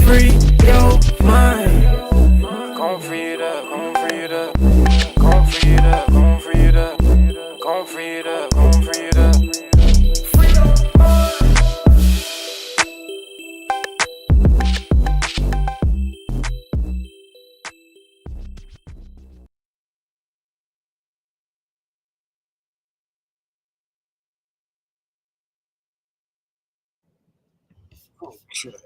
free your mind. Gon' free it up, gon' free it up. Gon' free it up, gon' free it up. Gon' free it up, gon' free it up. Free your mind. Okay.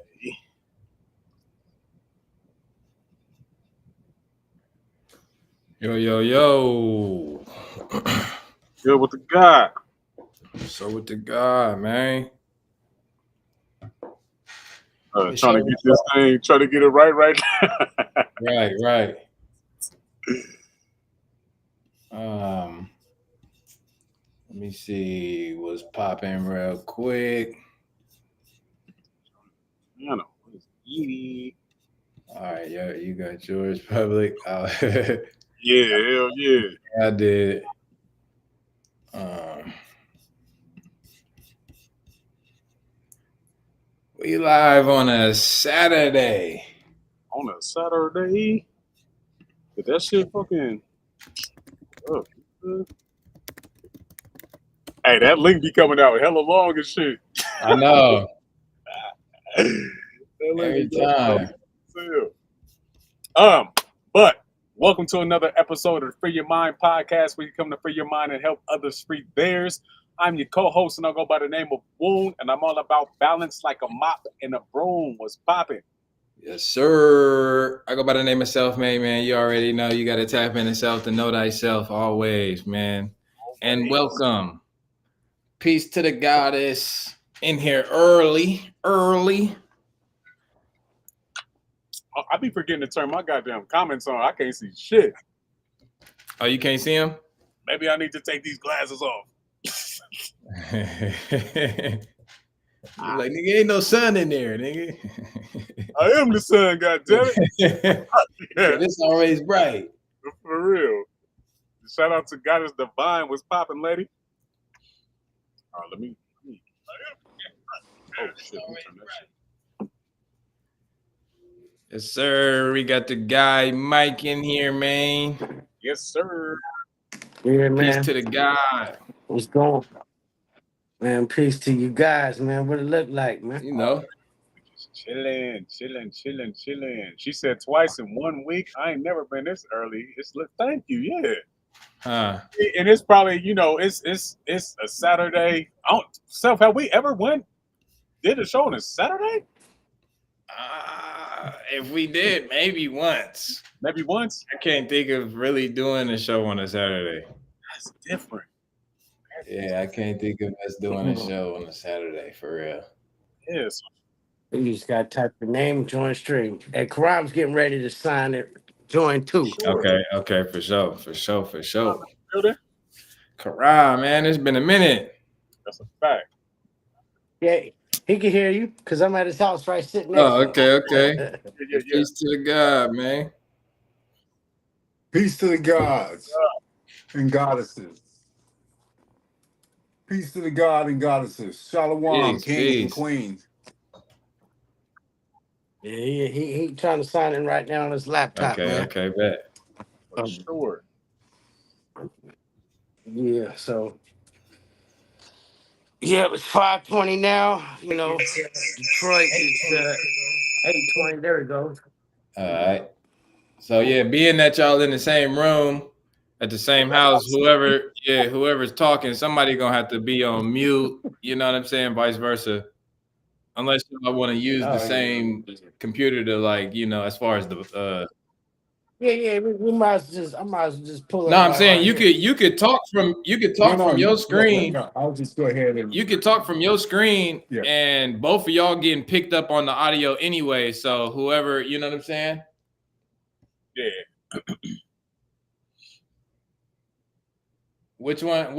Yo. Good with the guy. So with the guy, man. Trying to get this thing, trying to get it right now. Right. Let me see what's popping real quick. I know. It's easy. All right, yeah, you got yours public. Yeah, hell yeah. I did. We live on a Saturday. On a Saturday. Did that shit fucking. Oh, hey, that link be coming out hella long and shit. I know. Every time. But welcome to another episode of the Free Your Mind podcast, where you come to free your mind and help others free theirs. I'm your co-host, and I go by the name of Woon, and I'm all about balance like a mop and a broom. What's popping? Yes, sir. I go by the name of Selfmade, man. You already know you got to tap into self to know thyself always, man. And welcome. Peace to the goddess in here early. I be forgetting to turn my goddamn comments on. I can't see shit. Oh, you can't see them? Maybe I need to take these glasses off. You're like, nigga, ain't no sun in there, nigga. I am the sun, goddammit. Yeah, it's always bright. For real. Shout out to Goddess Divine. What's popping, lady? All right, let me. Oh, shit. Let me turn that shit. Yes, sir. We got the guy Mike in here, man. Yes, sir. Yeah, man. Peace to the guy. What's going on? Man, peace to you guys, man. What it look like, man? You know. Just chilling. She said twice in 1 week. I ain't never been this early. Thank you, yeah. Huh. And it's probably, it's a Saturday. Have we ever did a show on a Saturday? If we did, maybe once. Maybe once? I can't think of really doing a show on a Saturday. That's different. Yeah, I can't think of us doing a show on a Saturday, for real. Yes. You just got to type the name, join stream. And Karam's getting ready to sign it. Join too. Okay, for sure. Karam, man, it's been a minute. That's a fact. Yeah, he can hear you because I'm at his house right sitting next to him. Okay. Yeah. Peace to the God, man. Peace to the gods and goddesses. Peace to the god and goddesses. Shalom, kings and queens. Yeah, he trying to sign in right now on his laptop, man. Okay, bet. For sure. Yeah, so. Yeah, it's 5:20 now. You know, Detroit is 8:20. There we go. All right. So yeah, being that y'all in the same room at the same house, whoever's talking, somebody gonna have to be on mute. You know what I'm saying? Vice versa. Unless I want to use the same computer to as far as the Yeah, we might as just I might as well just pull it. No, I'm saying you could talk from your screen. I'll just go ahead and you could talk from your screen, yeah. And both of y'all getting picked up on the audio anyway. So whoever, you know what I'm saying? Yeah. Which one of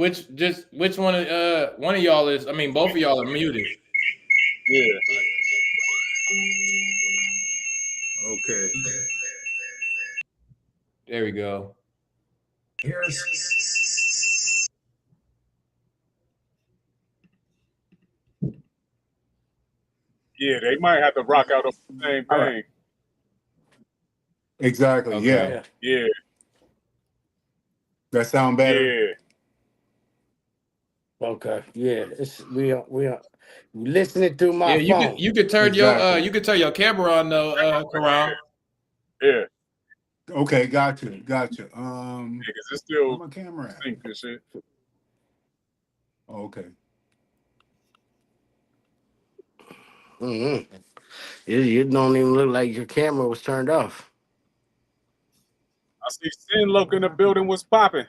one of y'all is? I mean, both of y'all are muted. Yeah. Okay. There we go. Yeah, they might have to rock out on the same All thing. right. Exactly. Okay. Yeah. That sound better? Yeah. Okay. Yeah. We are listening through my Yeah, phone. you could turn Exactly. your camera on though, Karan. Yeah. Okay, gotcha. Because it's Where still my camera at? sync and shit. Oh, okay. Mm-hmm. You don't even look like your camera was turned off. I see Sin Loc in the building was popping.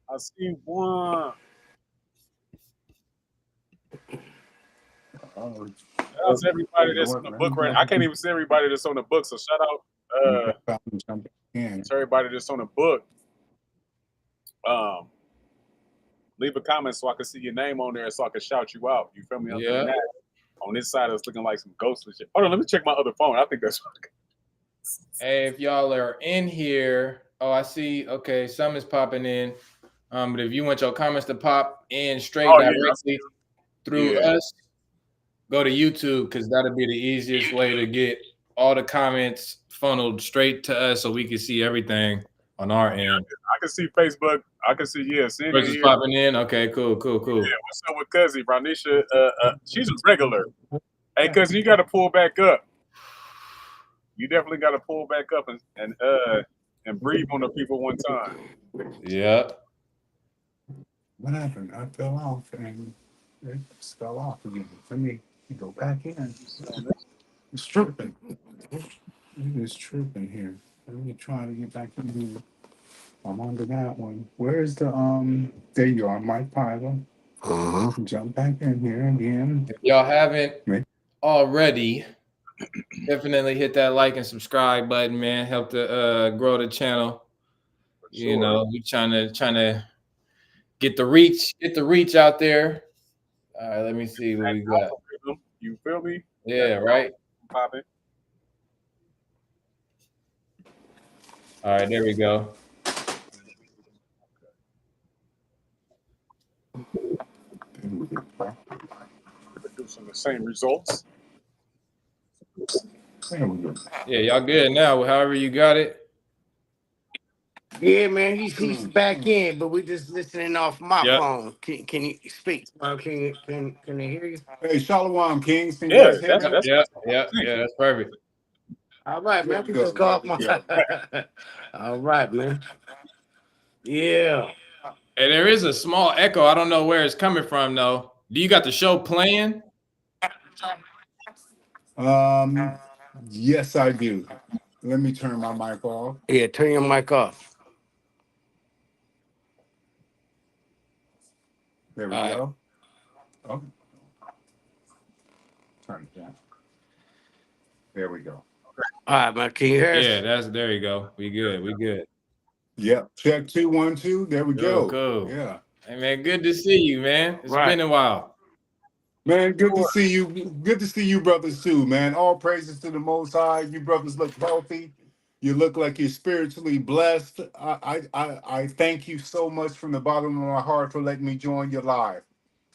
I see one. Oh, Shout out to everybody you know that's on what? the Let me book go right. ahead I can't even see everybody that's on the book. So shout out and jump in. to everybody that's on the book. Leave a comment so I can see your name on there so I can shout you out. You feel me? Other than Yeah. that, on this side, it's looking like some ghostly shit. Hold on, let me check my other phone. I think that's Hey, if y'all are in here, oh, I see. Okay, some is popping in. But if you want your comments to pop in straight directly through us, go to YouTube because that'll be the easiest way to get all the comments funneled straight to us so we can see everything on our end. I can see Facebook. I can see Sin in First is here. popping in. Okay, cool. Yeah, what's up with Cuzzy? Ronisha, she's a regular. Hey, Cuzzy, you got to pull back up. You definitely got to pull back up and breathe on the people one time. Yeah. What happened? I fell off and it fell off again. Let me go back in. It's tripping. It is tripping here. Let me try to get back in here. I'm under that one. Where's the there you are, Mike Piler. Jump back in here again. If y'all haven't already, definitely hit that like and subscribe button, man. Help to grow the channel. Sure. You know, we trying to get the reach out there. All right, let me see what we got. You feel me? Yeah, right. Popping. All right, there we go. Producing the same results. Yeah, y'all good now. However you got it. Yeah, man, he's back in, but we're just listening off my phone. Can you speak? Can they hear you? Hey, Shalom Kings, can you guys hear me? Yeah, that's perfect. All right, man. We just go off my. All right, man. Yeah. And there is a small echo. I don't know where it's coming from though. Do you got the show playing? Yes, I do. Let me turn my mic off. Yeah, turn your mic off. There we go. Oh. Turn it down. There we go. All right, man. Can you hear us? Yeah, there you go. We good. Yep. Check 2 1 2. There we go. Cool. Yeah. Hey man, good to see you, man. It's been a while. Man, good to see you. Good to see you, brothers, too, man. All praises to the Most High. You brothers look healthy. You look like you're spiritually blessed. I thank you so much from the bottom of my heart for letting me join your live.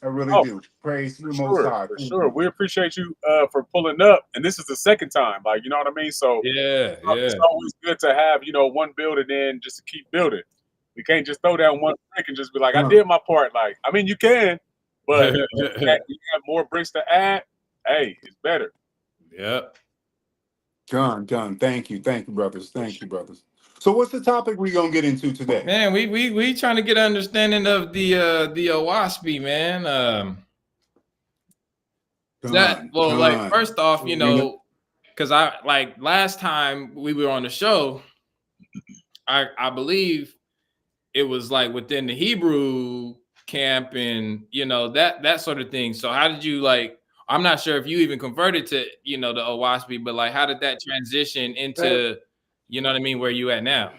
I really do. Praise the Most High. For sure. We appreciate you for pulling up. And this is the second time. Like, you know what I mean? So it's always good to have, one build and then just to keep building. You can't just throw down one brick and just be like, I did my part. Like, I mean, you can, but you have more bricks to add. Hey, it's better. Yep. John, thank you, brothers. Thank you, brothers. So, what's the topic we're gonna get into today? Man, we trying to get an understanding of the Oahspe, man. First off, because I like last time we were on the show, I believe it was like within the Hebrew camp and that sort of thing. So how did you like? I'm not sure if you even converted to the Oahspe, but like how did that transition into what I mean, where you at now?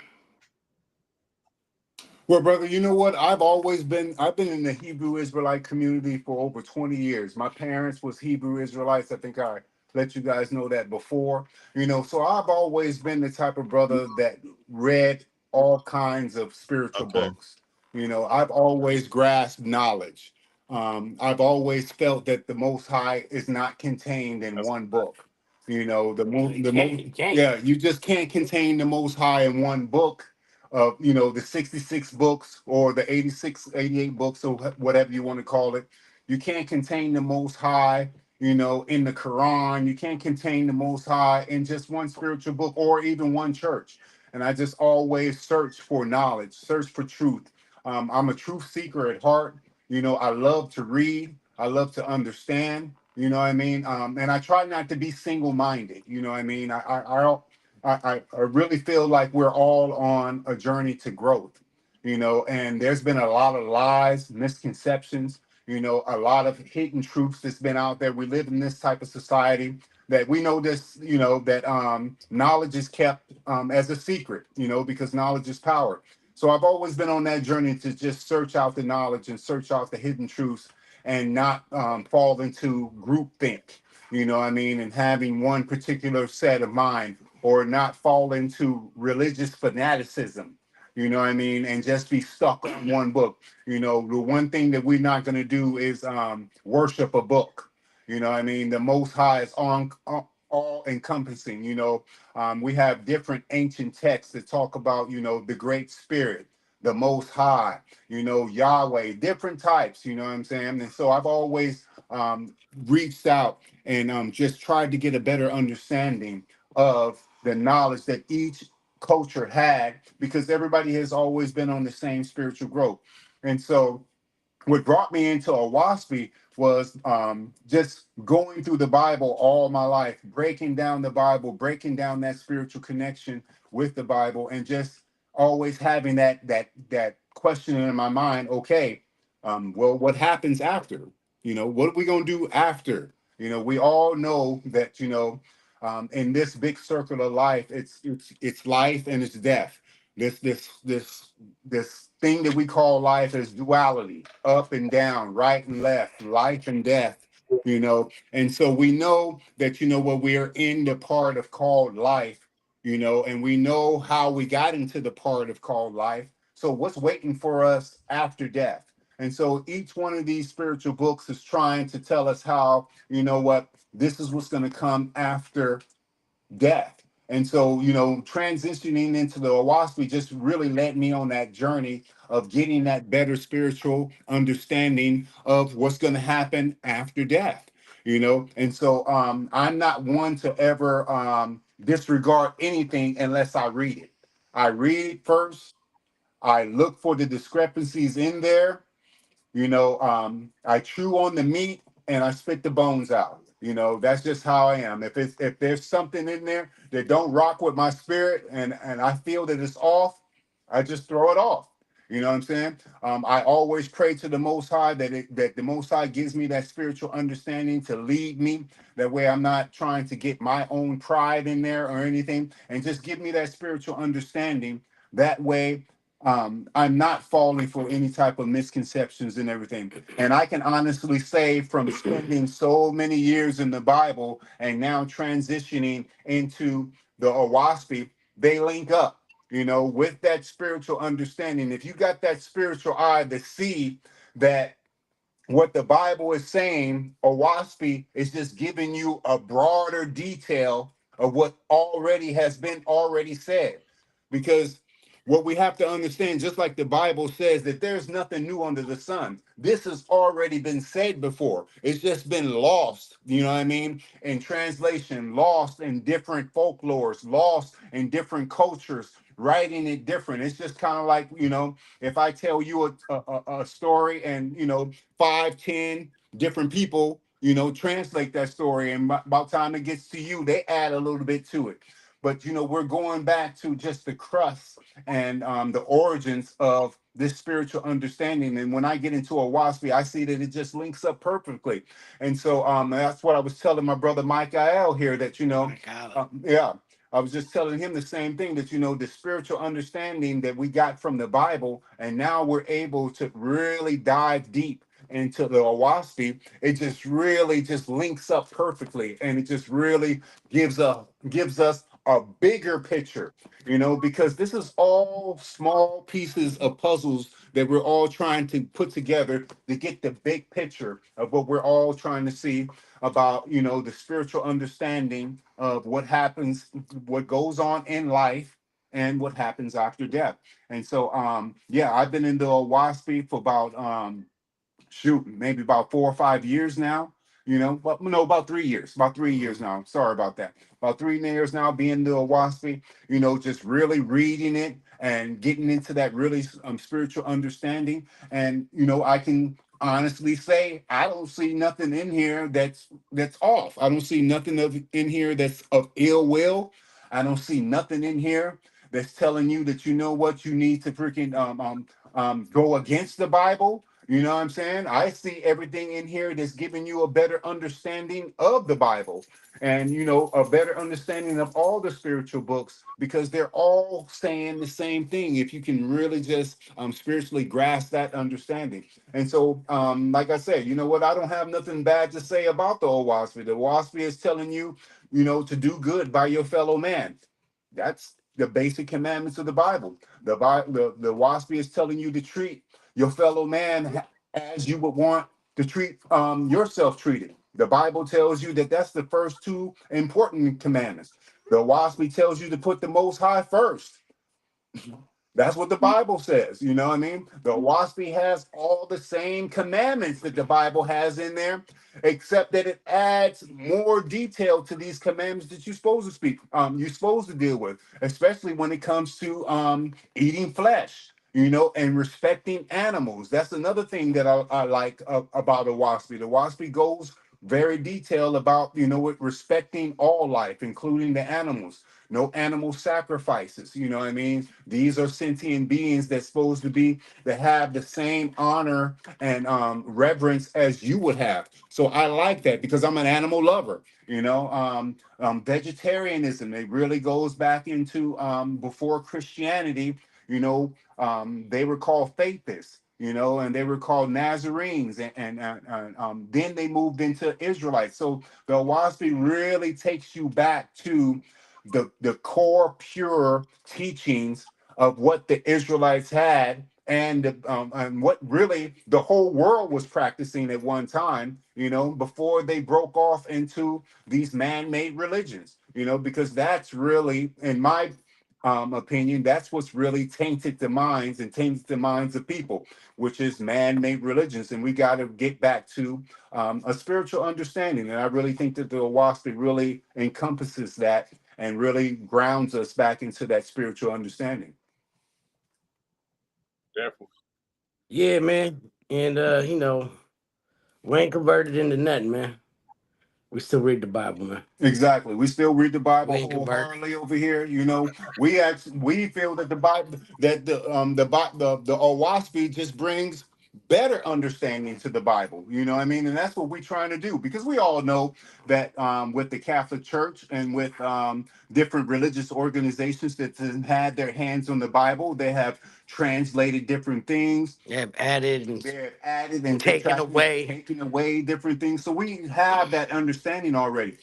Well, brother, you know what? I've been in the Hebrew Israelite community for over 20 years. My parents was Hebrew Israelites. I think I let you guys know that before. So I've always been the type of brother that read all kinds of spiritual books. I've always grasped knowledge. I've always felt that the Most High is not contained in That's one book. You know, You can't. yeah, you just can't contain the Most High in one book of, you know, the 66 books or the 86, 88 books or whatever you want to call it. You can't contain the Most High, you know, in the Quran. You can't contain the Most High in just one spiritual book or even one church. And I just always search for knowledge, search for truth. I'm a truth seeker at heart. You know, I love to read. I love to understand. You know what I mean? And I try not to be single-minded. You know what I mean? I really feel like we're all on a journey to growth. You know, and there's been a lot of lies, misconceptions. You know, a lot of hidden truths that's been out there. We live in this type of society that we know this. You know that knowledge is kept as a secret. You know, because knowledge is power. So I've always been on that journey to just search out the knowledge and search out the hidden truths and not fall into groupthink, you know what I mean, and having one particular set of mind or not fall into religious fanaticism, you know what I mean, and just be stuck on one book. You know, the one thing that we're not going to do is worship a book. You know what I mean? The Most High is all encompassing, you know. We have different ancient texts that talk about, you know, the Great Spirit, the Most High, you know, Yahweh, different types, you know what I'm saying? And so I've always reached out and just tried to get a better understanding of the knowledge that each culture had because everybody has always been on the same spiritual growth. And so what brought me into Oahspe was just going through the Bible all my life, breaking down the Bible, breaking down that spiritual connection with the Bible, and just always having that question in my mind. Okay, well, what happens after? You know, what are we gonna do after? You know, we all know that, you know, in this big circle of life, it's life and it's death. This thing that we call life is duality, up and down, right and left, life and death, you know. And so we know that, you know, what we are in the part of called life, you know, and we know how we got into the part of called life. So what's waiting for us after death? And so each one of these spiritual books is trying to tell us how, you know what, this is what's going to come after death. And so, you know, transitioning into the Oahspe just really led me on that journey of getting that better spiritual understanding of what's going to happen after death, you know. And so I'm not one to ever disregard anything unless I read it. I read it first. I look for the discrepancies in there, you know. I chew on the meat and I spit the bones out. You know, that's just how I am. If there's something in there that don't rock with my spirit and I feel that it's off, I just throw it off. You know what I'm saying? I always pray to the Most High that the Most High gives me that spiritual understanding to lead me. That way, I'm not trying to get my own pride in there or anything, and just give me that spiritual understanding. That way, I'm not falling for any type of misconceptions and everything. And I can honestly say from spending so many years in the Bible and now transitioning into the Oahspe, they link up, you know, with that spiritual understanding. If you got that spiritual eye to see that what the Bible is saying, Oahspe is just giving you a broader detail of what already has been already said. Because what we have to understand, just like the Bible says, that there's nothing new under the sun. This has already been said before. It's just been lost, you know what I mean? In translation, lost in different folklores, lost in different cultures, writing it different. It's just kind of like, you know, if I tell you a story and, you know, 5, 10 different people, you know, translate that story, and about time it gets to you, they add a little bit to it. But, you know, we're going back to just the crust and the origins of this spiritual understanding. And when I get into Oahspe, I see that it just links up perfectly. And so that's what I was telling my brother Michael here, that, you know, yeah, I was just telling him the same thing, that, you know, the spiritual understanding that we got from the Bible, and now we're able to really dive deep into the Oahspe. It just really just links up perfectly, and it just really gives us a bigger picture, because this is all small pieces of puzzles that we're all trying to put together to get the big picture of what we're all trying to see about, the spiritual understanding of what happens, what goes on in life and what happens after death. And so, yeah, I've been into Oahspe for about, shoot, maybe about 4 or 5 years now. But no, about 3 years. About 3 years now. Sorry about that. About 3 years now being the Oahspe, just really reading it and getting into that really spiritual understanding. And I can honestly say I don't see nothing in here that's off. I don't see nothing in here that's of ill will. I don't see nothing in here that's telling you that what you need to freaking go against the Bible. You know what I'm saying? I see everything in here that's giving you a better understanding of the Bible and, a better understanding of all the spiritual books because they're all saying the same thing if you can really just spiritually grasp that understanding. And so, like I said, you know what? I don't have nothing bad to say about the Oahspe. The Oahspe is telling you, to do good by your fellow man. That's the basic commandments of the Bible. The Oahspe is telling you to treat your fellow man as you would want to treat yourself treated. The Bible tells you that that's the first two important commandments. The Oahspe tells you to put the Most High first. That's what the Bible says. You know what I mean? The Oahspe has all the same commandments that the Bible has in there, except that it adds more detail to these commandments that you're supposed to deal with, especially when it comes to eating flesh, and respecting animals. That's another thing that I like about the Oahspe. The Oahspe goes very detailed about, with respecting all life, including the animals. No animal sacrifices. You know what I mean? These are sentient beings that's supposed to be that have the same honor and reverence as you would have. So I like that because I'm an animal lover. Vegetarianism, it really goes back into before Christianity. They were called faithists. And they were called Nazarenes, and then they moved into Israelites. So the Oahspe really takes you back to the core pure teachings of what the Israelites had and what really the whole world was practicing at one time, before they broke off into these man-made religions, because that's really, in my opinion, that's what's really tainted the minds and tainted the minds of people, which is man-made religions. And we got to get back to a spiritual understanding. And I really think that the Oahspe really encompasses that and really grounds us back into that spiritual understanding. Definitely. Yeah, man. And we ain't converted into nothing, man. We still read the Bible, man. Exactly. We still read the Bible We ain't converted. wholeheartedly over here. We feel that the Bible that the Oahspe just brings better understanding to the Bible. You know what I mean? And that's what we're trying to do because we all know that with the Catholic Church and with different religious organizations that have had their hands on the Bible, they have translated different things. They have added and Taken away. taken away different things. So we have that understanding already.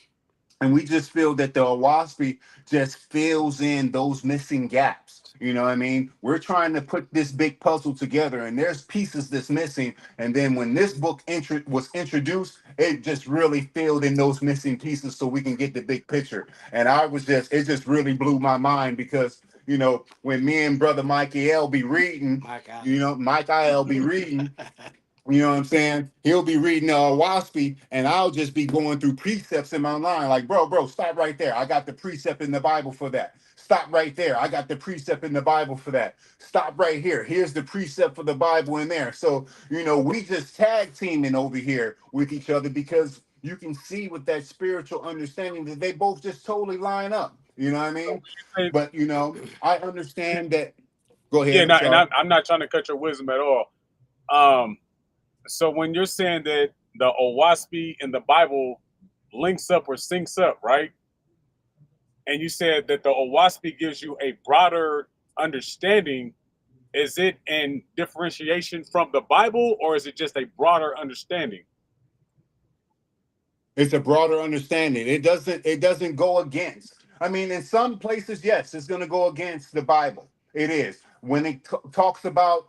And we just feel that the Oahspe just fills in those missing gaps. You know what I mean? We're trying to put this big puzzle together, and there's pieces that's missing. And then when this book was introduced, it just really filled in those missing pieces so we can get the big picture. And it just really blew my mind because, when me and brother Michael be reading, Michael be reading, you know what I'm saying? He'll be reading Oahspe, and I'll just be going through precepts in my mind, like, bro, stop right there. I got the precept in the Bible for that. Stop right there. I got the precept in the Bible for that. Stop right here. Here's the precept for the Bible in there. So, we just tag teaming over here with each other because you can see with that spiritual understanding that they both just totally line up. You know what I mean? But, I understand that. Go ahead. Yeah, I'm not trying to cut your wisdom at all. So when you're saying that the Oahspe in the Bible links up or syncs up, right? And you said that the Oahspe gives you a broader understanding. Is it in differentiation from the Bible, or is it just a broader understanding? It's a broader understanding. It doesn't go against. I mean, in some places, yes, it's going to go against the Bible. It is. When it talks about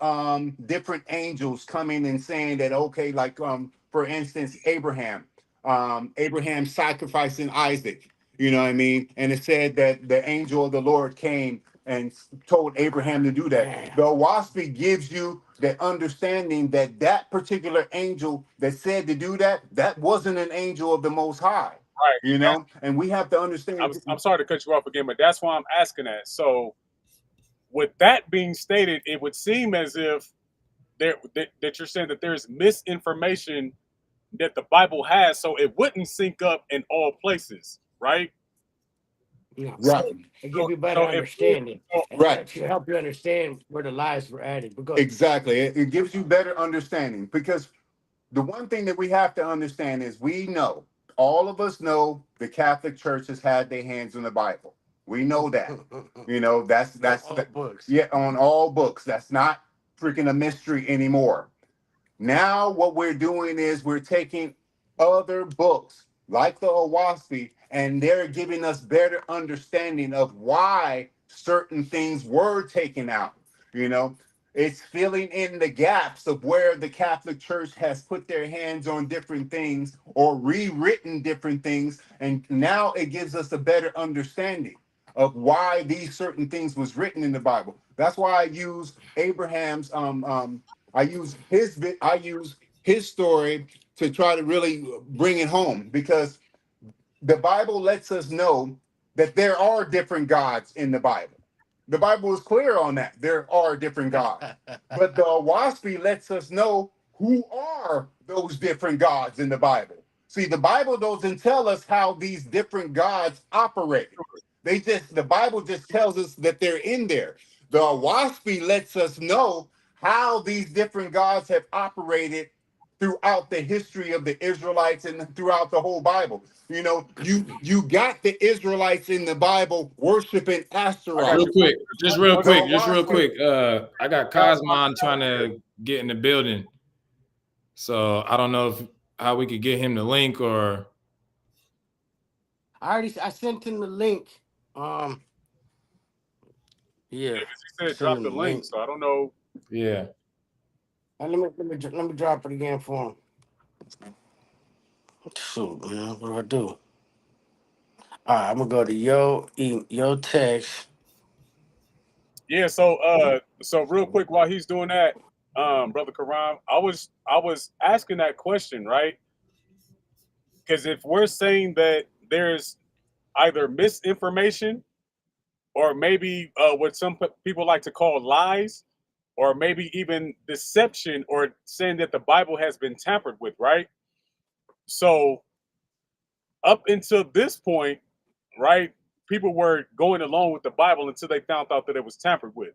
different angels coming and saying that, okay, like for instance, Abraham sacrificing Isaac, you know what I mean? And it said that the angel of the Lord came and told Abraham to do that. The Oahspe gives you the understanding that that particular angel that said to do that, that wasn't an angel of the Most High, Right. you know? And we have to understand. I'm sorry to cut you off again, but that's why I'm asking that. So, with that being stated, it would seem as if that you're saying that there's misinformation that the Bible has, so it wouldn't sync up in all places, right? No. Right. It give you better So if understanding. so, And Right. to help you understand where the lies were added. Because Exactly. It gives you better understanding because the one thing that we have to understand is we know, all of us know the Catholic Church has had their hands on the Bible. We know that. You know, that's all books. yeah, on all books. That's not freaking a mystery anymore. Now, what we're doing is we're taking other books like the Oahspe, and they're giving us better understanding of why certain things were taken out. You know, it's filling in the gaps of where the Catholic Church has put their hands on different things or rewritten different things, and now it gives us a better understanding of why these certain things was written in the Bible. That's why I use Abraham's I use his story to try to really bring it home because the Bible lets us know that there are different gods in the Bible. The Bible is clear on that. There are different gods. But the Oahspe lets us know who are those different gods in the Bible. See, the Bible doesn't tell us how these different gods operate. The Bible just tells us that they're in there. The Oahspe lets us know how these different gods have operated throughout the history of the Israelites and throughout the whole Bible. You know, you got the Israelites in the Bible worshiping I got Astaroth. Real you. quick, just real One The quick, second. just real Oahspe, quick. I got Cosmon trying to get in the building, so I don't know if how we could get him the link or. I sent him the link. Yeah. He said Send drop him the the link, link. so I don't know. Yeah. Let me drop it again for him. Shoot, man, what do I do? All right, I'm gonna go to yo text. Yeah, so real quick while he's doing that, brother Karam, I was asking that question, right? Because if we're saying that there's either misinformation or maybe what some people like to call lies, or maybe even deception, or saying that the Bible has been tampered with, right? So up until this point, right, people were going along with the Bible until they found out that it was tampered with.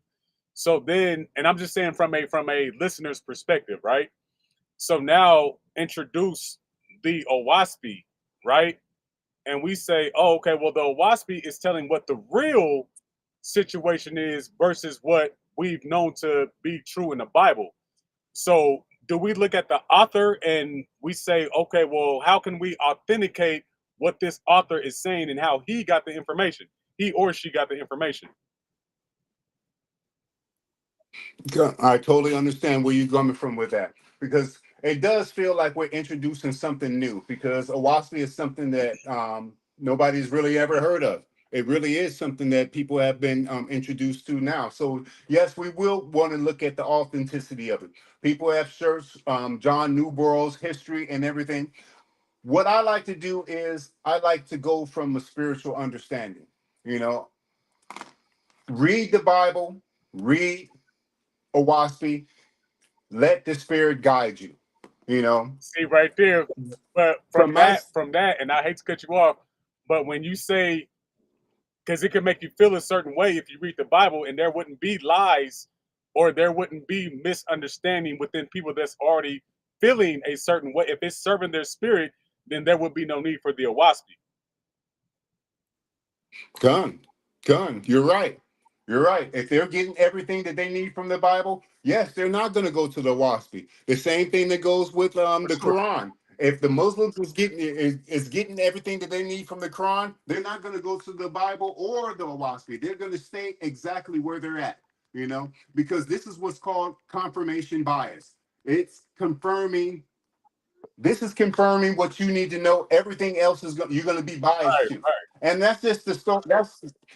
So then, and I'm just saying from a listener's perspective, right? So now introduce the Oahspe, right? And we say, oh, okay, well, the Oahspe is telling what the real situation is versus what we've known to be true in the Bible. So do we look at the author and we say, okay, well, how can we authenticate what this author is saying and how he got the information? He or she got the information. I totally understand where you're coming from with that because it does feel like we're introducing something new because Oahspe is something that nobody's really ever heard of. It really is something that people have been introduced to now. So yes, we will want to look at the authenticity of it. People have searched John Newborough's history and everything. What I like to do is I like to go from a spiritual understanding. You know, read the Bible, read Oahspe, let the spirit guide you. You know, See right there. But from my from that, and I hate to cut you off, but when you say, because it can make you feel a certain way if you read the Bible, and there wouldn't be lies or there wouldn't be misunderstanding within people that's already feeling a certain way. If it's serving their spirit, then there would be no need for the Oahspe. gun, gun. You're right. You're right. If they're getting everything that they need from the Bible, yes, they're not going to go to the Oahspe. The same thing that goes with For the sure. Quran. If the Muslims is getting everything that they need from the Quran, they're not going to go to the Bible or the Oahspe. They're going to stay exactly where they're at, because this is what's called confirmation bias. It's confirming. This is confirming what you need to know. Everything else you're going to be biased Right, to, right. and that's just the story.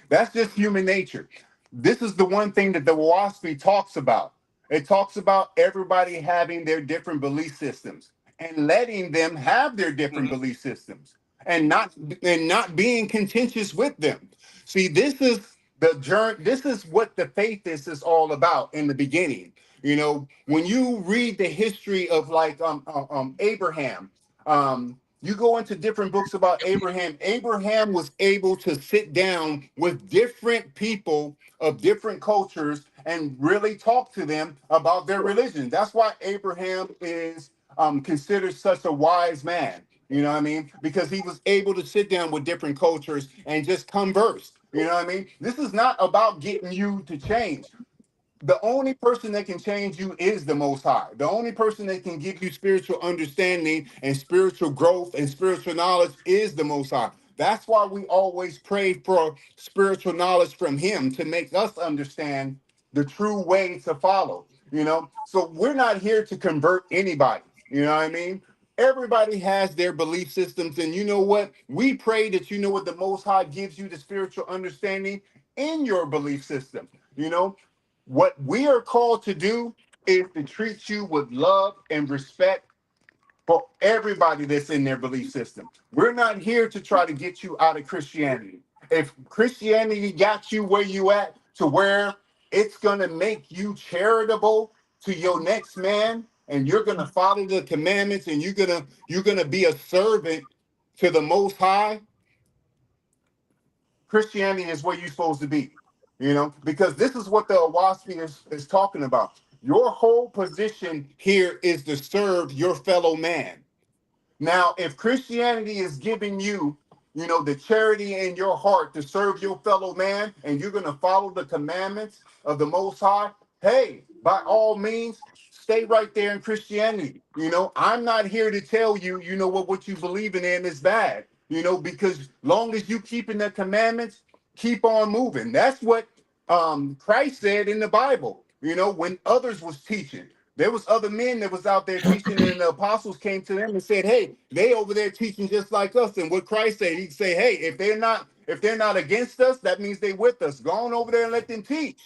That's just human nature. This is the one thing that the Oahspe talks about. It talks about everybody having their different belief systems and letting them have their different Mhm. belief systems and not being contentious with them. See, this is the journey. This is what the faith is all about in the beginning. When you read the history of like Abraham, you go into different books about Abraham. Abraham was able to sit down with different people of different cultures and really talk to them about their religion. That's why Abraham is considered such a wise man. You know what I mean? Because he was able to sit down with different cultures and just converse. You know what I mean? This is not about getting you to change. The only person that can change you is the Most High. The only person that can give you spiritual understanding and spiritual growth and spiritual knowledge is the Most High. That's why we always pray for spiritual knowledge from Him to make us understand the true way to follow. So we're not here to convert anybody. You know what I mean? Everybody has their belief systems, and you know what? We pray that what the Most High gives you the spiritual understanding in your belief system. What we are called to do is to treat you with love and respect for everybody that's in their belief system. We're not here to try to get you out of Christianity. If Christianity got you where you at to where it's going to make you charitable to your next man and you're going to follow the commandments and you're going to be a servant to the Most High, Christianity is where you're supposed to be, because this is what the Oahspe is talking about. Your whole position here is to serve your fellow man. Now, if Christianity is giving you, the charity in your heart to serve your fellow man, and you're going to follow the commandments of the Most High, hey, by all means, stay right there in Christianity. I'm not here to tell you, what you believe in is bad, because long as you keeping the commandments, keep on moving. That's what Christ said in the Bible, when others was teaching. There was other men that was out there teaching, and the apostles came to them and said, "Hey, they over there teaching just like us." And what Christ said, He'd say, "Hey, if they're not against us, that means they with us. Go on over there and let them teach."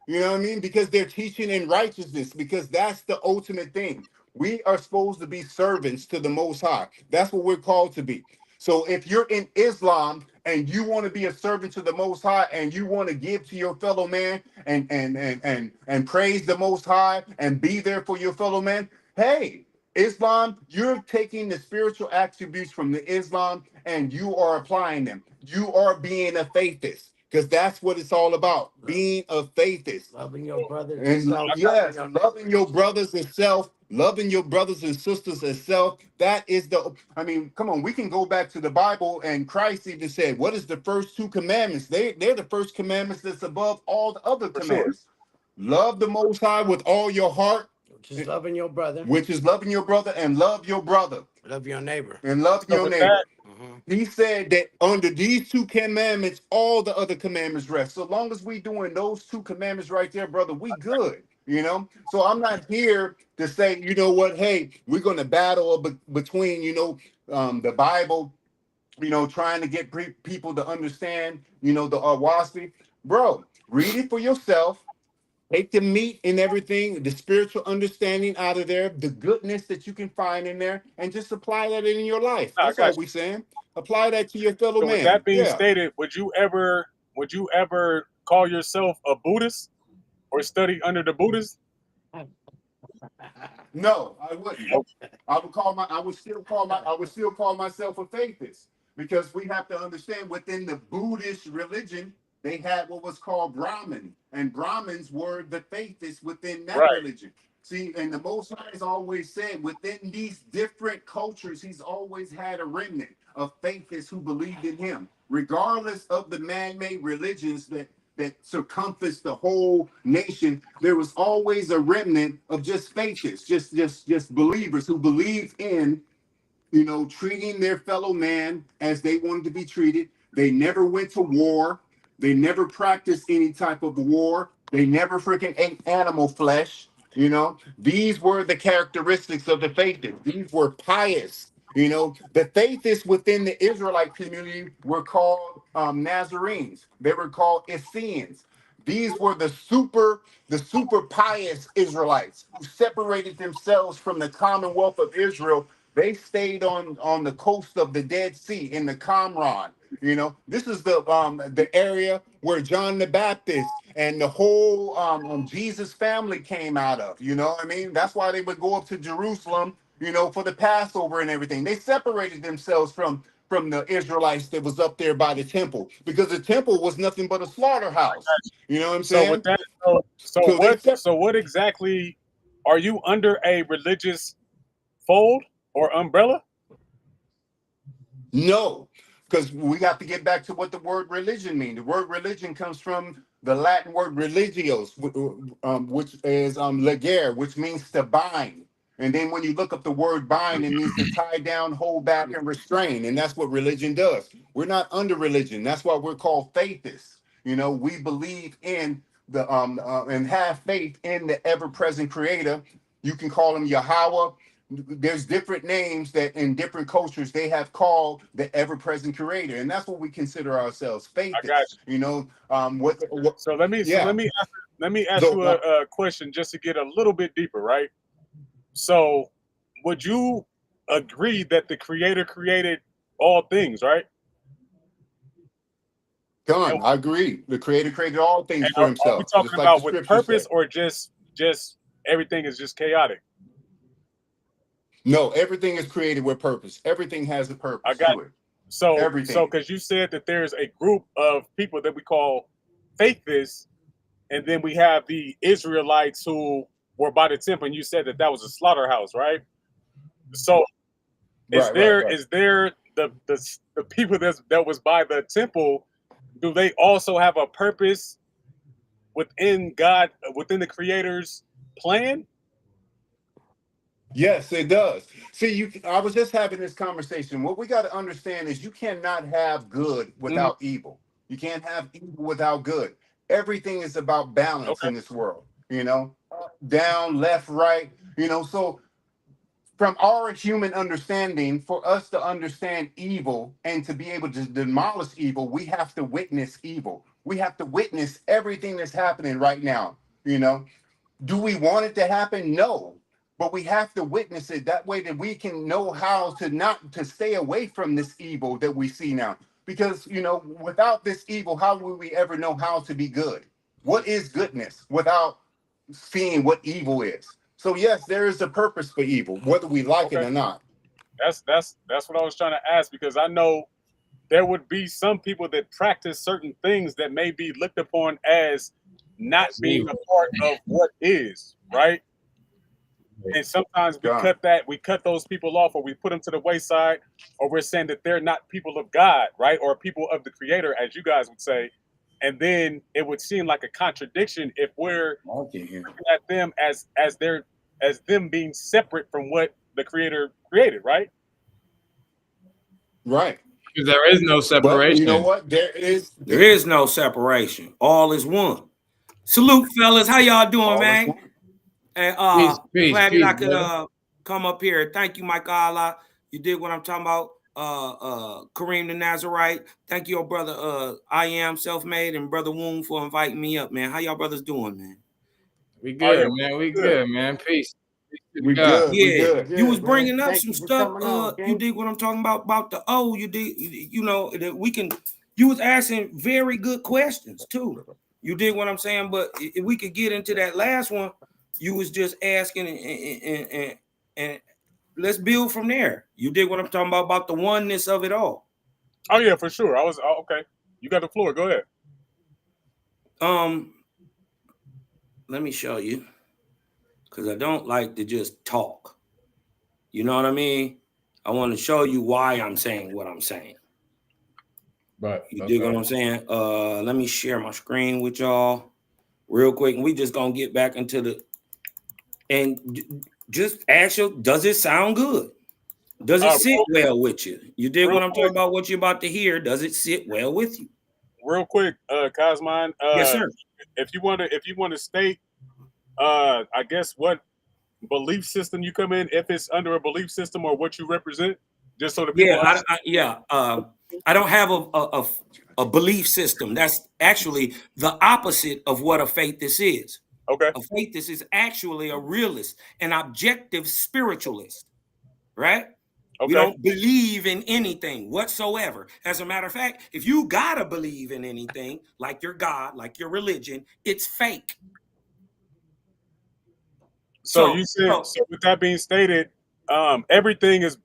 You know what I mean? Because they're teaching in righteousness. Because that's the ultimate thing. We are supposed to be servants to the Most High. That's what we're called to be. So if you're in Islam and you want to be a servant to the Most High and you want to give to your fellow man and praise the Most High and be there for your fellow man, hey, Islam, you're taking the spiritual attributes from the Islam and you are applying them. You are being a faithist because that's what it's all about, being a faithist. Loving your brothers and And self. yes, loving your brothers and self, loving your brothers and sisters as self. That is come on, we can go back to the Bible, and Christ even said, what is the first two commandments? They're the first commandments that's above all the other For sure. commandments. Love the Most High with all your heart, Which is loving your brother. which is loving your brother, and love your brother, Love your neighbor. and loving So your with neighbor. that, He said that under these two commandments, all the other commandments rest. So long as we doing those two commandments right there, brother, we good. So I'm not here to say, you know what, hey, we're going to battle between, the Bible, trying to get people to understand, the Oahspe. Bro, read it for yourself. Take the meat and everything, the spiritual understanding out of there, the goodness that you can find in there, and just apply that in your life. I That's all got you. we're saying. Apply that to your fellow So with that man. being Yeah. stated, would you ever call yourself a Buddhist or study under the Buddhists? No, I wouldn't. I would still call myself a faithist because we have to understand within the Buddhist religion, they had what was called Brahmin, and Brahmins were the faithists within that Right. religion. See, and the Most High has always said within these different cultures, He's always had a remnant of faithists who believed in Him, regardless of the man-made religions that circumference the whole nation. There was always a remnant of just faithists, just believers who believe in treating their fellow man as they wanted to be treated. They never went to war. They never practiced any type of war. They never freaking ate animal flesh. These were the characteristics of the faithists. These were pious. The faithists within the Israelite community were called Nazarenes. They were called Essenes. These were the super pious Israelites who separated themselves from the commonwealth of Israel. They stayed on the coast of the Dead Sea in the Qumran. This is the area where John the Baptist and the whole Jesus family came out of. You know what I mean? That's why they would go up to Jerusalem, for the Passover and everything. They separated themselves from the Israelites that was up there by the temple, because the temple was nothing but a slaughterhouse. You know what I'm So with saying? that, so what exactly are you under a religious fold or umbrella? No, because we got to get back to what the word religion means. The word religion comes from the Latin word religios, which is legere, which means to bind. And then when you look up the word bind, it means to tie down, hold back, and restrain. And that's what religion does. We're not under religion. That's why we're called faithists. We believe in the and have faith in the ever-present creator. You can call him Yahweh. There's different names that in different cultures they have called the ever-present creator, and that's what we consider ourselves, I got faithists. What So let me yeah. let me ask you So a question just to get a little bit deeper, right? So would you agree that the creator created all things, right? And, done. I agree. The creator created all things and for are we himself, talking just like the about with scriptures say. purpose or just everything is just chaotic? No, everything is created with purpose. Everything has a I purpose got to it. so Everything. because you said that there's a group of people that we call faithists, and then we have the Israelites who were by the temple, and you said that that was a slaughterhouse, right? So Right, right, right. is there the people that was by the temple? Do they also have a purpose within God, within the Creator's plan? Yes, it does. See, I was just having this conversation. What we got to understand is you cannot have good Hmm. without evil. You can't have evil without good. Everything is about balance Okay, in this world, up, down, left, right, so from our human understanding, for us to understand evil and to be able to demolish evil, we have to witness evil. We have to witness everything that's happening right now, you know do we want it to happen? No. But we have to witness it that way that we can know how to not to stay away from this evil that we see now. Because without this evil, how will we ever know how to be good? What is goodness without seeing what evil is? So yes, there is a purpose for evil, whether we like it okay. or not. That's what I was trying to ask, because I know there would be some people that practice certain things that may be looked upon as not That's being a evil. part of what is, right? And sometimes God. we cut those people off, or we put them to the wayside, or we're saying that they're not people of God, right? Or people of the creator, as you guys would say. And then it would seem like a contradiction if we're Okay. looking at them as them being separate from what the creator created, right? Right. Because there is no But you know separation. what? There is no separation. All is one. Salute, fellas. How y'all doing, all is man? one. And Peace, peace, glad that peace, I could brother. come up here. Thank you, Mike Allah. You did what I'm talking about. Kareem the Nazarite. Thank you, brother. I am Selfmade and brother Woon for inviting me up, man. How y'all brothers doing, man? We Oh yeah, good, man. We Good. good, man. Peace. Peace to We God. good. We Yeah, good. you was Good, man. bringing up Thank some you for stuff. coming on, You King. did what I'm talking about the O. You did, that we can. You was asking very good questions too. You did what I'm saying, but if we could get into that last one, you was just asking, and let's build from there. You did what I'm talking about the oneness of it all. oh yeah, for sure. Okay. You got the floor. Go ahead. Um, let me show you, because I don't like to just talk. You know what I mean? I want to show you why I'm saying what I'm saying. But You dig what I'm saying? Let me share my screen with y'all real quick, and we just gonna get back into the and just ask you, does it sound good? Does it sit well with you? You dig what I'm quick. talking about? What you're about to hear? Does it sit well with you? Real quick, Cosmine. Yes, sir. If you want to state, I guess what belief system you come in, if it's under a belief system or what you represent, just so the people. I don't have a belief system. That's actually the opposite of what a faithist is. Okay. A faithist is actually a realist, an objective spiritualist, right? Okay. We don't believe in anything whatsoever. As a matter of fact, if you gotta believe in anything, like your God, like your religion, it's fake. So you said, so with that being stated, everything is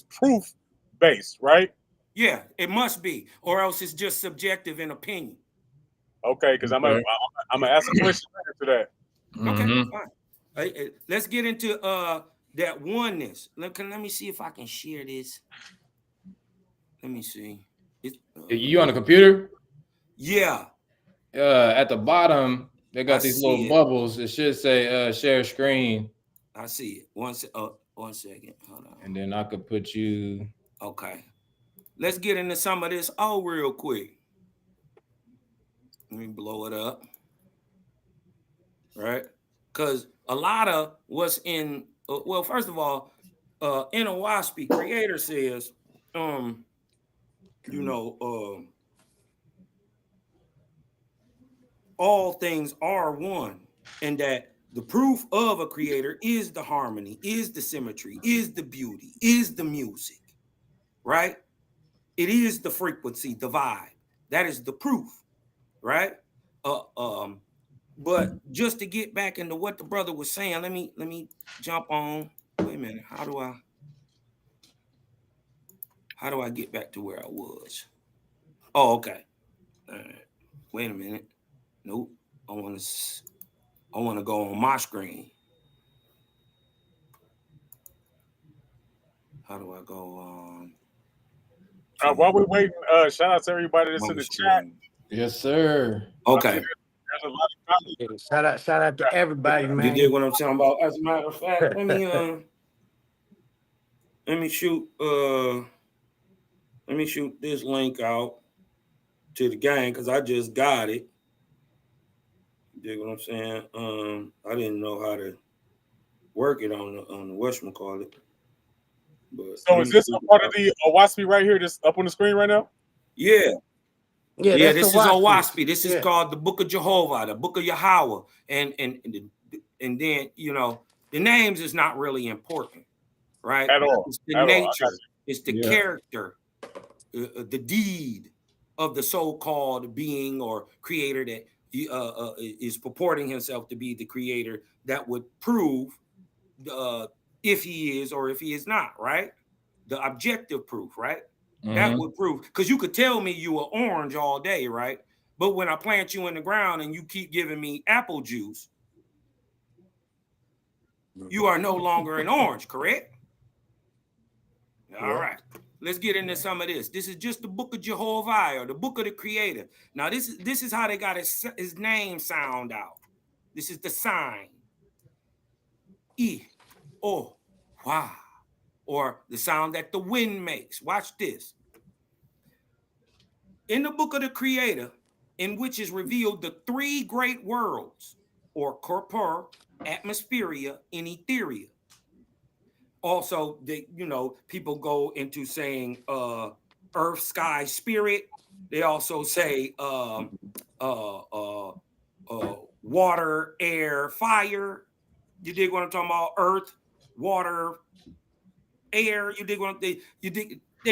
proof based, right? Yeah, it must be, or else it's just subjective in opinion. Okay, because I'm gonna ask a question to that. Okay, fine. Let's get into that oneness. Let me see if I can share this. Let me see. You on the computer? Yeah. At the bottom, they got these little bubbles. It should say share screen. I see it. One second. Hold on. And then I could put you. Okay. Let's get into some of this real quick. Let me blow it up. Right? Because a lot of what's in, well, first of all, in Oahspe, creator says, all things are one, and that the proof of a creator is the harmony, is the symmetry, is the beauty, is the music, right? It is the frequency, the vibe. That is the proof, right? But just to get back into what the brother was saying, let me jump on. Wait a minute. How do I get back to where I was? Oh, okay. All right. Wait a minute. Nope. I want to go on my screen. How do I go on? While we're waiting, shout out to everybody that's in the chat. Yes, sir. Okay. There's a lot of shout out to everybody, man. You did what I'm talking about. As a matter of fact, let me shoot this link out to the gang because I just got it. You dig what I'm saying? I didn't know how to work it on the whatchamacallit. But so is this a part of the Oahspe right here, just up on the screen right now? Yeah. Yeah, this is Oahspe. This is called the Book of Jehovah, the Book of Yahweh. And then, the names is not really important, right? At all. It's the nature, it's the character, the deed of the so-called being or creator that is purporting himself to be the creator that would prove if he is or if he is not, right? The objective proof, right? Mm-hmm. That would prove, because you could tell me you are orange all day, right? But when I plant you in the ground and you keep giving me apple juice, you are no longer an orange, correct? All right. Let's get into some of this. This is just the Book of Jehovah, or the Book of the Creator. Now, this is how they got his name sound out. This is the sign. Wow. Or the sound that the wind makes. Watch this. In the Book of the Creator, in which is revealed the three great worlds, or corpora, atmospheria, and etheria. Also, people go into saying earth, sky, spirit. They also say water, air, fire. You dig what I'm talking about? Earth, water, air. You dig what they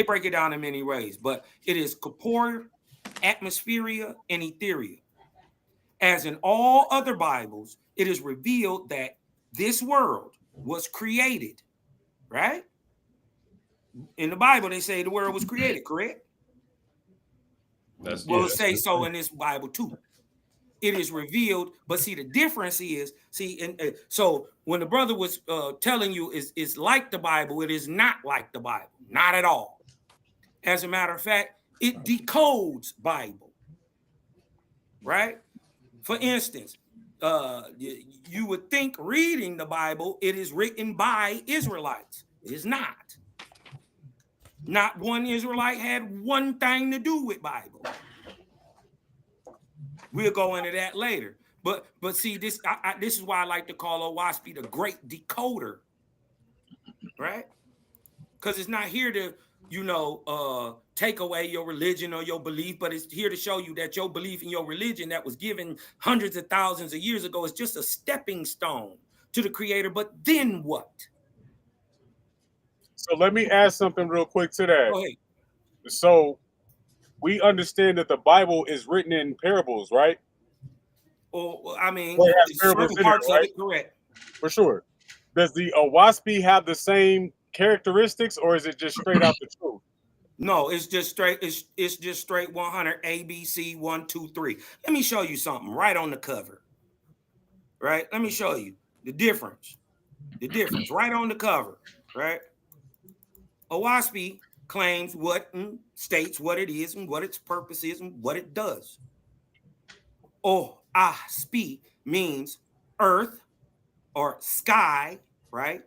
break it down in many ways, but it is corporeal, atmospheria, and etheria. As in all other Bibles, it is revealed that this world was created, right? In the Bible, they say the world was created, correct? We'll say so in this Bible too. It is revealed, but see, the difference is, so when the brother was telling you is like the Bible, it is not like the Bible, not at all. As a matter of fact, it decodes Bible, right? For instance, you would think reading the Bible, it is written by Israelites. It is not. Not one Israelite had one thing to do with Bible. We'll go into that later. But see, this is why I like to call Oahspe the great decoder, right? Because it's not here to, take away your religion or your belief, but it's here to show you that your belief in your religion that was given hundreds of thousands of years ago is just a stepping stone to the Creator. But then what? So let me add something real quick to that. Go ahead. So we understand that the Bible is written in parables, right? Or I mean, Well, it has parables certain in parts it, of right? it, correct. For sure. Does the Oahspe have the same characteristics, or is it just straight out the truth? No, it's just straight. It's just straight 100 ABC 1, 2, 3. Let me show you something right on the cover. Right. Let me show you the difference. The difference right on the cover. Right. Oahspe claims what and states what it is and what its purpose is and what it does. Oahspe means earth or sky, right?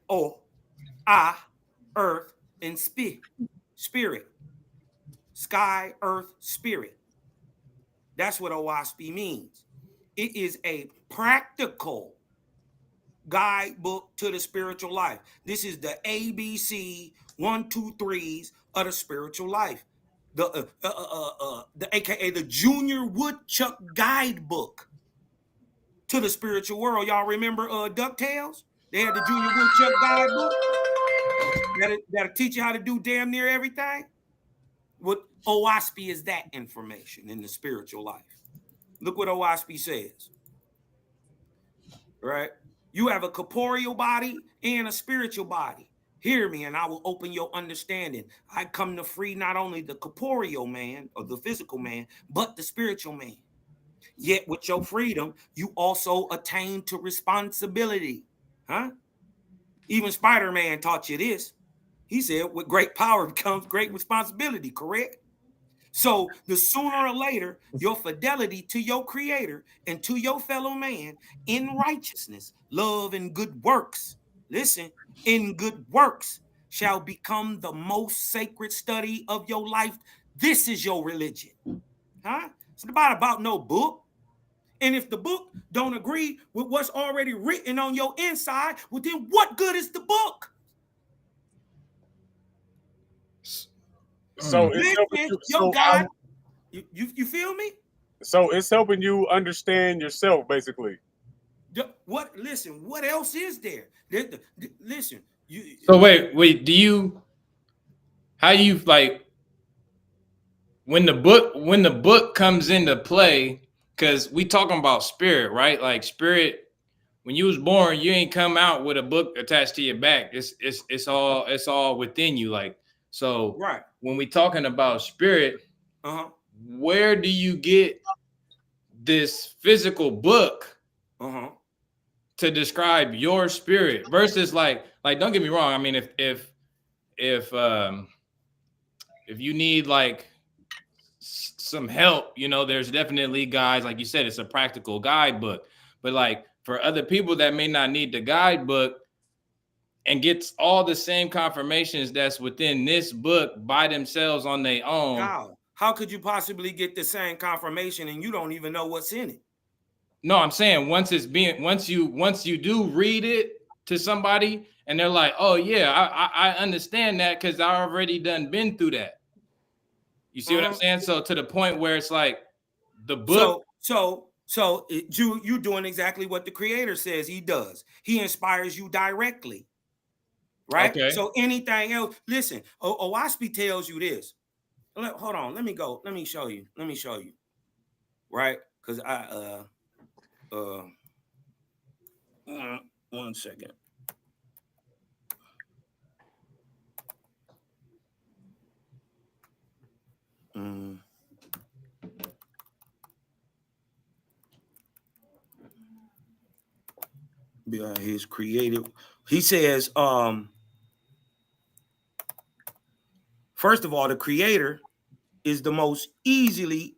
Earth, and spirit. Sky, earth, spirit. That's what Oahspe means. It is a practical guidebook to the spiritual life. This is the ABC 1, 2, 3s of the spiritual life. The AKA the Junior Woodchuck guidebook to the spiritual world. Y'all remember DuckTales? They had the Junior Woodchuck guidebook that'll teach you how to do damn near everything. What Oahspe is that information in the spiritual life. Look what Oahspe says. Right? You have a corporeal body and a spiritual body. Hear me, and I will open your understanding. I come to free not only the corporeal man or the physical man, but the spiritual man. Yet with your freedom, you also attain to responsibility. Huh? Even Spider-Man taught you this. He said, with great power comes great responsibility, correct? So the sooner or later, your fidelity to your Creator and to your fellow man in righteousness, love, and good works, listen, in good works shall become the most sacred study of your life. This is your religion. Huh? It's not about no book. And if the book don't agree with what's already written on your inside, well, then what good is the book? So it's helping you. Your God, you feel me? So it's helping you understand yourself, basically. What? Listen. What else is there? Listen. So wait. How you like when the book comes into play? Because we talking about spirit, right? Like spirit. When you was born, you ain't come out with a book attached to your back. It's all within you. Like so. Right. When we talking about spirit, where do you get this physical book to describe your spirit versus like don't get me wrong. I mean, if you need like some help, there's definitely guys, like you said, it's a practical guidebook. But like for other people that may not need the guidebook and gets all the same confirmations that's within this book by themselves on their own. How could you possibly get the same confirmation and you don't even know what's in it? No, I'm saying once you do read it to somebody and they're like, oh yeah, I understand that because I already been through that. You see what I'm saying? So to the point where it's like the book. So you doing exactly what the Creator says he does. He inspires you directly. Right? Okay. So anything else, listen, Oahspe tells you this. Hold on, let me go. Let me show you. Right? Because one second. His creative. He says, first of all, the Creator is the most easily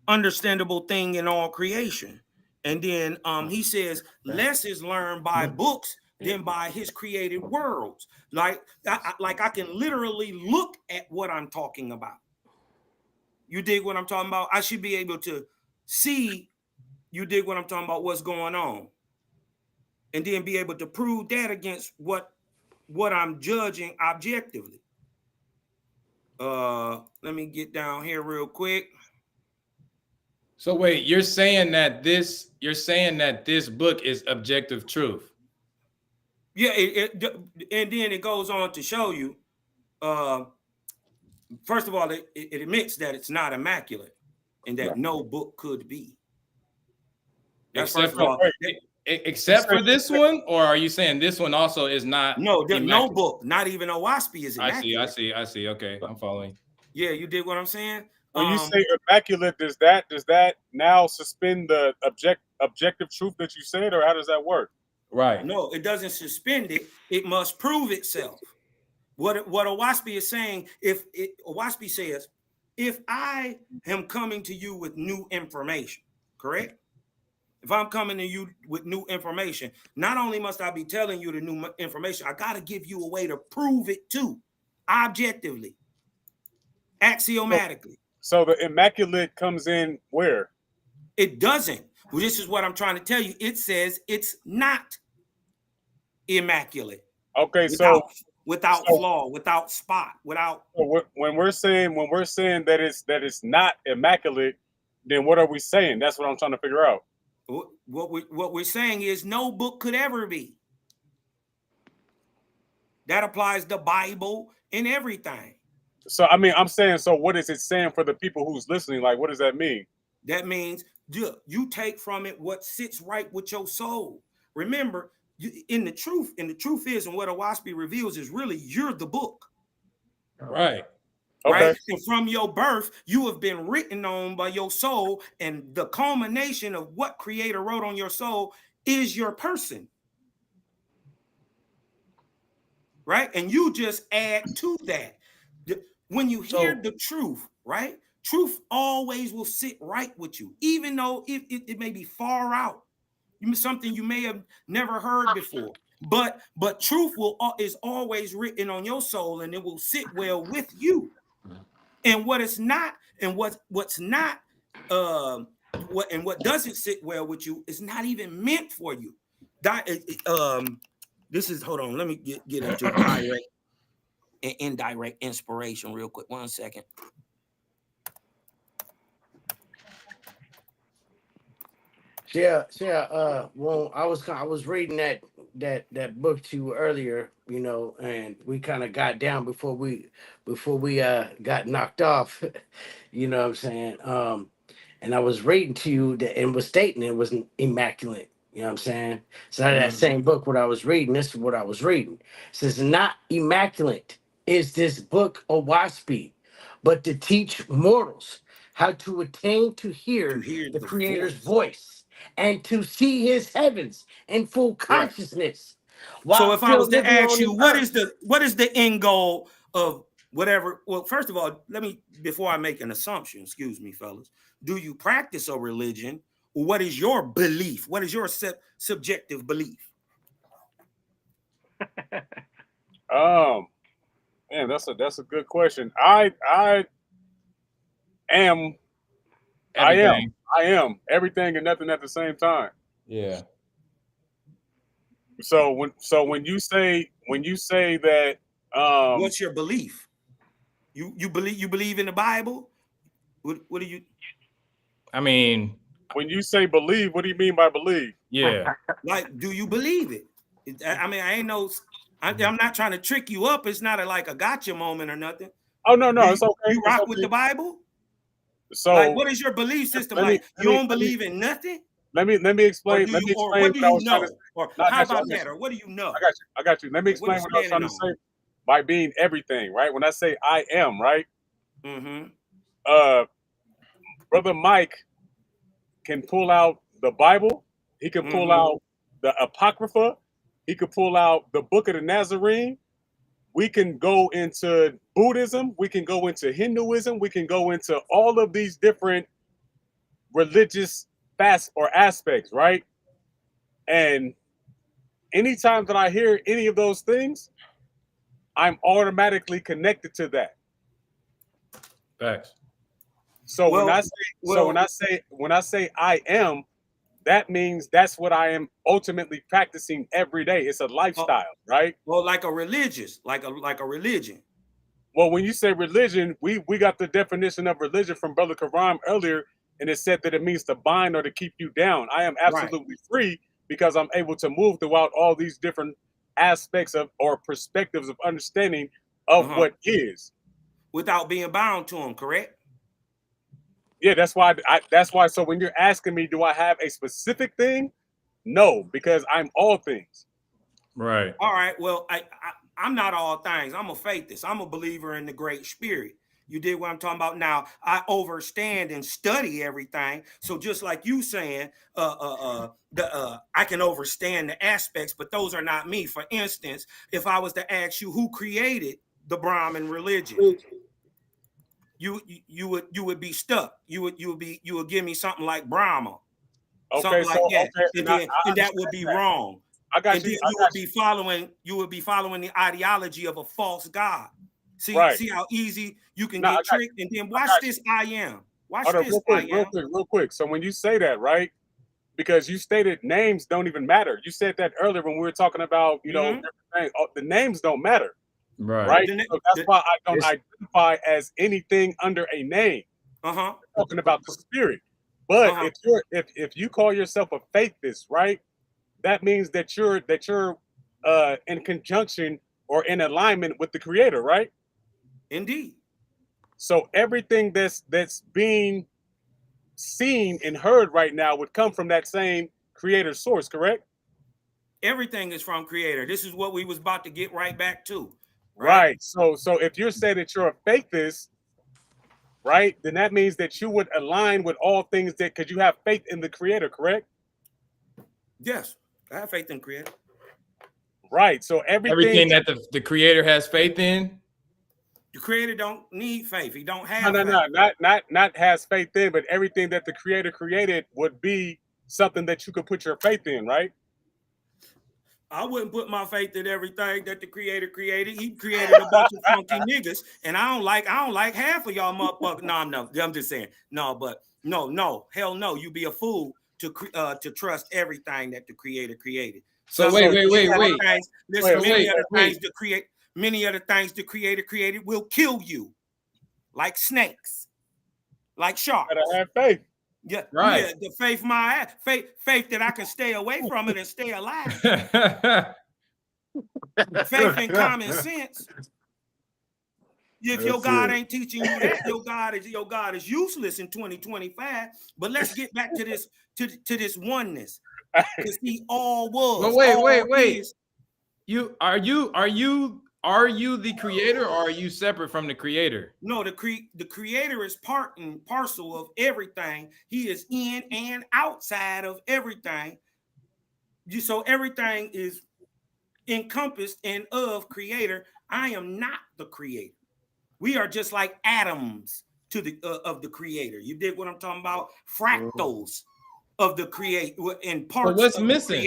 understandable thing in all creation. And then he says, less is learned by books, than by his created worlds. Like I can literally look at what I'm talking about. You dig what I'm talking about? I should be able to see, you dig what I'm talking about, what's going on. And then be able to prove that against what I'm judging objectively. Let me get down here real quick. So wait, you're saying that this book is objective truth. Yeah, and then it goes on to show you, first of all, it admits that it's not immaculate and that no book could be. That's Except first of all. Except for this one, or are you saying this one also is not? No, no book, not even Oahspe is immaculate. I see. Okay, I'm following. Yeah, you did what I'm saying? When you say immaculate, does that now suspend the objective truth that you said, or how does that work? Right. No, it doesn't suspend it. It must prove itself. What Oahspe is saying, Oahspe says, if I am coming to you with new information, correct? If I'm coming to you with new information, not only must I be telling you the new information, I got to give you a way to prove it too, objectively, axiomatically. So the immaculate comes in where? It doesn't. Well, this is what I'm trying to tell you. It says it's not immaculate. Okay, without flaw, without spot, without. When we're saying that it's not immaculate, then what are we saying? That's what I'm trying to figure out. What we're saying is no book could ever be. That applies to Bible and everything. So I mean, I'm saying, so what is it saying for the people who's listening? Like, what does that mean? That means you take from it what sits right with your soul. Remember, in the truth is, and what Oahspe reveals is really you're the book. Right. Right. Okay. And from your birth, you have been written on by your soul, and the culmination of what Creator wrote on your soul is your person. Right. And you just add to that. When you hear the truth, right? Truth always will sit right with you, even though it may be far out. Something you may have never heard before. But truth is always written on your soul, and it will sit well with you. And what it's not, and what's not, what doesn't sit well with you is not even meant for you. This is, hold on, let me get into direct and indirect inspiration real quick. 1 second. Yeah. Well, I was reading that book to you earlier, and we kind of got down before we got knocked off. You know what I'm saying? And I was reading to you that and was stating it was immaculate. You know what I'm saying? So that same book, what I was reading, this is what I was reading. It says, not immaculate is this book Oahspe, but to teach mortals how to attain to hear the Creator's voice and to see his heavens in full consciousness. Right. So if I was to ask you, what is the end goal of whatever? Well, first of all, before I make an assumption, excuse me, fellas, do you practice a religion? Or what is your belief? What is your subjective belief? Man, that's a good question. I am everything and nothing at the same time. Yeah. So when you say that, what's your belief? You believe in the Bible? What do you? I mean, when you say believe, what do you mean by believe? Yeah. Like, do you believe it? I mean, I'm not trying to trick you up. It's not like a gotcha moment or nothing. Oh no, it's okay. You rock with the Bible? So, like, what is your belief system like? You don't believe in nothing? Let me explain. Let me explain what do you know? Or how about that? Or what do you know? I got you. Let me explain what I was trying to say by being everything, right? When I say I am, right? Brother Mike can pull out the Bible. He can pull out the Apocrypha. He could pull out the Book of the Nazarene. We can go into Buddhism. We can go into Hinduism. We can go into all of these different religious facets or aspects, right? And anytime that I hear any of those things, I'm automatically connected to that. Facts. So Well, when I say I am, that means that's what I am ultimately practicing every day. It's a lifestyle, right? well, like a religious, like a religion. Well, when you say religion, we got the definition of religion from Brother Karam earlier, and it said that it means to bind or to keep you down. I am Right. absolutely free because I'm able to move throughout all these different aspects of or perspectives of understanding of what is. Without being bound to them, correct? Yeah, that's why. That's why. So when you're asking me, do I have a specific thing? No, because I'm all things. Right. All right. Well, I'm not all things. I'm a faithist. I'm a believer in the Great Spirit. You did what I'm talking about. Now I overstand and study everything. So just like you saying, I can overstand the aspects, but those are not me. For instance, if I was to ask you who created the Brahmin religion, you would be stuck. You would give me something like Brahma, Okay, something like so that, okay, and and I then and that would be wrong. I got And you. then I got you. you would be following the ideology of a false god. Right. See how easy you can No, I get got tricked. And then I watch got this. you. I am. Watch Hold on, this. I am. real quick. So when you say that, right? Because you stated names don't even matter. You said that earlier when we were talking about, different things. Oh, the names don't matter, Right. right? So that's why I don't It's- identify as anything under a name. Uh-huh. We're talking about the spirit. But Uh-huh. if you call yourself a faithist, right? That means that you're in conjunction or in alignment with the creator, right? Indeed. So everything that's being seen and heard right now would come from that same creator source, correct? Everything is from creator. This is what we was about to get right back to. Right. So if you're saying that you're a faithist, right, then that means that you would align with all things that because you have faith in the creator, correct? Yes. I have faith in creator. Right. So everything that the creator has faith in. The creator don't need faith. He don't have faith. Not has faith in, but everything that the creator created would be something that you could put your faith in, right? I wouldn't put my faith in everything that the creator created. He created a bunch of funky niggas, and I don't like half of y'all motherfuckers. No, I'm just saying. No, but no, hell no. You be a fool to trust everything that the creator created. So wait. Listen, many other things the creator created will kill you, like snakes, like sharks. Gotta have faith. Yeah, right. Yeah, the faith that I can stay away from it and stay alive. Faith and common sense. If your God ain't teaching you that, your God is useless in 2025. But let's get back to this this oneness, because he all was. Well, wait. Are you the creator, or are you separate from the creator? No, the creator is part and parcel of everything. He is in and outside of everything. So everything is encompassed and of creator. I am not the creator. We are just like atoms to the of the creator. You dig what I'm talking about? Fractals of the create in parts what's of missing?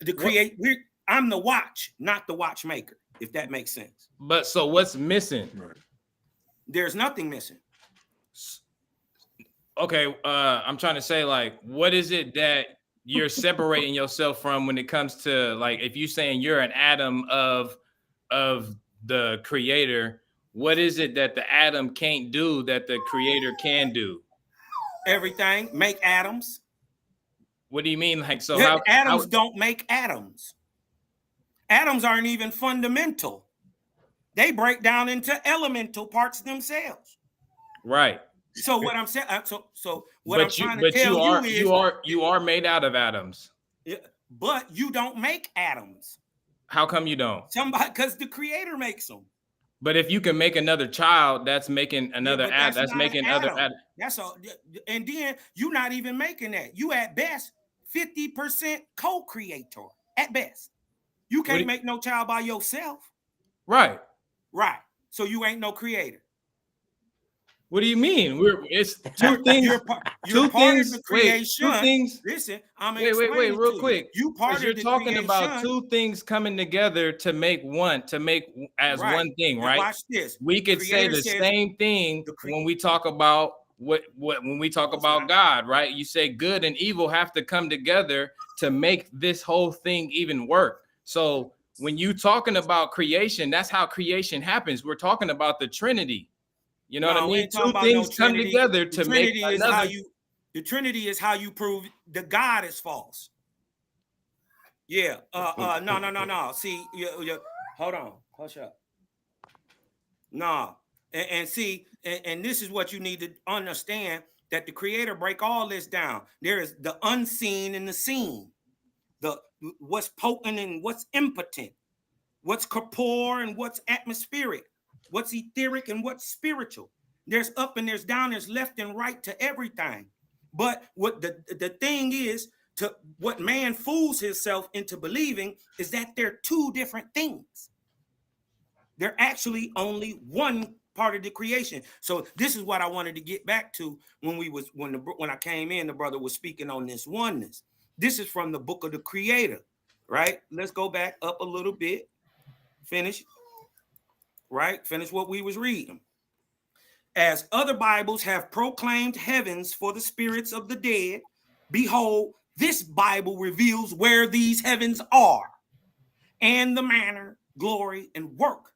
The creation. I'm the watch, not the watchmaker, if that makes sense. But so what's missing? There's nothing missing. Okay, I'm trying to say, like, what is it that you're separating yourself from when it comes to, like, if you're saying you're an atom of the creator, what is it that the atom can't do that the creator can do? Everything. Make atoms. What do you mean? Like, so atoms don't make atoms. Atoms aren't even fundamental. They break down into elemental parts themselves. Right. So what I'm saying, so what I'm trying to tell you is you are made out of atoms. Yeah, but you don't make atoms. How come you don't? Because the creator makes them. But if you can make another child, that's making another atom. That's making other atom. That's all. And then you're not even making that. You at best 50% co-creator. At best. You can't make no child by yourself. Right. Right. So you ain't no creator. What do you mean? It's You're, two things. you're Two part of things. the Wait, creation. two things. Listen, I'm Wait, explaining real to quick. You part Because you're of the talking about creation. two things coming together to make one, as Right. one thing, Now right? watch this. We could say Creator the says same thing when we talk about when we talk about God, right? You say good and evil have to come together to make this whole thing even work. So when you talking about creation, that's how creation happens. We're talking about the Trinity. You know what I we mean? ain't talking Two about no things come Trinity. together The to make Trinity is another. the Trinity is how you prove the God is false. Yeah. No. See, hold on. Hush up. No. And see, and this is what you need to understand, that the Creator break all this down. There is the unseen and the seen. The what's potent and what's impotent. What's corporeal and what's atmospheric. What's etheric and what's spiritual. There's up and there's down, there's left and right to everything. But what the thing is, to what man fools himself into believing is that they're two different things. They're actually only one part of the creation. So this is what I wanted to get back to when I came in, the brother was speaking on this oneness. This is from the book of the Creator, right? Let's go back up a little bit. Finish what we was reading. As other Bibles have proclaimed heavens for the spirits of the dead, behold, this Bible reveals where these heavens are, and the manner, glory, and work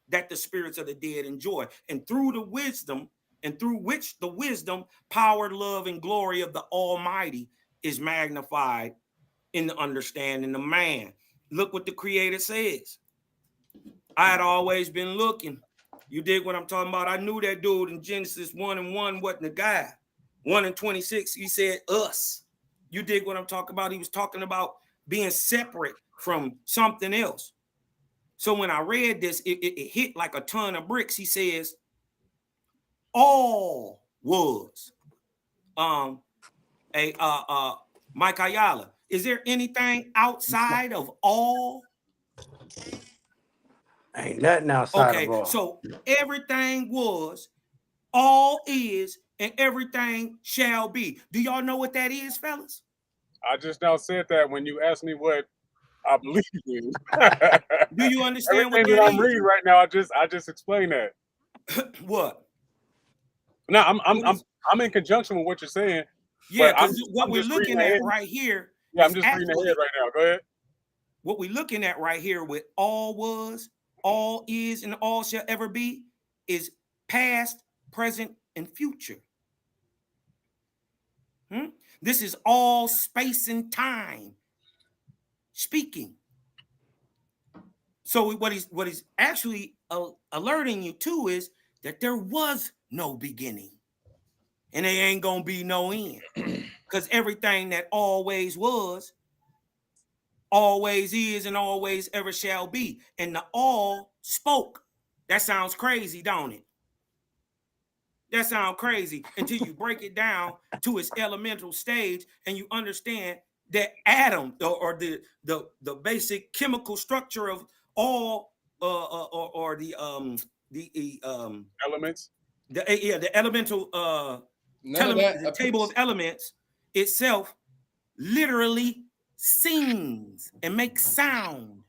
that the spirits of the dead enjoy, and through which the wisdom, power, love, and glory of the Almighty is magnified in the understanding of man. Look what the Creator says. I had always been looking. You dig what I'm talking about? I knew that dude in Genesis 1:1 wasn't a guy. 1:26, he said us. You dig what I'm talking about? He was talking about being separate from something else. So when I read this, it hit like a ton of bricks. He says, all was. Mike Ayala, is there anything outside of all? Ain't nothing outside Okay, of all. so everything was, all is, and everything shall be. Do y'all know what that is, fellas? I just now said that when you asked me what I believe in. Do you understand what Everything that that I'm is? reading right now, I just explained that. What? No, I'm in conjunction with what you're saying. Yeah, but because what we're just reading looking at ahead. right here. Yeah, I'm just reading ahead right now. Go ahead. What we're looking at right here with all was, all is, and all shall ever be is past, present, and future. This is all space and time speaking. So what he's actually alerting you to is that there was no beginning, and there ain't gonna be no end, because everything that always was, always is, and always ever shall be. And the all spoke. That sounds crazy, don't it? That sounds crazy until you break it down to its elemental stage and you understand that atom or the basic chemical structure of all or the elements. The elemental the table of elements itself literally sings and makes sound.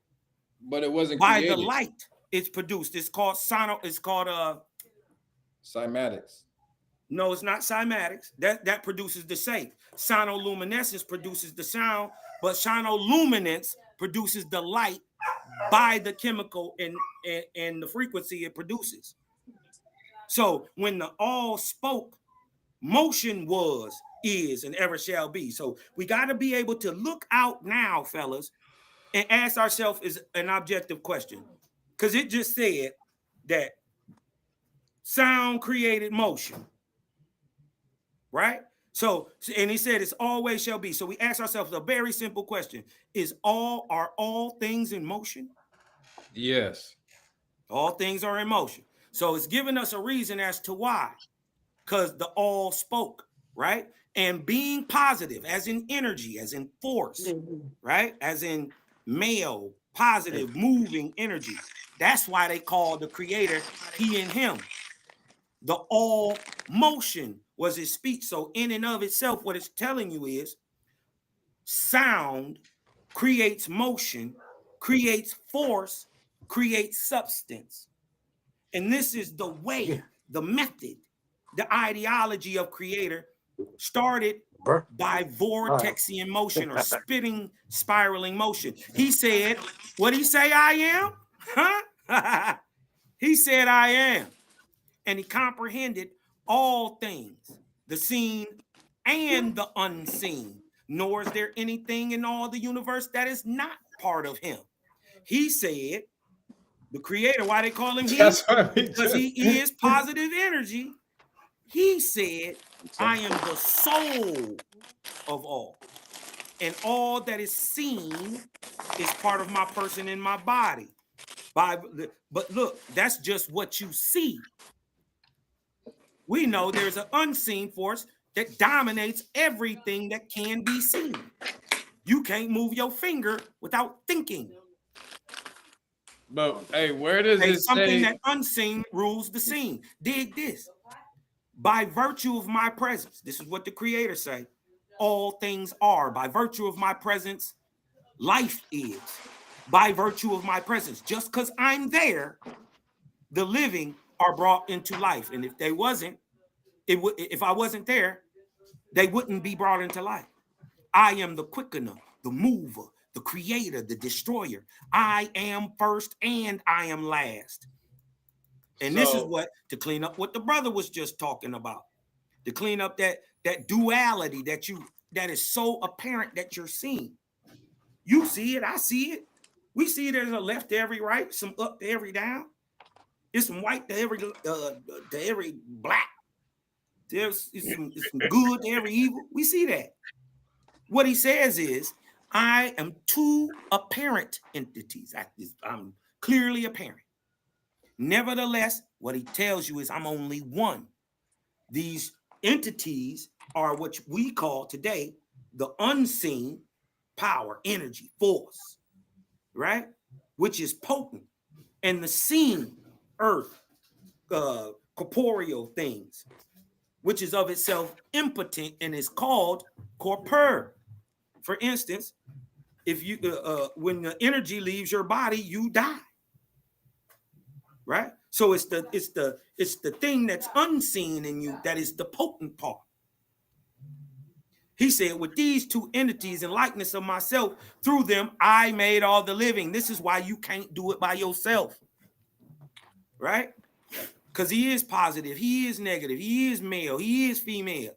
But it wasn't by created. the light it's produced. It's called cymatics. No, it's not cymatics. That produces the shape. Sonoluminescence produces the sound, but sonoluminance produces the light by the chemical and the frequency it produces. So when the all spoke, motion was, is, and ever shall be. So we got to be able to look out now, fellas, and ask ourselves is an objective question. Because it just said that sound created motion. Right? So, and he said it's always shall be. So we ask ourselves a very simple question. Are all things in motion? Yes. All things are in motion. So it's giving us a reason as to why. Because the all spoke, right? And being positive, as in energy, as in force, right? As in male, positive, moving energy. That's why they call the creator he and him. The all motion was his speech. So in and of itself, what it's telling you is sound creates motion, creates force, creates substance. And this is the way, the method, the ideology of creator started by vortexian motion or spinning, spiraling motion. He said, what did he say I am? Huh? He said I am. And he comprehended all things, the seen and the unseen. Nor is there anything in all the universe that is not part of him. He said, the creator, why they call him he? Because he is positive energy. He said, I am the soul of all. And all that is seen is part of my person and my body. But look, that's just what you see. We know there's an unseen force that dominates everything that can be seen. You can't move your finger without thinking. But hey, where does it something say that unseen rules the scene? Dig this. By virtue of my presence, this is what the creator say, all things are. By virtue of my presence, life is. By virtue of my presence, just because I'm there, the living are brought into life. And if they wasn't, if I wasn't there, they wouldn't be brought into life. I am the quickener, the mover, the creator, the destroyer. I am first and I am last. And this is what, to clean up what the brother was just talking about, to clean up that duality that is so apparent that you're seeing. You see it, I see it. We see there's a left to every right, some up to every down. It's some white to every black. There's some good to every evil. We see that. What he says is, I am two apparent entities. I'm clearly apparent. Nevertheless, what he tells you is I'm only one. These entities are what we call today the unseen power, energy, force, right? Which is potent. And the seen earth, corporeal things, which is of itself impotent and is called corpore. For instance, if you when the energy leaves your body, you die. Right? So it's the thing that's unseen in you that is the potent part. He said, with these two entities in likeness of myself, through them I made all the living. This is why you can't do it by yourself. Right? Because he is positive, he is negative, he is male, he is female,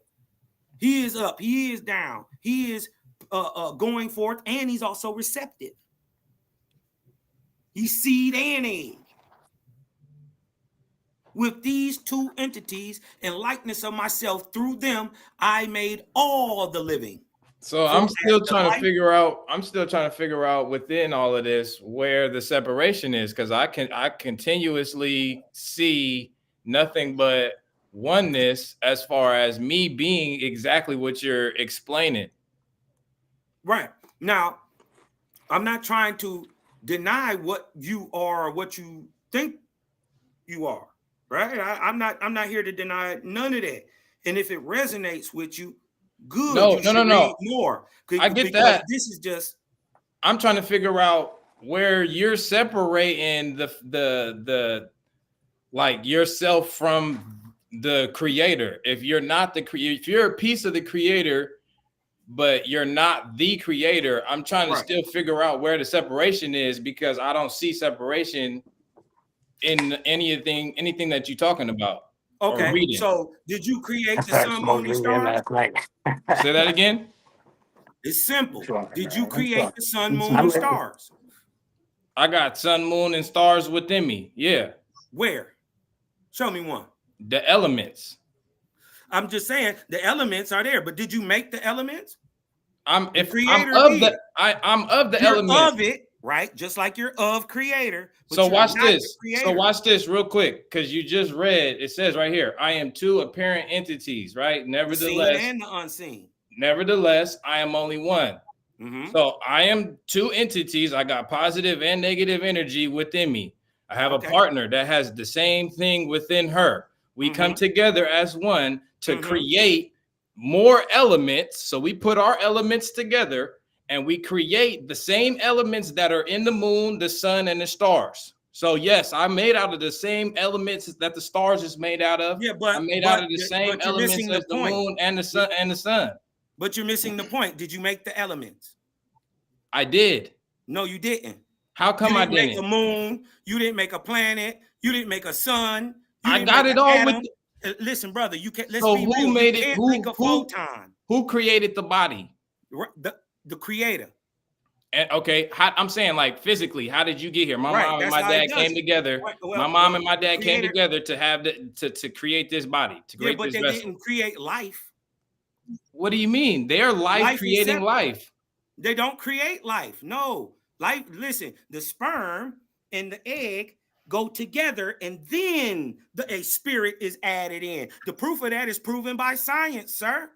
he is up, he is down, he is going forth, and he's also receptive. He's seed and egg. With these two entities in likeness of myself, through them I made all the living. So I'm still trying to figure out within all of this where the separation is, because I continuously see nothing but oneness as far as me being exactly what you're explaining. Right. Now, I'm not trying to deny what you are or what you think you are. Right? I'm not here to deny none of that. And if it resonates with you, good. No. More. I get that. This is just. I'm trying to figure out where you're separating the like yourself from the creator. If you're not if you're a piece of the creator, but you're not the creator, I'm trying to still figure out where the separation is, because I don't see separation in anything that you're talking about. Okay, so did you create the sun, moon, and stars? Say that again. It's simple. Did you create the sun, moon, and stars? I got sun, moon, and stars within me. Yeah. Where? Show me one. The elements. I'm just saying the elements are there, but did you make the elements? I'm of the elements. Of it. Right, just like you're of creator. So watch this. So watch this real quick, because you just read. It says right here, I am two apparent entities. Right. Nevertheless, seen and the unseen. Nevertheless, I am only one. Mm-hmm. So I am two entities. I got positive and negative energy within me. I have a partner that has the same thing within her. We come together as one to create more elements. So we put our elements together and we create the same elements that are in the moon, the sun, and the stars. So yes, I'm made out of the same elements that the stars is made out of. Yeah, but I'm made out of the same you're elements missing as the moon and the sun. But you're missing the point. Did you make the elements? I did. No, you didn't. How come I didn't? Make a moon. You didn't make a planet. You didn't make a sun. I got it all with. Listen, brother. You can't. Let's So be who real. made you it? Can't make a photon. Who created the body? The creator. And okay, I'm saying like physically, how did you get here? My mom and my dad came together. My mom and my dad came together to have to create this body, to create this vessel. But they didn't create life. What do you mean? They're life creating life. They don't create life. No. Life, listen, the sperm and the egg go together, and then a spirit is added in. The proof of that is proven by science, sir.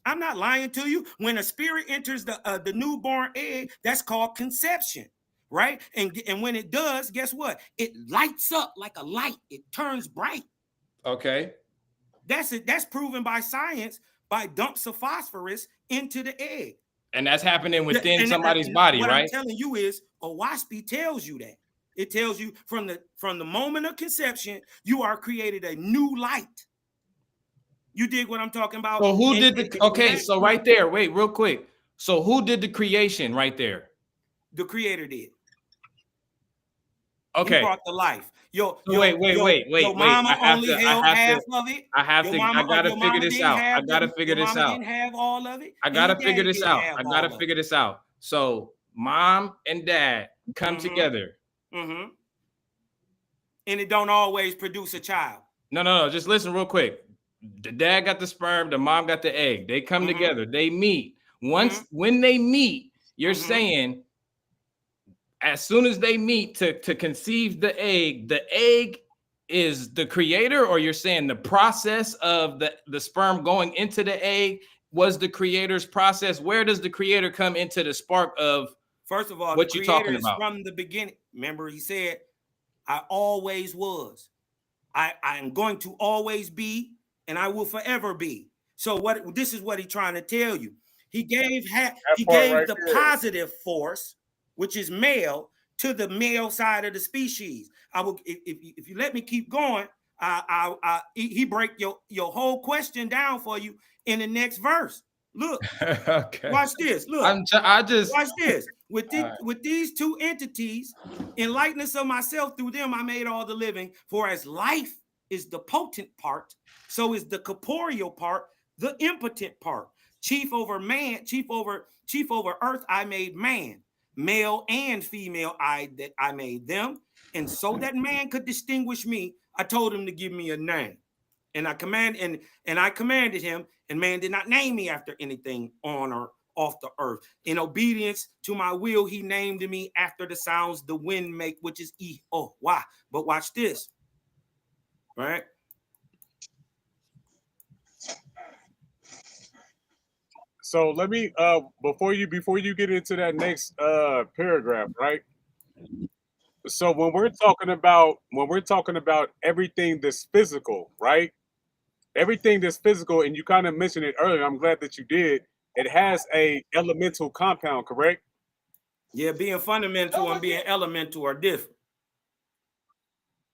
I'm not lying to you. When a spirit enters the newborn egg, that's called conception, right? And when it does, guess what? It lights up like a light. It turns bright. Okay. That's it. That's proven by science by dumps of phosphorus into the egg. And that's happening within somebody's body, what right? I'm telling you is Oahspe tells you that. It tells you from the moment of conception, you are created a new light. You dig what I'm talking about? So who did the okay? So right there, wait, real quick. So who did the creation right there? The creator did. Okay. He brought the life. Wait. Your mama only held half of it. I gotta figure this out. I gotta figure this out. Didn't have all of it. I gotta figure this out. I gotta figure this out. So mom and dad come together. And it don't always produce a child. No. Just listen real quick. The dad got the sperm, the mom got the egg. They come together, they meet. When they meet, you're saying as soon as they meet to conceive the egg is the creator, or you're saying the process of the sperm going into the egg was the creator's process? Where does the creator come into the spark of? First of all, what you're talking about from the beginning? Remember, he said, "I always was. I am going to always be, and I will forever be." So this is what he's trying to tell you. He gave the positive force, which is male, to the male side of the species. I will, if you let me keep going, he break your whole question down for you in the next verse. Look, okay. Watch this. Look, watch this. With these two entities, in likeness of myself, through them I made all the living. For as life is the potent part, so is the corporeal part the impotent part. Chief over earth, I made man, male and female. I made them, and so that man could distinguish me, I told him to give me a name, and I commanded him, and man did not name me after anything on or off the earth. In obedience to my will, he named me after the sounds the wind make, which is E-O-Y. But watch this, right? So let me before you get into that next paragraph, right? So when we're talking about everything that's physical, right? Everything that's physical, and you kind of mentioned it earlier, I'm glad that you did. It has a elemental compound, correct? Yeah, being fundamental and being elemental are different.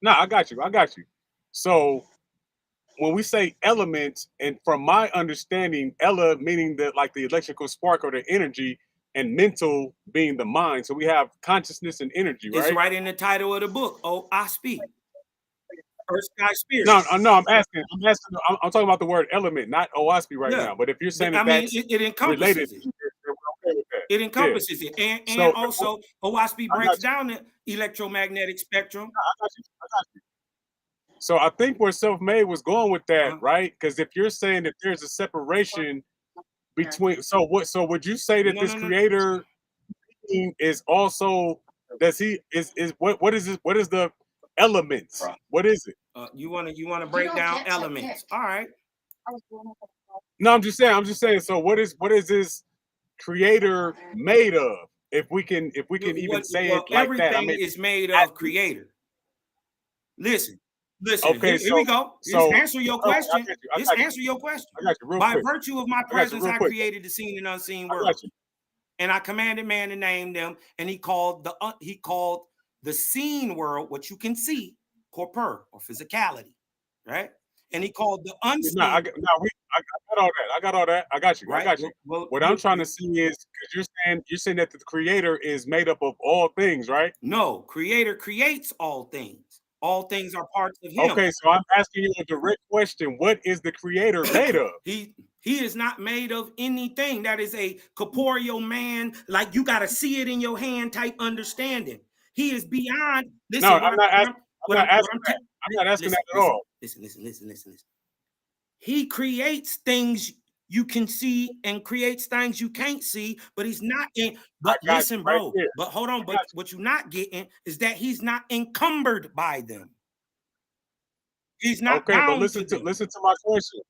No, I got you. So when we say elements, and from my understanding, Ella meaning the electrical spark or the energy, and mental being the mind. So we have consciousness and energy, right? It's right in the title of the book. Oahspe. Earth, sky, spirit. No, I'm talking about the word element, not Oahspe right now. But if you're saying it encompasses it. It encompasses it. And also Oahspe breaks down the electromagnetic spectrum. I got you. So I think where Selfmade was going with that, right? Because if you're saying that there's a separation between, so would you say that creator is also, what is the elements? What is it? You want to break down elements? All right. No, I'm just saying. So what is this creator made of? If we can even say it like everything that. Everything is made of creator. Listen, Listen, Okay, here we go. so Just answer your okay, question. I Just got you. answer your question. I got you real By quick. virtue of my I got you presence, real I quick. created the seen and unseen I got world. you. And I commanded man to name them, and he called the seen world, what you can see, corpor or physicality, right? And he called the unseen. I got all that. I got all that. I got you. Right? I got you. Well, What I'm trying to see is because you're saying that the creator is made up of all things, right? No, creator creates all things. All things are parts of him. Okay, so I'm asking you a direct question. What is the creator made of? He is not made of anything. That is a corporeal man, like you got to see it in your hand type understanding. He is beyond. Listen, No, I'm not asking that. I'm not asking that at all. Listen. He creates things you can see and creates things you can't see, but he's not in. But listen, bro. Right, but hold on. But what you're not getting is that he's not encumbered by them. He's not okay, but bound listen to to my question.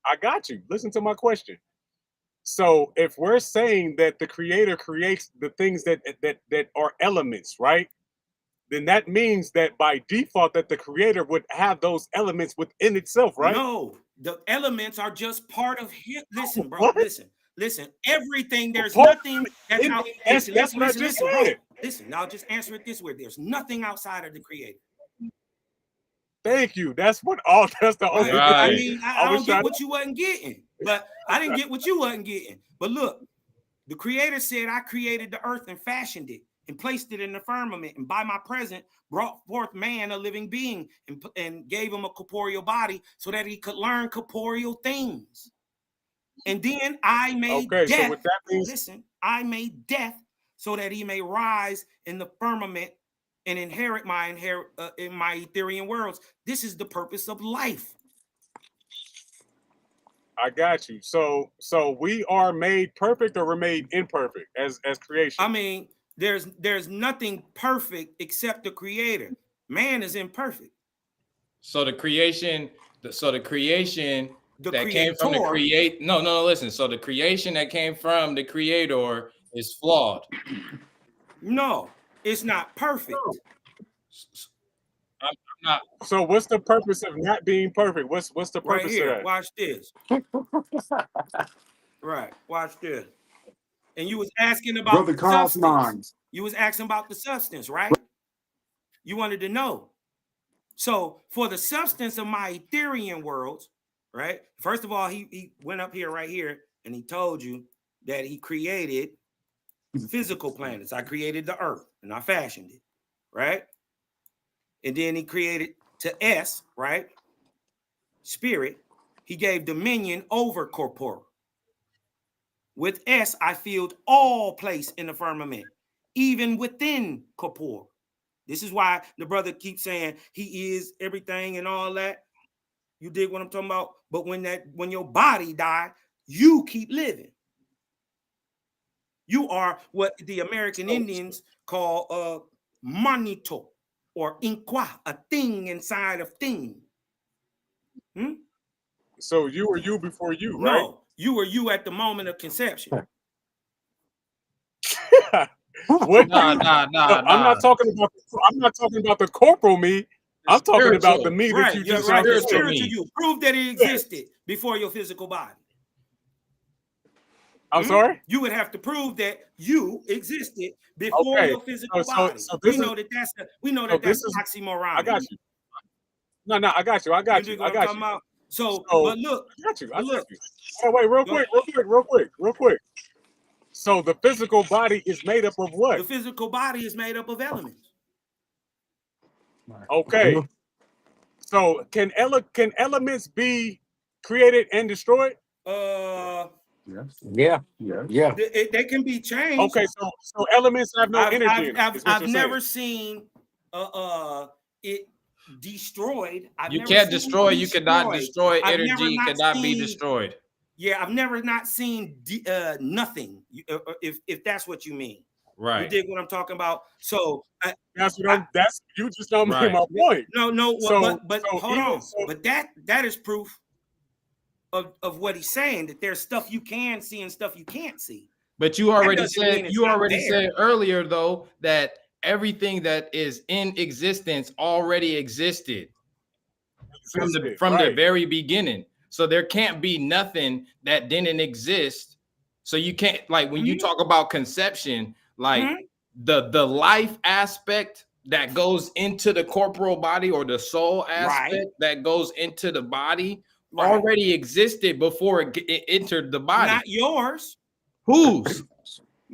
I got you. Listen to my question. So if we're saying that the creator creates the things that are elements, right? Then that means that by default that the creator would have those elements within itself, right? No, the elements are just part of him. Listen, bro. What? Listen. Everything. There's Part nothing that's out. That's what I just bro. said. Listen. I'll just answer it this way. There's nothing outside of the creator. Thank you. That's the only thing. I mean, I don't get what you wasn't getting, but I didn't get what you wasn't getting. But look, the creator said, I created the earth and fashioned it and placed it in the firmament, and by my presence brought forth man, a living being, and gave him a corporeal body so that he could learn corporeal things. And then I made death. So what that means, listen, I made death so that he may rise in the firmament and inherit in my Ethereal worlds. This is the purpose of life. I got you. So we are made perfect or we're made imperfect as creation. I mean, there's nothing perfect except the creator. Man is imperfect. So the creation that creator came from the create. No, listen. So the creation that came from the creator is flawed. No, it's not perfect. I'm not. So what's the purpose of not being perfect? What's the purpose right here, of that? Watch this. Right, watch this. And you was asking about the substance. You was asking about the substance, right? You wanted to know. So for the substance of my Ethereal worlds, right? First of all, he went up here right here and he told you that he created physical planets. I created the earth and I fashioned it, right? And then he created to S, right? Spirit. He gave dominion over corporeal. With S, I filled all place in the firmament, even within corporeal. This is why the brother keeps saying he is everything and all that. You dig what I'm talking about? But when your body die, you keep living. You are what the American Indians call manito or inqua, a thing inside of thing. So you were you before you, right? No, you were you at the moment of conception. What? Nah. I'm not talking about the corporal me. I'm talking about the me that you just right. The spiritual spiritual you. Prove that it existed before your physical body. I'm sorry? You would have to prove that you existed before your physical body. We know that that's oxymoron. I got you. No, I got you. So, but look, I got you. Oh, wait, real quick. So the physical body is made up of what? The physical body is made up of elements. Okay. So can elements be created and destroyed? Yes. Yeah. They can be changed. Okay, so elements have no energy. I've never seen it destroyed. You can't destroy. You cannot destroy. Energy cannot be destroyed. Yeah, I've never not seen nothing. If that's what you mean, right? You dig what I'm talking about? So that's you just don't make my point. No. But hold on. But that is proof of what he's saying, that there's stuff you can see and stuff you can't see. But you already said earlier though that everything that is in existence already existed. existed, from the right. very beginning. So there can't be nothing that didn't exist. So you can't, like, when you talk about conception, like the life aspect that goes into the corporal body, or the soul aspect that goes into the body, already existed before it entered the body. Not yours. Whose?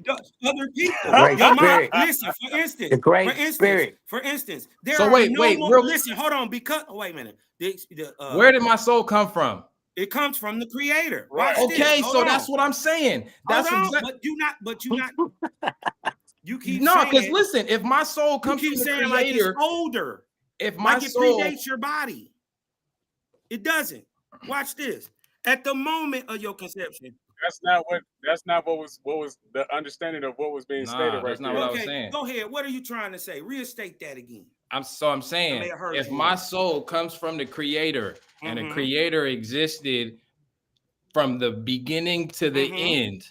Other people. The great Your spirit. mind. Listen, for instance. The great spirit. For instance, there So are wait, no more. Listen, hold on. Because wait a minute. Where did my soul come from? It comes from the Creator. Right. Watch Okay, this. so that's what I'm saying. That's exactly. But you not. You keep no, because saying, listen, if my soul comes from the Creator, like it's older. If my like it soul predates your body, it doesn't. Watch this. At the moment of your conception. That's not what was the understanding of what was being stated right that's not there. what I was saying. Go ahead. What are you trying to say? Reinstate that again. I'm saying, if my soul comes from the Creator, and the Creator existed from the beginning to the end,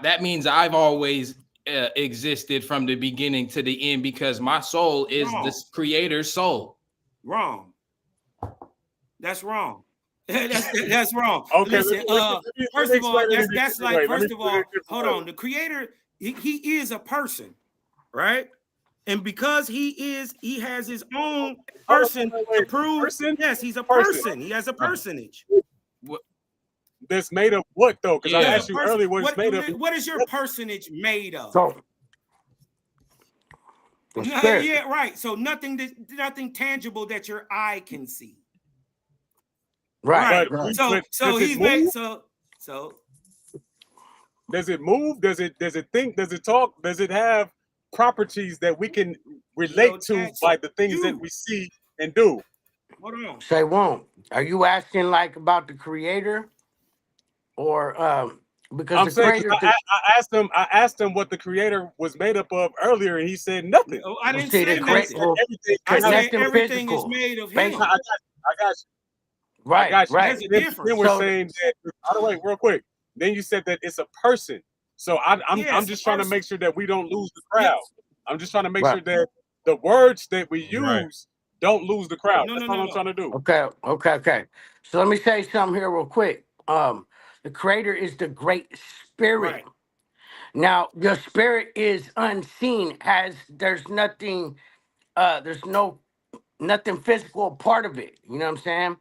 that means I've always existed from the beginning to the end, because my soul is the Creator's soul. Wrong. That's wrong. That's wrong. Okay, listen, first of all, that's like, first of all, hold on. The Creator, he is a person, right? And because he has his own person to prove. Yes, he's a person. He has a personage. That's made of what though? Because I asked you earlier what it's made of. What is your personage made of? So, yeah, right. So nothing tangible that your eye can see. Right. So he's made so. Does it move? Does it think? Does it talk? Does it have properties that we can relate to by the things that we see and do? Hold on. Say, Woon, are you asking like about the Creator, or because I'm the saying, Creator? I asked him what the Creator was made up of earlier, and he said nothing. Oh, I didn't say nothing. I said everything is made of him. I got you. Right, I got you. right. Then we're saying that. By the way, real quick. Then you said that it's a person. So I'm just trying to make sure that we don't lose the crowd. I'm just trying to make sure that the words that we use don't lose the crowd. That's all I'm trying to do. Okay. So let me say something here real quick. The Creator is the Great Spirit. Right. Now, your spirit is unseen, there's nothing physical part of it. You know what I'm saying?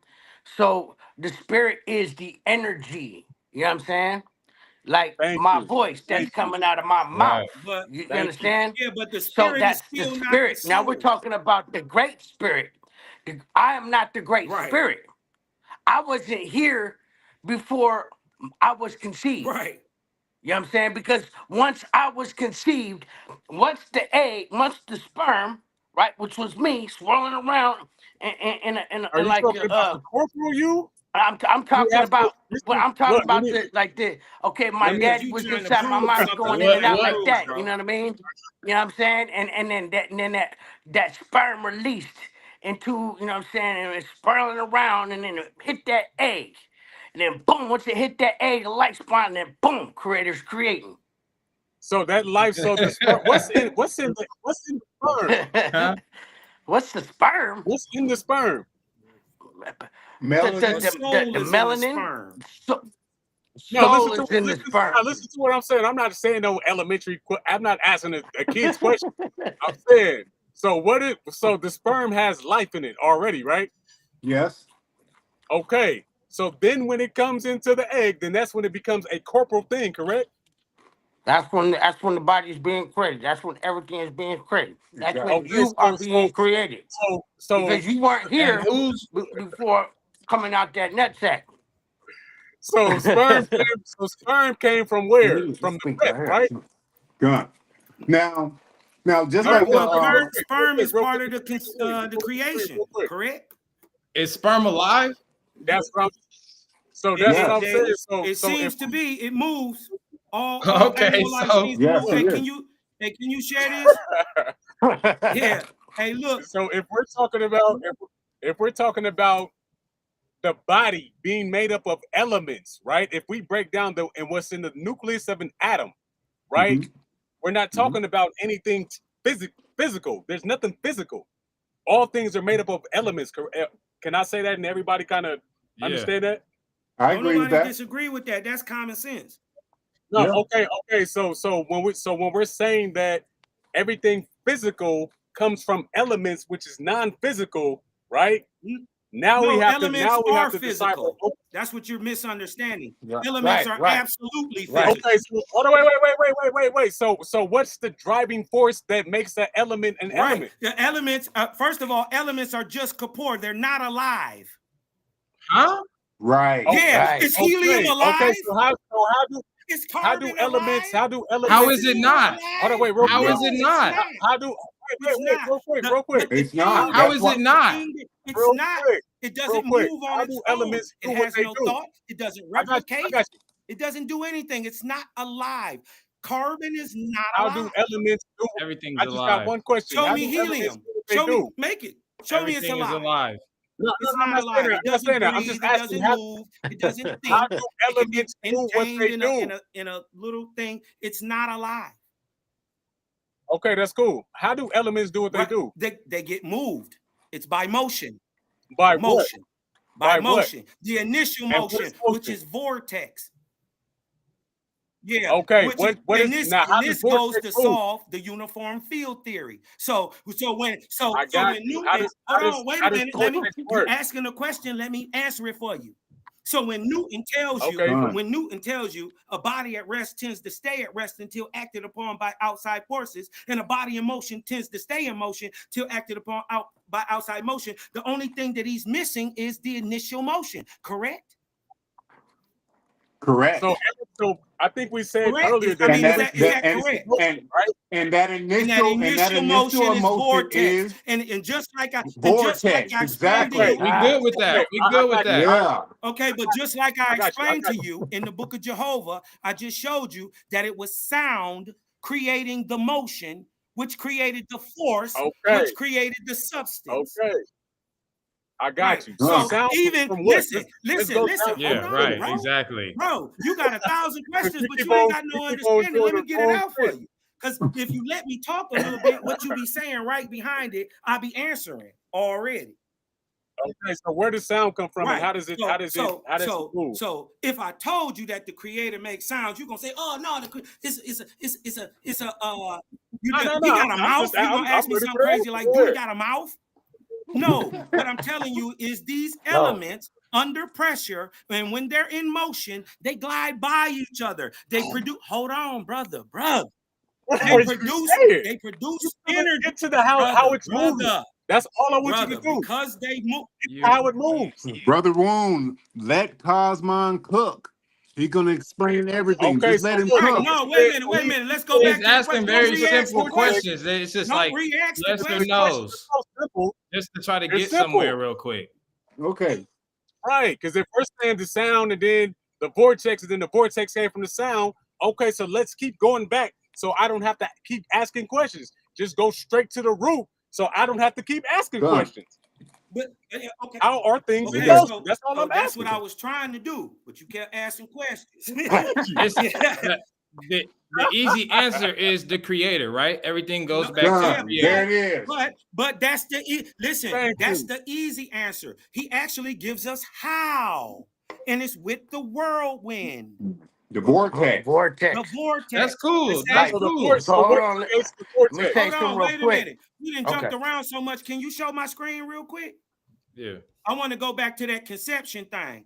So the spirit is the energy. You know what I'm saying? Like my voice that's coming out of my mouth. But You understand? Yeah, but the spirit that's is still the not spirit. the Now we're soul. talking about the Great Spirit. I am not the Great Spirit. I wasn't here before I was conceived. Right. You know what I'm saying? Because once I was conceived, once the sperm, right, which was me, swirling around and Are you like talking about the corporal you? I'm talking about okay, my mean, dad you was trying to inside my prove mouth something going you in and out can't like prove, that. bro. You know what I mean? You know what I'm saying? And then that sperm released into, you know what I'm saying, and it's swirling around, and then it hit that egg. And then boom, once it hit that egg, the light spawn, and then boom, Creator's creating. So that life, so the sperm, what's in the sperm? Huh? What's the sperm? What's in the sperm? Melanin. The melanin. No, Soul is in the sperm. Listen to what I'm saying. I'm not saying no elementary. I'm not asking a kid's question. I'm saying, so the sperm has life in it already, right? Yes. Okay. So then when it comes into the egg, then that's when it becomes a corporal thing, correct? That's when the body is being created. That's when everything is being created. That's when you so- are being created. So Because you weren't here who's- before coming out that nutsack. so sperm came from where? From the breath, right? Good. Now, just All like right, well, sperm is part of the creation, correct? Is sperm alive? That's what I'm. So that's what I'm saying. It So seems to be. It moves. All Okay, animal life so- seems Yes, to move. it Hey, is. can you share this? Yeah. Hey, look. So if we're talking about the body being made up of elements, right? If we break down and what's in the nucleus of an atom, right? We're not talking about anything physical. There's nothing physical. all things are made up of elements. Can I say that and everybody kind of understand that? I Don't agree with nobody that. disagree with that. That's common sense. No, Yeah. okay. So when we're saying that everything physical comes from elements, which is non-physical, right? Now No, we have elements to are decipher. physical. That's what you're misunderstanding. Yeah. Elements Right, are right. absolutely Right. physical. Okay, so wait. So what's the driving force that makes that element an Right. element? The elements, first of all, elements are just corporeal. They're not alive. Huh? Right. Yeah. Right. Is helium alive? Okay, so Is how do carbon elements alive? How is it not? Hold on, wait, real How quick. is it No, not? it's not. How do It's not. real quick. The It's thing not. How that- is it not? It's Real not. quick. It Real doesn't quick. move on How its do own. elements It do what has they no do? thought. It doesn't I got replicate. you. It doesn't do anything. It's not alive. Carbon is not How alive. do elements do? Everything's I just got alive. one question. Show How me do elements helium. do what they Show me. do? Make it. Show me it's Everything is alive. alive. No, It's I'm not not saying alive. that. It I'm not doesn't saying that. I'm breathe. just It asking doesn't move. It doesn't how think. do It can be elements do what enchained they do? in a little thing. It's not alive. Okay, that's cool. How do elements do what they Right? do? They get moved. It's by motion. By what? Motion. By By what? motion. The initial And what motion, is which motion? is vortex. Yeah. Okay, Which what and is now? How does this goes vortex to move? solve the uniform field theory. So when I got you. How Newton, does how hold does on, wait how a does minute. Let me vortex you work? asking a question. Let me answer it for you. So when Newton tells you, Okay, when Newton tells you a body at rest tends to stay at rest until acted upon by outside forces, and a body in motion tends to stay in motion till acted upon by outside motion, the only thing that he's missing is the initial motion, correct? Correct. So I think we said Correct. earlier I that mean, is that that correct? and that initial motion is emotion vortex. is And just like I vortex. explained to Exactly. you. We good with that. We good with that. Yeah. Okay, but just like I I got you, explained to you in the book of Jehovah, I just showed you that it was sound creating the motion, which created the force, Okay. which created the substance. Okay, I got Right. you. So Sound even from what? listen, Let's go listen. down. Yeah, Hold on, right. bro. Exactly. Bro, you got 1,000 questions, You but keep you ain't on- got no you keep on understanding. Let me doing get the it wrong out for shit. you. Because if you let me talk a little bit, what you be saying right behind it, I'll be answering already. Okay, so where does sound come from, Right. and how does it move? So if I told you that the creator makes sounds, you're gonna say, "Oh no, it's a you No, got no, a I'm mouth." just- You're gonna I'm ask me ready something for crazy that. like, Go "Do you ahead. got a mouth?" No, what I'm telling you is these No. elements under pressure, and when they're in motion, they glide by each other. They produce. Hold on, brother. What They are you produce saying? energy. Get to the how it's moving. Brother, That's all I want you to do. because they move. How it moves. Brother Woon, let Cosmon cook. He's gonna explain everything. Okay, Just let him look, Right, cook. no, wait a minute. Let's go back He's to the asking question. very Don't re-ask simple the question. questions. It's just Don't like re-ask the yes or question. no's, so simple, just to try to It's get simple. somewhere real quick. Okay. right? Because if we're saying the sound and then the vortex, and then the vortex came from the sound. Okay, so let's keep going back, so I don't have to keep asking questions. Just go straight to the root, so I don't have to keep asking Done. questions. But okay. How are things in Okay, motion? so That's all I'm that's asking. what I was trying to do, but you kept asking questions. It's the easy answer is the creator, right? Everything goes back to the Done. creator. There it is. But that's listen. Thank That's you. the easy answer. He actually gives us how, and it's with the whirlwind, The vortex. Vortex. the vortex. That's cool. It's That's So the cool. vortex. So So hold what on. creates the Let me vortex? say Hold on, something real wait a quick. minute. We didn't Okay. jumped around so much. Can you show my screen real quick? Yeah. I want to go back to that conception thing.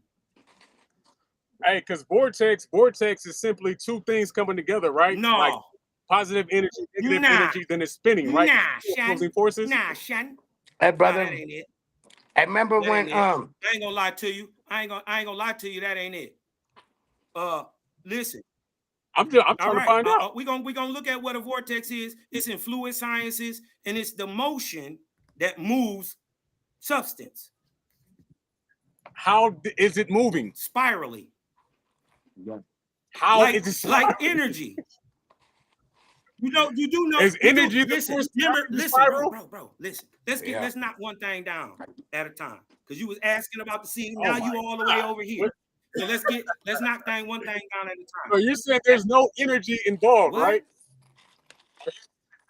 Hey, because vortex is simply two things coming together, right? No. Like positive energy, negative Nah. energy, then it's spinning, right? Nah, Two Shan. opposing forces. Nah, Shan. Hey, Nah, brother. that ain't it. I remember That when ain't it. I ain't gonna lie to you. I ain't gonna lie to you. That ain't it. Listen. I'm trying All to right. find out. We're gonna look at what a vortex is. It's in fluid sciences, and it's the motion that moves substance How is it moving? spirally, How like is it like spiraling? energy. You do know. Is you do- energy the listen, force remember, to listen, spiral? bro. Listen. Let's Yeah. let's knock one thing down at a time. Because you was asking about the scene. Oh Now my you all the way God. over here. So let's knock one thing down at a time. So you're saying there's no energy involved, What? right?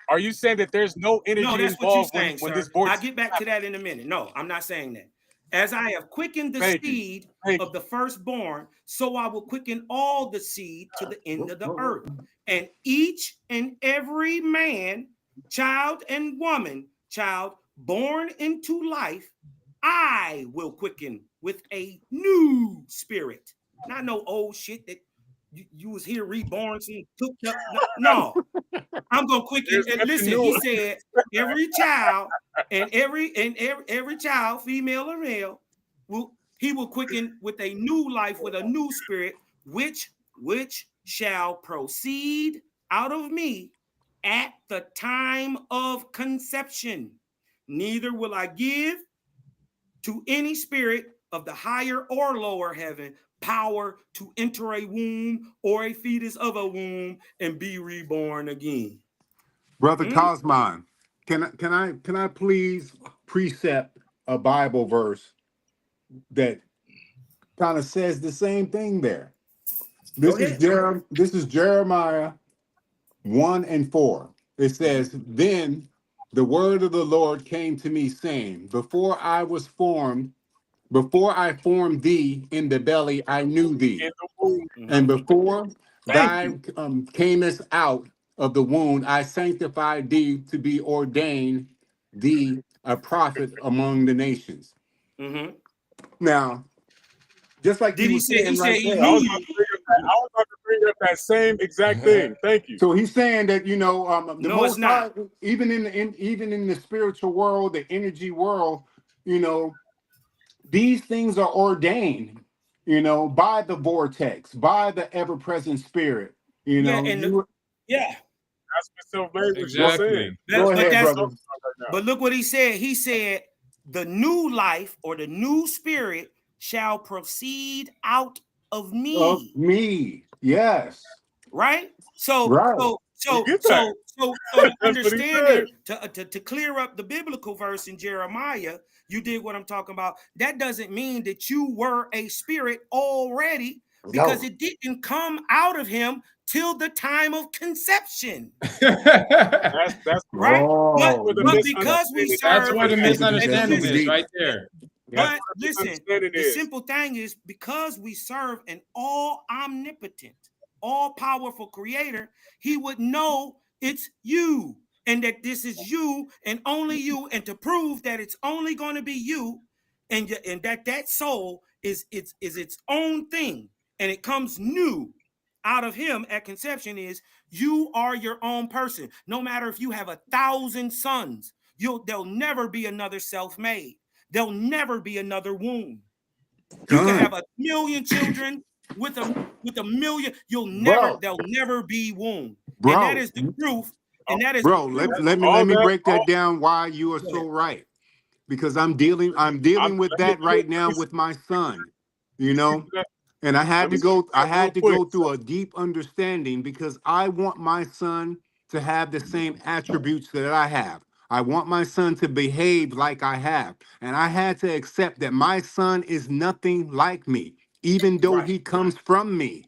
Are you saying that there's no energy No, that's what you're involved saying, when sir. this voice? I'll get back to that in a minute. No, I'm not saying that. As I have quickened the Thank you. seed Thank of the firstborn, so I will quicken all the seed to the end of the earth. And each and every man, child and woman, child born into life, I will quicken with a new spirit. Not no old shit that you was here reborn, some cooked up. No, I'm gonna quicken. There's And nothing listen, he new. said every child and every child, female or male, he will quicken with a new life, with a new spirit, which shall proceed out of me at the time of conception. Neither will I give to any spirit of the higher or lower heaven power to enter a womb or a fetus of a womb and be reborn again. Brother Cosmon, can I please precept a Bible verse that kind of says the same thing there? Go This is ahead. Jeremiah 1:4. It says, "Then the word of the Lord came to me, saying, before I formed thee in the belly, I knew thee. In the womb. And before Thank thou you. camest out of the womb, I sanctified thee to be ordained thee a prophet among the nations." Mm-hmm. Now, just like Did you he were say? He saying said right he there. I knew was you. about to bring up that. I was about to bring up that same exact thing. Thank you. So he's saying that the No, it's Most High, not. even in the spiritual world, the energy world, you know, these things are ordained, by the vortex, by the ever-present spirit. Yeah, and yeah, That's what Selfmade was just saying. Exactly. Go but ahead, that's brother. but look what he said. He said the new life or the new spirit shall proceed out of Of me. me, yes, Right? So right. so You so get that? so so so to That's what he understand said. it, to clear up the biblical verse in Jeremiah, you did what I'm talking about. That doesn't mean that you were a spirit already, because No. it didn't come out of him till the time of conception, That's right? But Oh, where the because we misunderstanding That's serve where a the that's misunderstanding too listen, is deep. right there. Yeah. but the listen, misunderstanding the is. simple thing is because we serve an all omnipotent, all powerful creator, he would know it's you and that this is you and only you. And to prove that it's only going to be you and that soul is its own thing and it comes new out of him at conception, is you are your own person. No matter if you have 1,000 sons, there'll never be another Self-Made. There'll never be another Woon. You can have Con. 1,000,000 children with a million. Bro, There'll never be Woon. And that bro, is the proof. And that is the bro. proof. Let All me that. break that down. Why you are Go ahead. so right? Because I'm dealing with Let me that right now with my son. You know, and let me speak to I that real had to quick. go through a deep understanding because I want my son to have the same attributes that I have. I want my son to behave like I have. And I had to accept that my son is nothing like me, even though Right. he comes from me.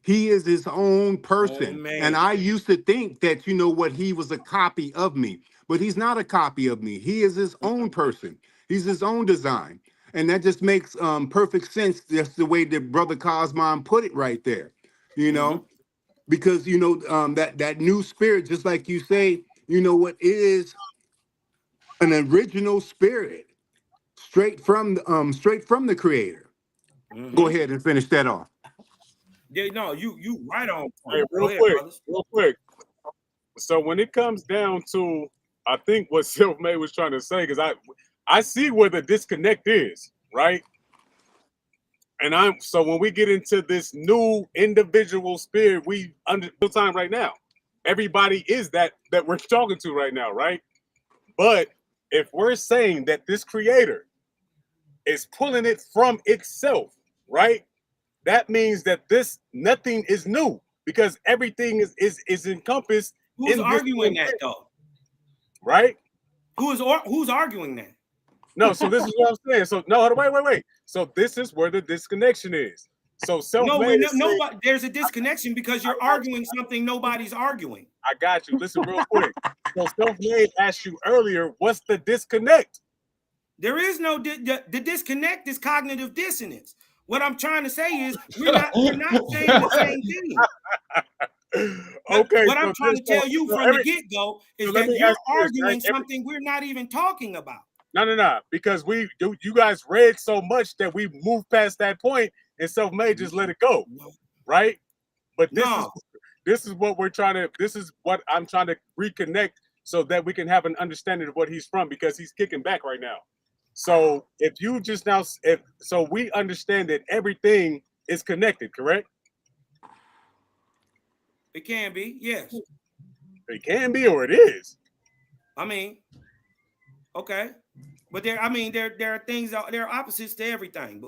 He is his own Oh person. And man. I used to think that, he was a copy of me, but he's not a copy of me. He is his own person. He's his own design. And that just makes perfect sense. Just the way that Brother Cosmon put it right there, you Mm-hmm. know, because, that new spirit, just like you say, what is an original spirit straight from the creator. Go Mm-hmm. ahead and finish that off. Yeah, no, you right on point. Hey, Go ahead, brothers. real quick. So when it comes down to, I think what Selfmade was trying to say, because I see where the disconnect is, right? And so when we get into this new individual spirit, we under time right now. Everybody is that we're talking to right now, right? But if we're saying that this creator is pulling it from itself, right? That means that nothing is new because everything is encompassed Who's in this, arguing that though? right? Who's arguing that? No, so this is what I'm saying. So no, wait. So this is where the disconnection is. So No, self-made is saying, nobody. There's a disconnection because you're arguing something nobody's arguing. I got you. Listen real quick. So self-made asked you earlier, what's the disconnect? There is no the disconnect is cognitive dissonance. What I'm trying to say is we're not saying the same thing. Okay. What I'm trying to tell you from the get-go is that you're arguing something we're not even talking about. No. Because you guys read so much that we moved past that point and self-made just let it go. Right? But this is what we're trying to, this is what I'm trying to reconnect so that we can have an understanding of what he's from, because he's kicking back right now. So if you just now, so we understand that everything is connected, correct? It can be, yes. It can be, or it is. I mean, okay. But there are things, there are opposites to everything.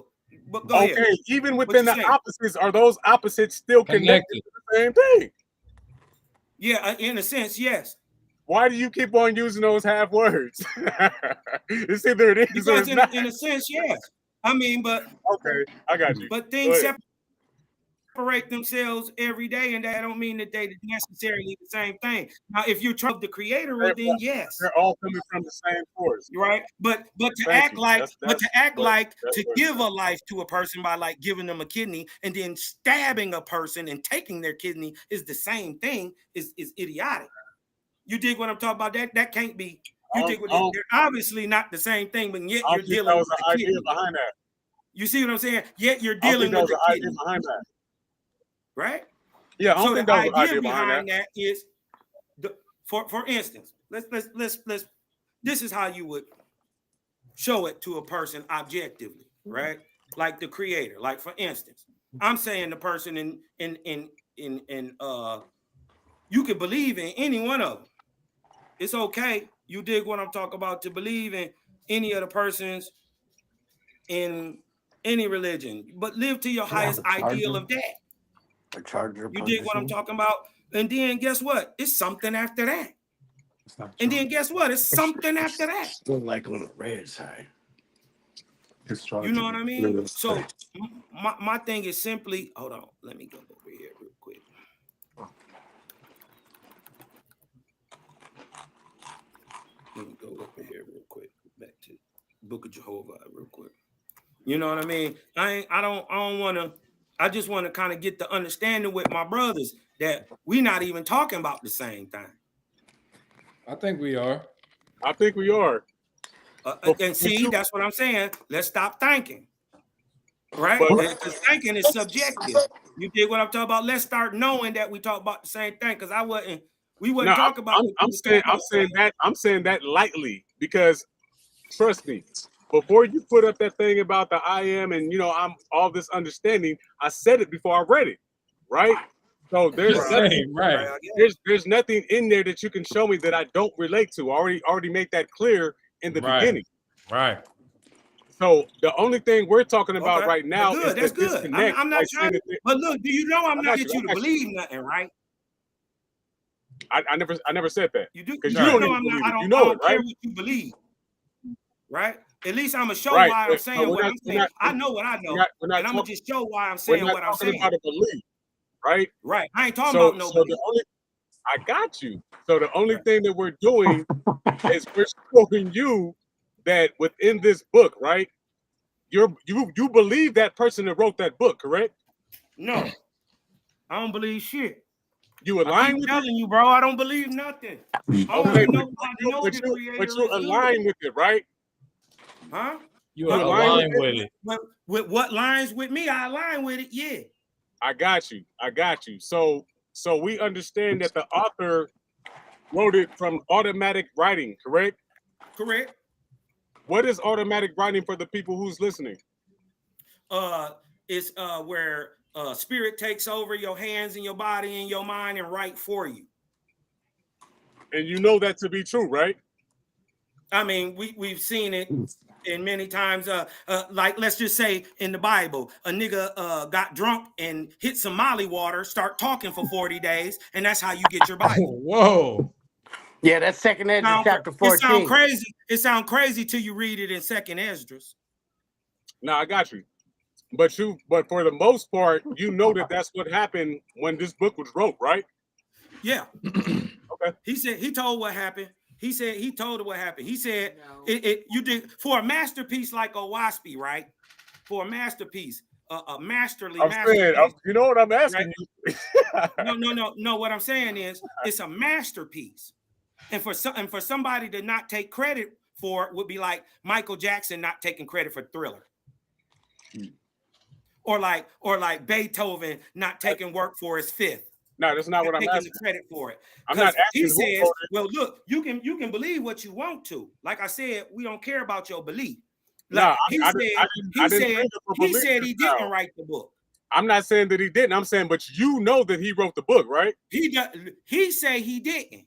But go ahead. Okay, even within the opposites, are those opposites still connected to the same thing? Yeah, in a sense, yes. Why do you keep on using those half words? It's either it is because or it's not. In a sense, yes. I mean, but okay, I got you. But things separate themselves every day, and that don't mean that they necessarily the same thing. Now, if you're trying the creator, well, then yes, they're all coming from the same source, right? But to act like to give a life to a person by like giving them a kidney and then stabbing a person and taking their kidney is the same thing is idiotic. You dig what I'm talking about? That can't be. You dig what they're obviously not the same thing, but yet you're dealing with the idea behind that. You see what I'm saying? Yet you're dealing with the idea behind that. Right? Yeah, so the idea behind that is for instance, let's this is how you would show it to a person objectively, right? Like the creator. Like for instance, I'm saying the person in you could believe in any one of them. It's okay. You dig what I'm talking about, to believe in any of the persons in any religion, but live to your highest ideal of that. You dig what I'm talking about? And then guess what? It's something after that. And then guess what? It's something after that. Still like on the red side. You know what I mean? So my thing is simply, hold on, let me go over here real quick. Let me go over here real quick. Back to Book of Jehovah real quick. You know what I mean? I don't want to. I just want to kind of get the understanding with my brothers that we're not even talking about the same thing. I think we are. I think we are. And see, that's what I'm saying. Let's stop thinking. Right? Because thinking is subjective. You dig what I'm talking about? Let's start knowing that we talk about the same thing. Because we wouldn't talk about. I'm saying that lightly, because trust me, before you put up that thing about the I am and I'm all this understanding, I said it before I read it, right? So there's nothing, there's nothing in there that you can show me that I don't relate to. I already made that clear in the beginning. Right. So the only thing we're talking about right now is that's good. I'm not trying to, but look, do you know I'm not get you to believe nothing, right? I never said that. You do, because you don't even believe it. You know it, right? Care what you believe, right? At least I'm gonna show why I'm saying what I'm saying. I know what I know, and I'm gonna just show why I'm saying what I'm saying. About a belief, right? Right. I ain't talking about no belief. I got you. So the only thing that we're doing is we're showing you that within this book, right? You believe that person that wrote that book, correct? No, I don't believe shit. You align with telling you, bro. I don't believe nothing. Okay, but you align with it, right? Huh? You align with it. With what lines with me? I align with it. Yeah. I got you. So we understand that the author wrote it from automatic writing, correct? Correct. What is automatic writing for the people who's listening? It's where spirit takes over your hands and your body and your mind and write for you. And you know that to be true, right? I mean, we've seen it in many times. Like let's just say in the Bible, a nigga got drunk and hit some Molly water, start talking for 40 days, and that's how you get your Bible. Whoa. Yeah, that's Second Esdras chapter 14. It sounds crazy till you read it in Second Esdras. No, I got you. But for the most part, you know that that's what happened when this book was wrote, right? Yeah. Okay. He said he told what happened. He said he told her what happened. He said you did for a masterpiece like Oahspe, right? For a masterpiece, a masterly I'm saying, masterpiece. you know what I'm asking Right? you? No. What I'm saying is it's a masterpiece, and for somebody to not take credit for it would be like Michael Jackson not taking credit for Thriller, or like Beethoven not taking work for his Fifth. No, that's not what I'm taking asking. the credit for it. I'm not asking he who says, wrote it. well, look, you can believe what you want to. Like I said, we don't care about your belief. No, Like he said he didn't write the book. I'm not saying that he didn't. I'm saying, but you know that he wrote the book, right? He said he didn't.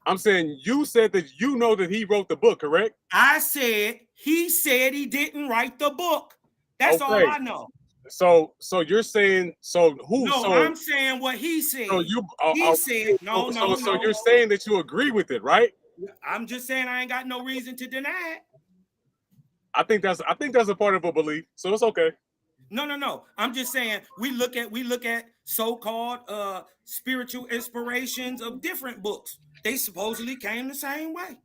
I'm saying you said that you know that he wrote the book, correct? I said he said he didn't write the book. That's all I know. So you're saying who? No, I'm saying what he said. So he said no. So you're saying that you agree with it, right? I'm just saying I ain't got no reason to deny it. I think that's a part of a belief, so it's okay. No. I'm just saying we look at so-called spiritual inspirations of different books. They supposedly came the same way.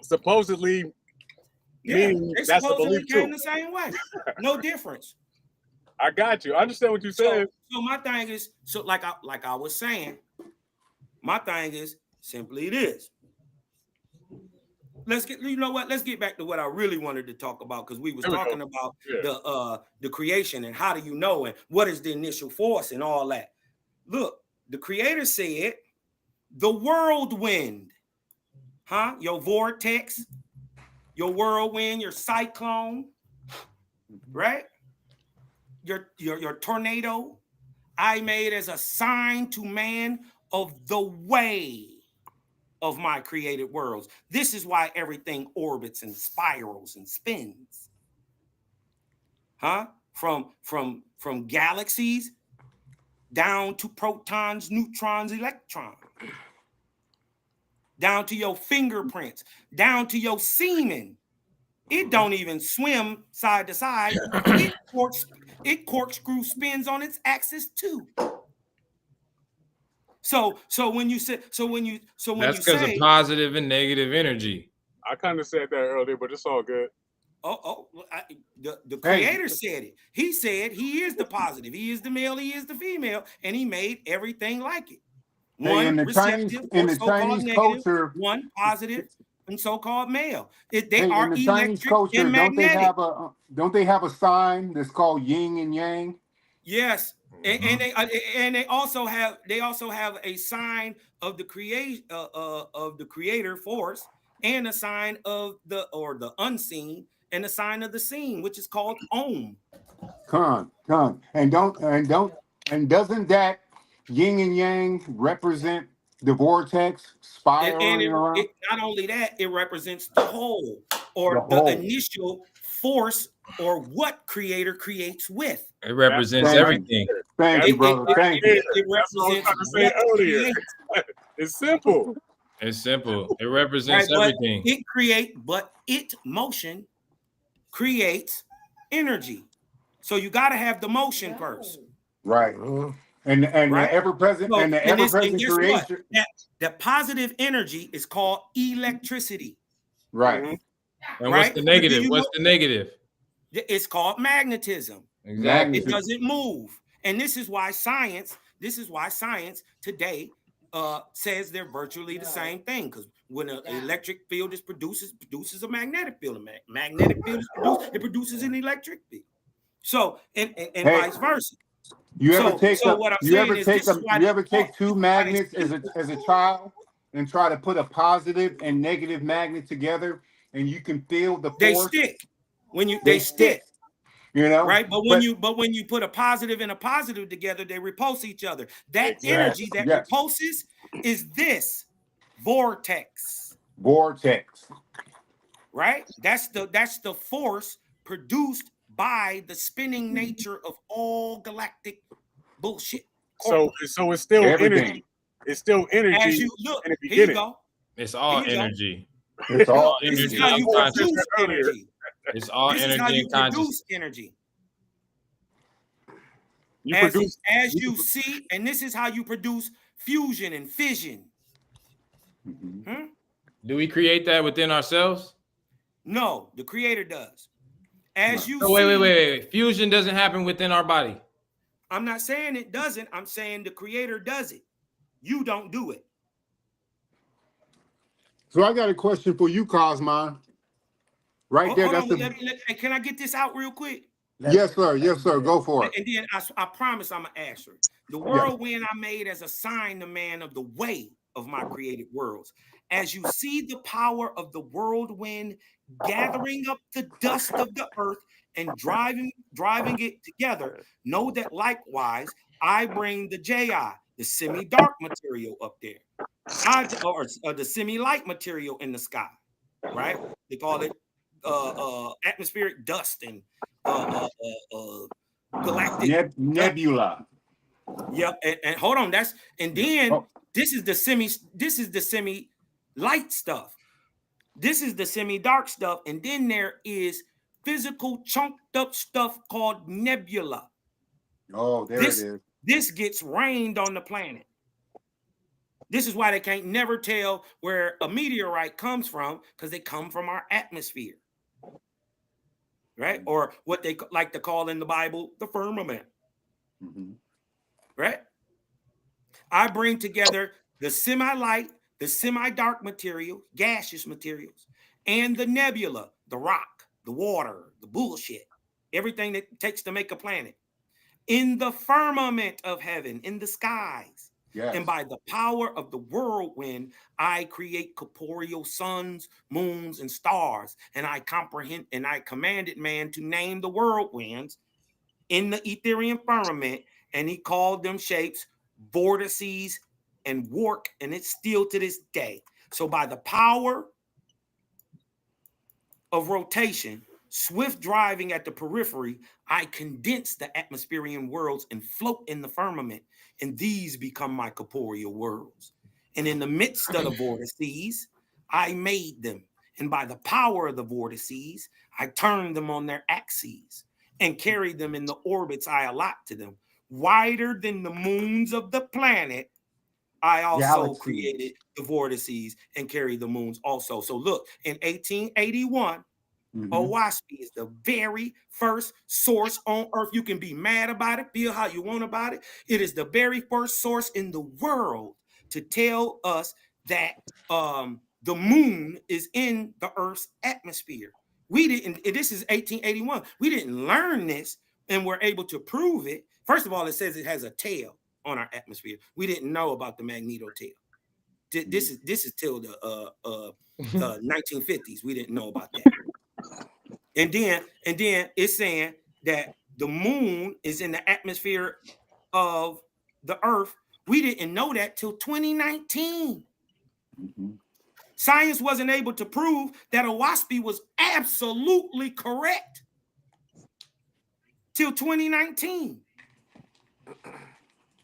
Supposedly, yeah, they that's supposedly the belief came too. the same way. No difference. I got you. I understand what you said. So my thing is, like I was saying, my thing is simply this. Let's get back to what I really wanted to talk about, because we was talking about the creation and how do you know and what is the initial force and all that. Look, the creator said the whirlwind, your vortex, your whirlwind, your cyclone, right? Your tornado, I made as a sign to man of the way of my created worlds. This is why everything orbits and spirals and spins. From galaxies down to protons, neutrons, electrons, down to your fingerprints, down to your semen. It don't even swim side to side. It corkscrew spins on its axis too. So when you say that's because of positive and negative energy. I kind of said that earlier, but it's all good. The creator said it. He said he is the positive, he is the male, he is the female, and he made everything like it. One receptive or so-called negative, culture, one positive and so-called male. They are in the Chinese culture, and magnetic. Don't they have a sign that's called yin and yang? Yes, and they also have a sign of the creator force, and a sign of the unseen, and a sign of the seen, which is called Om. Come, and doesn't that yin and yang represent the vortex spiraling around? Not only that, it represents the whole, or the initial force, or what creator creates with. It represents everything. Thank you, brother. Thank you. It represents what earlier. It's simple. It's simple. It represents everything. It motion creates energy. So you got to have the motion first. Right. And right? the ever-present creation. The positive energy is called electricity. Right. And what's the negative? What's the negative? It's called magnetism. Exactly. It doesn't move. And this is why science today says they're virtually the same thing, because when an electric field is produces a magnetic field. A magnetic field is produces an electric field. So and vice versa. You ever take two magnets as a child and try to put a positive and negative magnet together, and you can feel the force? They stick. They stick. You know, right? But when you put a positive and a positive together, they repulse each other. That energy that repulses is this vortex. Right? That's the force produced by the spinning nature of all galactic bullshit. So it's still energy. It's still energy. As you look, here you go. It's all energy. It's all energy. This is how you produce energy. It's all this energy. Is how you produce energy. as you see, and this is how you produce fusion and fission. Mhm. Do we create that within ourselves? No, the creator does. As you So see, wait. Fusion doesn't happen within our body. I'm not saying it doesn't. I'm saying the creator does it. You don't do it. So I got a question for you, Cosmon. Right there, Hold on. that's Can I get this out real quick? yes, sir. Yes, sir. Go for it. And then I promise I'm gonna answer it. The Yeah. whirlwind I made as a sign to man of the way of my created worlds. As you see the power of the whirlwind gathering up the dust of the earth and driving it together, know that likewise I bring the JI, the semi-dark material up there, or the semi-light material in the sky, right? They call it atmospheric dust and galactic Nebula. Yep, and hold on, then this is the semi light stuff. This is the semi-dark stuff, and then there is physical chunked up stuff called nebula. Oh, there it is. This gets rained on the planet. This is why they can't never tell where a meteorite comes from, because they come from our atmosphere. Right? Or what they like to call in the Bible the firmament. Mm-hmm. Right? I bring together the semi-light, the semi-dark material, gaseous materials, and the nebula, the rock, the water, the bullshit, everything that it takes to make a planet, in the firmament of heaven, in the skies. Yes. And by the power of the whirlwind, I create corporeal suns, moons, and stars. And I commanded man to name the whirlwinds in the Etherian firmament, and he called them shapes vortices and warp, and it's still to this day. So by the power of rotation, swift driving at the periphery, I condense the atmospheric worlds and float in the firmament, and these become my corporeal worlds. And in the midst of the vortices, I made them, and by the power of the vortices, I turned them on their axes and carried them in the orbits I allot to them. Wider than the moons of the planet, I also created the vortices and carried the moons also. So look, in 1881, Oahspe is the very first source on earth. You can be mad about it, feel how you want about it. It is the very first source in the world to tell us that the moon is in the Earth's atmosphere. We didn't, this is 1881. We didn't learn this and we're able to prove it. First of all, it says it has a tail on our atmosphere. We didn't know about the magneto tail. This is till the 1950s. We didn't know about that. And then it's saying that the moon is in the atmosphere of the Earth. We didn't know that till 2019. Science wasn't able to prove that Oahspe was absolutely correct till 2019.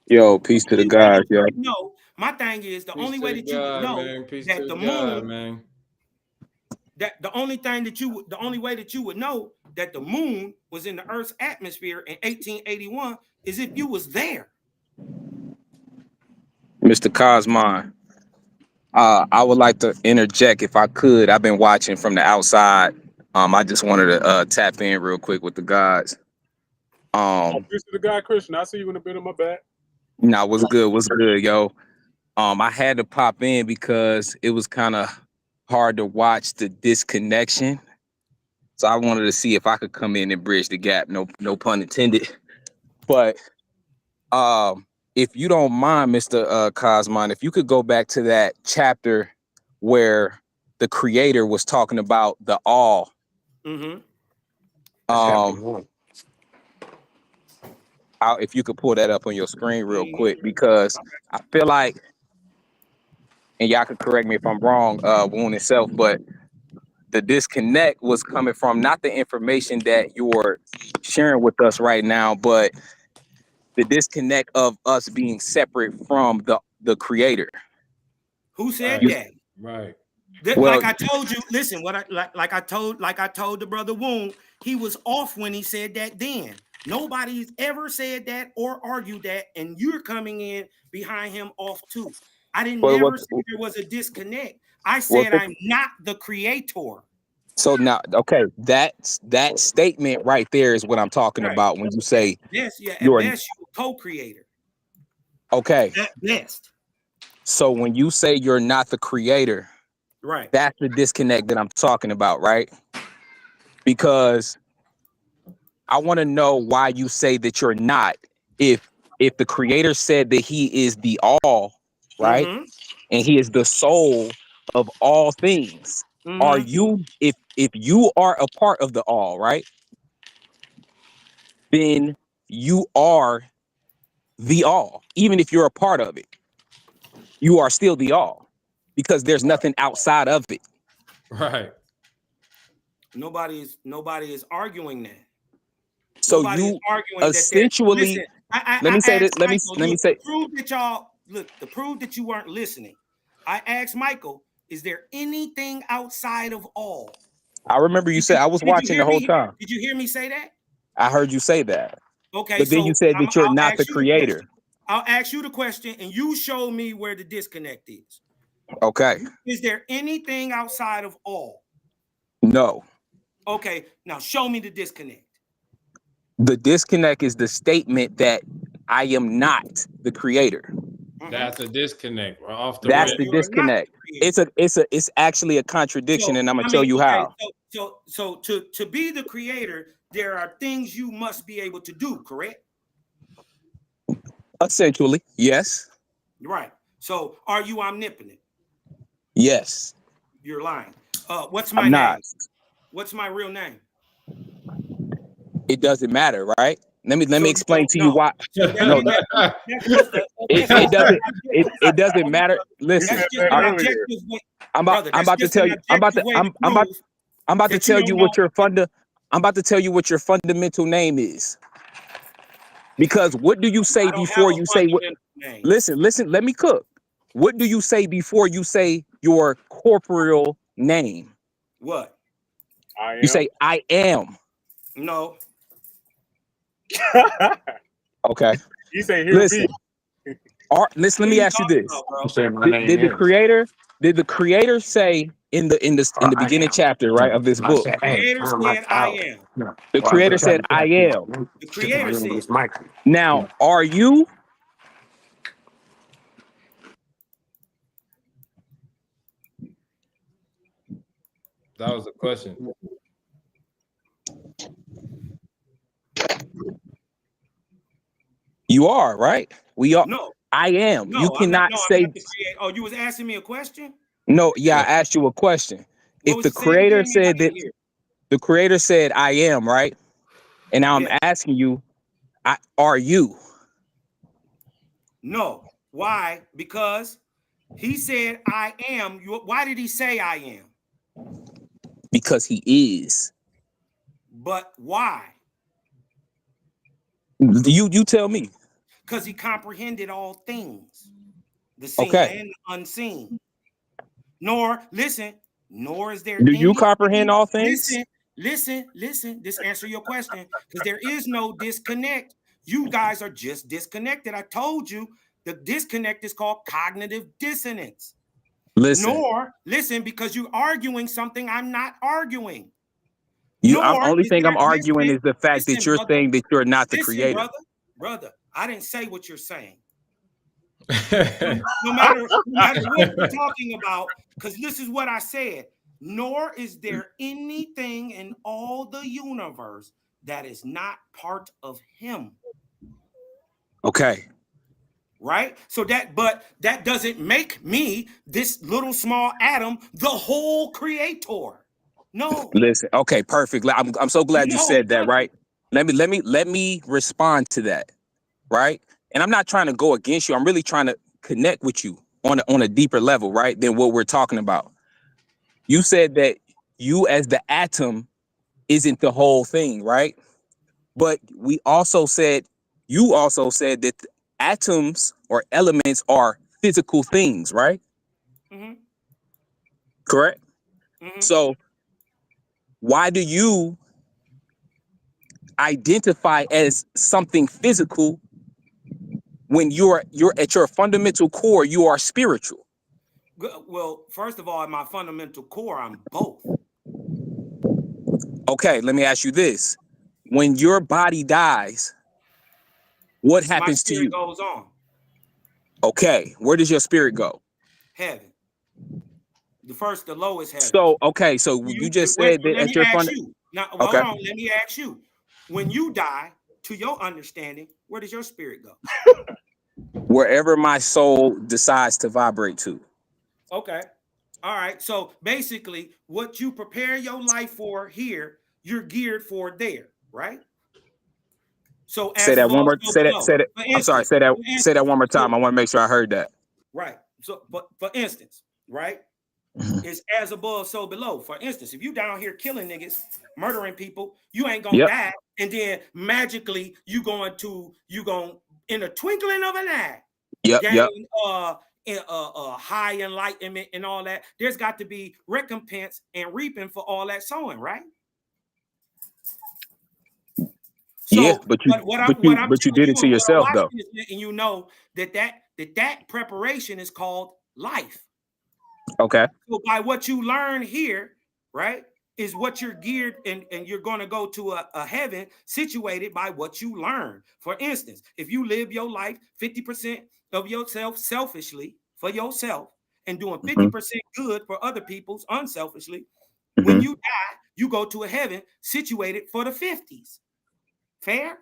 Yo, peace to the guys, yo. No, my thing is the only way that you would know that the moon, that the only way that you would know that the moon was in the Earth's atmosphere in 1881 is if you was there. Mr. Cosmon, I would like to interject if I could. I've been watching from the outside. I just wanted to tap in real quick with the guys. Peace to the guy, Christian. I see you in a bit of my back. Nah, what's good, yo? I had to pop in because it was kind of hard to watch the disconnection. So I wanted to see if I could come in and bridge the gap. No pun intended. But if you don't mind, Mr. Cosmon, if you could go back to that chapter where the creator was talking about the all. If you could pull that up on your screen real quick, because I feel like, and y'all could correct me if I'm wrong, Woon itself, but the disconnect was coming from not the information that you're sharing with us right now, but the disconnect of us being separate from the creator. Who said that? Right. Like I told you, listen, what I like I told the brother Woon, he was off when he said that then. Nobody's ever said that or argued that, and you're coming in behind him off too. I didn't never say there was a disconnect. I said I'm not the creator. So now, okay, that statement right there is what I'm talking about when you say yes, yeah, at you're best you're a co-creator. Okay. At best. So when you say you're not the creator, right, that's the disconnect that I'm talking about, right? Because I want to know why you say that you're not. If the creator said that he is the all, right? Mm-hmm. And he is the soul of all things. Mm-hmm. Are you, if you are a part of the all, right? Then you are the all. Even if you're a part of it, you are still the all because there's nothing outside of it. Right. Nobody is arguing that. So Nobody is you arguing essentially, that. Listen, let me say that. Let Michael, me say. To prove that you weren't listening, I asked Michael, is there anything outside of all? I remember you said, I was watching the whole time. Did you hear me say that? I heard you say that. Okay, but then you said that you're not the creator. I'll ask you the question and you show me where the disconnect is. Okay. Is there anything outside of all? No. Okay, now show me the disconnect. The disconnect is the statement that I am not the creator. That's a disconnect. We're off the That's the disconnect. It's actually a contradiction, and I'm gonna tell you how. So to be the creator, there are things you must be able to do, correct? Essentially, yes. Right. So are you omnipotent? Yes. You're lying. What's my name? Not. What's my real name? It doesn't matter, right? Let me explain to you why. It doesn't matter. Listen, I'm about to tell you. I'm about to tell you what your fundamental name is. Because what do you say before you say what? Listen. Let me cook. What do you say before you say your corporeal name? What? You say I am. No. Okay. You say here. Listen. Let me ask you this: Did the creator say in the beginning chapter, right, of this book? The creator said I am. The creator said I am. The creator said. Now, are you? That was the question. You are, right? We are. No. I am. No, you cannot say. Oh, you was asking me a question? No, yeah, I asked you a question. If the creator said that, the creator said I am, right? And now I'm asking you, are you? No. Why? Because he said I am. Why did he say I am? Because he is. But why? You tell me. Because he comprehended all things, the seen and the unseen. Nor is there. Do you comprehend all things? Listen. This answer your question, because there is no disconnect. You guys are just disconnected. I told you the disconnect is called cognitive dissonance. Listen, because you're arguing something I'm not arguing. Only thing I'm arguing is the fact that you're saying that you're not the creator. Brother, I didn't say what you're saying. no matter what we're talking about, because this is what I said. Nor is there anything in all the universe that is not part of him. Okay. Right? So that doesn't make me, this little small atom, the whole creator. No. Listen. Okay, perfect. I'm so glad you said that, right? Let me respond to that, right? And I'm not trying to go against you. I'm really trying to connect with you on a deeper level, right, than what we're talking about. You said that you as the atom isn't the whole thing, right? But you also said that atoms or elements are physical things, right? Mm-hmm. correct? Mhm. So why do you identify as something physical when you're at your fundamental core, you are spiritual? Well, first of all, at my fundamental core, I'm both. Okay, let me ask you this. When your body dies, what My happens to spirit you? goes on. Okay, where does your spirit go? Heaven. The lowest heaven. So, okay, so you just said that Let at me your ask fund. you. Now, Okay, hold on. Let me ask you. When you die, to your understanding, where does your spirit go? wherever my soul decides to vibrate to. Okay. All right. So basically, what you prepare your life for here, you're geared for there, right? So Say as that one above, more. so Say that. below. Say that. For I'm sorry. instance, Say that one more time. so, I want to make sure I heard that. right. So, but for instance, right? Mhm. It's as above, so below. For instance, if you down here killing niggas, murdering people, you ain't gonna Yep. die, and then magically you going in a twinkling of an eye Yep. gain Yep. high enlightenment and all that. There's got to be recompense and reaping for all that sowing, right? Yeah. So what I'm But you telling did you it to and what I'm yourself, though. watching is letting you know that preparation is called life. Okay. So by what you learn here, right, is what you're geared and you're going to go to a heaven situated by what you learn. For instance, if you live your life 50% of yourself selfishly for yourself and doing Mm-hmm. 50% good for other people's unselfishly, when Mm-hmm. you die, you go to a heaven situated for the 50s. Fair?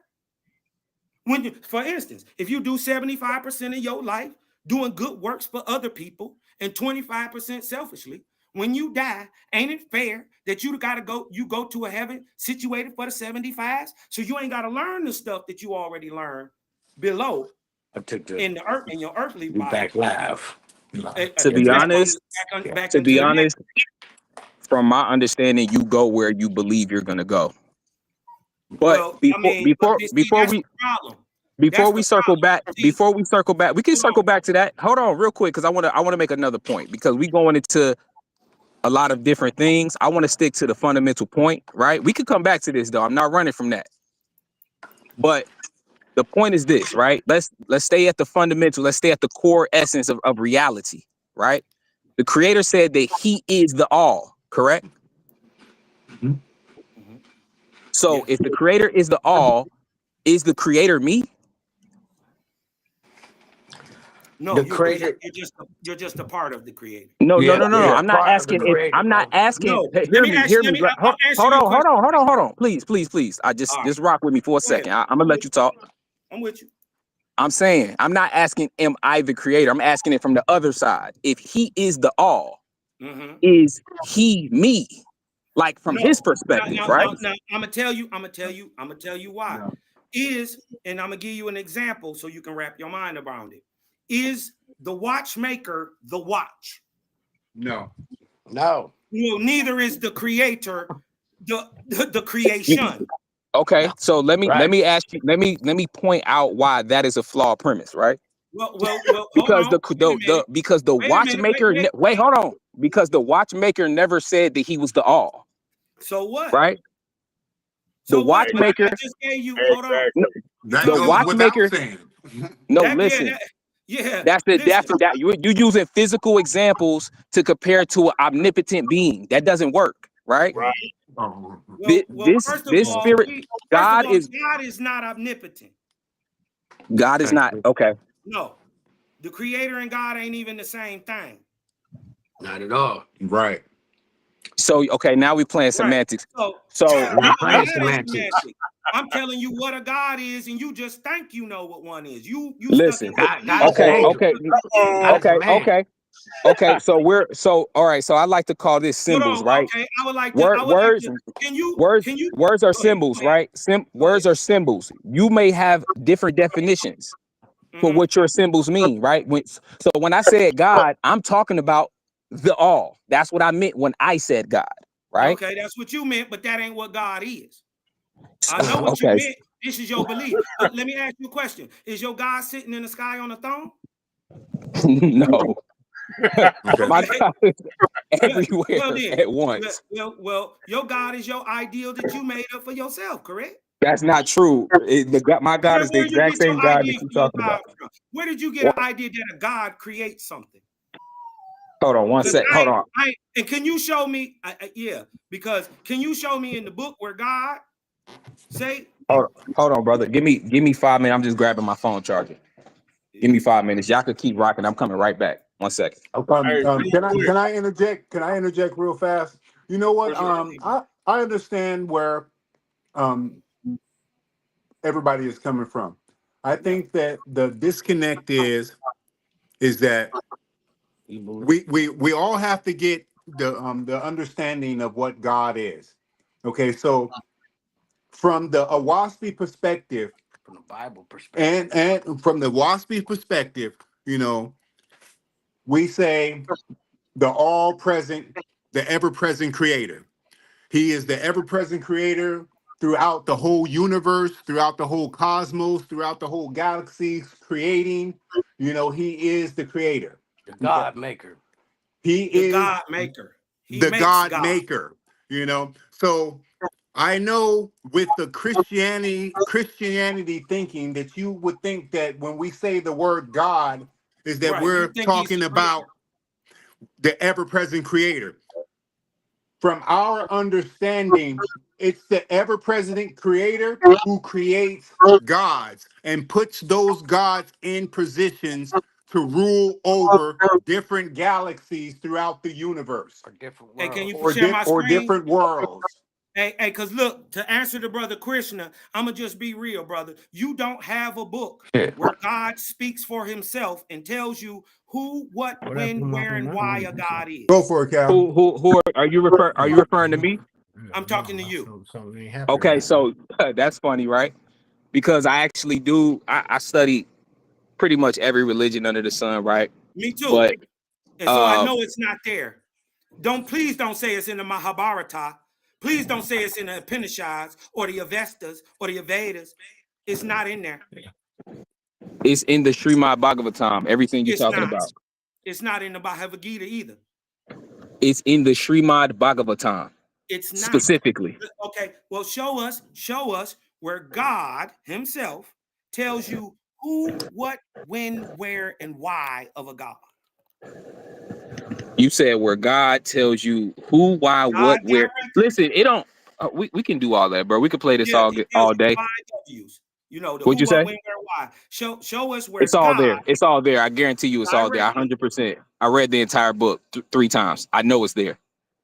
For instance, if you do 75% of your life doing good works for other people and 25% selfishly, when you die, ain't it fair that you go to a heaven situated for the 75s? So you ain't got to learn the stuff that you already learned below I took the in your earthly we body. back live. To be honest, Back to into be the next. honest, from my understanding, you go where you believe you're gonna go. But Well, I mean, but see, that's the problem. before That's we the circle problem. back, See, we can hold on. circle back to that. Hold on, real quick, because I want to make another point because we going into a lot of different things. I want to stick to the fundamental point, right? We could come back to this though. I'm not running from that. But the point is this, right? Let's stay at the fundamental. Let's stay at the core essence of reality, right? The creator said that he is the all, correct? Mhm. So Yeah. if the creator is the all, is the creator me? No, The creator. you're just a part of the creator. No, no, Yeah, no, no, no. you're a I'm not part of the asking if creator, I'm not bro. asking. No, Hey, let hear me me, ask hear you. me. I'll answer your question. Hold on. Please. All right, Just rock with me for a go ahead. second. I'm gonna let you talk. I'm with you. I'm saying I'm not asking am I the creator. I'm asking it from the other side. If he is the all, Mm-hmm. is he me? Like from his No, perspective, right? now, I'm gonna tell you why. No. And I'm gonna give you an example so you can wrap your mind around it. Is the watchmaker the watch? No. No. Well, neither is the creator the You- creation. okay, so let Right. me ask you. Let me point out why that is a flawed premise, right? Well, hold Because on. Wait a minute. because the Wait a minute. watchmaker wait, hold on, because the watchmaker never said that he was the all, So what? right? The So what? But watchmaker, I just gave you. Hold on. no, You That the talking goes about without watchmaker, saying. no, that? listen, Yeah. that's Listen. you using physical examples to compare to an omnipotent being. That doesn't work, right? Right. Oh, Well. First of This all, spirit, God is God is not omnipotent. God is not okay. No, the Creator and God ain't even the same thing. Not at all. right. So okay, now we playing Right. semantics. So So We're no, playing that ain't semantics. semantic. I'm telling you what a God is, and you just think you know what one is. You stuck in listen, your God belief. is an okay, angel. God is a man. okay. So all right. So I like to call this Hold symbols, on. right? Okay, I would like Words, to. Can you? words are Go ahead. symbols, Go ahead. right? Go ahead. Words are symbols. You may have different definitions for Mm-hmm. what your symbols mean, right? So when I said God, I'm talking about the all. That's what I meant when I said God, right? Okay, that's what you meant, but that ain't what God is. I know what you Okay. meant. This is your belief. But let me ask you a question. Is your God sitting in the sky on a throne? No. Okay. My Okay. God, everywhere Well, then, at once. well, your God is your ideal that you made up for yourself, correct? That's not true. My God is the Where you exact get your same God idea that you're for your talking God about. from? Where did you get What? an idea that a God creates something? Hold on one Because sec. Hold on. and can you show me? Yeah, because can you show me in the book where God say? Hold on, brother. Give me 5 minutes. I'm just grabbing my phone charger. Give me 5 minutes. Y'all could keep rocking. I'm coming right back. 1 second. Hey, real quick. Can I interject? Can I interject real fast? You know what? I understand where um everybody is coming from. I think that the disconnect is that we all have to get the understanding of what God is. Okay, so from the Oahspe perspective, From the Bible perspective. and from the Oahspe perspective, you know, we say the all present, the ever present creator. He is the ever present creator throughout the whole universe, throughout the whole cosmos, throughout the whole galaxy, creating. You know, he is the creator. The Okay. God maker. He The is God maker. He the makes God God. maker, you know. So I know with the Christianity thinking that you would think that when we say the word God is that Right. You we're think he's talking the creator. about the ever-present creator. From our understanding, it's the ever-present creator who creates gods and puts those gods in positions to rule over different galaxies throughout the universe Or different Hey, can you worlds. share my or screen? different worlds. Hey, because look, to answer the brother Krishna, I'm gonna just be real, brother. You don't have a book Yeah. where God speaks for himself and tells you who, what, when, where, and why a God Go is. for it, Cal. Who are you referring to me? I'm talking to you. Something ain't happening Okay, right now. so that's funny, right? Because I actually do. I study pretty much every religion under the sun, right? Me too. But And so I know it's not there. Please don't say it's in the Mahabharata. Please don't say it's in the Upanishads or the Avestas or the Vedas. It's not in there. it's in the Srimad Bhagavatam. Everything you're It's talking not. about. It's not in the Bhagavad Gita either. It's in the Srimad Bhagavatam It's not. specifically. Okay, well, show us where God himself tells you who, what, when, where, and why of a God. You said where God tells you who, why, God what, where. directly, Listen, it don't. We can do all that, bro. We could play this yeah, he tells all you the day. 5 W's. You know, the What'd who, you what, say? when, where, why. Show us where It's all God there. It's all there. I guarantee you, it's all there. directly. 100%. I read the entire book 3 times. I know it's there.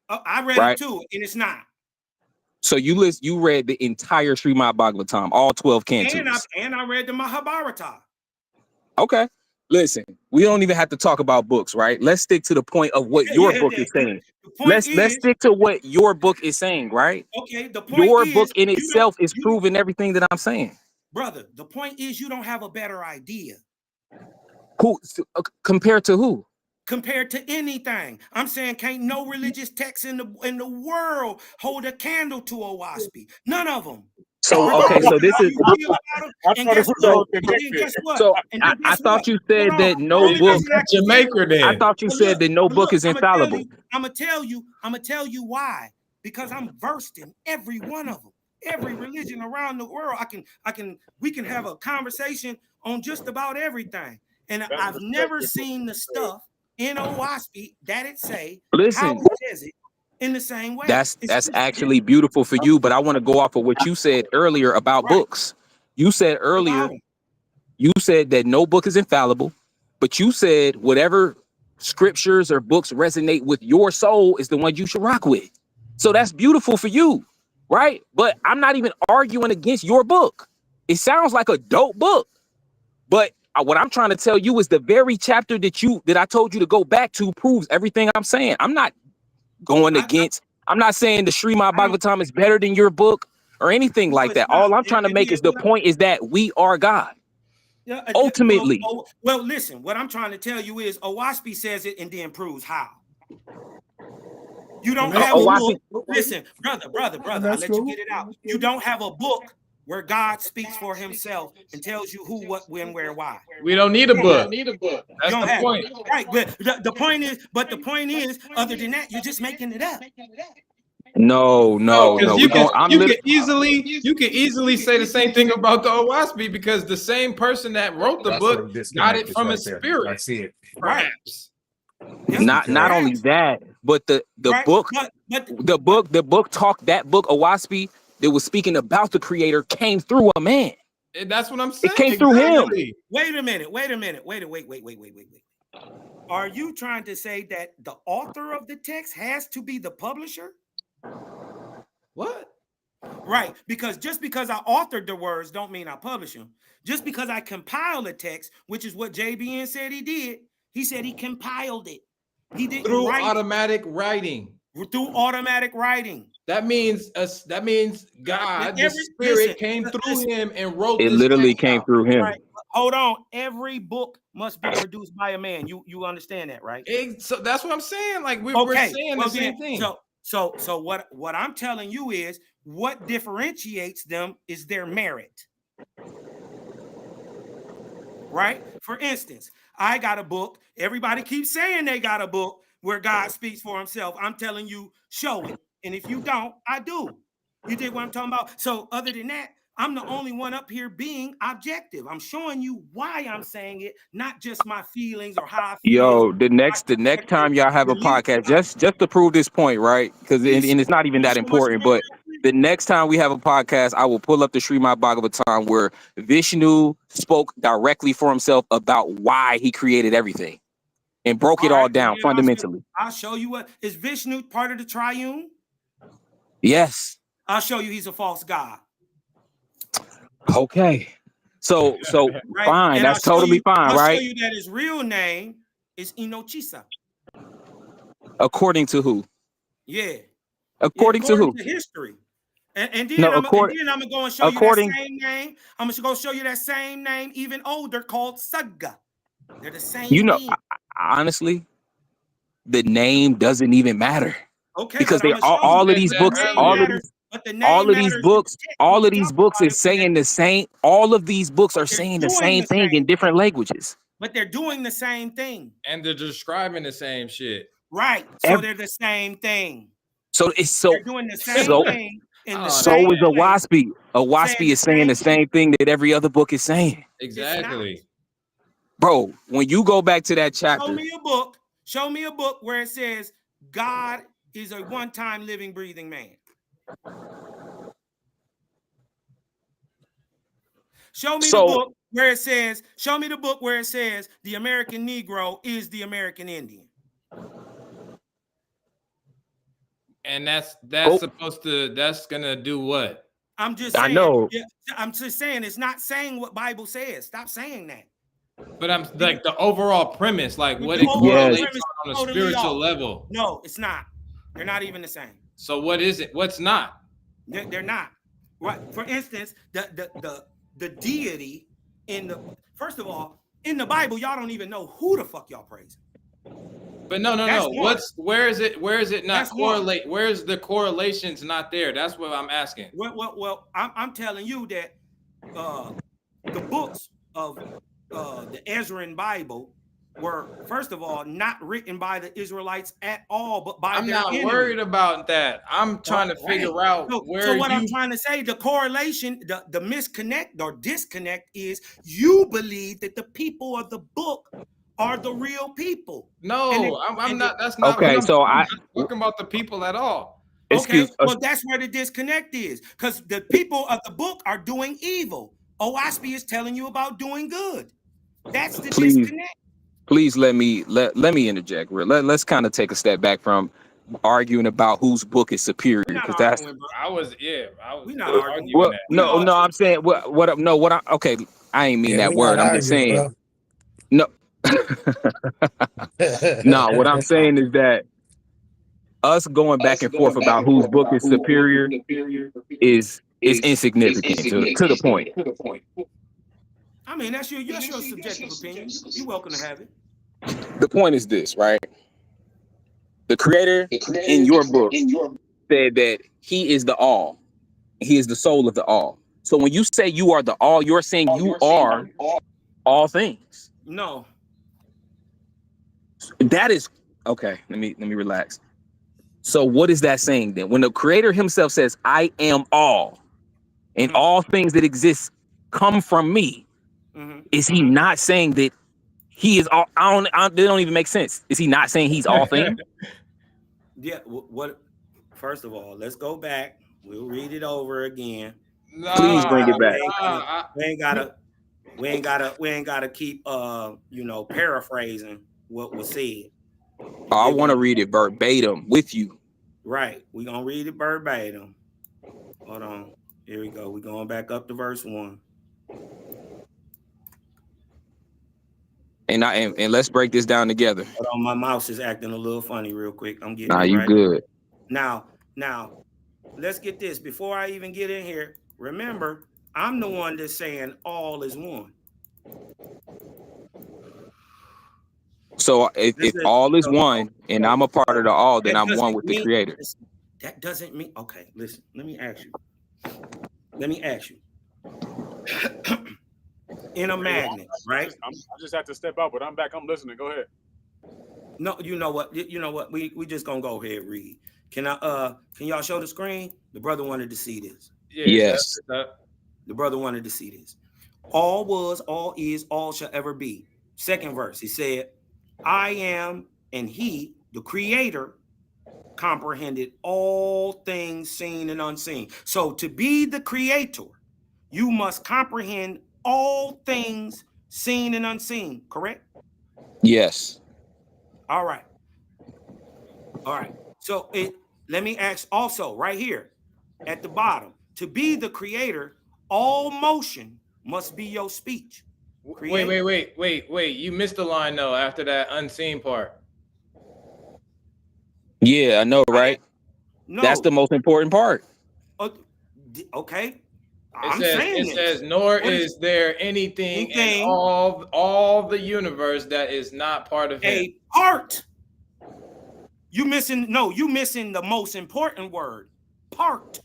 I read it Right. too, and it's not. So you read the entire Srimad Bhagavatam, all 12 cantos. And I read the Mahabharata. Okay. Listen, we don't even have to talk about books, right? Let's stick to the point of what your Yeah, book is saying. the point Let's is, stick to what your book is saying, right? okay, the point Your book is in you don't, itself is proving everything that I'm saying. brother, the point is you don't have a better idea. Who compared to who? Compared to anything. I'm saying can't no religious text in the world hold a candle to Oahspe. None of them. So okay, Regardless so of this how is you feel about them. I And thought it guess was what? all And then connected. guess what? so And I, then I guess thought what? you Hold said on. that The no only book. reason I can tell Jamaica you, I then. thought you said that no book is I'm infallible. gonna tell you why. Because I'm versed in every one of them. Every religion around the world. We can have a conversation on just about everything. And I've never seen the stuff in Oahspe that it say how Listen, it says it in the same way. It's that's just actually beautiful for you, but I want to go off of what you said earlier about right books. You said about earlier, them. you said that no book is infallible, but you said whatever scriptures or books resonate with your soul is the one you should rock with. So that's beautiful for you, right? But I'm not even arguing against your book. It sounds like a dope book, but what I'm trying to tell you is the very chapter that I told you to go back to proves everything I'm saying. I'm not going I, against. I'm not saying the Srimad I don't Bhagavatam is better than your book or anything know like it's that. not. All I'm trying to And make then is the point is that we are God. yeah, Ultimately, well, listen, what I'm trying to tell you is Oahspe says it and then proves how. You don't Let's have a go. book. Oahspe, Listen, brother, I Let's let you go. get it out. You don't have a book where God speaks for himself and tells you who, what, when, where, why. We don't need a book. You That's don't the have point. it. Right. But the point is, other than that, you're just making it up. No, No, no, because no. you We can going I'm you lit. can easily say the same thing about the Oahspe because the same person that wrote the That's where book the got disconnect it is from a right there. I spirit, see it. Right. perhaps. Yeah, Not only perhaps. that, but the Right. book, But the book that book, Oahspe, that was speaking about the creator came through a man. And that's what I'm It saying. came through him. Exactly. wait a minute. Wait. Are you trying to say that the author of the text has to be the publisher? What? Right, because just because I authored the words don't mean I publish them. Just because I compile a text, which is what JBN said he did, he said he compiled it. He didn't Through write automatic writing. through automatic writing. That means God, the spirit listen, came through listen, him and wrote It this literally text came out. through him. right. Hold on. Every book must be produced by a man. You understand that, right? So that's what I'm saying. Like we're Okay. saying Well, the same thing. So what I'm telling you is what differentiates them is their merit. Right? For instance, I got a book. Everybody keeps saying they got a book where God speaks for himself. I'm telling you, show it. And if you don't, I do. You dig what I'm talking about? So other than that, I'm the only one up here being objective. I'm showing you why I'm saying it, not just my feelings or how I feel. Yo, the next time y'all have a podcast, just to prove this point, right? Because and it's not even that important, but the next time we have a podcast, I will pull up the Srimad Bhagavatam where Vishnu spoke directly for himself about why he created everything and broke it all down fundamentally. I'll show you what is Vishnu part of the triune? Yes. I'll show you he's a false god. Okay. So right? Fine. And That's totally fine, I'll right? show you that his real name is Inochisa. According to who? Yeah. According to who? To history. And then I'm gonna go and show you that same name. I'm gonna go show you that same name, even older, called Sagga. They're the same. You know, honestly, the name doesn't even matter. Okay, because they all of these books, all of these books is saying the same. All of these books are saying the same thing in different languages. But they're doing the same thing. And they're describing the same shit. Right. So they're the same thing. So it's they're doing the same thing. So is Oahspe. Oahspe is saying the same thing that every other book is saying. Exactly. Bro, when you go back to that chapter. Show me a book where it says God is a one-time living, breathing man. Show me the book where it says the American Negro is the American Indian. And that's gonna do what? I'm just saying. I know. I'm just saying it's not saying what Bible says. Stop saying that. But I'm like the overall premise, like what it relates on a spiritual level. No, it's not. They're not even the same. So what is it? What's not? They're not. Right. For instance, the deity first of all, in the Bible, y'all don't even know who the fuck y'all praising. But no. Where is it not correlate? Where's the correlations not there? That's what I'm asking. Well, I'm telling you that the books of the Ezran Bible were, first of all, not written by the Israelites at all, but by their enemies. Worried about that. I'm trying to figure out where. So what I'm trying to say, the correlation, the misconnect or disconnect is you believe that the people of the book are the real people. No, I'm not. That's not. Okay, so I'm not talking about the people at all. Okay, well, that's where the disconnect is, because the people of the book are doing evil. Oahspe is telling you about doing good. That's the disconnect. Please let me interject. Let's kind of take a step back from arguing about whose book is superior, because that's. We're not arguing. Well, no, I'm saying okay. I ain't mean that word. I'm just saying. Bro. No. No, what I'm saying is that us going back and forth about whose book is superior is insignificant to the point. I mean, that's your subjective opinion. You're welcome to have it. The point is this, right? The creator in your book said that he is the all. He is the soul of the all. So when you say you are the all, you're saying you are all things. No. That is okay. Let me relax. So what is that saying then? When the creator himself says, I am all, and all things that exist come from me, is he not saying that he is all? They don't even make sense. Is he not saying he's all things? Yeah. What? First of all, let's go back. We'll read it over again. Please bring it back. We ain't gotta keep paraphrasing what was said. I want to read it verbatim with you. Right. We're gonna read it verbatim. Hold on. Here we go. We're going back up to verse 1. And let's break this down together. Hold on, my mouse is acting a little funny real quick. I'm getting you right. Good. Now, let's get this. Before I even get in here, remember, I'm the one that's saying all is one. So if all is one and I'm a part of the all, then I'm one with the creator. That doesn't mean, okay, listen, let me ask you. In a magnet, right? I just have to step out, but I'm back. I'm listening. Go ahead. No, you know what? We just gonna go ahead and read. Can y'all show the screen? The brother wanted to see this. Yes. The brother wanted to see this. All was, all is, all shall ever be. Second verse, he said, I am, and he, the creator, comprehended all things seen and unseen. So to be the creator, you must comprehend all things seen and unseen, correct? Yes. All right. So let me ask also right here at the bottom, to be the creator, all motion must be your speech. Wait. You missed the line though after that unseen part. Yeah, I know, right? No. That's the most important part. Okay. It says, nor is there anything in all the universe that is not part of him. A part. You missing the most important word. Part.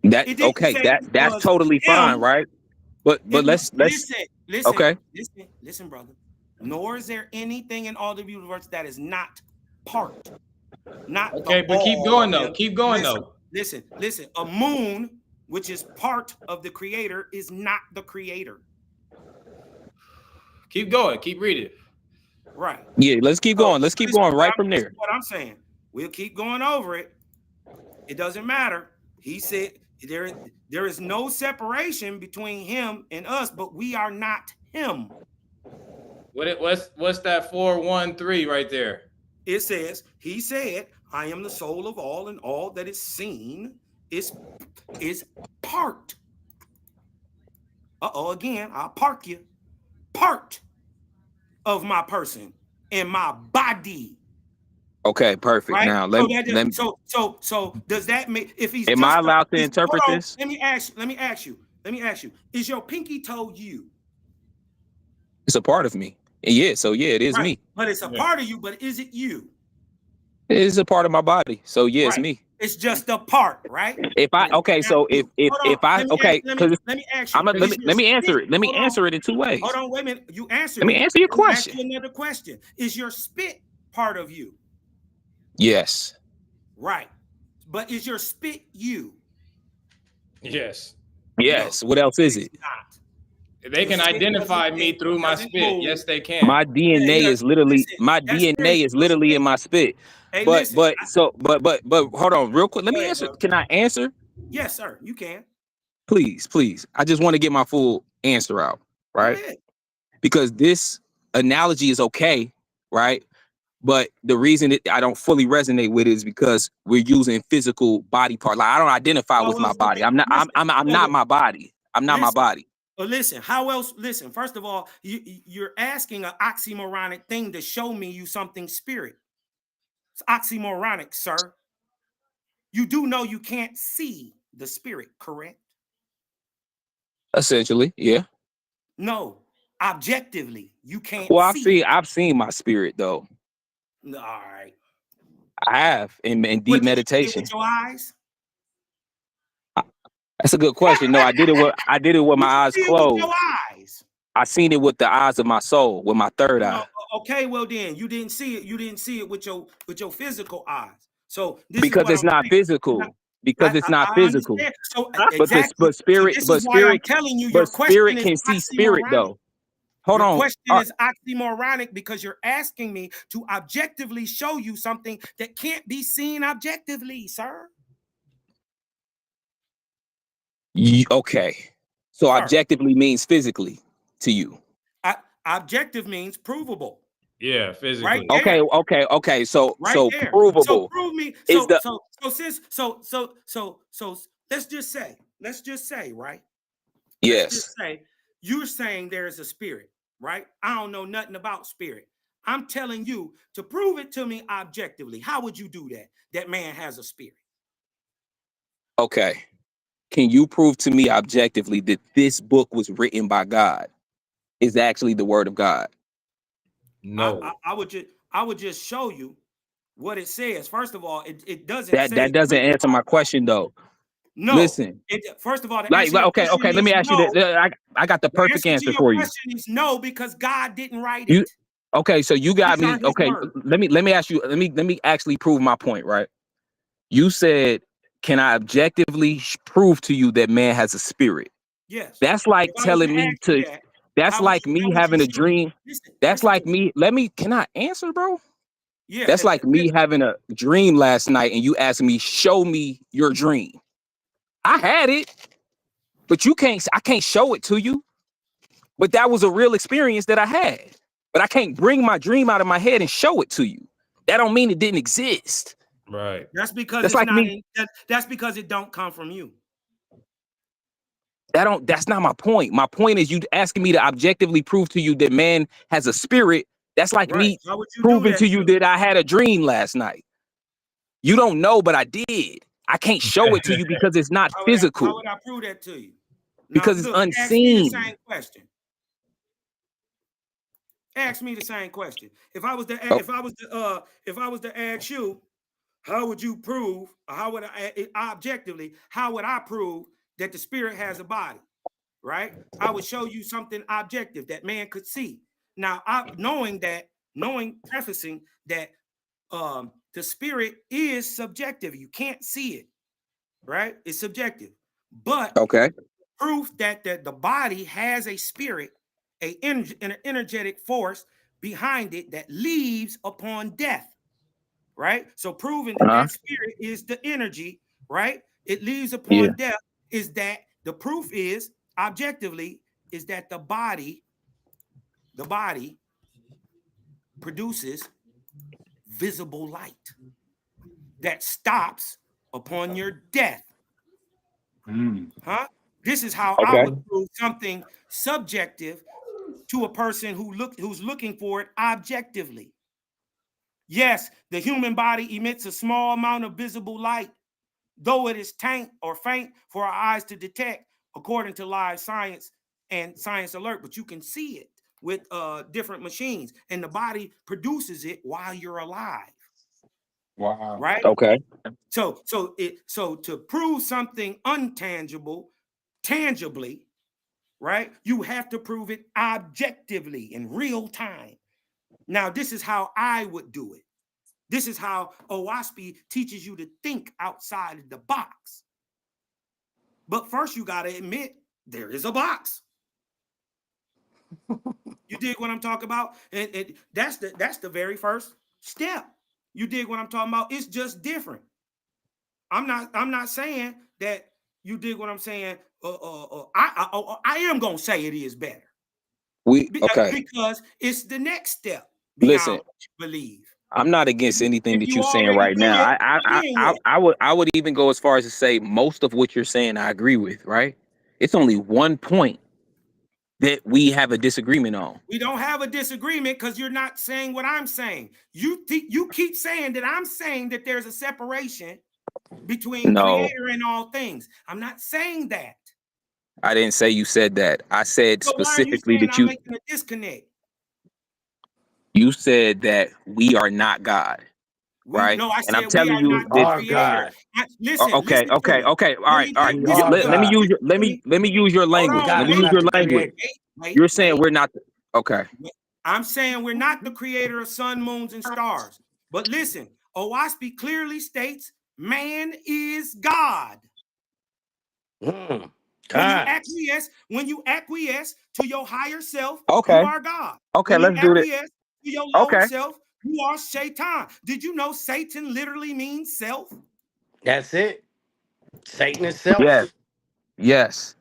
That's totally fine, right? But let's listen. Okay. Listen, brother. Nor is there anything in all the universe that is not part. Not okay, but keep going though. Listen. A moon, which is part of the creator, is not the creator. Keep going. Keep reading. Right. Yeah, let's keep going. Let's keep going right from there. What I'm saying. We'll keep going over it. It doesn't matter. He said there is no separation between him and us, but we are not him. What's that 413 right there? It says, he said, I am the soul of all, and all that is seen is part. Again, I'll park you. Part of my person and my body. Okay, perfect. Right? Now So does that mean if he's am I allowed to interpret this? Let me ask you. Is your pinky toe you? It's a part of me. Yeah, so yeah, it is me. But it's a part of you, but is it you? It is a part of my body. So yeah, it's me. It's just a part, right? If I let me ask you. Let me answer it. Let me answer it in two ways. Hold on, wait a minute. You answer. Let me answer your question. Ask you another question. Is your spit part of you? Yes. Right. But is your spit you? Yes. Yes. No, what else is it? Not. They can identify me through my spit. Move. Yes, they can. My DNA is literally in my spit. Hey, but hold on real quick. Let me answer. Can I answer? Yes, sir. You can. Please. I just want to get my full answer out, right? Because this analogy is okay, right? But the reason I don't fully resonate with it is because we're using physical body parts. Like I don't identify with my body. I'm not my body. I'm not my body. Listen, how else? Listen, first of all, you're asking an oxymoronic thing to show me you something spirit. It's oxymoronic, sir. You do know you can't see the spirit, correct? Essentially, yeah. No, objectively, you can't. Well, I've seen my spirit though. All right. I have in deep meditation. With your eyes? That's a good question. No, I did it with my Did you eyes see it with your closed. eyes? I seen it with the eyes of my soul, with my third No, eye. okay, well then you didn't see it. You didn't see it with your physical eyes. So this is Because what it's I'm not saying. physical. Because it's not I physical. understand. So But this exactly. So this is but why I'm spirit telling you, your but question spirit is can see spirit oxymoronic. though. Hold Your on. question is oxymoronic because you're asking me to objectively show you something that can't be seen objectively, sir. Okay. So Sir, objectively means physically to you. objective means provable. Yeah, Right physically. there. Okay. So Right there. So provable prove me. is the So let's just say, right? Let's just yes. say you're saying there is a spirit, right? I don't know nothing about spirit. I'm telling you to prove it to me objectively. How would you do that? That man has a spirit. Okay. Can you prove to me objectively that this book was written by God? Is actually the word of God? No. I would just show you what it says. First of all, it doesn't That say doesn't written answer by my God. question though. No. Listen. First of all, the Like answer to your question okay, let is me ask you no. that. I got the The perfect answer to answer your for you. question is no, because God didn't write You it. okay, so you got These are me. his Okay, words. let me ask you, let me actually prove my point, right? You said, can I objectively prove to you that man has a spirit? Yes. That's like If I was to telling me ask you to, that, that's like how me would you having a show me? dream. That's Listen to like me. me, can I answer, bro? Yeah. That's like me having a dream last night and you asking me, show me your dream. I had it, but I can't show it to you. But that was a real experience that I had. But I can't bring my dream out of my head and show it to you. That don't mean it didn't exist. Right. That's because That's it's like not me. that's because it don't come from you. That's not my point. My point is you asking me to objectively prove to you that man has a spirit. That's like Right. me How would you do proving that to you to me? that I had a dream last night. You don't know, but I did. I can't show it to you because it's not How physical, would I prove that to you? Now because it's look, ask me the unseen. same question. Ask me the same question. If I was to Oh, if I was to ask you, how would you prove, or how would objectively, how would I prove that the spirit has a body? Right? I would show you something objective that man could see. Now, prefacing that the spirit is subjective. You can't see it, right? It's subjective. But okay. proof that the body has a spirit, an energetic force behind it that leaves upon death, right? So proving that Uh-huh. that spirit is the energy, right? It leaves Yeah. upon death is that the proof is objectively is that the body produces visible light that stops upon your death. Huh? This is how I Okay. would prove something subjective to a person who's looking for it objectively. Yes, the human body emits a small amount of visible light, though it is faint for our eyes to detect, according to live science and science alert. But you can see it with different machines, and the body produces it while you're alive. Wow. Right? Okay. So to prove something untangible, tangibly, right? You have to prove it objectively in real time. Now, this is how I would do it. This is how Oahspe teaches you to think outside of the box. But first, you got to admit there is a box. You dig what I'm talking about? And that's the very first step. You dig what I'm talking about? It's just different. I'm not saying that you dig what I'm saying. I am gonna say it is better Okay. because it's the next step Listen, beyond what you believe. I'm not against anything If that you you're saying already right see now. it, well, then what? I would even go as far as to say most of what you're saying I agree with, right? It's only one point that we have a disagreement on. We don't have a disagreement because you're not saying what I'm saying. You keep saying that I'm saying that there's a separation between No, creator and all things. I'm not saying that. I didn't say you said that. I said So why are you specifically saying that I'm making a disconnect? you said that we are not God. right? No, I And I'm said we telling are you not the this. Our creator. God. Listen, Okay, listen to okay, me. okay. All right, all right. We are Let me God. use your let me use your Hold language. on. Let God me is use not your the language. creator. You're saying we're not. Okay. I'm saying we're not the creator of sun, moons, and stars. But listen, Oahspe clearly states man is God. God. When you acquiesce to your higher self, you Okay. are God. Okay. When you Let's do it. acquiesce to your lower Okay. self, you are Shaitan. Did you know Satan literally means self? That's it. Satan is self. Yes. Yes.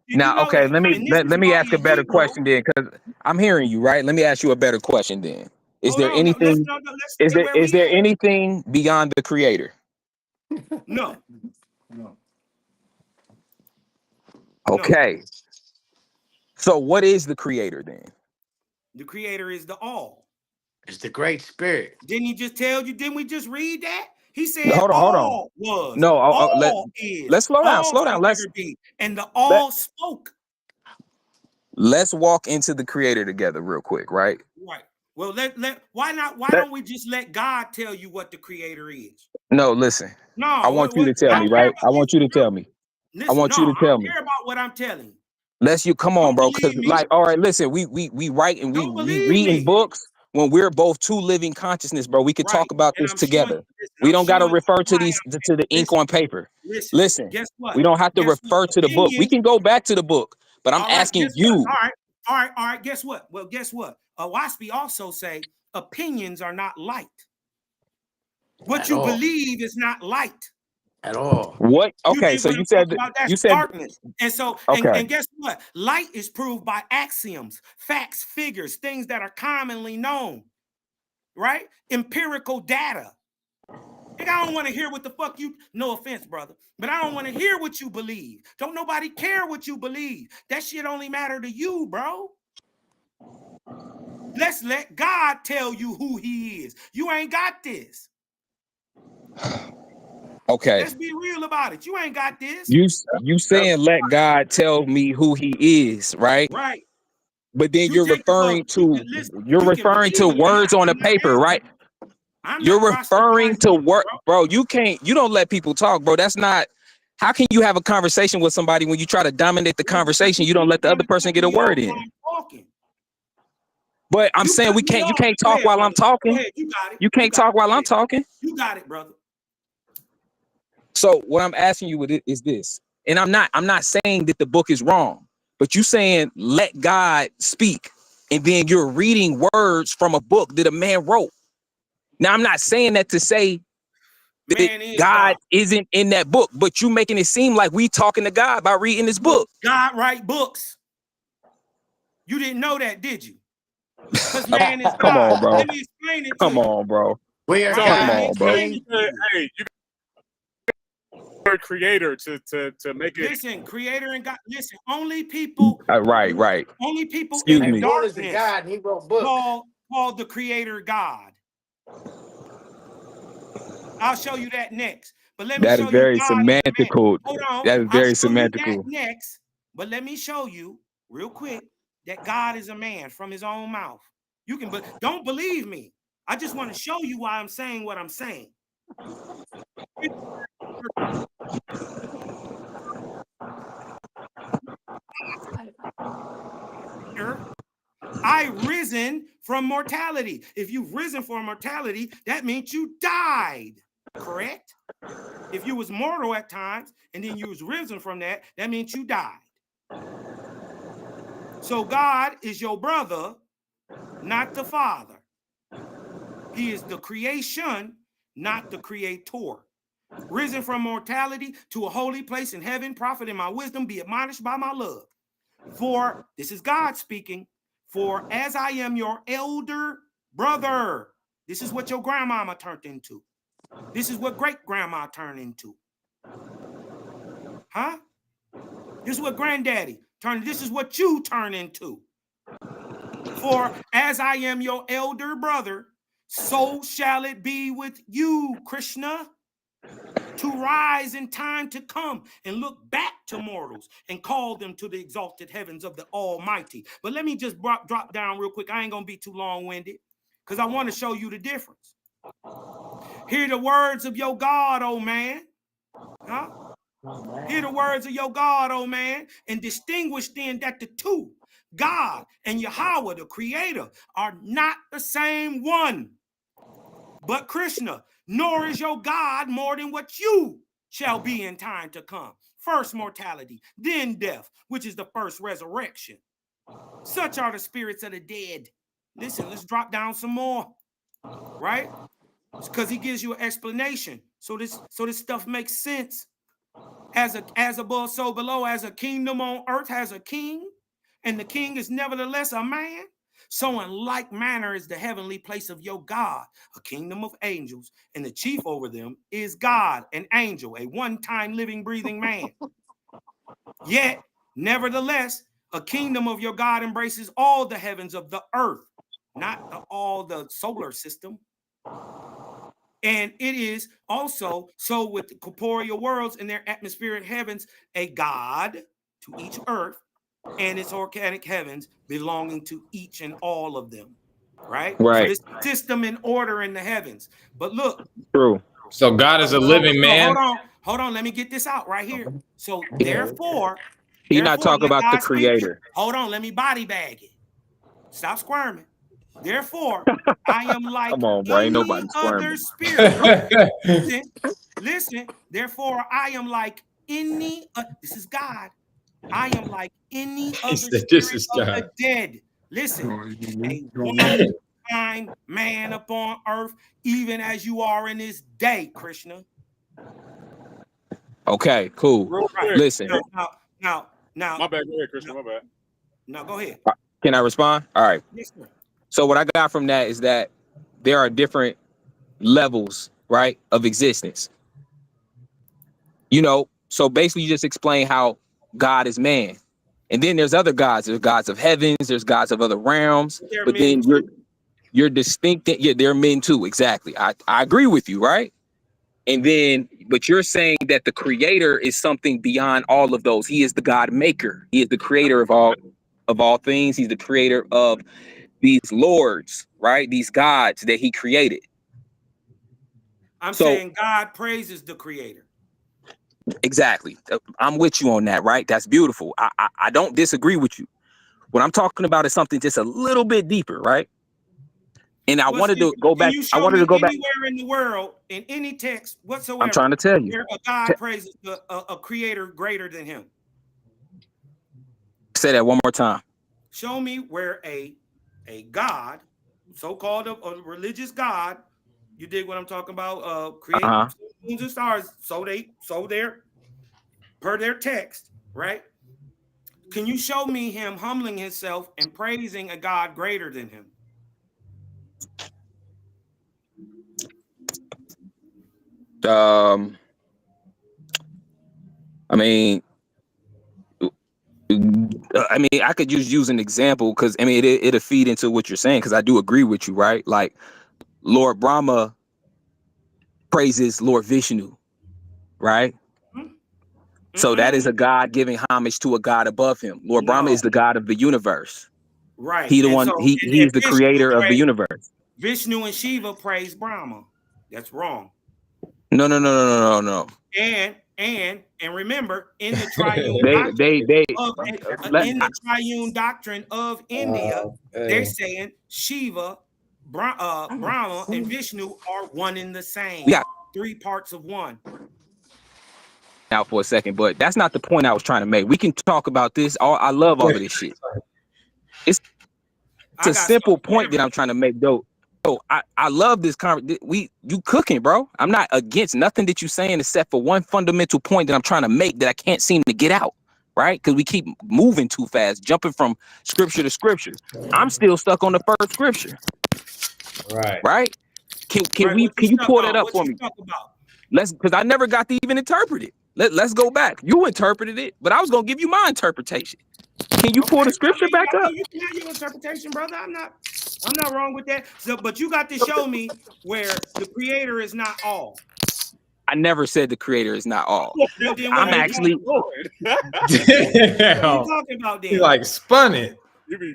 Did you Now, know okay. that? Let me And this let, is let me why ask a in better Hebrew, question then, because I'm hearing you, right? Let me ask you a better question then. Is hold there on, no, let's anything? stay where Is we there at. anything beyond the Creator? No, No. no. Okay. So what is the Creator then? The creator is the all. It's the great spirit. Didn't he just tell you? Didn't we just read that? He said Hold on. all was, No, all is, let's slow down. all Slow down. shall ever be, and the Let all spoke. let's walk into the Creator together real quick, right? Right. Well, why not? Why Let, don't we just let God tell you what the creator is? no, listen. I No, want you to tell I me, don't care right? about I you. want you to No, tell me. I listen, want no, you I to tell don't me. care about what I'm telling you. Let's you come on, Don't bro. Cause believe me. like, all right, listen, we write and Don't we believe read in me. books when we're both two living consciousness, bro. We could Right. talk about And this I'm showing together. you, listen, We I'm don't gotta showing you refer to why these I'm to the ink listen, on paper. listen, Listen, guess what? we don't have to Guess what? refer to the book. We Opinions. can go back to the book, but I'm All right, asking guess what? you. All right. Guess what? Well, guess what? Oahspe also say opinions are not light. What At you all. believe is not light. At all. What? You Okay, dig so what I'm talking about? That's you said darkness. And so, okay. and guess what? Light is proved by axioms, facts, figures, things that are commonly known, right? Empirical data. Nigga, I don't want to hear what the fuck you, no offense, brother, but I don't want to hear what you believe. Don't nobody care what you believe. That shit only matter to you, bro. Let's let God tell you who he is. You ain't got this. Okay. Let's be real about it. You ain't got this. You saying let God tell me who he is, right? Right. But then You you're take the book. referring to Listen, you're you can referring to believe it or not. words on the I'm not paper, right? asking. I'm You're not referring proselytizing to you, work, bro. bro. You don't let people talk, bro. That's not how can you have a conversation with somebody when you try to dominate the Well, because conversation? you You don't keep let the trying other to person cut get a me off word while in. I'm talking. But I'm You saying cut me you off. can't Go talk ahead, while I'm brother. Go talking. ahead. You got it. You You can't got talk it. while Go I'm ahead. talking. You got it, brother. So what I'm asking you is this, and I'm not saying that the book is wrong, but you saying let God speak, and then you're reading words from a book that a man wrote. Now I'm not saying that to say that Man is God God. isn't in that book, but you making it seem like we talking to God by reading this book. God write books. You didn't know that, did you? Because man is Come God. on, bro. Let me explain it to Come you. on, bro. We are Right? So Come Let me God's on, bro. explain king. it to you. hey, you got a creator to make it. Listen, creator and God. Listen, only people Right. Excuse in And me. Woon is a darkness God and he wrote books. call the creator God. I'll show you that next. But let me That is show you very God is a man. semantical. Hold on. That is I'll very show you that semantical. next. But let me show you real quick that God is a man from his own mouth. You can, but don't believe me. I just want to show you why I'm saying what I'm saying. I risen from mortality. If you've risen from mortality, that means you died, correct? If you was mortal at times and then you was risen from that, that means you died. So God is your brother, not the father. He is the creation, not the creator. Risen from mortality to a holy place in heaven, prophet in my wisdom, be admonished by my love. For, this is God speaking, for as I am your elder brother, this is what your grandmama turned into. This is what great grandma turned into. Huh? This is what granddaddy turned. This is what you turn into. For as I am your elder brother, so shall it be with you, Krishna, to rise in time to come and look back to mortals and call them to the exalted heavens of the Almighty. But let me just drop down real quick. I ain't going to be too long-winded because I want to show you the difference. Hear the words of your God, oh man. Huh? Hear the words of your God, oh man, and distinguish then that the two, God and Yahweh, the creator, are not the same one. But Krishna, nor is your God more than what you shall be in time to come. First mortality, then death, which is the first resurrection. Such are the spirits of the dead. Listen, let's drop down some more, right? Because he gives you an explanation. So this stuff makes sense. As above, so below, as a kingdom on earth has a king, and the king is nevertheless a man. So in like manner is the heavenly place of your God, a kingdom of angels, and the chief over them is God, an angel, a one-time living, breathing man. Yet, nevertheless, a kingdom of your God embraces all the heavens of the earth, not all the solar system. And it is also so with the corporeal worlds and their atmospheric heavens, a God to each earth and its organic heavens belonging to each and all of them, right? So this system and order in the heavens. But look. True. So God is a living man. Hold on. Let me get this out right here. So therefore, You're not talking about the creator. Hold on. Let me body bag it. Stop squirming. Therefore, I am like Come on, bro. Ain't nobody other squirming. spirit. Listen. Therefore, I am like any. This is God. I am like any other spirit of the dead. Listen, a one-time man upon earth, even as you are in this day, Krishna. Okay, cool. Right. Listen. Now. My bad. Go ahead, Krishna. My bad. No, go ahead. Can I respond? All right. Yes, sir. So what I got from that is that there are different levels, right, of existence. You know, so basically you just explain how God is man. And then there's other gods. There's gods of heavens, there's gods of other realms. But then you're distinct. Yeah, they're men too. Exactly. I agree with you, right? And then, but you're saying that the creator is something beyond all of those. He is the God maker. He is the creator of all things. He's the creator of these lords, right? These gods that he created. I'm saying God praises the creator. Exactly. I'm with you on that, right? That's beautiful. I don't disagree with you. What I'm talking about is something just a little bit deeper, right? And I wanted to go back. I wanted to go back anywhere in the world, in any text whatsoever. I'm trying to tell you. Where a God praises a creator greater than him. Say that one more time. Show me where a God, so-called a religious God, you dig what I'm talking about? Creating moons and stars, so they're per their text, right? Can you show me him humbling himself and praising a God greater than him? I mean, I could just use an example because I mean it'll feed into what you're saying because I do agree with you, right? Like Lord Brahma praises Lord Vishnu, right? Mm-hmm. So that is a God giving homage to a God above him. Lord Brahma is the God of the universe, right? He the and one. So, he's the creator of the universe. Vishnu and Shiva praise Brahma. That's wrong. No. And remember, in the triune triune doctrine of India, they're saying Shiva, Brahma, and Vishnu are one in the same. Yeah, 3 parts of one. Now for a second, but that's not the point I was trying to make. We can talk about this. I love all of this shit. It's a simple point that I'm trying to make, though. So I love this conversation. You cooking, bro. I'm not against nothing that you're saying except for one fundamental point that I'm trying to make that I can't seem to get out, right? Because we keep moving too fast, jumping from scripture to scripture. I'm still stuck on the first scripture. Right? Can you pull that up for me? Because I never got to even interpret it. Let's go back. You interpreted it, but I was gonna give you my interpretation. Can you pull the scripture back up? You can have your interpretation, brother. I'm not wrong with that. So, but you got to show me where the creator is not all. I never said the creator is not all. I'm actually. What are you talking about then? You like spun it.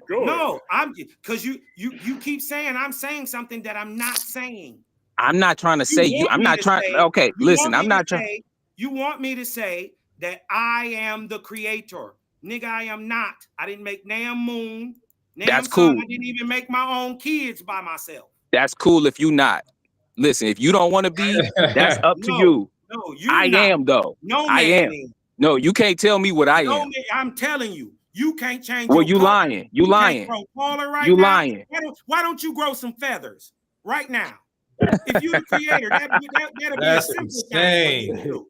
No, I'm because you keep saying I'm saying something that I'm not saying. I'm not trying to You say you. want I'm me not to trying. say, Okay, you listen. want me I'm to not trying. say, you want me to say that I am the creator. Nigga, I am not. I didn't make Nam Moon, Nam That's Sun. cool. I didn't even make my own kids by myself. That's cool if you not. Listen, if you don't want to be, that's up to No, you. no, you're I not. am though. No I man am. is. No, you can't tell me what I No am. man, I'm telling you, you can't change Well, your you color. lying. You can't lying. grow taller right You now. lying. Why don't you grow some feathers right now? If you're the creator, that'll be a That's simple thing for you to insane. do.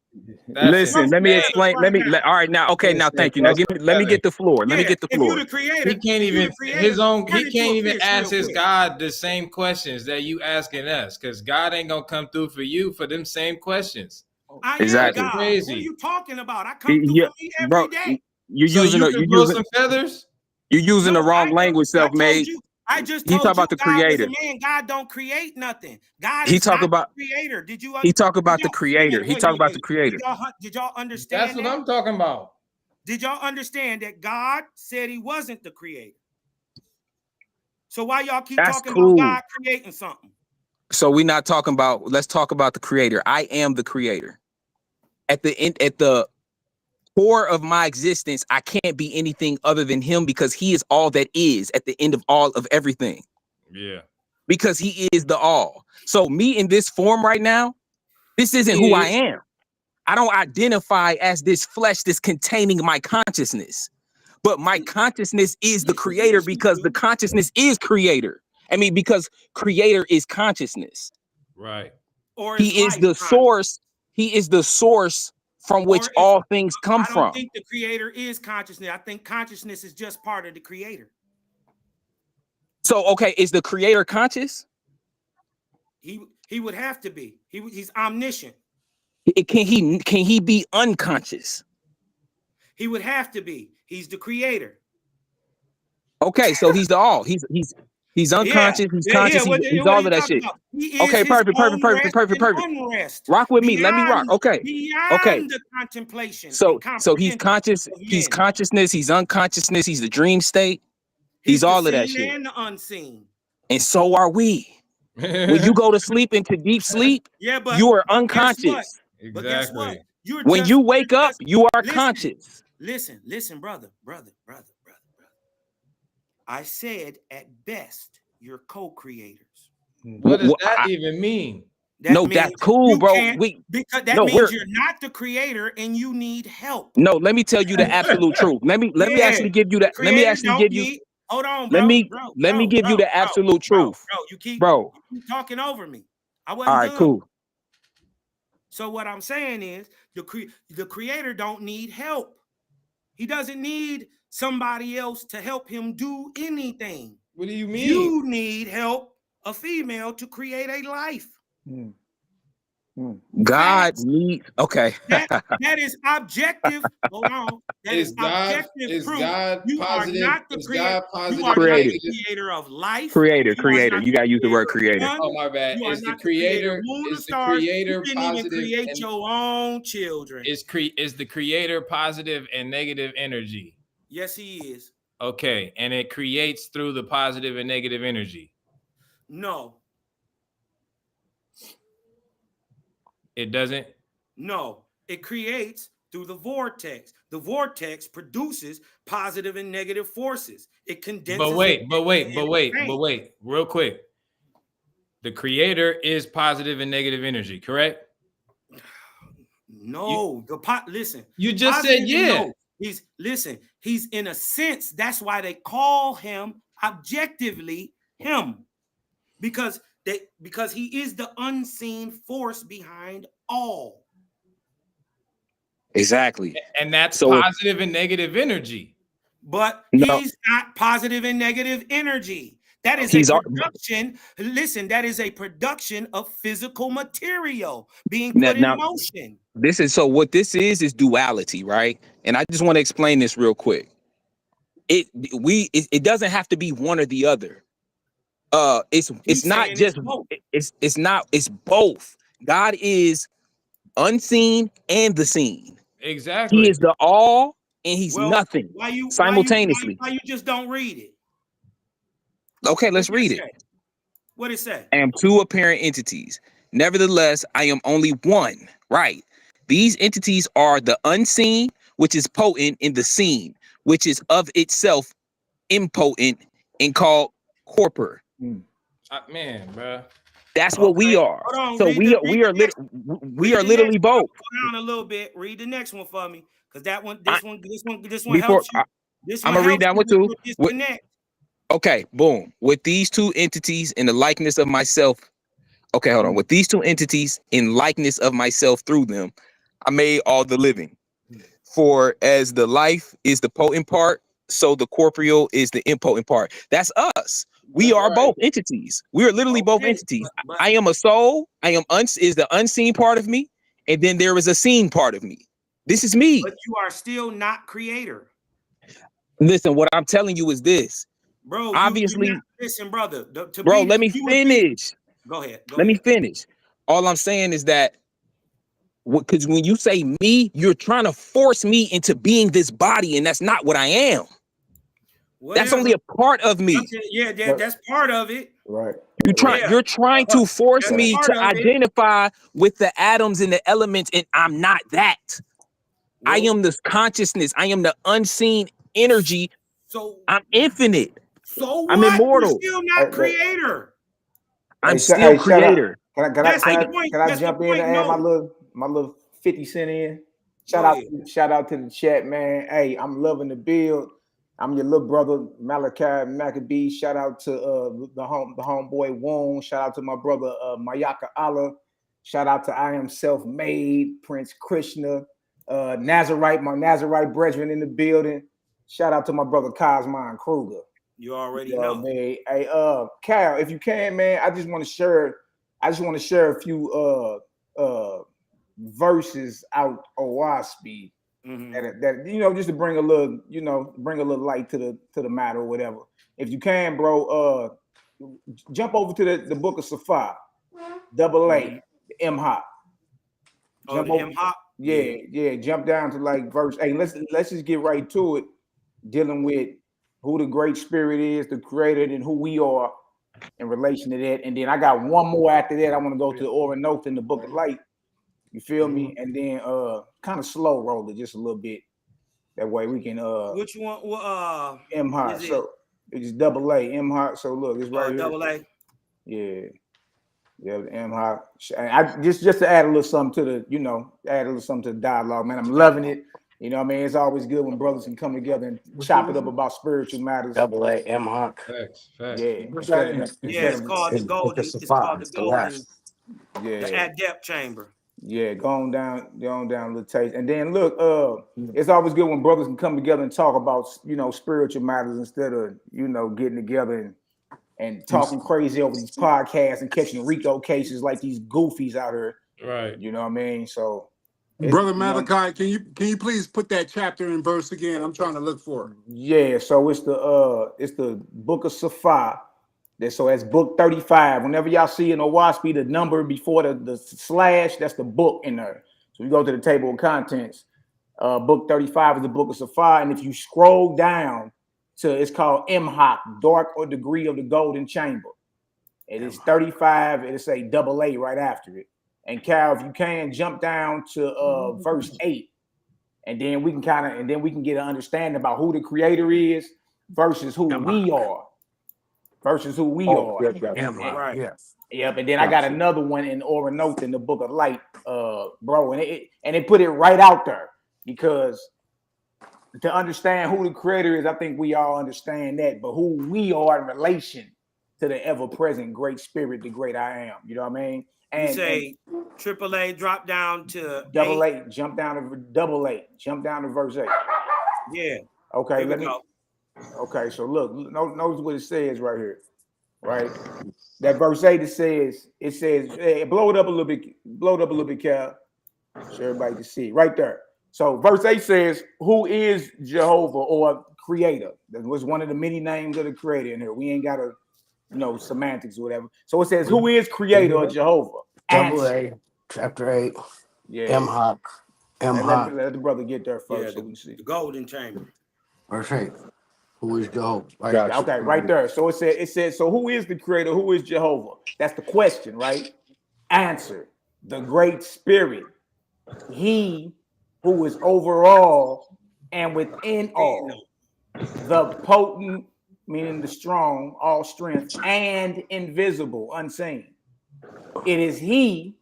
That's Listen, let me explain. Right now. All right, now, okay, now, thank you. Now, insane. let me get the floor. Let me Yeah, get the if you're floor. the creator, He can't if you're even the creator, he turn into can't a even fish ask real his quick. God the same questions that you asking us, because God ain't gonna come through for you for them same questions. I Exactly. am God. Crazy. What are you talking about? I come through Yeah, for me every bro, day. you're So using you a, can grow some feathers? you're using the No, wrong language, I told Selfmade. you. I just He talk told you about the God was creator. a man. God don't create nothing. God He is talk not about the creator. Did you? he talk Did about the y'all, wait a creator. minute, He talk about the creator. Did y'all That's understand what that? I'm talking about. Did y'all understand that God said he wasn't the creator? So why y'all keep That's talking about cool. God creating something? So we're not talking about. Let's talk about the creator. I am the creator. At the end, at the core of my existence, I can't be anything other than him because he is all that is at the end of all of everything. Yeah. Because he is the all. So me in this form right now, this isn't who I Is. am. I don't identify as this flesh that's containing my consciousness. But my consciousness is the creator Yes, you because the do. consciousness is creator. I mean, because creator is consciousness. Right. Or is He is life the conscious? source. He is the source from which Or is all things come I don't from. think the creator is consciousness. I think consciousness is just part of the creator. So, okay, is the creator conscious? He would have to be. He's omniscient. Can he be unconscious? He would have to be. He's the creator. Okay, so he's the all. He's unconscious. He's conscious. What He's are all you of that talking shit. about? He is Okay, his perfect. own rest and unrest. Rock with me. Let me rock. Okay. Beyond the contemplation So and he's comprehension conscious. of He's men. consciousness. He's unconsciousness. He's the dream state. He's the all of that seen shit. and the unseen. And so are we. When you go to sleep into deep sleep, Yeah, you are but guess what? unconscious. But guess what? Exactly. When you wake up, you are conscious. Listen, brother. I said at best, you're co-creators. What does that even mean? That's cool, bro. Because that means you're not the creator and you need help. No, let me tell you the absolute truth. Let me actually give you that. Let me actually give you. Hold on, Let bro. me give you the absolute truth. You keep talking over me. I wasn't all right, done. cool. So what I'm saying is the creator don't need help. He doesn't need somebody else to help him do anything. What do you mean? You need help, a female, to create a life. God needs. Okay. That is objective. Hold on. That is objective proof. God you positive? Are not the Is creator. God positive? You are Creator. not the creator of life. Creator. You You gotta use the word creator. Oh, my bad. You are Is the not the creator creator? of moon Is and the stars. creator You didn't even positive? create And your own children. is the creator positive and negative energy? Yes, he is. Okay, and it creates through the positive and negative energy. No. It doesn't. No, it creates through the vortex. The vortex produces positive and negative forces. It condenses. But wait, real quick. The creator is positive and negative energy, correct? No, listen. You just said yeah. No. He's in a sense, that's why they call him objectively him. Because he is the unseen force behind all. Exactly. And that's positive and negative energy. But he's not positive and negative energy. That is a production. Listen, that is a production of physical material being put in motion. This is what this is duality, right? And I just want to explain this real quick. It doesn't have to be one or the other. It's not just it's both. God is unseen and the seen. Exactly. He is the all and he's nothing simultaneously. Why you just don't read it? Okay, let's read it. What it say? I am two apparent entities. Nevertheless, I am only one. Right. These entities are the unseen, which is potent, in the seen, which is of itself impotent and called corpor. Man, bro. That's what we Okay. are. Hold on. So Read the next. we are Read the next literally one. both. Go down a little bit. Read the next one for me, because that one, I, this one before helps you. This I'm one gonna read helps that you one too. with disconnect. Okay, boom. With these two entities in the likeness of myself. Okay, hold on. With these two entities in likeness of myself through them, I made all the living. For as the life is the potent part, so the corporeal is the impotent part. That's us. We That's are right. both entities. We are literally both Okay, entities. but I am a soul. I am is the unseen part of me, and then there is a seen part of me. This is me. you are still not creator, Listen, what I'm telling you is this. bro. Obviously, Listen, brother. bro, let me finish. Go ahead. Let me finish. All I'm saying is that because when you say me, you're trying to force me into being this body, and that's not what I am. That's only a part of me. Yeah, that's part of it. Right. You're trying to force That's me part to of it. identify with the atoms and the elements, and I'm not that. I Well, am this consciousness. I am the unseen energy. So I'm infinite. so what? I'm immortal. You're still not creator. I'm still creator. Can I jump in and add my little 50 cent in? Shout out to the chat, man. Hey, I'm loving the build. I'm your little brother Malachi Maccabee. Shout out to the homeboy Woon. Shout out to my brother Mayaka Allah. Shout out to I Am Selfmade, Prince Krishna, Nazarite, my Nazarite brethren in the building. Shout out to my brother Cosmine Kruger. You already know. Man. Hey, Cal, if you can, man, I just want to share a few verses out Oahspe that just to bring a little light to the matter or whatever. If you can, bro, jump over to the book of Safa, double A, the M Hop. Jump over. Yeah, jump down to like verse 8. Let's just get right to it, dealing with who the great spirit is, the creator, and who we are in relation to that. And then I got one more after that. I want to go to the Oranoth in the Book of Light. You feel me? And then kind of slow roll it just a little bit. That way we can which one? M hot. So it's double A, M hot. So look, it's right here. Double A. Yeah. Yeah, the M hot. I just to add a little something to the dialogue, man. I'm loving it. You know what I mean? It's always good when brothers can come together and chop it up about spiritual matters. Double A, M Hawk. Facts. It's called the golden. It's called the golden. Yeah. The adept chamber. Yeah, going down a little taste. And then look, it's always good when brothers can come together and talk about, spiritual matters instead of, getting together and talking crazy over these podcasts and catching RICO cases like these goofies out here. Right. You know what I mean? So Brother Malachi, can you please put that chapter and verse again? I'm trying to look for it. Yeah, so it's the book of Safa. So that's book 35. Whenever y'all see in Oahspe the number before the slash, that's the book in there. So we go to the table of contents. Book 35 is the book of Safa. And if you scroll down to, it's called Imhak, dark or degree of the golden chamber. It is 35. It'll say double A right after it. And Cal, if you can, jump down to verse 8. And then we can get an understanding about who the creator is versus who we are. Right. Yes. Yep. And then I got another one in Oranoth in the Book of Light, bro. And it put it right out there because to understand who the creator is, I think we all understand that. But who we are in relation to the ever-present great spirit, the great I am. You know what I mean? And you say triple A drop down to double A, jump down to double A, jump down to verse 8. Yeah. Okay, Okay, so look, notice what it says right here. Right? That verse 8 it says, hey, blow it up a little bit, Cal. So everybody can see right there. So verse 8 says, who is Jehovah or creator? That was one of the many names of the creator in here. We ain't got to semantics or whatever. So it says, who is creator or Jehovah? Double A, chapter 8. Yeah. M Hawk. Let the brother get there first. Yeah, the golden chamber. Verse 8. Who is Jehovah? Okay, right there. So it says, so who is the creator? Who is Jehovah? That's the question, right? Answer: the Great Spirit, He who is over all and within all, the potent, meaning the strong, all strength, and invisible, unseen. It is He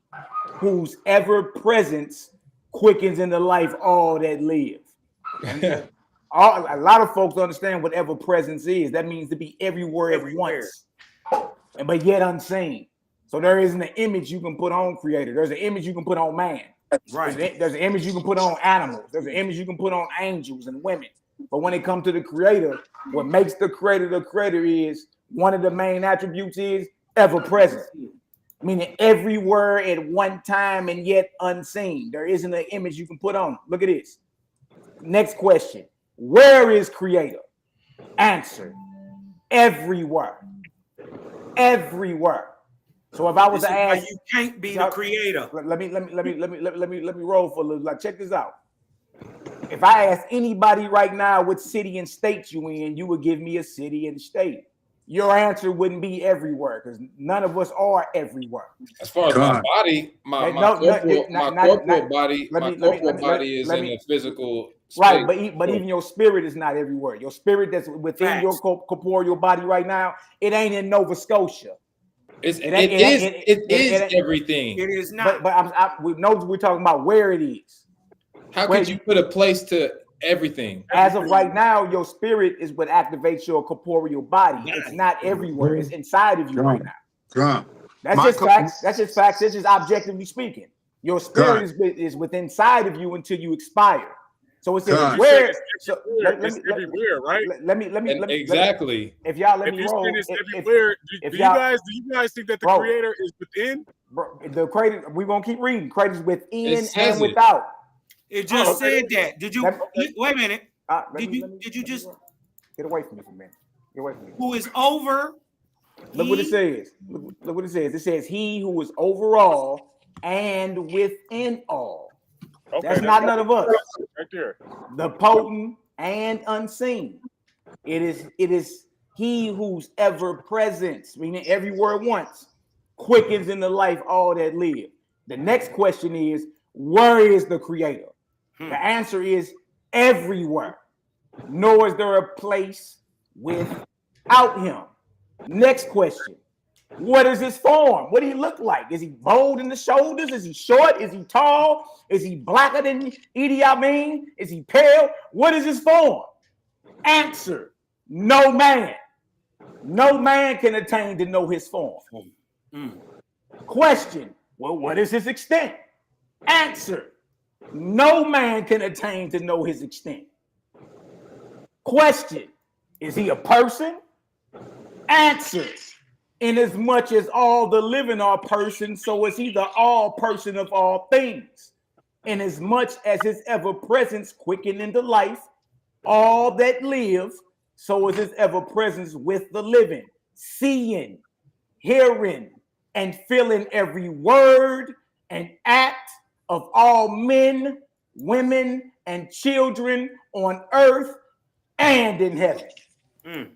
whose ever presence quickens into life all that live. A lot of folks understand what ever presence is. That means to be everywhere at once, but yet unseen. So there isn't an image you can put on Creator. There's an image you can put on man. Right. There's an image you can put on animals. There's an image you can put on angels and women. But when it comes to the Creator, what makes the Creator is one of the main attributes is ever present, meaning everywhere at one time and yet unseen. There isn't an image you can put on. Look at this. Next question: where is Creator? Answer: everywhere. Everywhere. So if I was to ask, you can't be the Creator. Let me roll for a little. Like, check this out. If I ask anybody right now what city and state you in, you would give me a city and state. Your answer wouldn't be everywhere because none of us are everywhere. As far as my body, my corporal body is in a physical space. Right, but even your spirit is not everywhere. Your spirit that's within your corporeal body right now, it ain't in Nova Scotia. It is everything. It is not. But we know we're talking about where it is. How could you put a place to everything? As of right now, your spirit is what activates your corporeal body. It's not everywhere. It's inside of you right now. That's just facts. That's just facts. That's just objectively speaking. Your spirit is within inside of you until you expire. So it's everywhere. So it's everywhere, right? Let me exactly. If y'all let me roll, everywhere. Do you guys think that the Creator is within? The Creator, we won't keep reading. Creator's within and without. It just said that. Did you wait a minute? Did you just get away from me for a minute? Get away from me. Who is over? Look what it says. Look what it says. It says He who is over all and within all. Okay, that's not none of us. Right there. The potent and unseen. It is He whose ever presence, meaning everywhere at once, quickens into life all that live. The next question is, where is the Creator? The answer is everywhere. Nor is there a place without Him. Next question. What is his form? What do he look like? Is he bold in the shoulders? Is he short? Is he tall? Is he blacker than Idi Amin? Is he pale? What is his form? Answer: no man. No man can attain to know his form. Question: well, what is his extent? Answer: no man can attain to know his extent. Question: is he a person? Answer: inasmuch as all the living are persons, so is he the all person of all things. Inasmuch as his ever presence quicken into life all that live, so is his ever presence with the living, seeing, hearing, and feeling every word and act of all men, women, and children on earth and in heaven.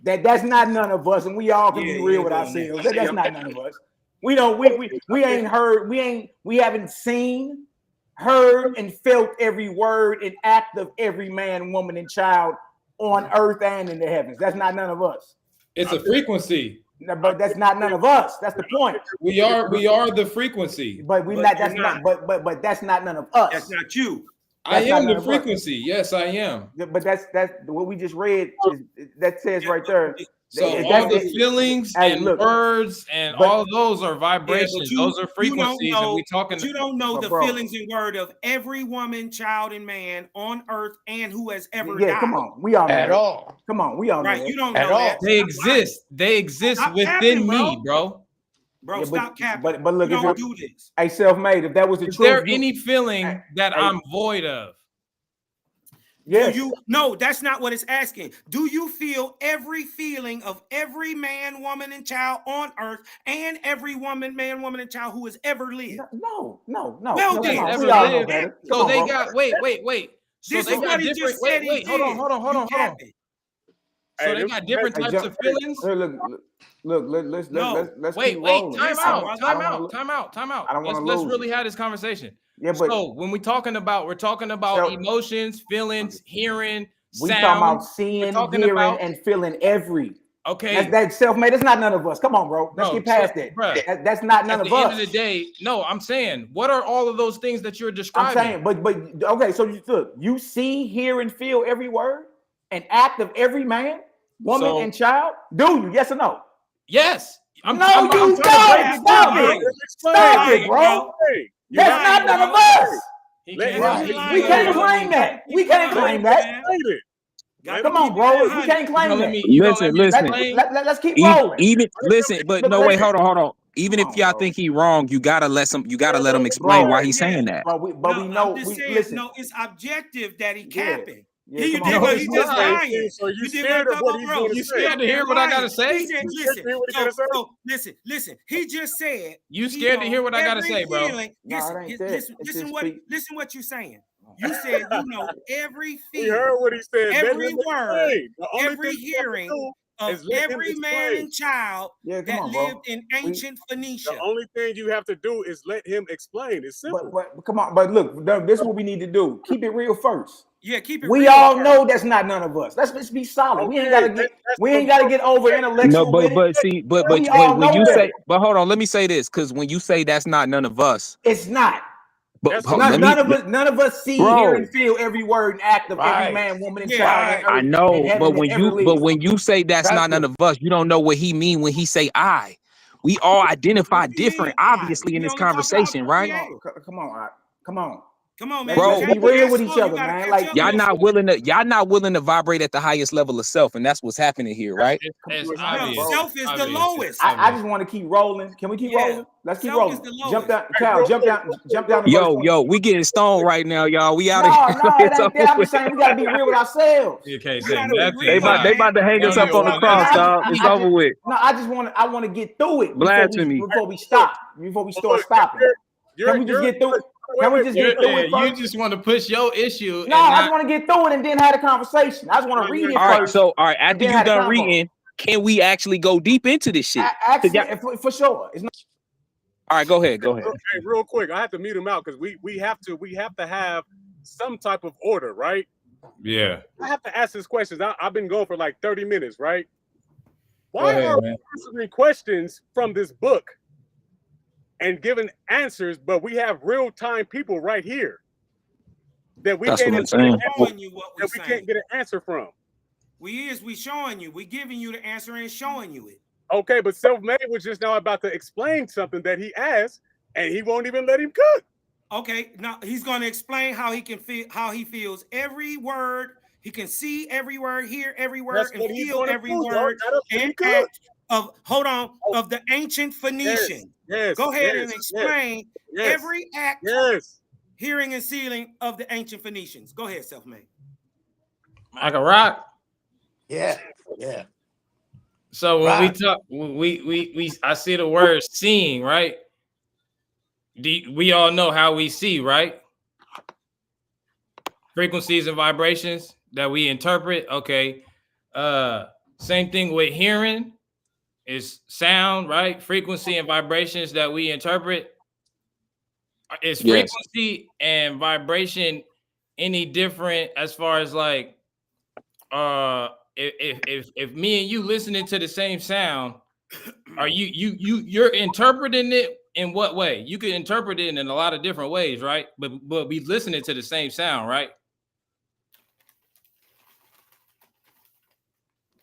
That's not none of us, and we all can be real with ourselves. That's not none of us. We ain't heard, we haven't seen, heard, and felt every word and act of every man, woman, and child on earth and in the heavens. That's not none of us. It's a frequency. But that's not none of us. That's the point. We are the frequency. But that's not none of us. That's not you. I am the frequency. Yes, I am. But that's what we just read. That says right there. So all the feelings and words and all of those are vibrations. Those are frequencies, and we talking. You don't know the feelings and word of every woman, child, and man on earth, and who has ever died. Come on, we all know at all. Come on, we all know. Right, you don't at know all. that. They exist. They exist within me, bro. Bro, stop capping. But look, you don't do this. Hey, Selfmade, if that was the truth, is there any feeling that I'm void of? Yes. No, that's not what it's asking. Do you feel every feeling of every man, woman, and child on earth, and every woman, man, woman, and child who has ever lived? No. Well, then, ever lived. So they got wait. So this they is got what he different. just said. Wait, hold on. Hey, they them- got different hey, types of feelings. Hey, let's No. let's Wait, keep wait, rolling. time Listen, out, brother. time I don't out, wanna- time out, time out. I don't wanna Let's lose really it. have this conversation. Yeah, but So when we're talking about So- emotions, feelings, hearing, we talking sound, about seeing, talking hearing, about- and feeling every. okay, That's self-made. It's not none of us. Come on, bro. Let's Bro, get past so- that. bruh, That's not none at of the end us. of the day, no, I'm saying, what are all of those things that you're I'm describing? saying, but okay. So look, you see, hear, and feel every word, and act of every man, woman, So- and child. Do you? Yes or no? Yes. No, you trying to break don't. it down. Stop it. Stop it, bro. Hey, you That's lying, not none of bro. us. He Let can't- him he explain. We can't can't- claim that. We can't Let claim him that. explain it. Got Come to on, keep it bro. You 100. can't You claim gonna that. let me, you gonna Listen, let me listen. explain? Let's keep rolling. Even listen, but no, wait, hold on. Even Come if on, y'all bro. think he wrong, you gotta let him explain Bro, why he's saying that. But we No, know. I'm just saying, Listen. no, it's objective that he Yeah. capping. Yeah, You come on, dig bro. what he No, just it's not. lying. So you You dig scared what of I'm what talking he's about, gonna bro? You say. scared to hear what I gotta say? He said, You scared to hear what he gotta say? listen. He just said. You scared to hear what I gotta every say, bro? feeling- No, it ain't that. It's Listen just listen what you're saying. You said you know every We feeling, heard what he said. Let every him word, explain. The only every thing you have to hearing do of is let him every man explain. and child Yeah, come that on, bro. lived in ancient Phoenicia. The only thing you have to do is let him explain. It's simple. But come on. But look, this is what we need to do. Keep it real first. Yeah, keep it We real all first. know that's not none of us. Let's be solid. We ain't Okay, gotta get that's we the ain't gotta get over problem. No, intellectual with it. We all when you know say, that. but hold on, let me say this, because when you say that's not none of us, It's not. but That's hold- what- let me, None of us see, bro. hear, and feel every word and act of every Right. man, woman, and Yeah, child right. in I earth, know, in heaven, but and ever live. when you say that's not none of us, you don't know what he mean when he say I. We all identify What do you mean different, I? obviously, in We this only talking about conversation, the right? creator. Come on, Art. Come on. Come on, man. Bro, Let's be real with each other, man. Like Y'all not willing to vibrate at the highest level of self, and that's what's happening here, right? It's No, obvious. self is the Obvious. lowest. I just want to keep rolling. Can we keep Yeah. rolling? Let's keep Self rolling. is the Jump lowest. down, Cal. Jump down to verse 20. Yo, we getting stoned right now, y'all. We out No, of here. it It's ain't over that. I'm with. just saying we gotta be real with ourselves. You can't You say gotta be nothing. real, They about to hang Don't us up even on the want cross, that. dog. It's I over just- with. No, I want to get through it Blasphemy. before we stop. Before we start stopping. Can we just get through it? Can we just get through it You first? just want to push your issue. No, and I not, just want to get through it and then have a conversation. I just want to read it All right, first. so after then you had a done convo. reading, can we actually go deep into this shit? Actually, for sure. It's not. All right, go ahead. Hey, real quick, I have to mute him out because we have to have some type of order, right? Yeah. I have to ask these questions. I've been going for like 30 minutes, right? Go Why ahead, are man. we answering questions from this book and giving answers, but we have real-time people right here that we That's can't what I'm saying. Showing you what that we can't get an answer from? we showing you. We giving you the answer and showing you it. Okay, but Selfmade was just now about to explain something that he asked, and he won't even let him cook. Okay, now he's going to explain how he can feel, how he feels every word. He can see every word, hear every word, That's and what he's feel gonna every do, word dog. Let him and cook. act of of the ancient Phoenician. Yes. Go ahead and yes, explain yes, every act, Yes. hearing and sealing of the ancient Phoenicians. Go ahead, Selfmade. I can rock. Yeah. So when Right. we talk, we I see the word seeing, right? We all know how we see, right? Frequencies and vibrations that we interpret. Okay. Same thing with hearing is sound, right? Frequency and vibrations that we interpret. Is Yes. frequency and vibration any different as far as like if me and you listening to the same sound, are you're interpreting it in what way? You can interpret it in a lot of different ways, right? But we listening to the same sound, right?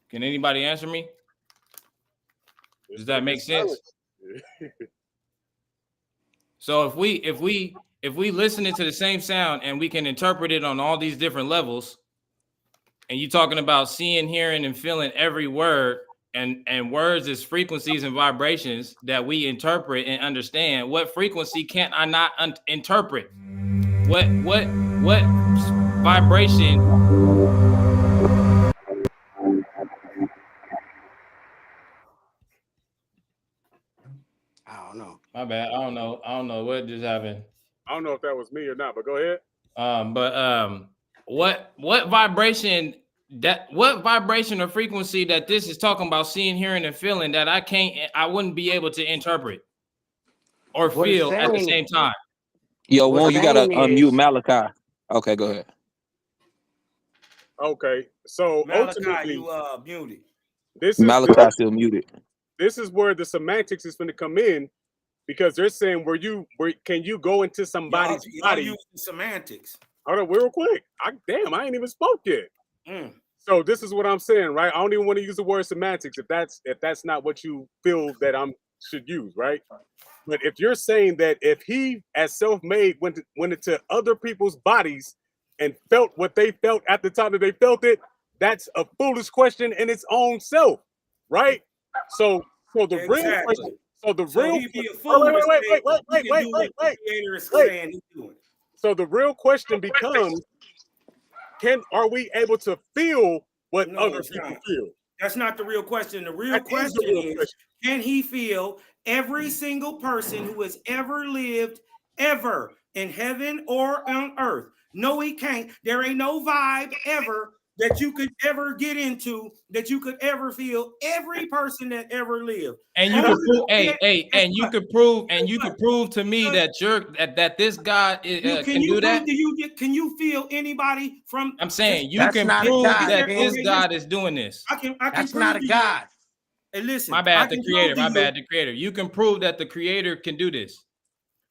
Can anybody answer me? Does that make sense? So if we listening to the same sound and we can interpret it on all these different levels, and you talking about seeing, hearing, and feeling every word, and words is frequencies and vibrations that we interpret and understand. What frequency can't I not interpret? What vibration? I don't know. My bad. I don't know what just happened. I don't know if that was me or not, but go ahead. But what vibration That what vibration or frequency that this is talking about, seeing, hearing, and feeling that I wouldn't be able to interpret or What it's feel at the saying, same time. Yo, what's Woon, you gotta saying unmute is, Malachi. Okay, go ahead. Okay, so Malachi, ultimately, you muted. Malachi still muted. This is where the semantics is going to come in, because they're saying can you go into somebody's Y'all body? using semantics. Hold on, real quick. I ain't even spoke yet. Mm. So this is what I'm saying, right? I don't even want to use the word semantics if that's not what you feel that I'm should use, right? But if you're saying that if he, as self-made, went into other people's bodies and felt what they felt at the time that they felt it, that's a foolish question in its own self, right? So the real question. Exactly. So the So real. he'd be a fool to say he can do what the Wait. creator is saying he's doing. So the real question becomes: are we able to feel what No, other it's people not. feel? That's not the real question. The real That is the question real is, question. can he feel every single person who has ever lived, ever, in heaven or on earth? No, he can't. There ain't no vibe ever that you could ever get into, that you could ever feel every person that ever lived. And you could prove, and you could prove to me that that this God can do that. Can you feel anybody from? I'm saying you that's can not a prove God, that man. this God is doing this. I can That's prove not a to you. God. Hey, listen. My bad, the creator. My bad, the creator. You can prove that the creator can do this.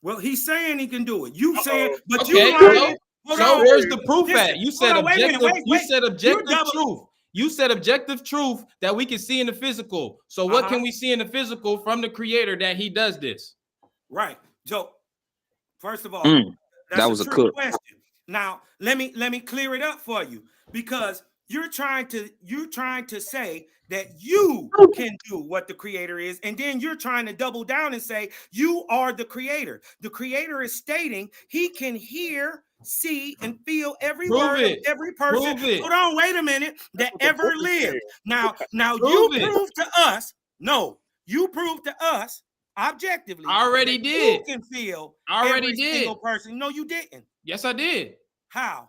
Well, he's saying he can do it. You saying, but okay, you lying. So where's the proof at? You said wait a objective. minute, You said objective truth. You said objective truth that we can see in the physical. So what can we see in the physical from the creator that he does this? Right. So first of all, that that's was a a trick cook. question. Now let me clear it up for you, because you're trying to say that you can do what the creator is, and then you're trying to double down and say you are the creator. The creator is stating he can hear, see, and feel every word of every person. Hold on, wait a minute, that ever lived. Now you prove to us. No, you prove to us objectively. I already did. You can feel every single person. No, you didn't. Yes, I did. How?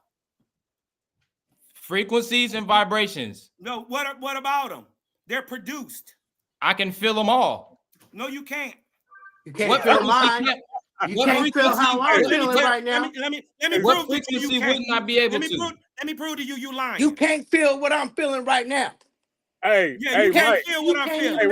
Frequencies and vibrations. No, what about them? They're produced. I can feel them all. No, you can't. You can't feel mine. You can't feel how I'm feeling right now. Let me prove to you. You wouldn't I be able to? Let me prove to you lying. You can't feel what I'm feeling right now. Hey, yeah, you can't feel what I'm feeling.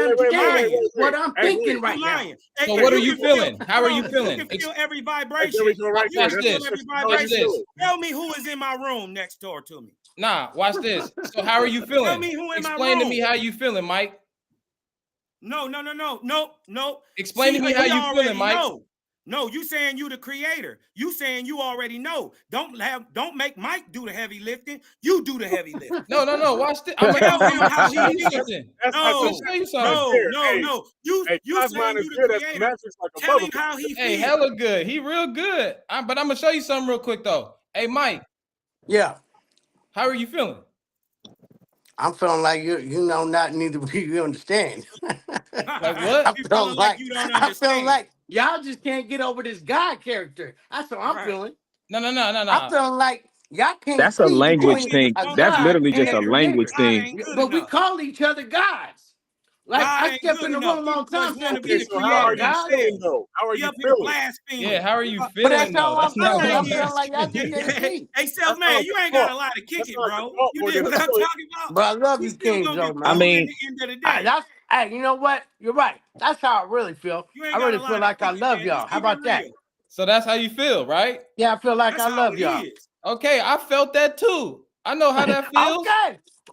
What I'm thinking right now. So what are you feeling? How are you feeling? You can feel every vibration. Watch this. Watch this. Tell me who is in my room next door to me. Nah, watch this. So how are you feeling? Tell me who in my room. Explain to me how you feeling, Mike. No. Explain to me how you feeling, Mike. No, you saying you the creator. You saying you already know. Don't make Mike do the heavy lifting. You do the heavy lifting. No. Watch this. I'm gonna show you something. No. You saying you the creator. Tell him how he feels. Hey, hella good. He real good. But I'm gonna show you something real quick though. Hey, Mike. Yeah. How are you feeling? I'm feeling like not neither you understand. Like what? I'm feeling like you don't understand. I feel like y'all just can't get over this God character. That's what I'm feeling. No. I'm feeling like y'all can't. That's a language thing. That's literally just a language thing. But we call each other gods. Like I stepped in the room a long time saying, so how are you feeling though? How are you feeling? Yeah, how are you feeling? But that's how I'm though? feeling. I'm feeling like y'all just can't see. Hey, Selfmade, you ain't got a lot to kick it, bro. You dig what I'm talking about? But I love you, Kings, though, man. I mean, hey, you know what? You're right. That's how I really feel. I really feel like I love y'all. How about that? So that's how you feel, right? Yeah, I feel like I love y'all. Okay, I felt that too. I know how that feels.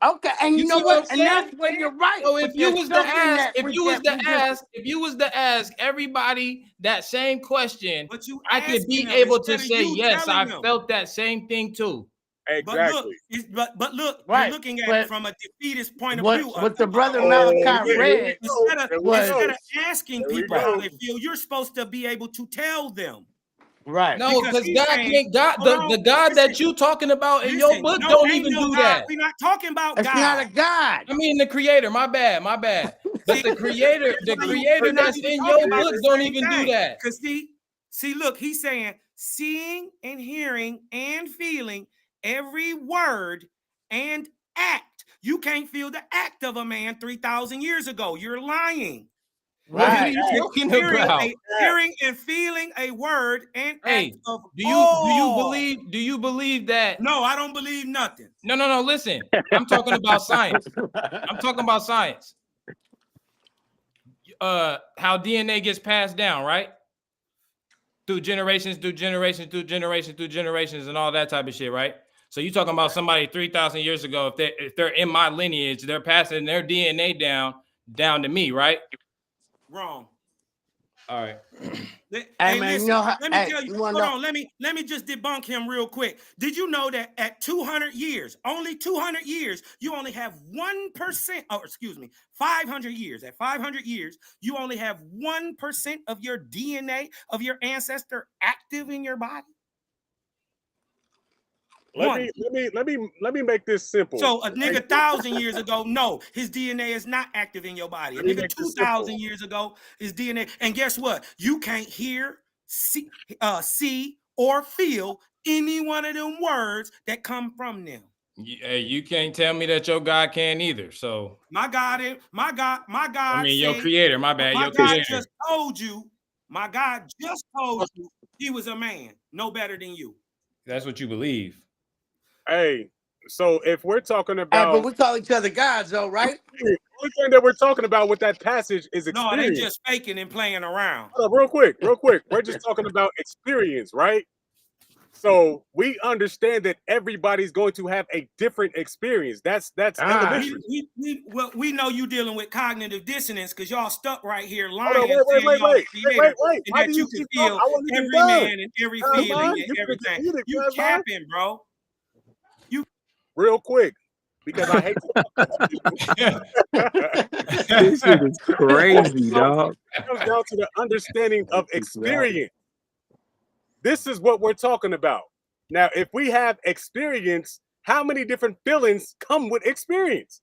Okay, and you know what? And that's when you're right. So if you was to ask everybody that same question, I could be able to say yes, I felt that same thing too. Exactly. But look, you're looking at it from a defeatist point of view. What the brother Malachi read instead of asking people how they feel, you're supposed to be able to tell them. Right. No, because God can't. The God that you talking about in your book don't even do that. We're not talking about God. It's not a God. I mean the creator. My bad. But the creator that's in your book don't even do that. Because see, look, he's saying seeing and hearing and feeling every word and act. You can't feel the act of a man 3,000 years ago. You're lying. What are Right. you talking about? Hearing and feeling a word and Hey, act of do you believe that? No, I don't believe nothing. No, listen. I'm talking about science. I'm talking about science. How DNA gets passed down, right? Through generations, and all that type of shit, right? So you talking about somebody 3,000 years ago, if they're in my lineage, they're passing their DNA down to me, right? Wrong. All right. Hey, man, listen, you know how, let me hey, tell you. you Hold wanna know? on, let me just debunk him real quick. Did you know that at 200 years, only 200 years, you only have 1%, 500 years. At 500 years, you only have 1% of your DNA of your ancestor active in your body? Let me make this simple. So a nigga 1,000 years ago, no, his DNA is not active in your body. A Let me nigga make this 2,000 years ago, his DNA. And guess what? You can't hear, see, or feel any one of them words that come from them. Hey, you can't tell me that your God can either. So my God. I mean, your said, creator. My bad. My Your God creator. just told you. My God just told you he was a man, no better than you. That's what you believe. Hey, so if we're talking Hey, about, but we call each other gods, though, right? the only thing that we're talking about with that passage is experience. No, they just faking and playing around. Hold up, real quick. We're just talking about experience, right? So we understand that everybody's going to have a different experience. That's elementary. We know you dealing with cognitive dissonance because y'all stuck right here lying. Hold on, wait. And Why that do you you can keep feel talking? I wasn't even every done. man and every feeling and You everything. can You capping, bro. Real quick, because I hate to. This shit is crazy, So, dog. it comes down to the understanding of experience. This is what we're talking about. Now, if we have experience, how many different feelings come with experience?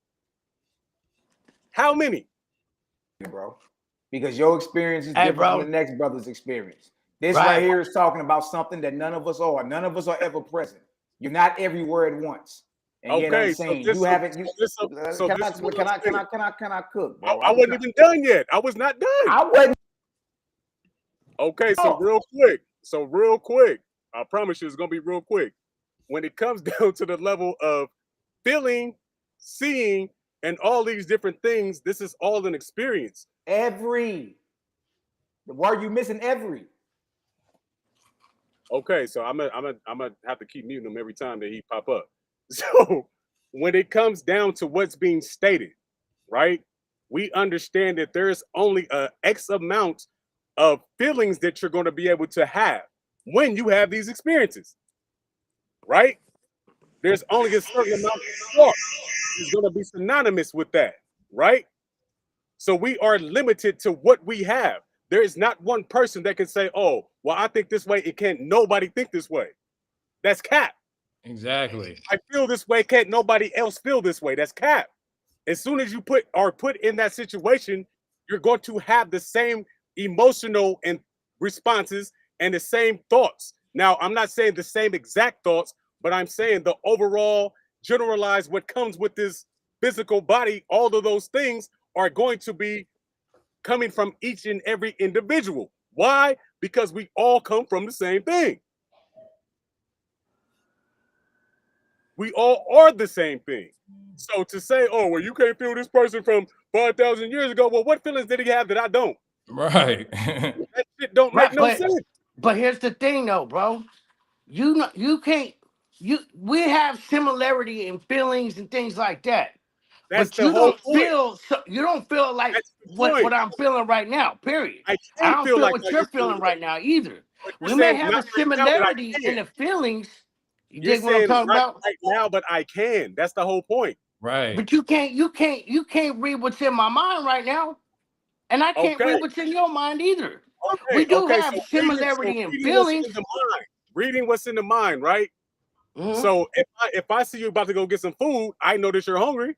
How many? Bro, because your experience is Hey, different bro. from the next brother's experience. This Right. right here is talking about something that none of us are. None of us are ever present. You're not everywhere at once. And yet Okay, unseen. so You haven't. You can I cook, bro? I wasn't even done yet. I was not done. I wasn't. Okay, so real quick. I promise you, it's gonna be real quick. When it comes down to the level of feeling, seeing, and all these different things, this is all an experience. Every. Why are you missing every? Okay, so I'm gonna have to keep muting him every time that he pop up. So when it comes down to what's being stated, right? We understand that there's only a X amount of feelings that you're going to be able to have when you have these experiences, right? There's only a certain amount of thought is going to be synonymous with that, right? So we are limited to what we have. There is not one person that can say, "Oh, well, I think this way." It can't nobody think this way. That's cap. Exactly. I feel this way. Can't nobody else feel this way. That's cap. As soon as you are put in that situation, you're going to have the same emotional and responses and the same thoughts. Now, I'm not saying the same exact thoughts, but I'm saying the overall generalized what comes with this physical body, all of those things are going to be coming from each and every individual. Why? Because we all come from the same thing. We all are the same thing. So to say, oh, well, you can't feel this person from 5,000 years ago. Well, what feelings did he have that I don't? Right. That shit don't make no sense. But here's the thing, though, bro. You can't. We have similarity in feelings and things like that. That's But the whole point. you don't feel like That's the what point. I'm feeling right now. Period. I I can't don't feel feel like what how you're you feel feeling right now either. But We you're may saying have not a right now that I similarity in can. the feelings. You You're dig what I'm saying talking about? right now, but I can. That's the whole point. Right. But you can't read what's in my mind right now, and I can't read Okay. what's in your mind either. We Okay. do Okay. have So similarity in reading what's feelings. in the mind. Reading what's in the mind, right? Mhm. So if I see you about to go get some food, I know that you're hungry.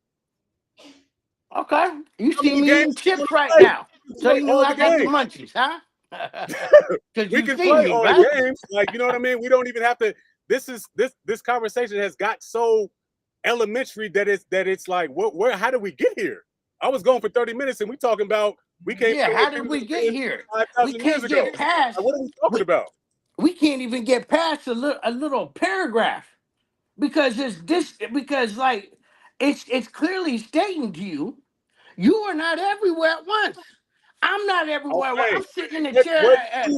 Okay, you How see many me games eating you chips want right to play? now, We can so play you know all I the got the games. munchies, huh? Because We you can see play me, all right? the games. Like, you know what I mean? We don't even have to. This conversation has got so elementary that it's like, where how did we get here? I was going for 30 minutes and we talking about we came. Yeah, how did we get here? We 5,000 years can't ago. get past. Like, what are we talking about? We can't even get past a little paragraph because like it's clearly stating to you, you are not everywhere at once. I'm not everywhere. Okay. I'm sitting in the chair at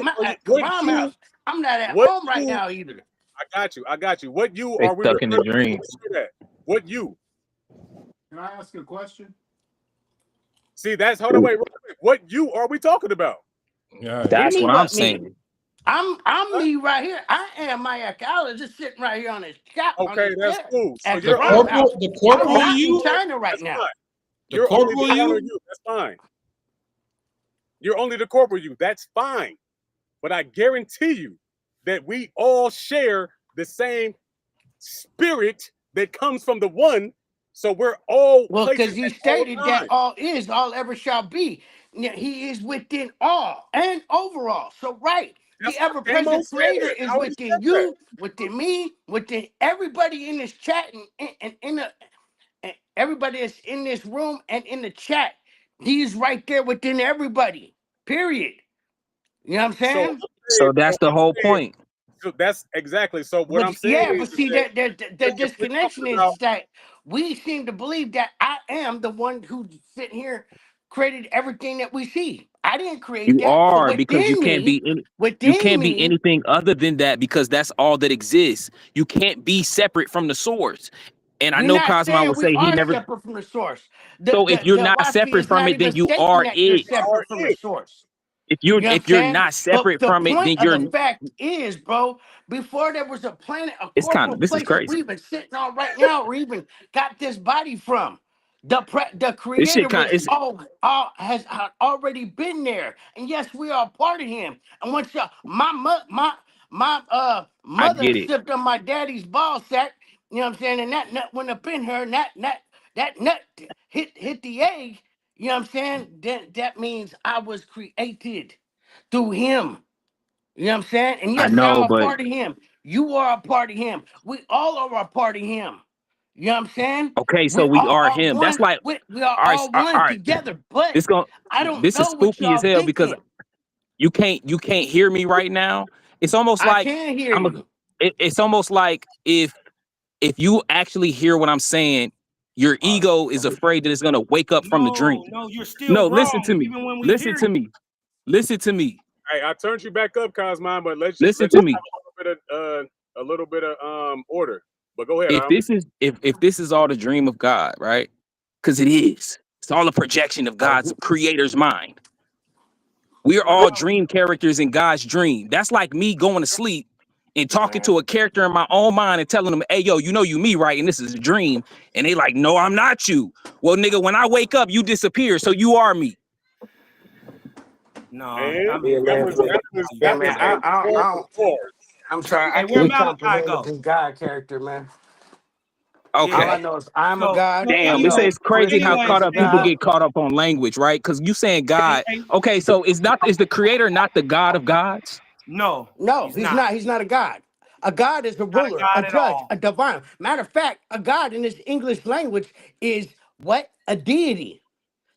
Mom house. I'm not at home right now either. I got you. What you They are we stuck in the referring dreams. to that? What you? Can I ask you a question? See, that's hold on, wait. What you are we talking about? Yeah. That's Me, what I'm what me? saying. I'm me right here. I am my archaeologist sitting right here on his couch. Okay, that's chair cool. So at you're Mom house. The I'm corporal not in you? China right That's now. fine. The You're only corporal the counter you? you. That's fine. You're only the corporal you. That's fine. But I guarantee you that we all share the same spirit that comes from the one. So we're all Well, places because he at all stated that times. all is, all ever shall be. Now, he is within all and overall. So, right, That's the what Camo ever-present said. creator I is already within said that. you, within me, within everybody in this chat and in the and everybody that's in this room and in the chat. He's right there within everybody. Period. You know what I'm So saying? So that's the whole point. so that's exactly. So what I'm But saying yeah, is but see that the if we're disconnection talking about is that we seem to believe that I am the one who's sitting here created everything that we see. I didn't create You that. So are, because you within can't be me, anything other than that, because that's all that exists. You can't be separate from the source. And I we're know not Cosmo saying would we say he are never. separate from the source. So if you're The not Oahspe separate is from not it, then even you stating are that you're it. separate from the source. If You you're know what I'm if you're saying? not But separate the from it, point then of you're. the fact is, bro, before there was a planet, a It's kind corporal of, this is place that crazy. we've been sitting on right now, or even got this body from, the This shit creator kind of, was it's. had already been there. And yes, we are a part of him. And once my I mother get it. sipped on my daddy's ball sack, you know what I'm saying? And that nut went up in her, and that nut hit the egg. You know what I'm saying? Then that means I was created through him. You know what I'm saying? And I yes, I'm know, a but part of him. You are a part of him. We all are a part of him. You know what I'm saying? okay, so We we all are are him. That's one. like, We are all right, all all one right. together. But This going I don't this is know what spooky as y'all hell, because thinking. you can't hear me right now. It's almost I like can hear I'm a, you. it's almost like if you actually hear what I'm saying, your ego is afraid that it's gonna wake up from the dream. No, you're still No, listen to wrong, me. even when we Listen hear to you. me. Listen to me. hey, I turned you back up, Cosmine, but Listen let's to just me. have a little bit of order. But go ahead. If this is all the dream of God, right? Because it is. It's all a projection of God's creator's mind. We're all dream characters in God's dream. That's like me going to sleep and talking to a character in my own mind and telling them, hey, yo, you know you me, right? And this is a dream. And they like, no, I'm not you. Well, nigga, when I wake up, you disappear. So you are me. No, And I mean, Yeah, man. Yeah, that was man. answered once before. I'm sorry. I hey, where can't Malachi comprehend go? this God character, man. All Yeah. I Okay. know is I'm a So, God. I Damn, know it's crazy how Christian anyways, is caught a up hey, people look, God. get caught up on language, right? Because you saying God. hey, Okay, so is the creator not the God of gods? no, No, he's he's not. not. He's not a God. A God is a Not a ruler, a God at judge, all. a divine. Matter of fact, a God in this English language is what? A deity.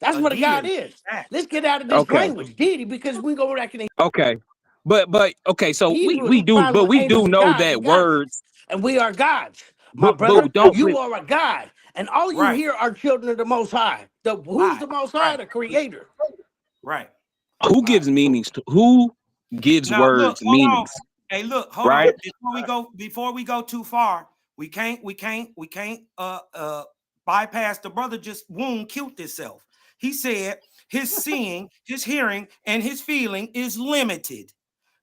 That's A what a God deity. is. Facts. Let's get out of this Okay. language, deity, because we go back in the Okay. But okay, so Hebrew, we we do, find but with we do angels and know gods that and goddesses, words, and we are gods. My but brother, don't you are a God, and all you Right. hear are children of the Most High. Who's Right. the Most High? Right. The Creator. Right. who Right. gives meanings to who gives Now look, words hold on. meanings, Hey, look, hold right? on. Before we go too far, we can't bypass the brother just Woon killed himself. He said his seeing, his hearing, and his feeling is limited.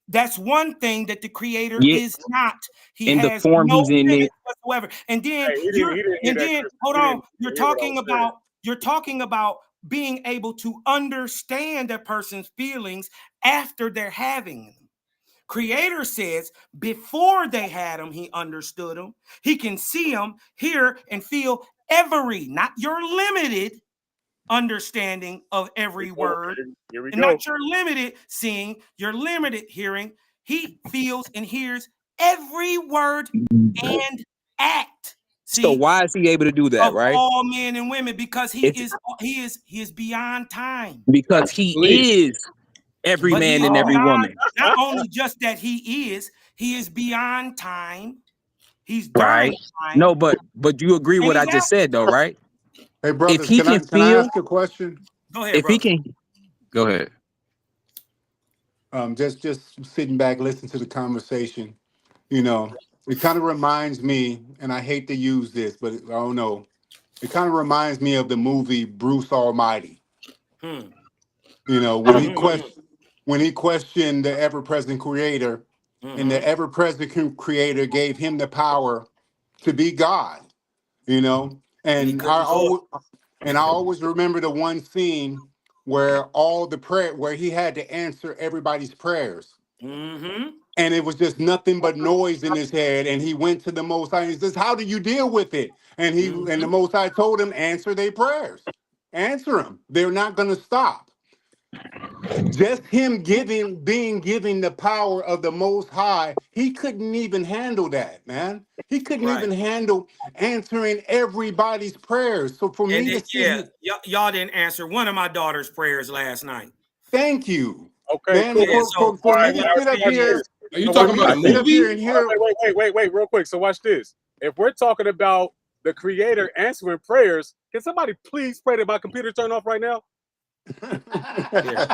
That's one thing that the creator Yet is not. He in the has form no he's in limits it, whatsoever. And then Hey, he didn't hear that, Chris. hold He on, didn't hear what I was saying. you're talking about being able to understand a person's feelings after they're having them. Creator says before they had them, he understood them. He can see them, hear, and feel every, not your limited understanding of every word, Here we and go. not your limited seeing, your limited hearing. He feels and hears every word and act. So why is he able to do that, of right? all men and women, because he If is beyond time. because he Please. is every But he man is and every beyond, woman, not only just that he is beyond time. He's during right? time. No, but you agree And what I he's just after. said though, right? Hey, If brothers, he can can I feel, ask a question? Go ahead, if he brother. can, go ahead. Just sitting back, listening to the conversation. You know, it kind of reminds me, and I hate to use this, but I don't know. It kind of reminds me of the movie Bruce Almighty. Hmm. You know, when he questioned the ever-present creator, and the Mm-hmm. ever-present creator gave him the power to be God, you know. And he And couldn't do it. I always remember the one scene where all the prayer where he had to answer everybody's prayers. Mm-hmm. And it was just nothing but noise in his head. And he went to the Most High and he says, "How do you deal with it?" And the Mm-hmm. Most High told him, "Answer their prayers. Answer them. They're not going to stop." Just him being given the power of the Most High, he couldn't even handle that, man. He couldn't Right. even handle answering everybody's prayers. So for And me then, to sit yeah, here, y'all didn't answer one of my daughter's prayers last night. thank you, Okay, man. cool. And Yeah, All so for right, me what to I'm sit up watch saying here, is, this. Are you So for watch talking me about to a this. sit up here movie? and All hear, right, wait, real quick. So watch this. If we're talking about the creator answering prayers, can somebody please pray that my computer turn off right now? yeah,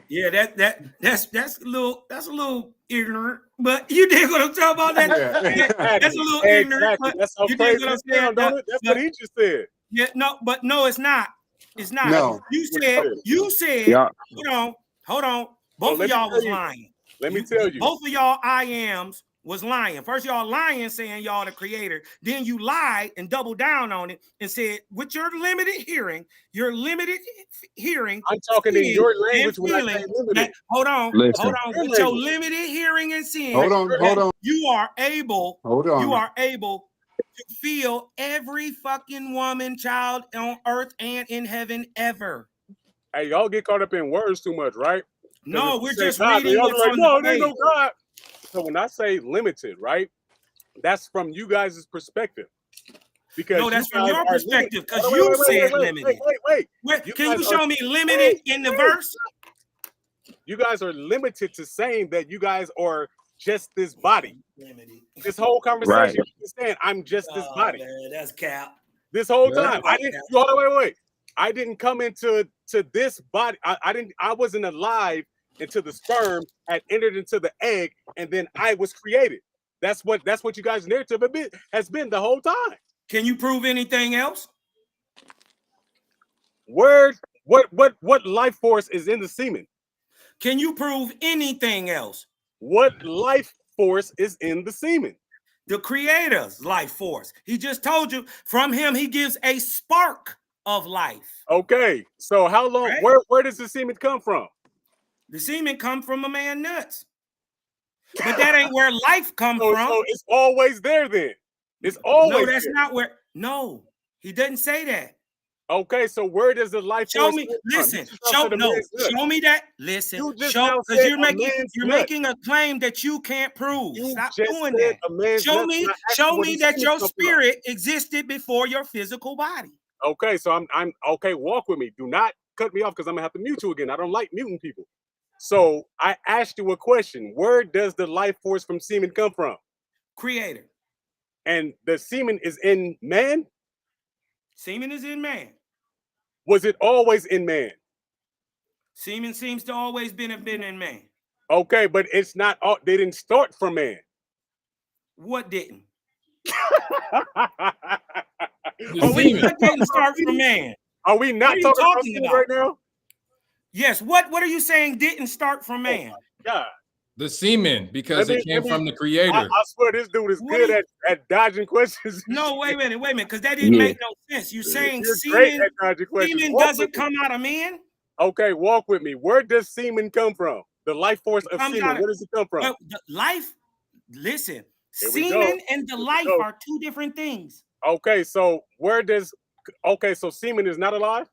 yeah, that's a little ignorant, but you did what I'm talking about. That's a Exactly. little ignorant, Exactly. but That's how you did crazy what I'm it saying. sounds, don't it? That's what But he just said. yeah, no, but no, it's not. It's not. That's no. You what he said, said. Yeah, hold on. So Both of let me y'all tell was you. lying. Let me tell you. Both of y'all I ams was lying. First, y'all lying, saying y'all the creator. Then you lied and doubled down on it and said, with your limited hearing, I'm talking in seeing, your and language when I say feeling that, limited. hold on, listen. Your with your language. limited hearing and seeing, Hold on, Your hold that language. on, hold you on. are able to feel every fucking woman, child on earth and in heaven ever. Hey, y'all get caught up in words too much, right? Because if No, you we're say just God, then reading y'all be what's like, on the no, there ain't page. no God. So when I say limited, right, that's from you guys' perspective. Because No, you that's from guys your are limited. perspective, because Wait, you wait, wait, wait, said wait, wait, limited. wait, wait. You Can guys you are show me limited wait, in the wait. verse? You guys are limited to saying that you guys are just this body. Limited. This whole Right. conversation, you're saying I'm just this Oh body. man, that's cap. This whole Yeah. time, I didn't. Hold on, wait. I didn't come into this body. I didn't. I wasn't alive until the sperm had entered into the egg, and then I was created. That's what you guys' narrative has been the whole time. Can you prove anything else? Word. What life force is in the semen? Can you prove anything else? What life force is in the semen? The creator's life force. He just told you from him, he gives a spark of life. Okay, so how long? Right? Where does the semen come from? The semen come from a man nuts. But that ain't where life come So from. it's always there then. It's No, always that's there. not where. No, he doesn't say that. Okay, so where does the life Show force me, come from? You listen, just now said a man's nut. show me that. Listen, You just show, now because said a man's you're nut. making a claim that you can't prove. You Stop just doing said that. a man's Show nut. me, And I asked you where the that semen your come from. spirit existed before your physical body. Okay, so I'm okay. Walk with me. Do not cut me off because I'm gonna have to mute you again. I don't like muting people. So I asked you a question. Where does the life force from semen come from? Creator. And the semen is in man? Semen is in man. Was it always in man? Semen seems to always been in man. Okay, but it's not all, they didn't start from man. What didn't? The Are we semen. not What didn't talking about start from semen? man? Are we What not are you talking about talking semen about? right now? Yes. What are you saying didn't start from Oh man? my God. The semen, because it came from the I creator. swear this dude is What good are you, at dodging questions. no, wait a minute, because that didn't Yeah. make no sense. You're saying You're great at dodging questions. semen Walk with doesn't me. come out of man? Okay, walk with me. Where does semen come from? The life force It of comes semen. out of, Where does it come from? well, the life. Listen, Here we go. semen and the Here we life go. are two different things. Okay, so where does so semen is not alive?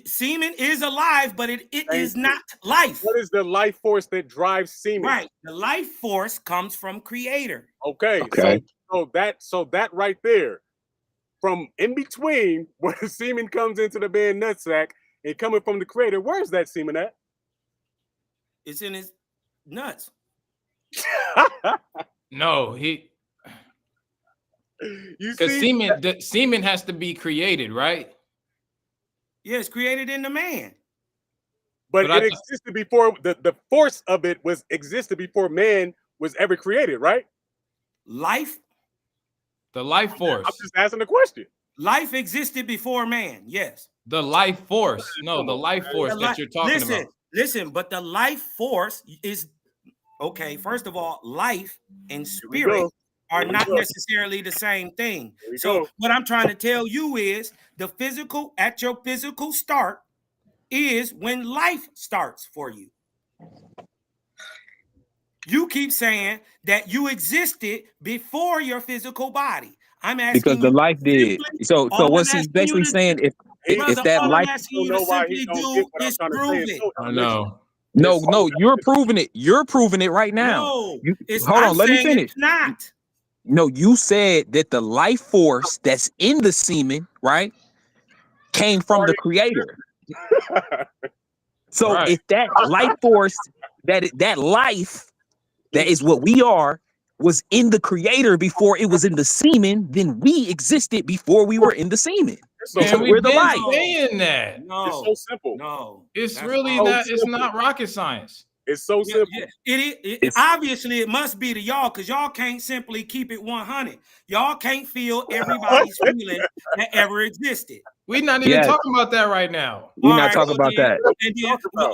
Semen is alive, but it is not life. What is the life force that drives semen? Right. The life force comes from Creator. Okay. So that right there, from in between where the semen comes into the man nutsack and coming from the Creator, where's that semen at? It's in his nuts. No, because semen has to be created, right? Yeah, it's created in the man. But it existed before the force of it existed before man was ever created, right? Life. The life force. I'm just asking the question. Life existed before man. Yes. The life force. No, the life force that you're talking about. Listen, but the life force is okay. First of all, life and spirit are not necessarily the same thing. So what I'm trying to tell you is your physical start is when life starts for you. You keep saying that you existed before your physical body. I'm asking because the life did. So what's he basically saying? If that life, you to simply do is prove it. I know. No, you're proving it. You're proving it right now. No, hold on, let me finish. It's not. No, you said that the life force that's in the semen, right, came from the Creator. So if that life force, that life, that is what we are, was in the Creator before it was in the semen, then we existed before we were in the semen. So we're the life. Saying that. No, it's so simple. No, it's really not. It's not rocket science. It's so simple. It obviously it must be to y'all because y'all can't simply keep it 100. Y'all can't feel everybody's feeling that ever existed. We're not even talking about that right now. We're not talking about that.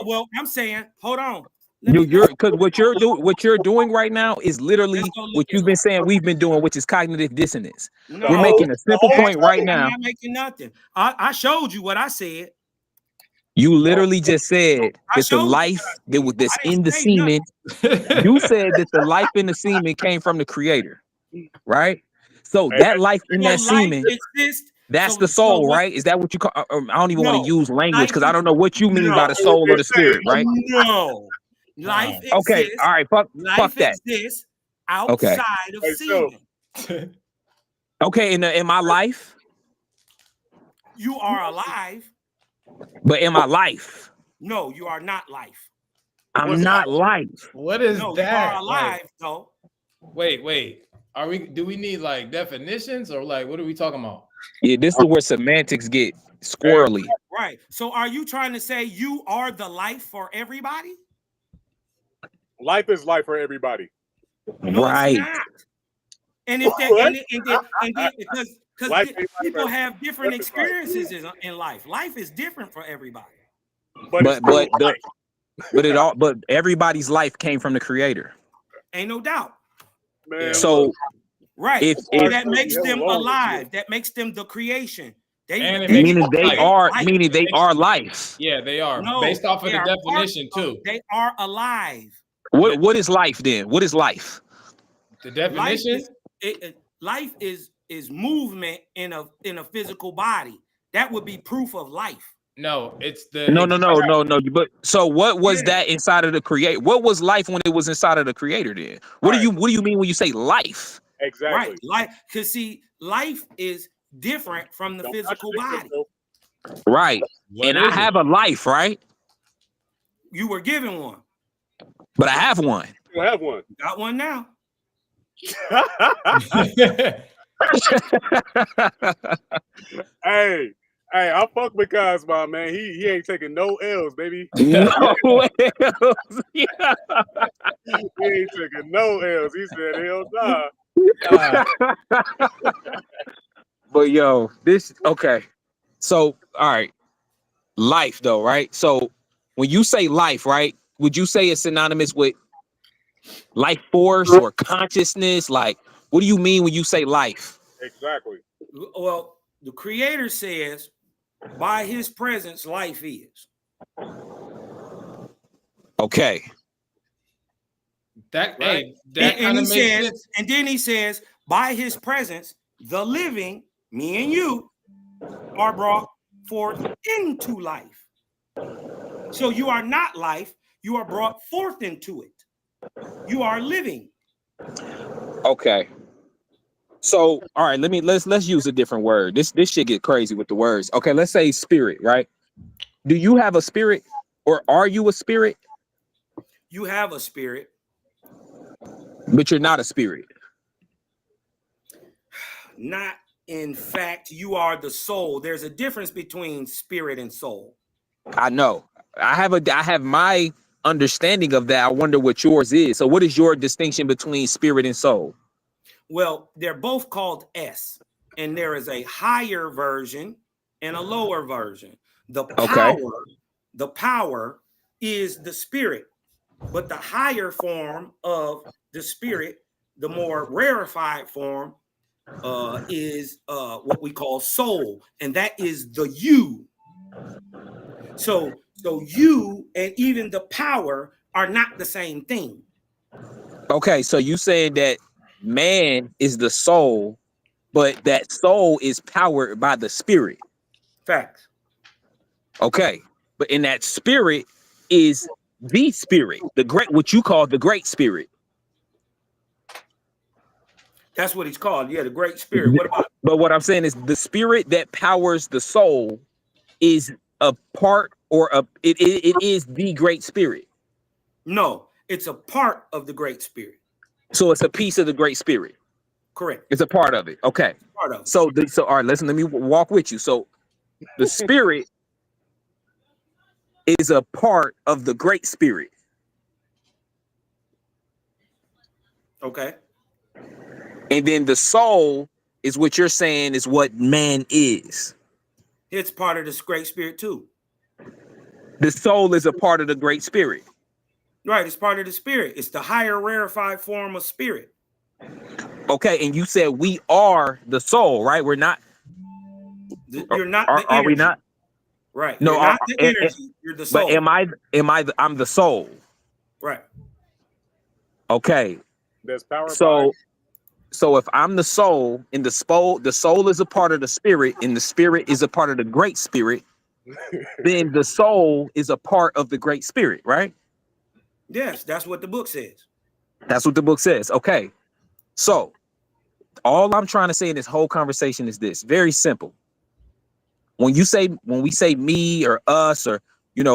Well, I'm saying, hold on. Because what you're doing right now is literally what you've been saying we've been doing, which is cognitive dissonance. We're making a simple point right now. I'm not making nothing. I showed you what I said. You literally just said that the life that's in the semen, you said that the life in the semen came from the Creator, right? So that life in that semen, that's the soul, right? Is that what you call? I don't even want to use language because I don't know what you mean by the soul or the spirit, right? No. Life exists. Okay, all right, fuck that. Exists outside of semen. Okay, in my life, you are alive. But in my life, no, you are not life. I'm not life. What is that? You are alive, though. Wait. Do we need like definitions or like what are we talking about? Yeah, this is where semantics get squirrely. Right. So are you trying to say you are the life for everybody? Life is life for everybody. No, right. It's not. And if that because people have different experiences in life. Life is different for everybody. But everybody's life came from the Creator. Ain't no doubt. Man, so right. If that makes them alive, that makes them the creation. Meaning they are life. Yeah, they are. No, based off of the definition too. They are alive. What is life then? What is life? The definition? Life is movement in a physical body. That would be proof of life. No, it's the no. But so what was that inside of the Creator? What was life when it was inside of the Creator then? What do you mean when you say life? Exactly. Right. Life, because see, life is different from the physical body. Right. And I have a life, right? You were given one. But I have one. You have one. You got one now. Hey, I fuck with Cosmo, man. He ain't taking no L's, baby. No L's. He ain't taking no L's. He said, hell nah. But yo, okay. So, all right. Life though, right? So when you say life, right? Would you say it's synonymous with life force or consciousness? Like, what do you mean when you say life? Exactly. Well, the Creator says, by His presence, life is. Okay. That right? That kind of makes sense. And then He says, by His presence, the living, me and you, are brought forth into life. So you are not life, you are brought forth into it. You are living. Okay. So, all right, let's use a different word. This shit get crazy with the words. Okay, let's say spirit, right? Do you have a spirit, or are you a spirit? You have a spirit, But you're not a spirit. not in fact, you are the soul. There's a difference between spirit and soul. I know. I have my understanding of that. I wonder what yours is. So, what is your distinction between spirit and soul? Well, they're both called S, and there is a higher version and a lower version. The Okay. power is the spirit, but the higher form of the spirit, the more rarefied form, is what we call soul, and that is the you. So you and even the power are not the same thing. Okay, so you saying that man is the soul, but that soul is powered by the spirit. Facts. Okay, but in that spirit is the spirit, the great, what you call the great spirit. That's what he's called. Yeah, the great spirit. What about? But what I'm saying is the spirit that powers the soul is a part, or it is the great spirit. No, it's a part of the great spirit. So it's a piece of the great spirit. Correct. It's a part of it. Okay. Part of it. So all right, listen, let me walk with you. So the spirit is a part of the great spirit. Okay. And then the soul is what you're saying is what man is. It's part of this great spirit too. The soul is a part of the great spirit. Right. It's part of the spirit. It's the higher rarefied form of spirit. Okay. And you said we are the soul, right? We're not. You're not the energy. Are we not? Right. No, you're not the energy. You're the soul. But I'm the soul. Right. Okay. There's power. So if I'm the soul, and the soul is a part of the spirit, and the spirit is a part of the great spirit, then the soul is a part of the great spirit, right? Yes, that's what the book says. That's what the book says. Okay. So all I'm trying to say in this whole conversation is this: very simple. When we say me or us, or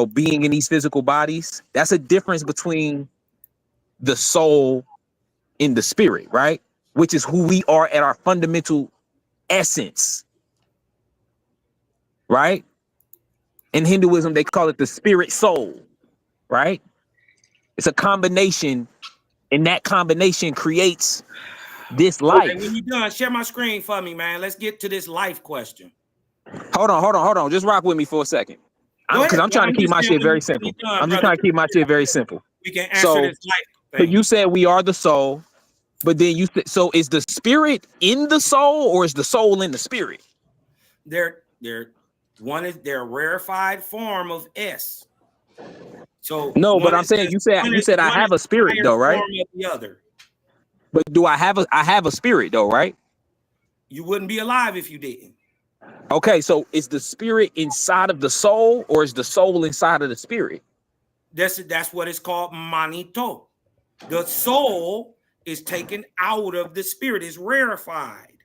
being in these physical bodies, that's a difference between the soul and the spirit, right? Which is who we are at our fundamental essence, right? In Hinduism, they call it the spirit soul, right? It's a combination, and that combination creates this life. And when you're done, share my screen for me, man. Let's get to this life question. Hold on. Just rock with me for a second. Because I'm trying to keep my shit very simple. I'm just trying to keep my shit very simple. We can answer this life thing. So you said we are the soul, but then so is the spirit in the soul, or is the soul in the spirit? They're their rarefied form of S. So no, but I'm saying you said I have a spirit though, right? The other. But do I have a spirit though, right? You wouldn't be alive if you didn't. Okay, so is the spirit inside of the soul, or is the soul inside of the spirit? That's what it's called, manito. The soul is taken out of the spirit, is rarefied.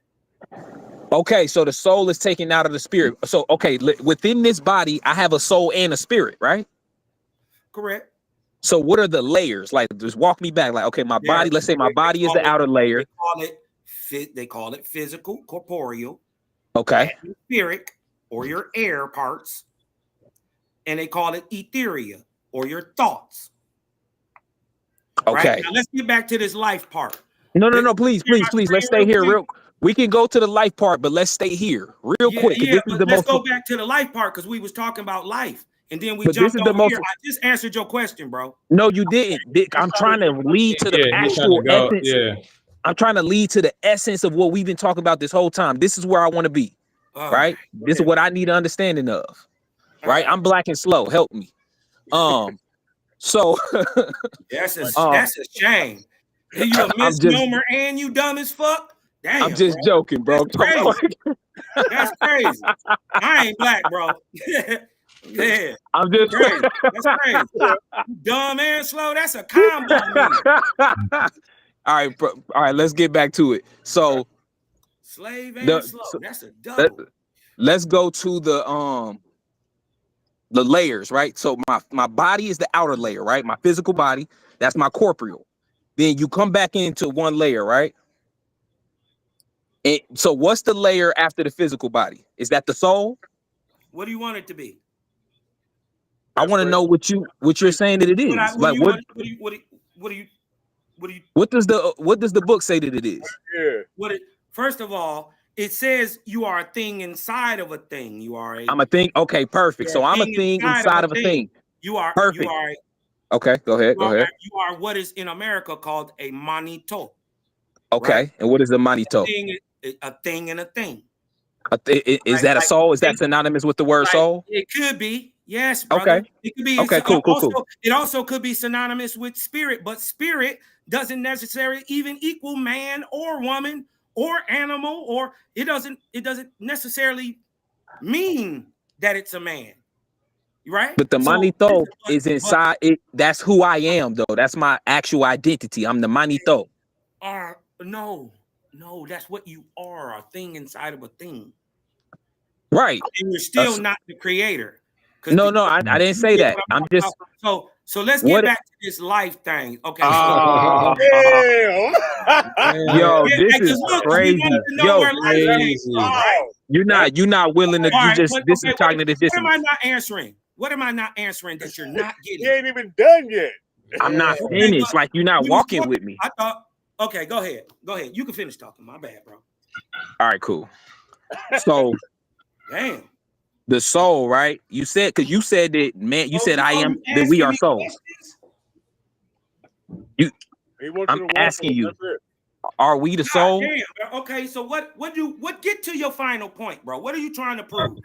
Okay, so the soul is taken out of the spirit. So, okay, within this body, I have a soul and a spirit, right? Correct. So what are the layers? Like, just walk me back. Like, okay, my body, let's say my body is the outer layer. They call it physical, corporeal. Okay. Etheric, or your air parts. And they call it etheria, or your thoughts. Okay. Right? Now let's get back to this life part. No, please. Let's stay here we can go to the life part, but let's stay here real quick. Yeah, but let's go back to the life part, because we was talking about life. And then we jumped over here. I just answered your question, bro. No, you didn't. I'm trying to lead to the actual essence. Yeah. I'm trying to lead to the essence of what we've been talking about this whole time. This is where I want to be. Right? This is what I need understanding of. Right? I'm black and slow. Help me. So that's a shame. You a misnomer and you dumb as fuck. Damn, I'm just bro. joking, bro. That's crazy. That's crazy. I ain't black, bro. Yeah. I'm just Crazy. That's crazy. Dumb and slow. That's a combo. All right, bro. All right, let's get back to it. So Slave and slow. so That's a let, double. let's go to the layers, right? So my body is the outer layer, right? My physical body, that's my corporeal. Then you come back into one layer, right? And so what's the layer after the physical body? Is that the soul? What do you want it to be? I want to know what you're saying that it is. Like what what does the book say that it is? Yeah. First of all, it says you are a thing inside of a thing. I'm a thing. Okay, perfect. So I'm a thing inside of a thing. You are Perfect. Okay, go ahead. You are what is in America called a manito. Okay, right? And what is the manito? A thing and a thing. Is that a soul? Is that synonymous with the word soul? It could be. Yes, brother. Okay. It could be. Okay, cool. It also could be synonymous with spirit, but spirit doesn't necessarily even equal man or woman or animal, or it doesn't necessarily mean that it's a man. Right? But the manito is inside it. That's who I am, though. That's my actual identity. I'm the manito. No, that's what you are, a thing inside of a thing. Right. And you're still not the creator. No, I didn't say that. I'm just so let's get back to this life thing. Okay. Damn. Yo, this is crazy. Yo, you're not willing to this is cognitive dissonance. What am I not answering? What am I not answering that you're not getting? You ain't even done yet. I'm not finished. Like you're not walking with me. I thought, okay, go ahead. You can finish talking. My bad, bro. All right, cool. So damn. The soul, right? You said because you said that, man. You said I am that we are souls. I'm asking you, are we the soul? Damn, okay, so what get to your final point, bro? What are you trying to prove?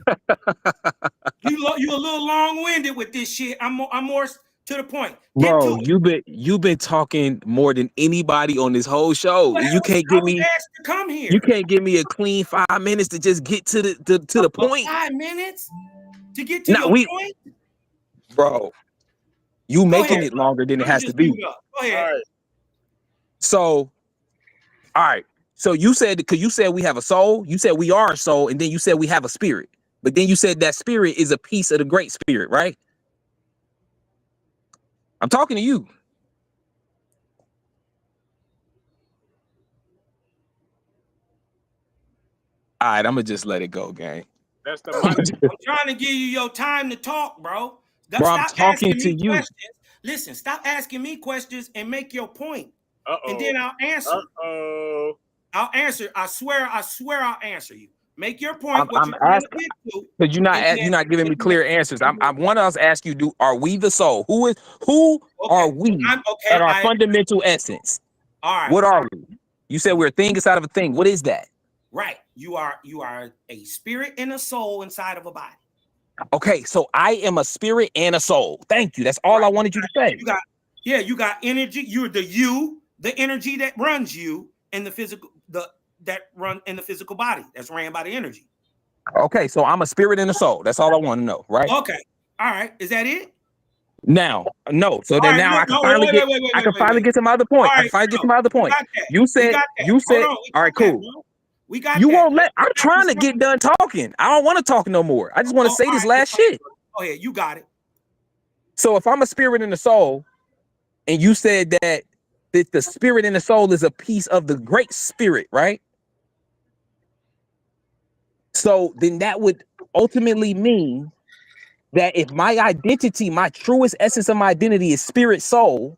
You a little long-winded with this shit. I'm more to the point. Bro, you've been talking more than anybody on this whole show. Well, you can't give me asked to come here. You can't give me a clean 5 minutes to just get to the point. 5 minutes to get to your point, bro. You making it longer than it has to be. Go ahead. All right. So, all right. So you said because you said we have a soul. You said we are a soul, and then you said we have a spirit. But then you said that spirit is a piece of the great spirit, right? I'm talking to you. All right, I'm gonna just let it go, gang. That's the I'm trying to give you your time to talk, bro. Bro, I'm talking to you. Questions. Listen, stop asking me questions and make your point. And then I'll answer. I'll answer. I swear I'll answer you. Make your point. I'm asking because you're not giving me clear answers. I want us to ask you: are we the soul? Who are we at our fundamental essence? All right. What are we? You said we're a thing inside of a thing. What is that? Right. You are a spirit and a soul inside of a body. Okay, so I am a spirit and a soul. Thank you. That's all I wanted you to say. You got energy. You're the energy that runs you in the physical, that run in the physical body. That's ran by the energy. Okay, so I'm a spirit and a soul. That's all I want to know, right? Okay. All right. Is that it? Now, no. So then I can finally get to my other point. I can finally get to my other point. You said. All right, cool. We got you won't let. I'm trying to get done talking. I don't want to talk no more. I just want to say this last shit. Go ahead. You got it. So if I'm a spirit and a soul, and you said that the spirit and the soul is a piece of the great spirit, right? So then that would ultimately mean that if my identity, my truest essence of my identity is spirit soul,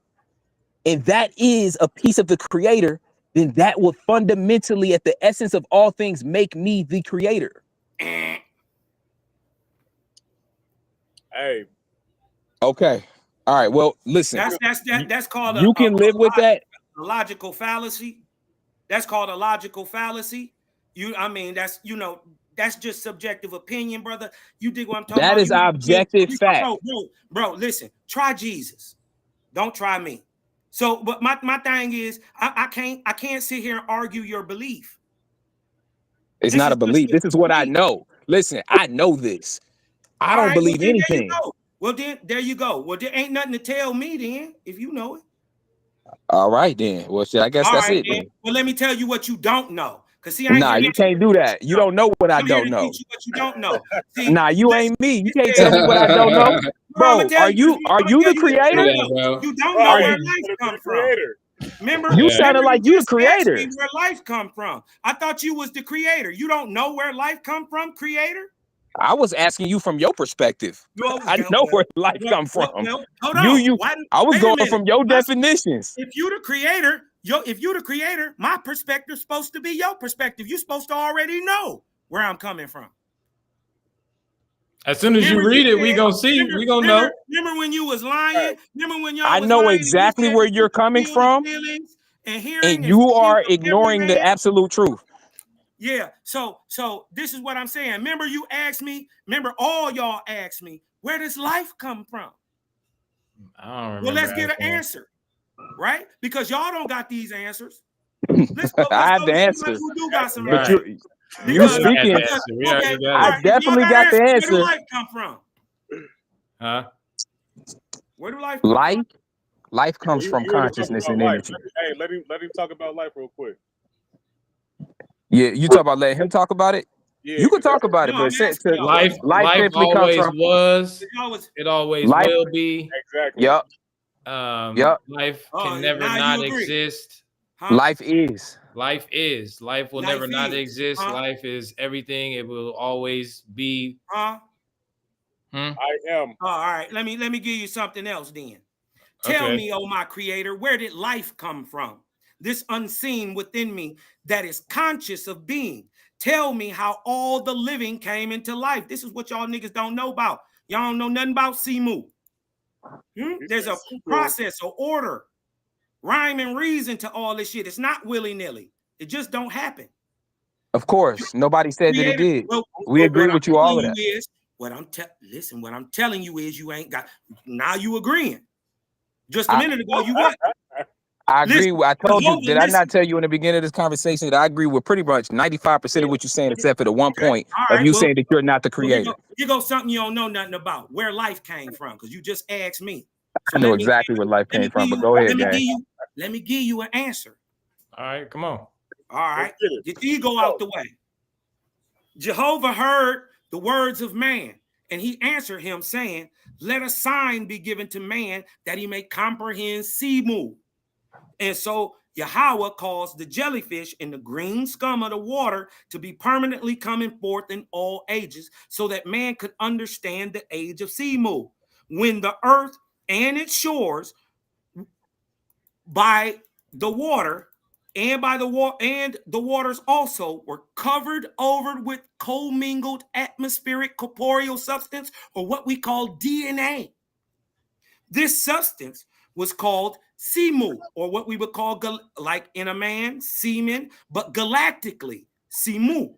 and that is a piece of the creator, then that would fundamentally, at the essence of all things, make me the creator. Hey. Okay. All right. Well, listen. That's called you can live with that. A logical fallacy. That's called a logical fallacy. That's just subjective opinion, brother. You dig what I'm talking about? That is objective fact. Bro, listen. Try Jesus. Don't try me. So, but my thing is, I can't sit here and argue your belief. It's This not is a belief. This is what I belief. know. Listen, I know this. I All don't right, well believe then there you anything. go. Well then there you go. Well, there ain't nothing to tell me then if you know it. All right, then. Well, shit, I guess All that's right, it then. then. Well, let me tell you what you don't know. Cause see, I ain't Nah, here to you teach can't do you what that. you You know. don't know what I I'm here don't to know. teach you what you don't know. See, Nah, you listen, ain't me. You it can't says, tell me what I don't know. no, I'm gonna Bro, tell you. are I'm gonna you tell the you what you Do creator? don't that, know. bro. You don't Bro, know Are where you life the come from. creator. Remember, you Yeah. sounded like you you the just asked creator. me where life come from. I thought you was the creator. You don't know where life come from, creator? I was asking you from your perspective. Well, I well, know well, where life well, come well, from. well, hold on. Why? I was Wait a going minute. from your definitions. If you the creator, if you the creator, my perspective's supposed to be your perspective. You're supposed to already know where I'm coming from. As soon as you Remember read you it, we said, gonna see. We gonna know. remember when you was lying? Remember when y'all I was know lying and you exactly said where that you you're could coming feel the from, feelings and and hearing and you seeing are of every ignoring the man? absolute truth. Yeah. So this is what I'm saying. Remember you asked me, remember all y'all asked me, where does life come from? I don't remember. Well, let's get an asking that. answer, right? Because y'all don't got these answers. Let's I have go the to somebody answer, who do got some but Right. answers. you're We Because, already had speaking. the because answer. We okay, already got all I it. right, if y'all definitely got an got the answer, where do answer. life come from? Huh? Where do life come from? Life comes You from you want to talk consciousness about and life? energy. Let him talk about life real quick. Yeah, you talk about letting him talk about it. Yeah, You can because talk about No, it, I'm but asking y'all. life Life simply comes always from was. Y'all was, It always life. will be. exactly. Yup, yup. Life can never now not you agree, exist. huh? Life is. Life is. Life will never Life not is, exist. huh? Life is everything. It will always be. Huh? Hmm? I am. Oh, all right. Let me give you something else then. Tell Okay. me, oh my creator, where did life come from? This unseen within me that is conscious of being. Tell me how all the living came into life. This is what y'all niggas don't know about. Y'all don't know nothing about Simu. He There's said a sequel. process, a order, rhyme and reason to all this shit. It's not willy-nilly. It just don't happen. Of course, nobody said that it Creator, did. well, We agree what I'm with you all telling of you that. is, what I'm telling you is you ain't got, now you agreeing. Just a I, minute ago, you what? I agree. Listen, I told you. Jehovah, Did I not listen. tell you in the beginning of this conversation that I agree with pretty much 95% of what you're saying, except for the one Okay. point All of right. you saying that you're not the Well, creator. here go something you don't know nothing about. Where life came from, because you just asked me. So I know exactly where life came from, but go ahead, gang. let me give you an answer. All right. Come on. All right. Let's get it. Get the ego out the way. Jehovah heard the words of man, and he answered him, saying, let a sign be given to man that he may comprehend Simu. And so Yahweh caused the jellyfish and the green scum of the water to be permanently coming forth in all ages, so that man could understand the age of Simu, when the earth and its shores by the water and by the water and the waters also were covered over with commingled atmospheric corporeal substance, or what we call DNA. This substance was called Simu, or what we would call, like in a man, semen, but galactically, Simu,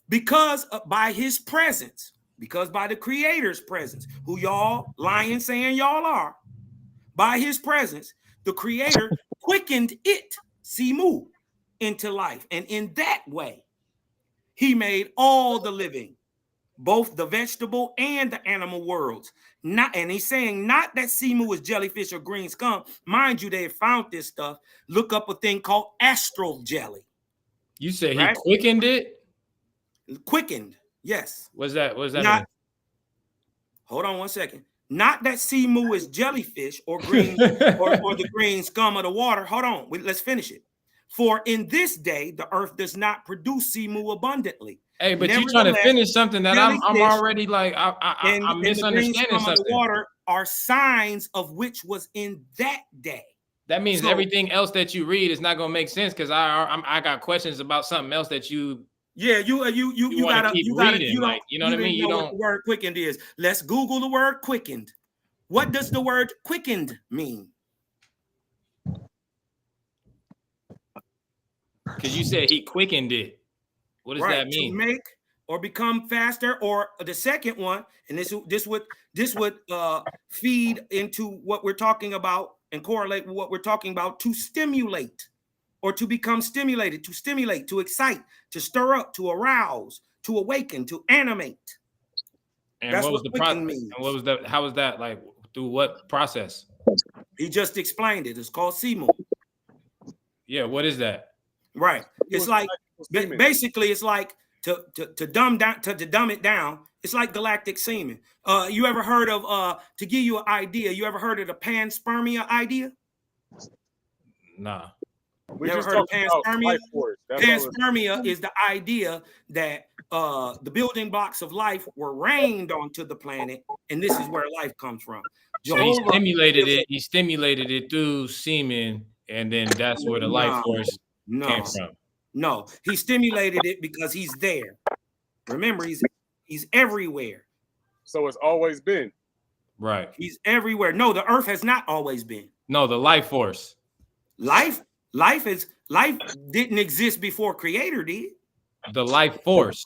because by his presence, because by the creator's presence, who y'all lying saying y'all are, by his presence, the creator quickened it, Simu, into life. And in that way, he made all the living, both the vegetable and the animal worlds. Not, and he's saying not that Simu is jellyfish or green scum. Mind you, they found this stuff. Look up a thing called astral jelly. You said he Right? quickened it. Quickened, yes. What does that Not, mean? hold on one second. Not that Simu is jellyfish or green or the green scum of the water. Hold on, let's finish it. For in this day, the earth does not produce Simu abundantly. Hey, but you're trying to finish something that I'm jellyfish already like I'm and the green misunderstanding scum of the something. water are signs of which was in that day. That means So, everything else that you read is not gonna make sense, because I got questions about something else that you want to keep reading. Like, you know what I mean? You know what don't. the word quickened is. Let's Google the word quickened. What does the word quickened mean? Because you said he quickened it. What does that mean? To make or become faster, or the second one, and this would feed into what we're talking about and correlate with what we're talking about, to stimulate. or to become stimulated, to stimulate, to excite, to stir up, to arouse, to awaken, to animate. And That's what was what the quicken process? means. And what was that? How was that like? Through what process? He just explained it. It's called Simu. Yeah, what is that? Right. It's like basically it's like to dumb it down. It's like galactic semen. You ever heard of to give you an idea? You ever heard of the panspermia idea? Nah. We Never just heard of talking about panspermia? life force. That's all. Panspermia is the idea that the building blocks of life were rained onto the planet, and this is where life comes from. So he Jehovah stimulated is it. He stimulated it through semen, and then that's where the life force came from. No, he stimulated it because he's there. Remember, he's everywhere. So it's always been. Right. He's everywhere. No, the earth has not always been. No, the life force. Life didn't exist before Creator did. The life force.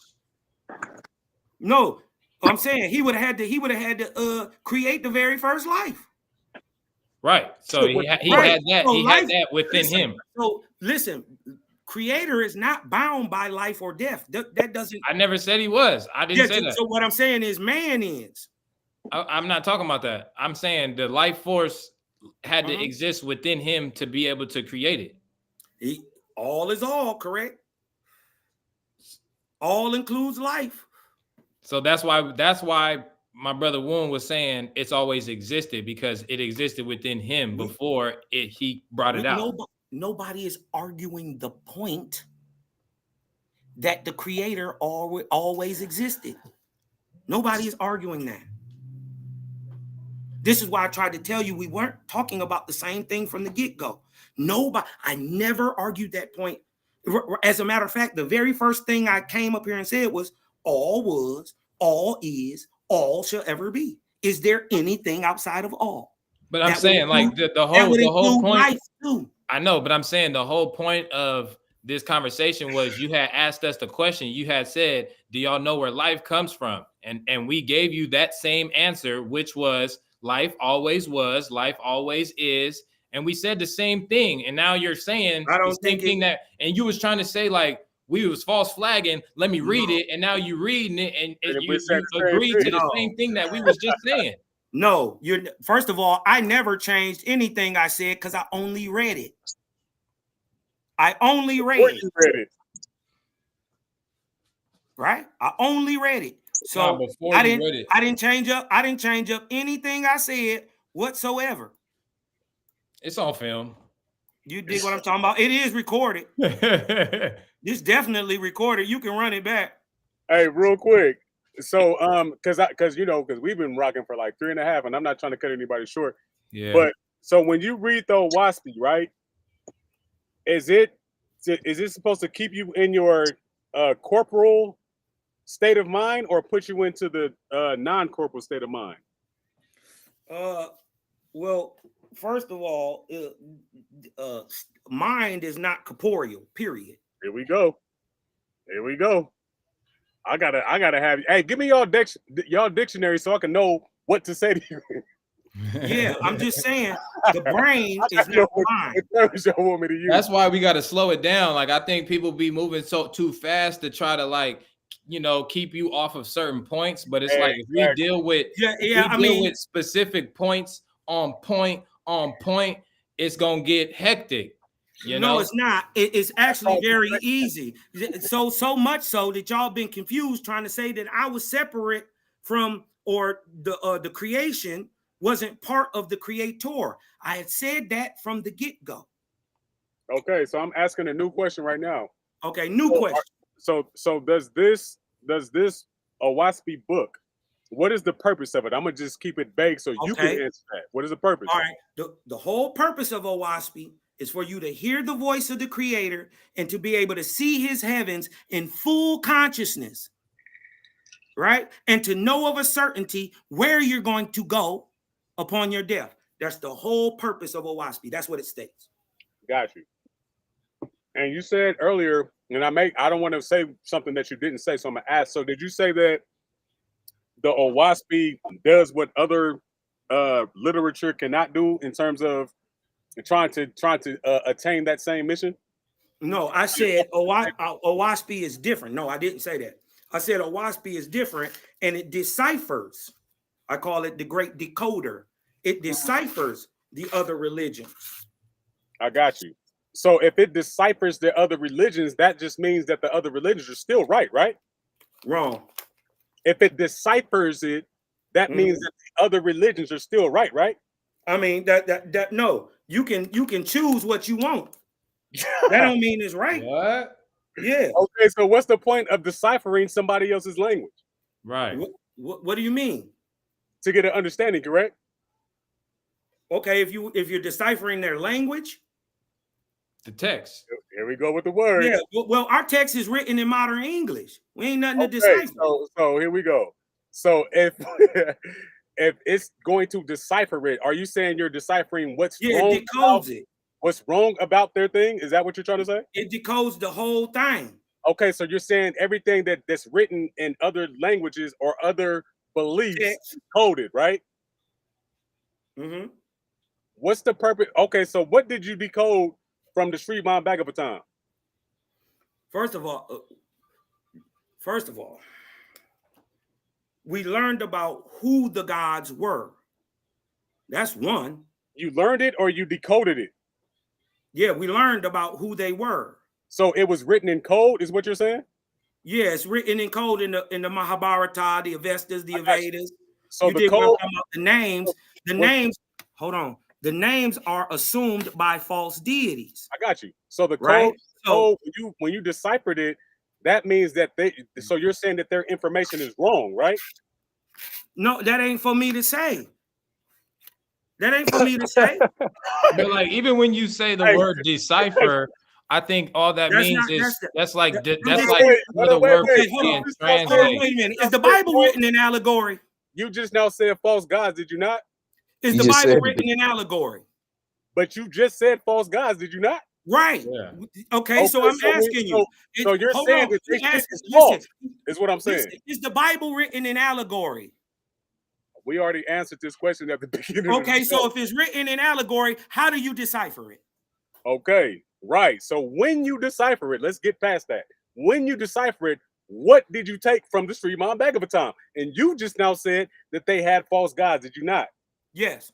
No, I'm saying he would have had to create the very first life. Right. So he had that. So he had that within him. So listen, Creator is not bound by life or death. That doesn't. I never said he was. I didn't say that. So what I'm saying is, man is. I'm not talking about that. I'm saying the life force had to exist within him to be able to create it. All is all, correct? All includes life. So that's why my brother Woon was saying it's always existed, because it existed within him before he brought it out. Nobody is arguing the point that the Creator always existed. Nobody is arguing that. This is why I tried to tell you we weren't talking about the same thing from the get-go. I never argued that point. As a matter of fact, the very first thing I came up here and said was, all was, all is, all shall ever be. Is there anything outside of all? But I'm saying like the whole point. Life too. I know, but I'm saying the whole point of this conversation was you had asked us the question. You had said, do y'all know where life comes from? And we gave you that same answer, which was life always was, life always is. And we said the same thing. And now you're saying the same thing that, and you was trying to say like, we was false flagging. Let me read it. And now you reading it and you agreed to the same thing that we was just saying. No, first of all, I never changed anything I said because I only read it. I only read it. Right? I only read it. So I didn't change up anything I said whatsoever. It's on film. You dig what I'm talking about? It is recorded. It's definitely recorded. You can run it back. Hey, real quick. So because we've been rocking for like 3.5, and I'm not trying to cut anybody short. Yeah. But so when you read the Oahspe, right? Is it supposed to keep you in your corporal state of mind, or put you into the non-corporal state of mind? Well, first of all, mind is not corporeal, period. Here we go. I gotta have you. Hey, give me y'all dictionary so I can know what to say to you. Yeah, I'm just saying the brain is not mind. That's why we got to slow it down. Like I think people be moving too fast to try to keep you off of certain points. But it's like if we deal with with specific points on point, it's gonna get hectic. No, it's not. It's actually very easy. So much so that y'all been confused trying to say that I was separate from, or the creation wasn't part of the creator. I had said that from the get-go. Okay, so I'm asking a new question right now. Okay, new question. So does this Oahspe book, what is the purpose of it? I'm gonna just keep it vague so you can answer that. What is the purpose? All right, the whole purpose of Oahspe is for you to hear the voice of the Creator and to be able to see his heavens in full consciousness, right? And to know of a certainty where you're going to go upon your death. That's the whole purpose of Oahspe. That's what it states. Got you. And you said earlier, and I don't want to say something that you didn't say, so I'm gonna ask. So did you say that the Oahspe does what other literature cannot do in terms of trying to attain that same mission? No, I said Oahspe is different. No, I didn't say that. I said Oahspe is different and it deciphers. I call it the great decoder. It deciphers the other religions. I got you. So if it deciphers the other religions, that just means that the other religions are still right, right? Wrong. If it deciphers it, that means that the other religions are still right, right? I mean that no, you can choose what you want. That don't mean it's right. What? Yeah. Okay, so what's the point of deciphering somebody else's language? Right. What do you mean? To get an understanding, correct? Okay, if you're deciphering their language. The text. Here we go with the words. Yeah. Well, our text is written in modern English. We ain't nothing to decipher. So here we go. So if if it's going to decipher it, are you saying you're deciphering what's wrong? It decodes it. What's wrong about their thing? Is that what you're trying to say? It decodes the whole thing. Okay, so you're saying everything that's written in other languages or other beliefs is coded, right? Mm-hmm. What's the purpose? Okay, so what did you decode from the Street Mind Back of a Time? First of all, we learned about who the gods were. That's one. You learned it or you decoded it? Yeah, we learned about who they were. So it was written in code, is what you're saying? Yeah, it's written in code in the Mahabharata, the Avestas, the Vedas. So you the did code, about the names. The names. Hold on. The names are assumed by false deities. I got you. So the code, right? So when you deciphered it, that means that so you're saying that their information is wrong, right? No, that ain't for me to say. That ain't for me to say. But like, even when you say the word decipher, I think all that means is that's like where the word is being translated. Wait a minute. Is the Bible written in allegory? You just now said false gods, did you not? Is the Bible written in allegory? But you just said false gods, did you not? Right. Yeah. Okay, so I'm asking you. So you're saying that this is false, is what I'm saying. Is the Bible written in allegory? We already answered this question at the beginning. Okay, so if it's written in allegory, how do you decipher it? Okay, right. So when you decipher it, let's get past that. When you decipher it, what did you take from the Street Mind Back of a Time? And you just now said that they had false gods, did you not? Yes.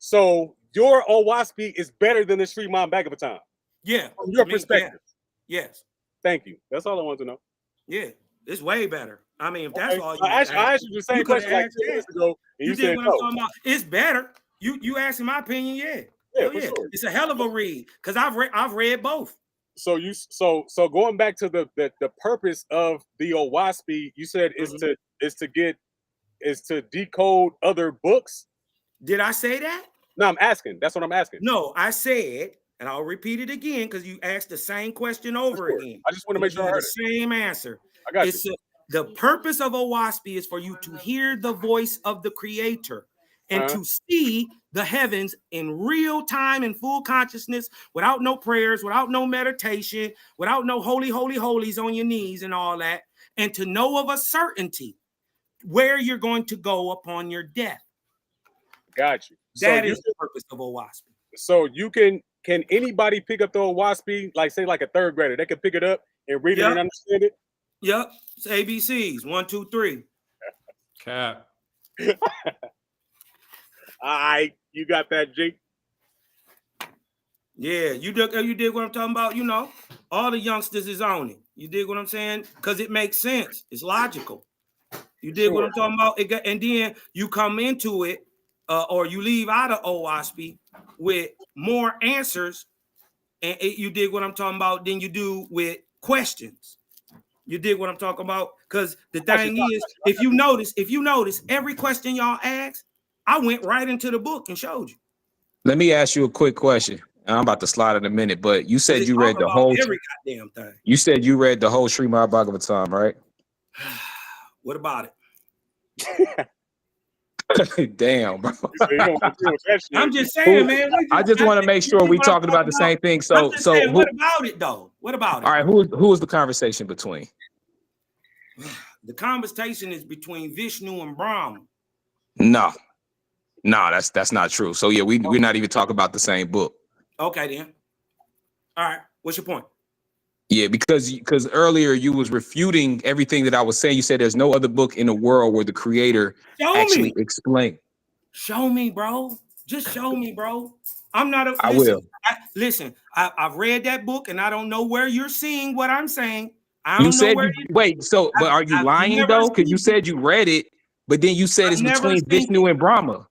So your Oahspe is better than the Street Mind Back of a Time. Yeah. From your perspective. Yes. Thank you. That's all I want to know. Yeah, it's way better. I mean, if that's all you I asked you the same question like 2 years ago, and you said what I'm talking about. It's better. You asking my opinion, yeah. Sure. It's a hell of a read because I've read both. So so going back to the purpose of the Oahspe, you said is to decode other books. Did I say that? No, I'm asking. That's what I'm asking. No, I said, and I'll repeat it again because you asked the same question over again. I just want to make sure I heard the same answer. I got you. The purpose of Oahspe is for you to hear the voice of the Creator and to see the heavens in real time in full consciousness, without no prayers, without no meditation, without no holy, holy, holies on your knees and all that, and to know of a certainty where you're going to go upon your death. Got you. That is the purpose of Oahspe. So you can anybody pick up the Oahspe, like say like a third grader? They can pick it up and read it and understand it. Yep, it's ABCs 1, 2, 3. Cap. All right, you got that, G. Yeah, you did what I'm talking about. You know, all the youngsters is on it. You dig what I'm saying? Because it makes sense. It's logical. You dig what I'm talking about? And then you come into it, or you leave out of Oahspe with more answers, and you dig what I'm talking about than you do with questions. You dig what I'm talking about? Because the thing is, if you notice, every question y'all asked, I went right into the book and showed you. Let me ask you a quick question. I'm about to slide in a minute, but you said you read the whole every goddamn thing. You said you read the whole Street Mind Back of a Time, right? What about it? Damn, bro. I'm just saying, man. I just want to make sure we talking about the same thing. So what about it though? What about it? All right, who is the conversation between? The conversation is between Vishnu and Brahma. No, that's not true. So yeah, we're not even talking about the same book. Okay then. All right. What's your point? Yeah, because earlier you was refuting everything that I was saying. You said there's no other book in the world where the creator actually explained. Show me, bro. Just show me, bro. I'm not a I will. listen. I've read that book and I don't know where you're seeing what I'm saying. I You don't know said where. wait. So, but are you I've lying never though? Because you seen said you read it, but then you said I've it's never between seen Vishnu it. and Brahma.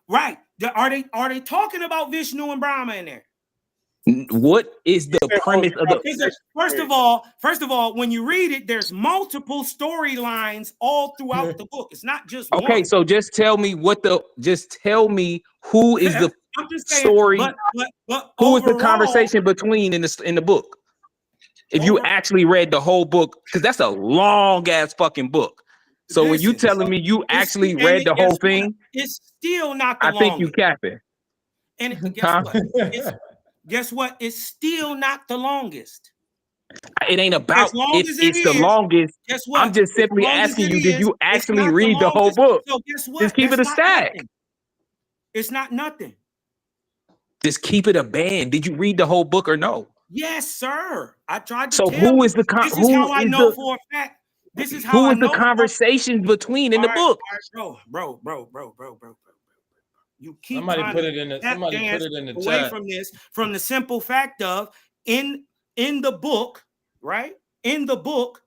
Right. Are they talking about Vishnu and Brahma in there? What is the premise of the? First of all, when you read it, there's multiple storylines all throughout the book. It's not just Okay, one. so just tell me just tell me who is the I'm just saying, story, but who is the overall, conversation between in the book? If you actually read the whole book, because that's a long ass fucking book. So when you telling me you actually read the whole thing, it's still not the I think you longest. capping. And guess what? It's still not the longest. It ain't about As long if as it it's the is, longest. guess what? I'm just simply As long as asking it you, did is, you it's actually not read the whole longest. book? So guess what? Just keep it a That's not stack. nothing. It's not nothing. Just keep it a band. Did you read the whole book or no? Yes, sir. I tried to So tell who you. is the This is how I know for a fact. This is how who I is the know. conversations between in the book? Bro. You keep Somebody trying put to it in the tap somebody dance put it in the away chat. from this, from the simple fact of in the book, right? In the book,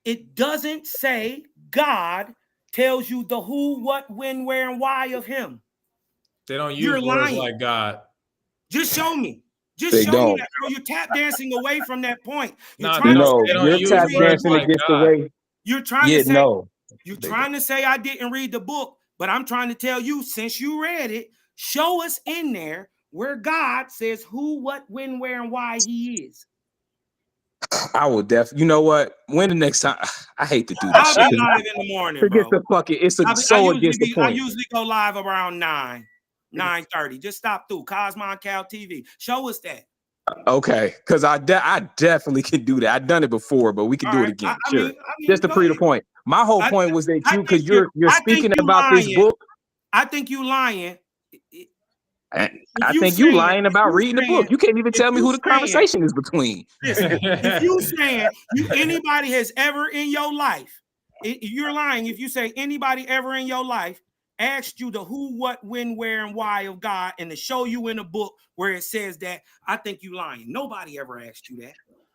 it doesn't say God tells you the who, what, when, where, and why of him. They don't use You're words lying. like God. Just show me. Just They show don't. me that, bro. You're tap dancing away from that point. You're No, trying to No, say you're you didn't tap read the dancing book. against the God. way. You're trying Yeah, to say no. you're trying to say I didn't read the book, but I'm trying to tell you, since you read it, show us in there where God says who, what, when, where, and why he is. I will definitely. You know what? When the next time? I hate to do this I'll shit. be live in the morning, Forget bro. the fucking. It's I so usually against the I point. usually go live around 9:30. Just stop through Cosmon Cal TV. Show us that. Okay, because I definitely can do that. I've done it before, but we can do it again. I Sure. mean, Just to go prove the ahead. point. My whole point was that you, because you're speaking about this book. I think you lying. I think you lying about reading the book. You can't even tell me who the conversation is between. Listen, if you saying anybody has ever in your life, you're lying. If you say anybody ever in your life asked you the who, what, when, where, and why of God, and to show you in a book where it says that, I think you lying. Nobody ever asked you that.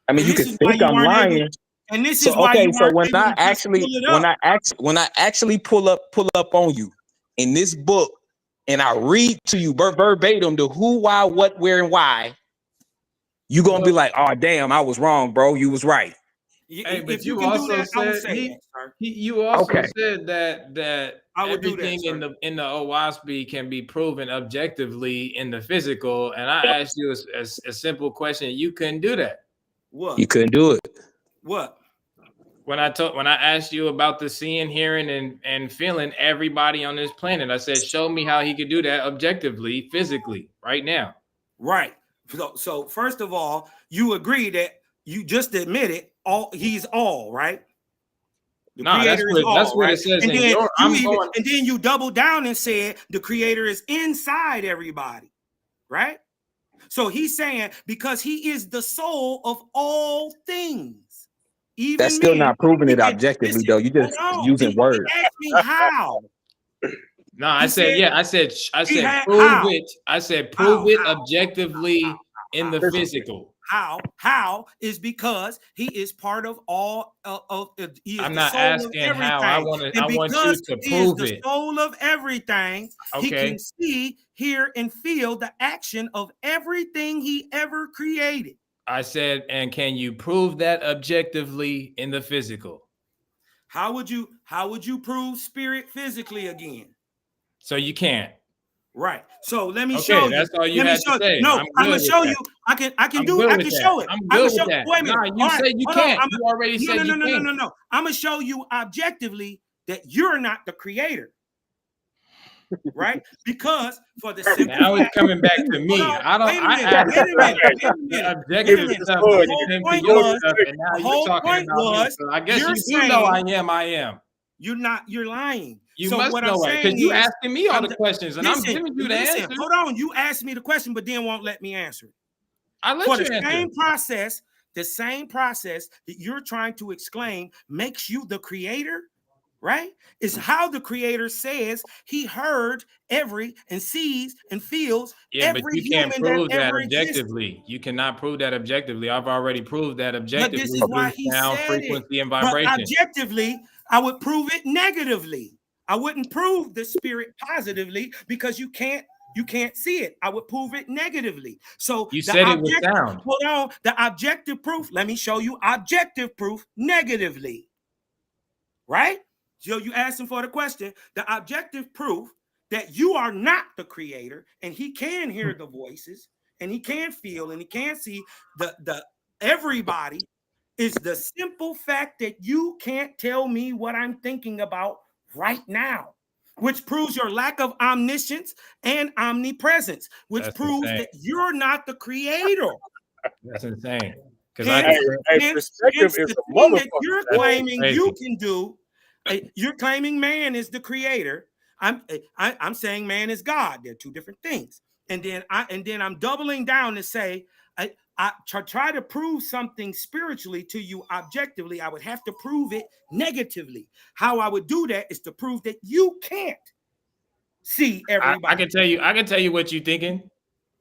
I mean, you can think I'm lying. And this is why you weren't able to just pull it up. when I actually pull up on you in this book, and I read to you verbatim the who, why, what, where, and why, you gonna be like, oh damn, I was wrong, bro. You was right. Hey, but you also said you also said that everything in the Oahspe can be proven objectively in the physical, and I asked you a simple question. You couldn't do that. What? You couldn't do it. What? When I asked you about the seeing, hearing, and feeling everybody on this planet, I said, show me how he could do that objectively, physically, right now. Right. So first of all, you agree that you just admitted he's all, right? The creator is all, that's what right? it says. And then you double down and said the creator is inside everybody, right? So he's saying because he is the soul of all things. Even that's still not proving it objectively, though. You just using words. Ask me how. No, I said prove it. I said prove it objectively in the physical. How is because he is part of all of he is I'm the not soul asking of how. I want you to he is prove the it. soul of everything. Okay. He can see, hear, and feel the action of everything he ever created. I said, and can you prove that objectively in the physical? How would you prove spirit physically again? So you can't. Right. So let me show you. That's all you had to say. No, I'm gonna show you. I can show it. I'm good with that. Wait a minute. No, you said you can't. You already said you can't. No. I'm gonna show you objectively that you're not the creator. Right? Because for the simple now it's coming back to me. I asked objective stuff to your stuff, and now you're talking about me. So I guess you do know I am. You're lying. You must know it because you asking me all the questions, and I'm giving you the answer. Hold on, you asked me the question, but then won't let me answer it. I let For you the answer. same process that you're trying to explain makes you the creator, right? Is how the creator says he heard every and sees and feels Yeah, but every you can't human that prove that ever existed. objectively. You cannot prove that objectively. I've already proved that But objectively this is why through he sound, said it. frequency, and But vibration. objectively, I would prove it negatively. I wouldn't prove the spirit positively because you can't see it. I would prove it negatively. So You the said it with objective, sound. hold on, the objective proof. Let me show you objective proof negatively. Right? So you asking for the question. The objective proof that you are not the creator, and he can hear the voices, and he can feel, and he can see the everybody, is the simple fact that you can't tell me what I'm thinking about right now, which proves your lack of omniscience and omnipresence, which That's proves insane. that you're not the creator. That's insane. Because Hence, perspective is the a thing that motherfucker. you're That's claiming crazy. you can do, you're claiming man is the creator. I'm saying man is God. They're two different things. And then I'm doubling down to say I try to prove something spiritually to you objectively. I would have to prove it negatively. How I would do that is to prove that you can't see everybody. I can tell you what you're thinking.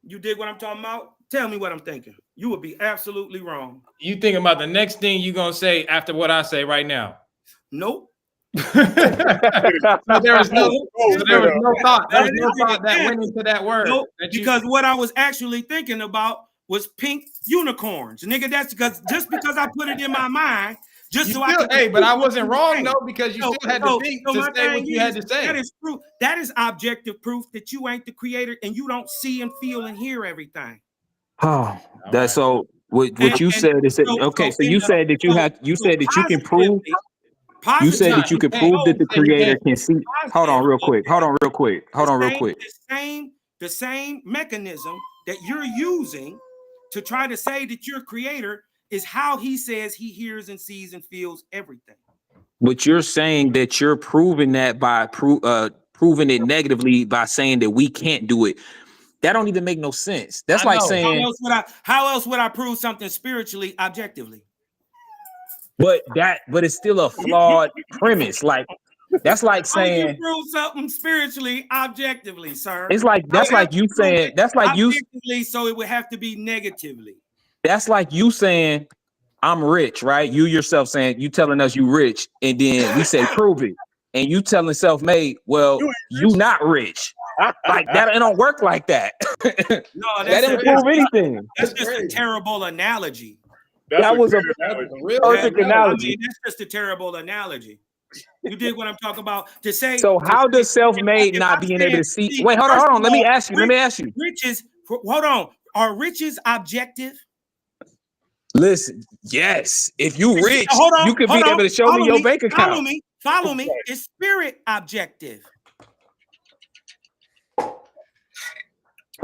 You dig what I'm talking about? Tell me what I'm thinking. You would be absolutely wrong. You think about the next thing you're gonna say after what I say right now. Nope. So there was no thought. There was no thought that went into that word. Nope, because what I was actually thinking about was pink unicorns, nigga. That's just because I put it in my mind, just so I could. Hey, but I wasn't wrong though, because you still had to think to say what you had to say. That is proof. That is objective proof that you ain't the creator and you don't see and feel and hear everything. Oh, that's so. What you said is okay. So you said that you said that you can prove. You said that you could prove that the creator can see. Hold on real quick. The same mechanism that you're using to try to say that you're creator is how he says he hears and sees and feels everything. But you're saying that you're proving that by proving it negatively by saying that we can't do it. That don't even make no sense. That's like saying how else would I prove something spiritually objectively? But it's still a flawed premise. Like that's like saying you prove something spiritually objectively, sir. It's like you saying objectively, so it would have to be negatively. That's like you saying I'm rich, right? You yourself saying you telling us you rich, and then we say prove it, and you telling Selfmade, well, you not rich. Like that, it don't work like that. No, that didn't prove anything. That's just a terrible analogy. That was a real perfect analogy. I mean, that's just a terrible analogy. You dig what I'm talking about? To say. So how does Selfmade not being able to see? Wait, hold on. Let me ask you. Riches. Hold on. Are riches objective? Listen, yes. If you rich, you could be able to show me your bank account. Follow me. It's spirit objective.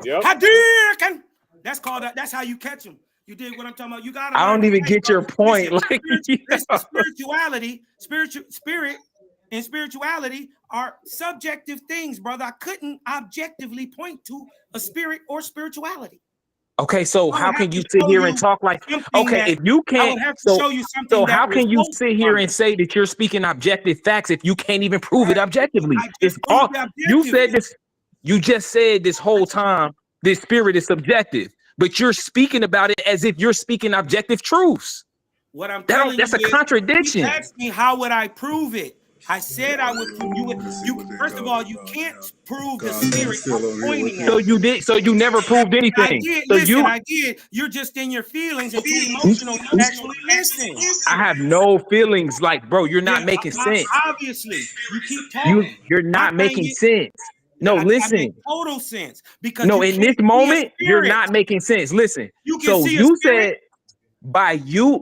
Yep. Hadouken! That's how you catch them. You dig what I'm talking about? You got. I don't even get your point. Like spirituality, spirit, and spirituality are subjective things, brother. I couldn't objectively point to a spirit or spirituality. Okay, so how can you sit here and talk like okay? If you can't, so how can you sit here and say that you're speaking objective facts if you can't even prove it objectively? You said this. You just said this whole time this spirit is subjective, but you're speaking about it as if you're speaking objective truths. What I'm telling that's a contradiction. You asked me how would I prove it? I said I would prove you. First of all, you can't prove the spirit I'm pointing at. So you did. So you never proved anything. I did. You're just in your feelings and too emotional to actually listen. I have no feelings. Like, bro, you're not making sense. Obviously, you keep talking. You're not making sense. No, listen. Total sense because in this moment you're not making sense. Listen. So you said by you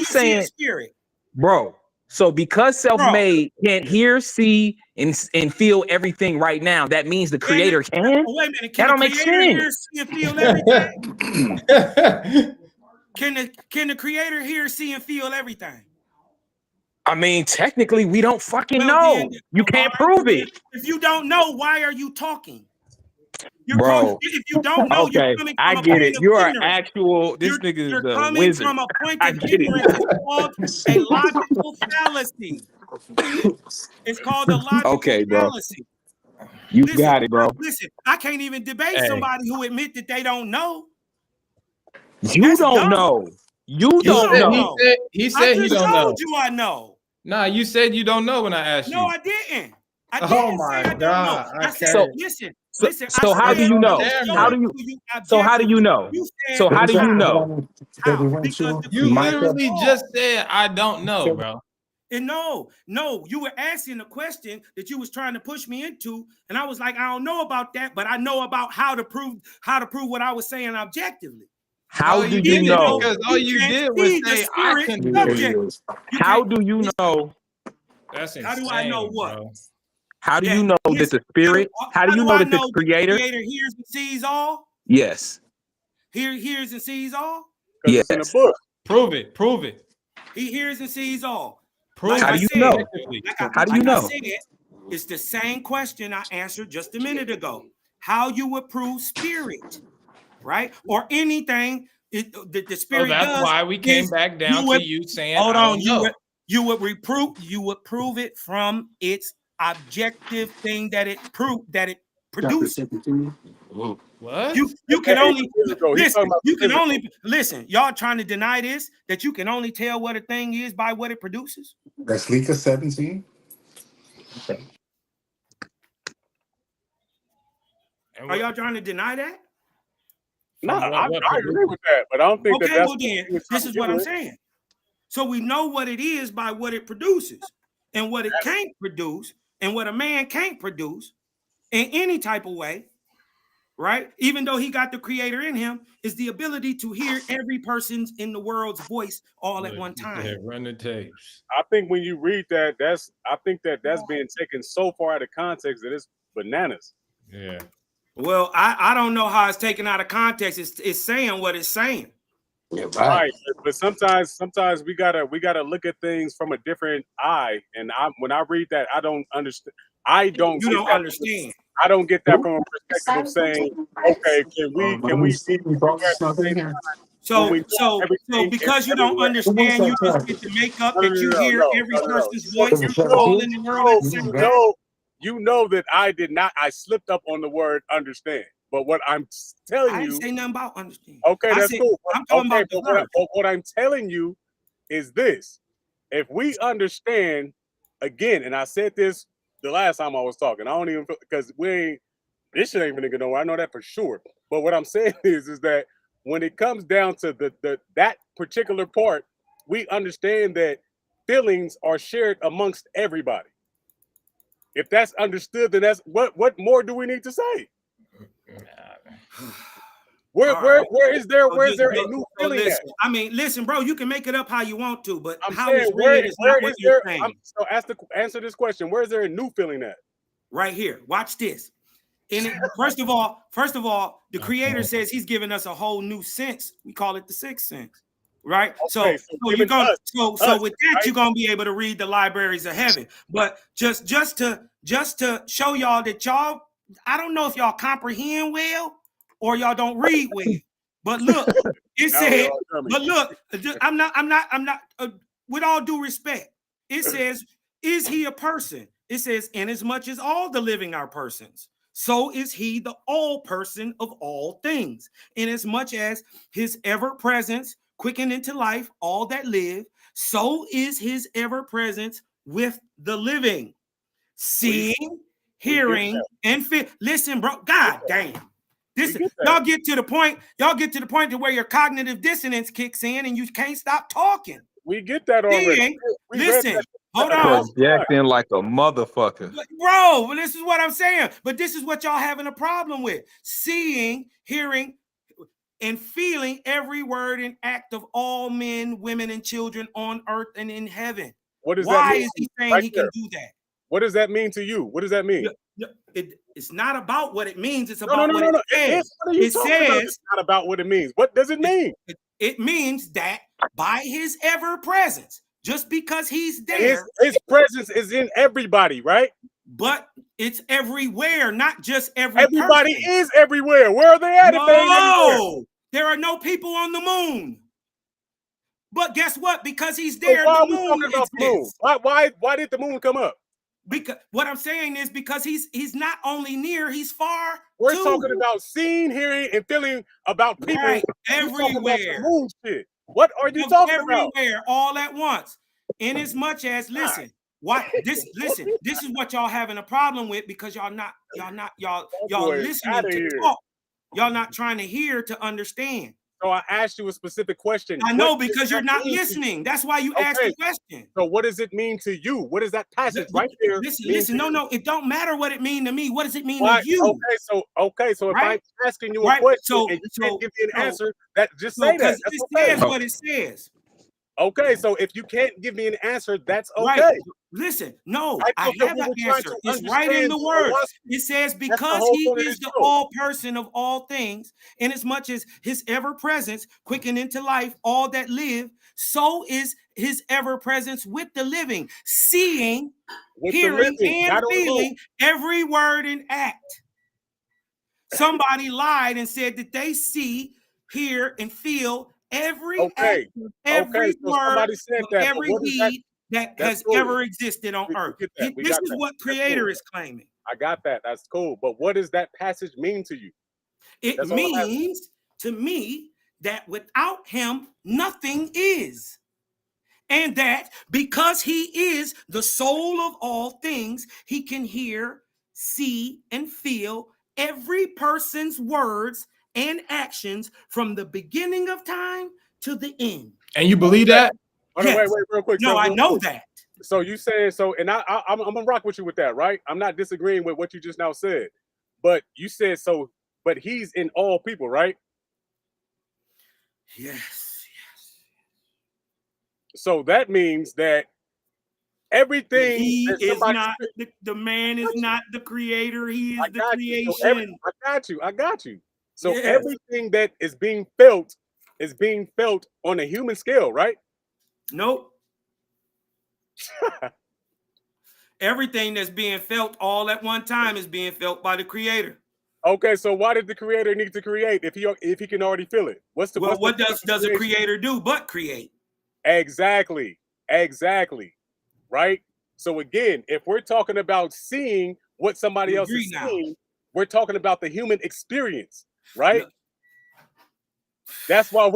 saying spirit, bro. So because Selfmade can't hear, see, and feel everything right now, that means the creator can. Wait a minute. That don't make sense. Hear, see, and feel everything? Can the creator hear, see, and feel everything? I mean, technically, we don't fucking know. You can't prove it. If you don't know, why are you talking? Bro. If you don't know, you're Okay, coming I from a get point it. of You are ignorance. actual. This nigga is You're a coming wizard. from a point I of get it. ignorance. It's called a logical fallacy. It's called a logical Okay, bro. fallacy. You Listen, got it, bro. listen, I can't even debate Hey. somebody who admit that they don't know. You That's don't dumb. know. You You don't don't know. know. He I said he just don't told know. you I know. Nah, you said you don't know when I asked No, you. I didn't. I Oh didn't my say I don't know. God, I I said, can't. listen. So I how do said, you know? Damn How it. do you? to you So how do you objectively. know? You said, So how do you know? how? Because the You creator literally called. just said I don't know, bro. And no, you were asking a question that you was trying to push me into, and I was like, I don't know about that, but I know about how to prove what I was saying objectively. How No, do you you didn't, know? because all you can't did was see the say I spirit couldn't do it. subject. How do you know? That's insane. How do I know what? Bro. How do you know that the spirit? How do you know that the creator? The creator hears and sees all? Yes. Hears and sees all? Because it's in the book. Prove it. Prove it. He hears and sees all. Prove How it do you know? objectively. How do you I know? said, it's the same question I answered just a minute ago. How you would prove spirit, right? Or anything the So spirit that's does. why we came back down to you saying hold I on, don't know. you would prove it from its objective thing that it produces. What? You can only listen. listen. Y'all trying to deny this, that you can only tell what a thing is by what it produces. That's Leaka 17. Are y'all trying to deny that? No, I agree with that, but I don't think okay, that's well then, this is what I'm saying. So we know what it is by what it produces, and what it can't produce, and what a man can't produce in any type of way, right? Even though he got the creator in him, is the ability to hear every person's in the world's voice all at one time. Run the tapes. I think when you read that, that's being taken so far out of context that it's bananas. Yeah. Well, I don't know how it's taken out of context. It's saying what it's saying. Yeah, Right. But sometimes we gotta look at things from a different eye. And when I read that, I don't understand. You don't understand. I don't get that from a perspective of saying, okay, can we be So because you don't understand, you just get to make up that you hear every person's voice all in the world. You know that I did not. I slipped up on the word understand. But what I'm telling you, I didn't say nothing about understand. Okay, that's cool. I'm talking about what I'm telling you is this: if we understand again, and I said this the last time I was talking, I don't even because this shit ain't gonna go nowhere. I know that for sure. But what I'm saying is that when it comes down to that particular part, we understand that feelings are shared amongst everybody. If that's understood, then that's what more do we need to say? Where is there a new feeling at? I mean, listen, bro, you can make it up how you want to, but I'm how saying, it's read is not what you're saying. So answer this question. Where is there a new feeling at? Right here. Watch this. First of all, the creator says he's giving us a whole new sense. We call it the sixth sense. Right? Okay, so you're gonna with that, you're gonna be able to read the libraries of heaven. But just to show y'all that y'all, I don't know if y'all comprehend well or y'all don't read well. But look, it said, but look, I'm not with all due respect, it says, is he a person? It says, inasmuch as all the living are persons, so is he the all person of all things. Inasmuch as his ever presence quickened into life all that live, so is his ever presence with the living, seeing, hearing, and feel. Listen, bro, god damn. Y'all get to the point to where your cognitive dissonance kicks in and you can't stop talking. We get that already. Listen, hold on. Projecting like a motherfucker. Bro, well, this is what I'm saying. But this is what y'all having a problem with. Seeing, hearing, and feeling every word and act of all men, women, and children on earth and in heaven. Why is he saying he can do that? What does that mean to you? What does that mean? It's not about what it means. It's about what it says. It says it's not about what it means. What does it mean? It means that by his ever presence, just because he's there, his presence is in everybody, right? But it's everywhere, not just Everybody person. is everywhere. Where are they at if they ain't everywhere? No, there are no people on the moon. But guess what? Because he's So there, why the are we moon talking about the moon? exists. Why did the moon come up? Because what I'm saying is because he's not only near, he's far We're too. talking about seeing, hearing, and feeling about people. Right, You're talking about the everywhere. moon shit. What are you talking about? Everywhere, all at once. In as much as listen, this is what y'all having a problem with because y'all listening outta to here. talk. Y'all not trying to hear to understand. So I asked you a specific question. I know What does because you're that not mean to you? listening. That's why you asked the question. So what does it mean to you? What is that passage right there? Listen. No, it don't matter what it mean to me. What does it mean Why? to you? Okay, so if Right? I'm asking you a Right? question So- and you so- can't give me an so- answer, that just So say that. because That's it okay. says what it says. Okay, so if you can't give me an answer, that's okay. Right. Listen, no, I I thought that have we an were trying answer. to It's right in understand the word. Oahspe. It says, the because whole he point of is this the show. all person of all things, inasmuch as his ever presence quicken into life all that live, so is his ever presence with the living, seeing, With the hearing, living, and not on the moon. feeling every word and act. Somebody lied and said that they see, hear, and feel every Okay. act, every So word, somebody said of that, but every what is that? deed that That's has cool. ever existed on We earth. get that. We This got is that. what That's Creator cool. is claiming. I got that. That's cool. But what does that passage mean to you? It That's all I'm asking. means to me that without him, nothing is. And that because he is the soul of all things, he can hear, see, and feel every person's words and actions from the beginning of time to the end. And you believe that? Hold on, Yes. wait, real quick. No, So, I real know quick. that. So you saying so, and I'm gonna rock with you with that, right? I'm not disagreeing with what you just now said, but you said so. But he's in all people, right? Yes. So that means that everything He that is somebody not the man is not the creator. He is I the got you. creation. I got you. So Yes. everything that is being felt on a human scale, right? Nope. Everything that's being felt all at one time is being felt by the creator. Okay, so why did the creator need to create if he can already feel it? What does a creator do but create? Exactly. Right? So again, if we're talking about seeing what somebody You else agree is now? seeing, we're talking about the human experience, right? No. That's what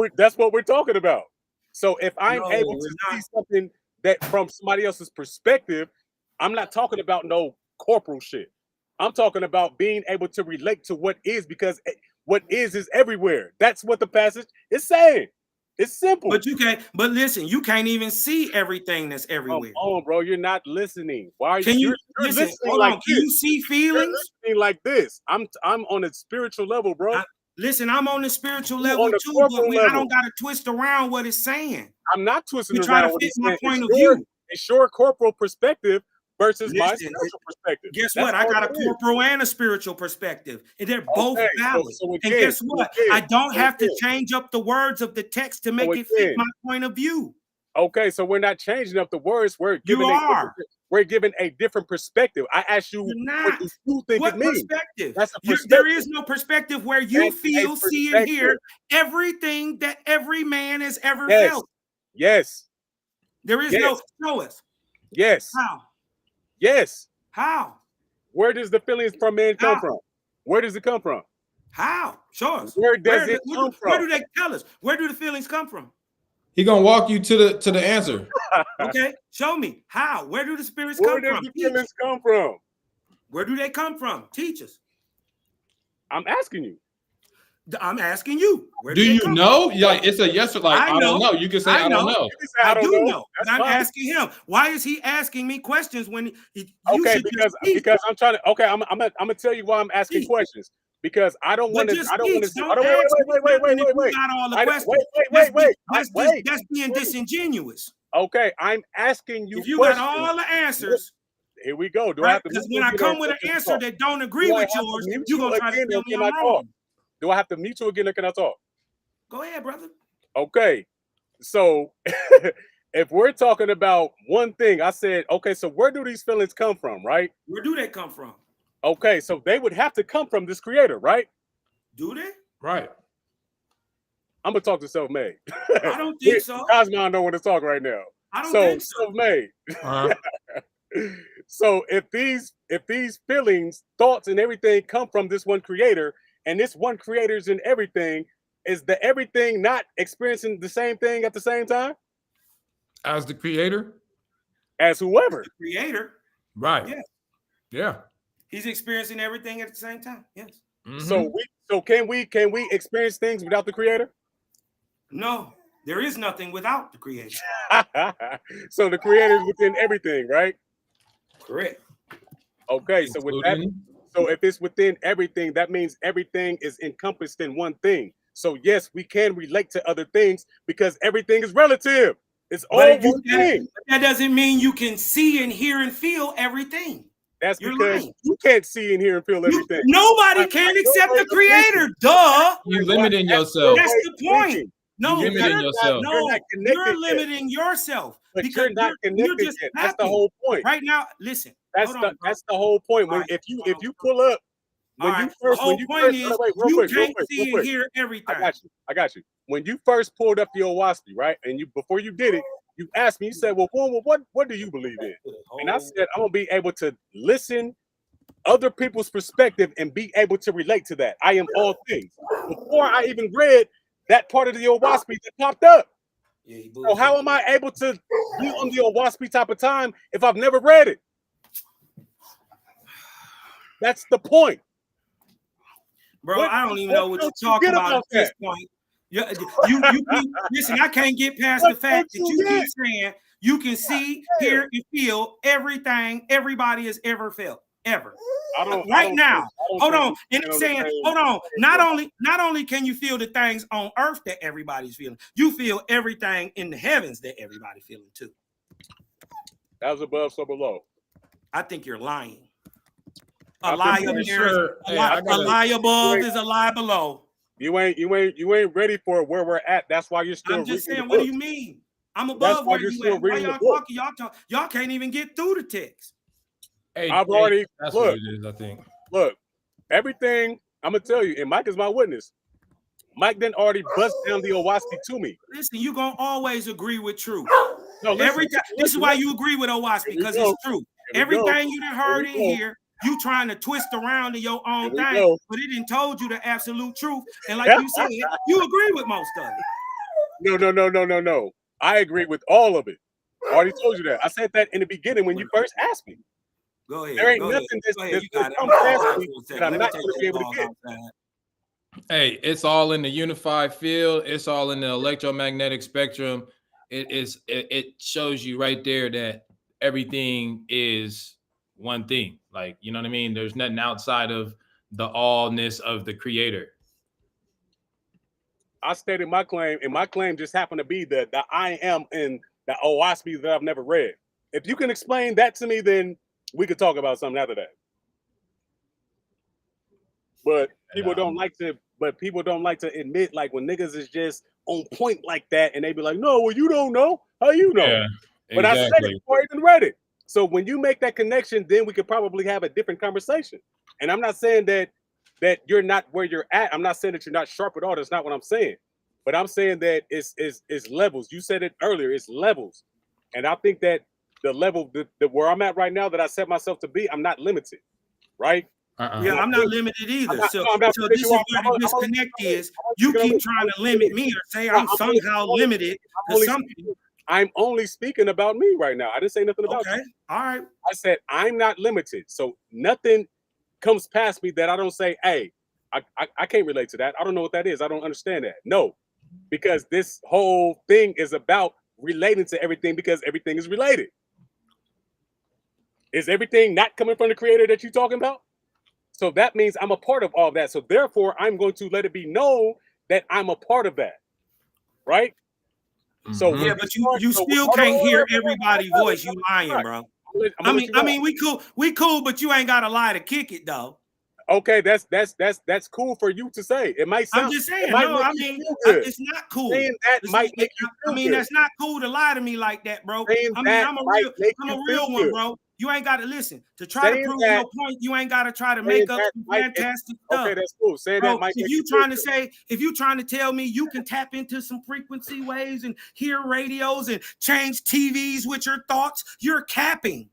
we're talking about. So if I'm No, able we're to not. see something that from somebody else's perspective, I'm not talking about no corporal shit. I'm talking about being able to relate to what is, because what is everywhere. That's what the passage is saying. It's simple. But listen, you can't even see everything that's everywhere. Come on, bro. You're not listening. Why are Can you you're listen? listening Hold like on. Can this? you see You're feelings? listening like this. I'm on a spiritual level, bro. Listen, I'm on the spiritual You level on the too, corporal but I level. don't got to twist around what it's saying. I'm not twisting You're trying around to what fit he's my saying. point of view. It's your corporal perspective versus my Listen, spiritual perspective. Guess That's what? I all got a it is. corporal and a spiritual perspective, and they're both Okay, valid. so And again, guess what? I don't have to change up the words of the text to make it fit again. my point of view. Okay, so we're not changing up the words. We're giving a different perspective. I asked you what you think What it means. perspective? That's a perspective. There is no perspective where you That's feel, see, and hear everything that every man has ever felt. Yes. There is no. Show us. Yes. How? Yes. How? Where does the feelings from man come from? Where does it come from? How? Show us. Where does it come from? Where do they tell us? Where do the feelings come from? He gonna walk you to the answer. Okay, show me how. Where do the spirits come from? Where does the feelings come from? Where do they come from? Teach us. I'm asking you. I'm asking you. Where do you know? Like it's a yes or like I don't know. You can say I don't know. I do know. But I'm asking him. Why is he asking me questions when because I'm trying to. Okay, I'm gonna tell you why I'm asking questions. Because I don't want to. I don't want to. Wait. That's being disingenuous. Okay, I'm asking you. If you got all the answers, here we go. Do right? I have to? Because when I come with an answer that don't agree with yours, you're gonna try to tell me I'm wrong. Do I have to meet you again or can I talk? Go ahead, brother. Okay, so if we're talking about one thing, I said, okay, so where do these feelings come from, right? Where do they come from? Okay, so they would have to come from this creator, right? Do they? Right. I'm gonna talk to Selfmade. I don't think so. Cosmo, I know when to talk right now. I don't think so. Selfmade. Uh-huh. So if these feelings, thoughts, and everything come from this one creator, and this one creator's in everything, is the everything not experiencing the same thing at the same time As the creator? as whoever? The creator. Right. Yeah. Yeah. He's experiencing everything at the same time. Yes. Mhm. So can we experience things without the creator? No, there is nothing without the creator. So the creator is within everything, right? Correct. Okay, so with that, Including- so if it's within everything, that means everything is encompassed in one thing. So yes, we can relate to other things because everything is relative. It's all But one thing. that doesn't mean you can see and hear and feel everything. That's You're because lying. you can't see and hear and feel everything. Nobody can except the creator. Duh. You limiting yourself. That's the point. No, You're limiting yourself. you're limiting yourself But because you're not connected just yet. That's the happy. whole point. Right now, listen. That's hold on, bro. that's the whole point. When All right, if you hold on, pull up, All when you right. first The whole when you point first is wait, real you quick, can't real see quick. and hear everything. I got you. When you first pulled up the Oahspe, right? And you before you did it, you asked me, you said, well, what do you believe in? And I said, I'm gonna be able to listen other people's perspective and be able to relate to that. I am all things. Before I even read that part of the Oahspe that popped up. Yeah, So how am I able to be on the Oahspe type of time if I've never read it? That's the point. Bro, What- I don't even what know what you're don't you talking get about at about this that? point. You keep, listen, I can't get past the What fact that don't you you keep get? saying you can see, hear, and feel everything everybody has ever felt. Ever. I don't Right now. think- I don't Hold think on. we And stand it's on the saying, same- hold on. Not only can you feel the things on earth that everybody's feeling, you feel everything in the heavens that everybody feeling too. That was above, so below. I think you're lying. I'm A lie pretty up there, sure- a hey, lie, I gotta- a lie above is a lie below. You ain't ready for where we're at. That's why you're still I'm just reading saying, the what do book. you mean? I'm That's above why where you're you still at. Why reading the y'all book. talking? Y'all can't even get through the text. Hey, I've already that's look. what it is, I think. Look, everything I'm gonna tell you, and Mike is my witness. Mike then already bust down the Oahspe to me. Listen, you're gonna always agree with truth. No, listen, Every time. This is why you agree with Oahspe, Here we because go. it's true. Here we go. Everything you done heard Here in we go. here, you trying to twist around to your own Here we thing, go. but it didn't told you the absolute truth. And like you said, you agree with most of it. No. I agree with all of it. I already told you that. I said that in the beginning when you first asked me. Go ahead. There ain't go nothing ahead. that's Go ahead. You gonna got it. come I'm past gonna me pause for a that I'm second. not Let me gonna take be able this to dog get. outside. Hey, it's all in the unified field. It's all in the electromagnetic spectrum. It shows you right there that everything is one thing. Like, you know what I mean? There's nothing outside of the allness of the creator. I stated my claim, and my claim just happened to be that I am in the Oahspe that I've never read. If you can explain that to me, then we could talk about something after that. But people don't like to. But people don't like to admit, like, when niggas is just on point like that, and they be like, "No, well, you don't know. How you know?" Yeah, But I said it before I even read it. So when you make that connection, then we could probably have a different conversation. And I'm not saying that you're not where you're at. I'm not saying that you're not sharp at all. That's not what I'm saying. But I'm saying that it's levels. You said it earlier. It's levels. And I think that the level that where I'm at right now that I set myself to be, I'm not limited. Right? Yeah, I'm not limited either. So I'm not this is where the I'm disconnect is. You keep trying to limit me or say I'm somehow limited to something. I'm only speaking about me right now. I didn't say nothing about you. All right. I said I'm not limited. So nothing comes past me that I don't say, hey, I can't relate to that. I don't know what that is. I don't understand that. No, because this whole thing is about relating to everything because everything is related. Is everything not coming from the creator that you're talking about? So that means I'm a part of all that. So therefore, I'm going to let it be known that I'm a part of that. Right? So yeah, but you still can't hear everybody's voice. You lying, bro. I mean, we cool, but you ain't got to lie to kick it though. Okay, that's cool for you to say. It might sound. I'm just saying. It might No, make I you mean, feel good. it's not cool. Saying that might make you feel good. that's not cool to lie to me like that, bro. Saying I mean, that I'm a might make real you feel one, good. bro. You ain't got to listen to try to Saying prove that- your point. You ain't got to try to saying make up that some might- fantastic stuff. Okay, that's cool. Saying Bro, that might if make you you feel trying to good. say, if you trying to tell me you can tap into some frequency waves and hear radios and change TVs with your thoughts, you're capping.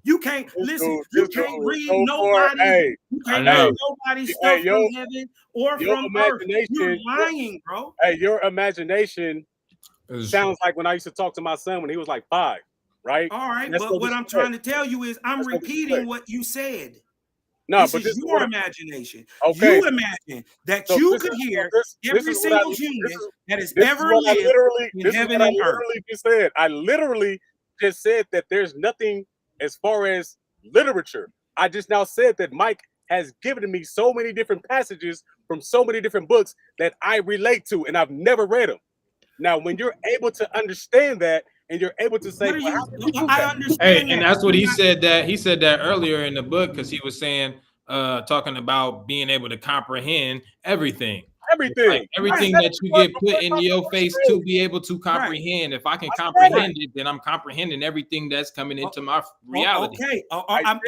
You can't listen. You can't read nobody. You can't read nobody's stuff from heaven or from earth. You're lying, bro. Hey, your imagination sounds like when I used to talk to my son when he was like 5, right? All right, That's but what I'm trying to tell you is I'm repeating what you said. No, this is your imagination. Okay. You imagine that you could hear every single human that has ever lived in heaven and earth. Just said. I literally just said that there's nothing as far as literature. I just now said that Mike has given me so many different passages from so many different books that I relate to, and I've never read them. Now, when you're able to understand that, and you're able to say, I understand. Hey, and that's what he said. He said that earlier in the book because he was saying, talking about being able to comprehend everything. Like everything that you get put in your face to be able to comprehend. If I can comprehend it, then I'm comprehending everything that's coming into my reality. Okay, I'm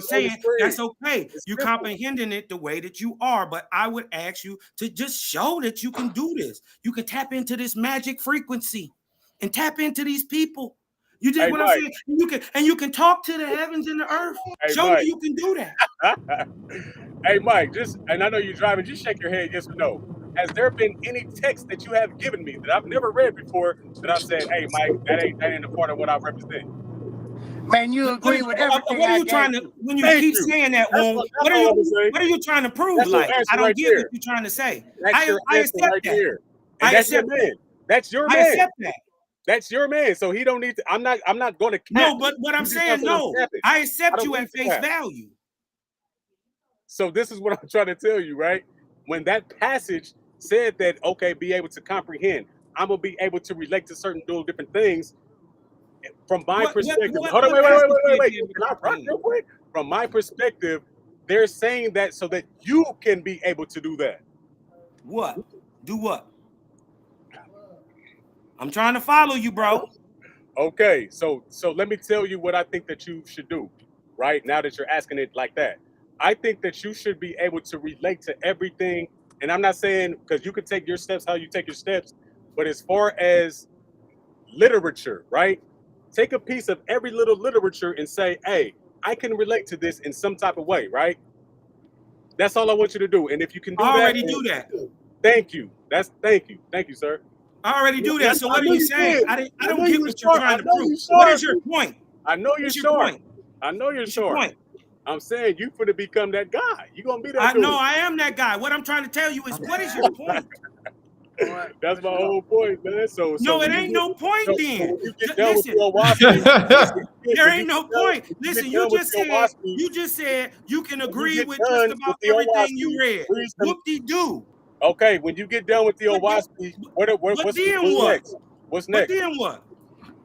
saying that's okay. You're comprehending it the way that you are, but I would ask you to just show that you can do this. You can tap into this magic frequency and tap into these people. You did what I'm saying? You can talk to the heavens and the earth. Show me you can do that. Hey, Mike, and I know you're driving, just shake your head yes or no. Has there been any text that you have given me that I've never read before that I've said, hey, Mike, that ain't a part of what I represent? Man, you agree with everything. What are you trying to, when you keep saying that, Woon, what are you trying to prove? That's like, I don't get there. what you're trying to say. That's I accept that. That's your man. That's your man. I accept that. That's your man. So he don't need to, I'm not going to cap. No, but what I'm saying, no, I accept you at face value. So this is what I'm trying to tell you, right? When that passage said that, okay, be able to comprehend, I'm going to be able to relate to certain different things from my perspective. Hold on, wait. Can I rock real quick? From my perspective, they're saying that so that you can be able to do that. What? Do what? I'm trying to follow you, bro. Okay, so let me tell you what I think that you should do, right? Now that you're asking it like that. I think that you should be able to relate to everything. And I'm not saying because you can take your steps how you take your steps, but as far as literature, right? Take a piece of every little literature and say, hey, I can relate to this in some type of way, right? That's all I want you to do. And if you can do that. I already do that. Thank you. Thank you, sir. I already do that. So what are you saying? I don't get what you're trying to prove. What is your point? I know you're short. I know you're short. I'm saying you for to become that guy. You're gonna be that dude. I know I am that guy. What I'm trying to tell you is what is your point? That's my whole point, man. So no, it ain't no point then. Listen, there ain't no point. Listen, you just said you can agree with just about everything you read. Whoop-de-doo. Okay, when you get done with the Oahspe, what's next? What's next? But then what?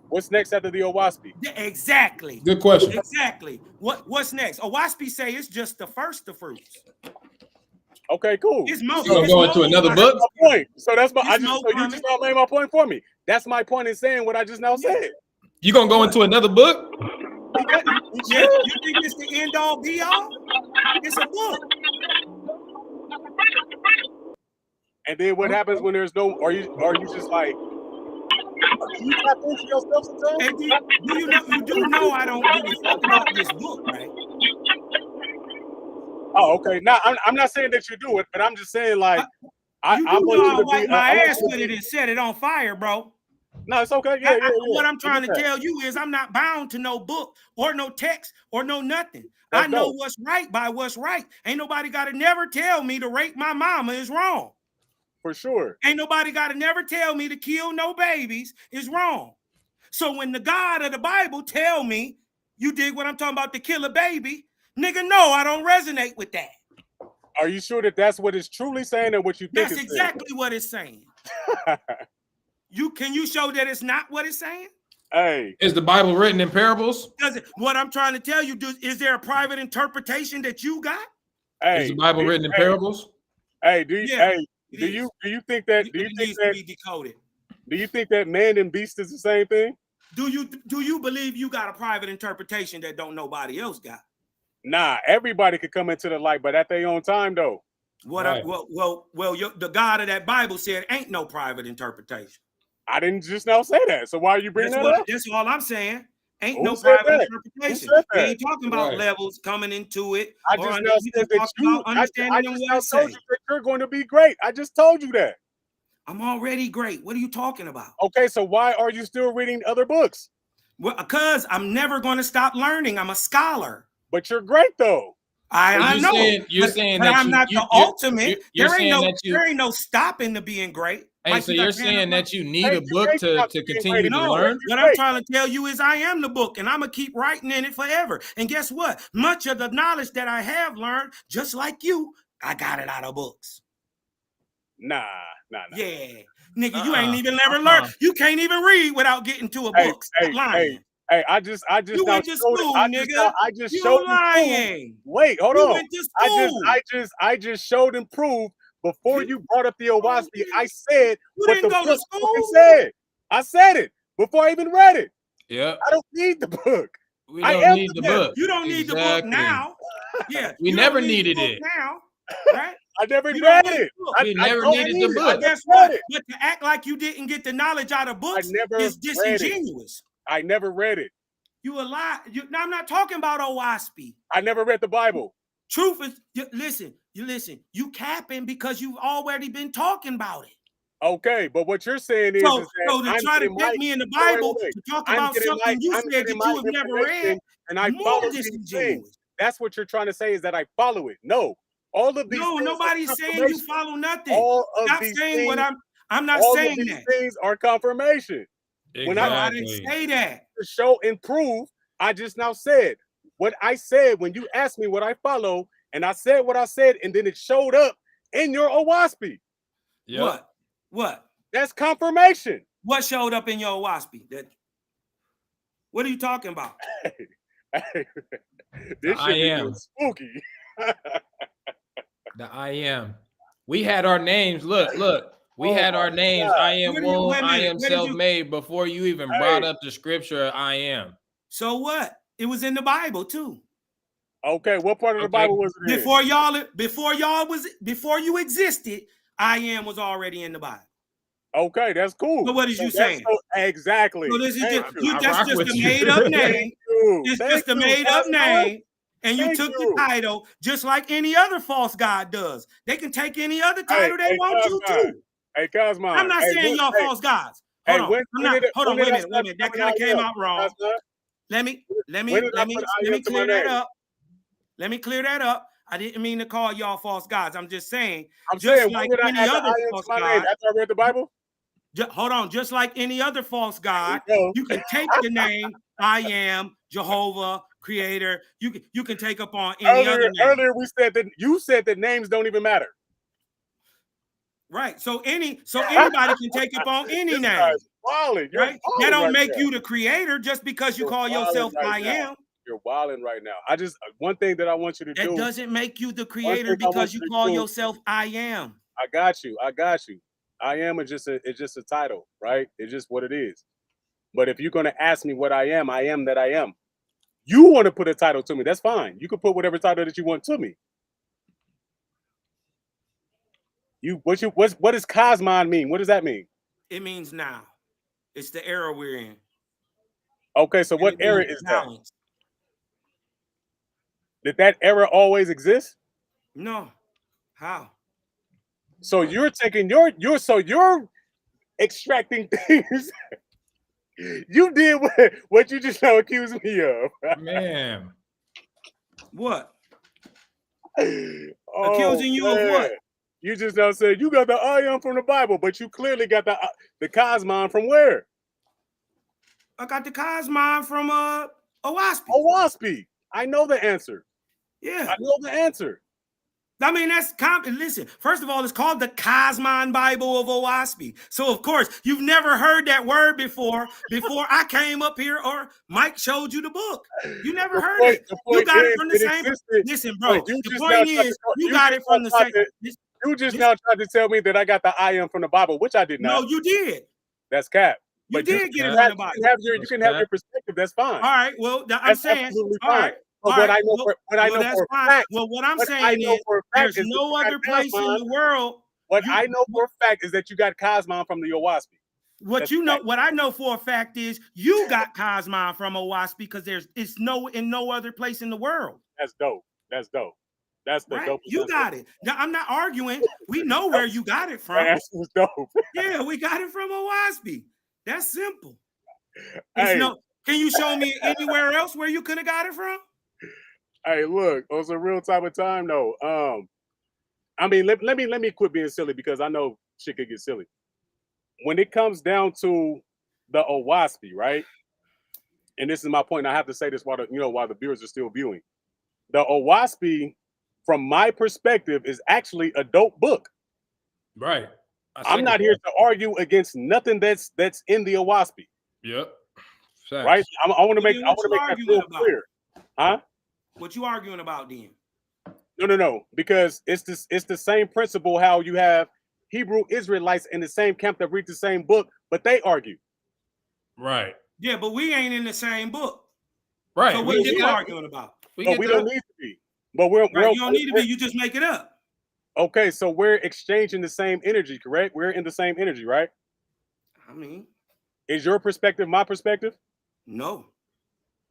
What's next after the Oahspe? Exactly. Good question. Exactly. What's next? Oahspe say it's just the first of fruits. Okay, cool. It's going to another book. Point. So that's my. You just not made my point for me. That's my point in saying what I just now said. You gonna go into another book? Yeah, you think it's the end all be all? It's a book. And then what happens when there's no? Are you just like? You tap into yourself sometimes? And you do know I don't give a fuck about this book, right? Oh, okay. Now I'm not saying that you do it, but I'm just saying like I want you to wipe my ass with it and set it on fire, bro. No, it's okay. Yeah. What I'm trying to tell you is I'm not bound to no book or no text or no nothing. I know what's right by what's right. Ain't nobody got to never tell me to rape my mama is wrong. For sure. Ain't nobody got to never tell me to kill no babies is wrong. So when the God of the Bible tell me, you dig what I'm talking about, to kill a baby, nigga, no, I don't resonate with that. Are you sure that that's what it's truly saying and what you think? That's exactly what it's saying. Can you show that it's not what it's saying? Hey, is the Bible written in parables? What I'm trying to tell you, is there a private interpretation that you got? Hey, Is the Bible written in hey, parables? hey, do you, Yeah, hey, it do is. you do you think that It do you think needs to that be decoded. do you think that man and beast is the same thing? Do you believe you got a private interpretation that don't nobody else got? Nah, everybody could come into the light, but at their own time though. What? Right. The God of that Bible said ain't no private interpretation. I didn't just now say that. So why are you bringing that up? That's all I'm saying. Ain't Who no said private that? interpretation. Who said We that? ain't talking about Right. levels coming into it. I just now We said just that talking you. about understanding I them just what now it told say. you that you're going to be great. I just told you that. I'm already great. What are you talking about? Okay, so why are you still reading other books? Well, because I'm never going to stop learning. I'm a scholar. But you're great though. I you're know, saying you're saying but that I'm not the ultimate. you're There saying that you ain't no stopping to being great. hey, Like so you got you're your hand saying up, that you need Hey, a book you're great to being continue great. to no, learn? what I'm trying to tell you is I am the book, and I'm gonna keep writing in it forever. And guess what? Much of the knowledge that I have learned, just like you, I got it out of books. Nah. Yeah, nigga, you ain't even never learned. Uh-uh. You can't even read without getting to a book. Stop lying. Hey, I just You now went to showed it. school, I nigga. just You showed and proved. lying. Wait, hold You on. went to school. I just showed and proved before you brought up the Oahspe. I said You what didn't the go to book school. fucking said. I said it before I even read it. Yep. I don't need the book. We I don't am need the Yeah, book. you don't need the book Exactly. now. Yeah, We you never don't need the needed book it. now, right? I never You read don't need it. the book. We never don't needed need the it. I book. But guess never read what? it. But to act like you didn't get the knowledge out of books never is read it. disingenuous. I never read it. You a lie. Now I'm not talking about Oahspe. I never read the Bible. Truth is, listen. You capping because you've already been talking about it. Okay, but what you're saying is So that to I'm try to getting take my me in the wait, Bible wait. to talk I'm about getting something you I'm said getting that my you have never read, information and I more follow these things. disingenuous. That's what you're trying to say is that I follow it. No, all of these No, things nobody's are saying you confirmation. follow nothing. All of Stop these saying things, what I'm not all of saying these that. things are confirmation. When No, I Exactly. didn't say that. to show and prove, I just now said what I said when you asked me what I follow, and I said what I said, and then it showed up in your Oahspe. Yep. What? That's confirmation. What showed up in your Oahspe? What are you talking about? This I shit be am. spooky. The I am. We had our names. Look. We Oh had our my names. God. I am Wait a Woon. I minute. am Where did you- self-made before you even brought Hey. up the scripture. I am. So what? It was in the Bible too. Okay, what part of the Okay. Bible was it in? Before you existed, I am was already in the Bible. Okay, that's cool. So what is you that's saying? exactly. So this is Thank just you. I that's rock just with a you. made up name. Thank you. It's Thank just a you, made up Cosmo. name, and you Thank took you. the title just like any other false god does. They can take any other title they Hey, want you Cosmo. to. Hey, Cosmo. I'm not Hey, saying y'all hey, false gods. hey, Hold on. I'm not. Hold on. Wait a minute. stop That becoming kind of came I am? out wrong. Cosmo? Let me When did I put I am to my clear that name? up. Let me clear that up. I didn't mean to call y'all false gods. I'm just saying, I'm just saying, like when did I any add the other I am to false my name? god. After I read the Bible? Hold on, just like any other false god, There you go. you can take the name I am Jehovah, Creator. You can take up on any other name. Earlier we said that you said that names don't even matter. Right. So anybody can take up on any This name. guy's wilding. You're Right? That wilding don't right make now. you the creator just because you You're call wilding yourself right I now. am. You're wilding right now. I just one thing that I want you to That do. doesn't make you the One creator thing I want because you you to call do- yourself I am. I got you. I am it's just a title, right? It's just what it is. But if you're gonna ask me what I am that I am. You want to put a title to me, that's fine. You can put whatever title that you want to me. What does Cosmon mean? What does that mean? It means now. It's the era we're in. Okay, so And what it era means is that? balance. Did that era always exist? No. How? So you're taking you're extracting things. You did what you just now accused me of. Man. What? Oh, Accusing you of what? You just now said you got the I am from the Bible, but you clearly got the Cosmon from where? I got the Cosmon from Oahspe. Oahspe. I know the answer. Yeah. I know the answer. I mean, that's common. Listen, first of all, it's called the Cosmon Bible of Oahspe. So, of course, you've never heard that word before I came up here or Mike showed you the book. You never heard it. The You point got it is, from the it same. existed. Listen, bro, You the just point now tried is, to- you got it from the same. You just now tried to tell me that I got the I am from the Bible, which I did not. No, you did. That's cap. You But did get it can from the Bible. you can have your perspective. That's fine. All right. Well, I'm That's saying, absolutely all fine. right. But All what right, I know for that's a fine. fact, Well, what I'm what I saying know is, for a fact there's is that no you got other place in Cosmon. the world. What I know for a fact is that you got Cosmon from the Oahspe. What you know, what I know for a fact is you got Cosmon from Oahspe because it's in no other place in the world. That's dope. That's dope. That's the right? dope. You got it. Now, I'm not arguing. We know where you got it from. That's dope. Yeah, we got it from Oahspe. That's simple. Hey. Can you show me anywhere else where you could have got it from? Hey, look, on some real type of time though. I mean, let me quit being silly because I know shit could get silly. When it comes down to the Oahspe, right? And this is my point. I have to say this while the viewers are still viewing. The Oahspe, from my perspective, is actually a dope book. Right. I'm not here to argue against nothing that's in the Oahspe. Yep. Facts. Right. I want to make that real clear. Huh? What you arguing about then? No. Because it's the same principle. How you have Hebrew Israelites in the same camp that read the same book, but they argue. Right. Yeah, but we ain't in the same book. Right. So what are you arguing about? We don't need to be. But you don't need to be. You just make it up. Okay, so we're exchanging the same energy, correct? We're in the same energy, right? I mean, is your perspective my perspective? No.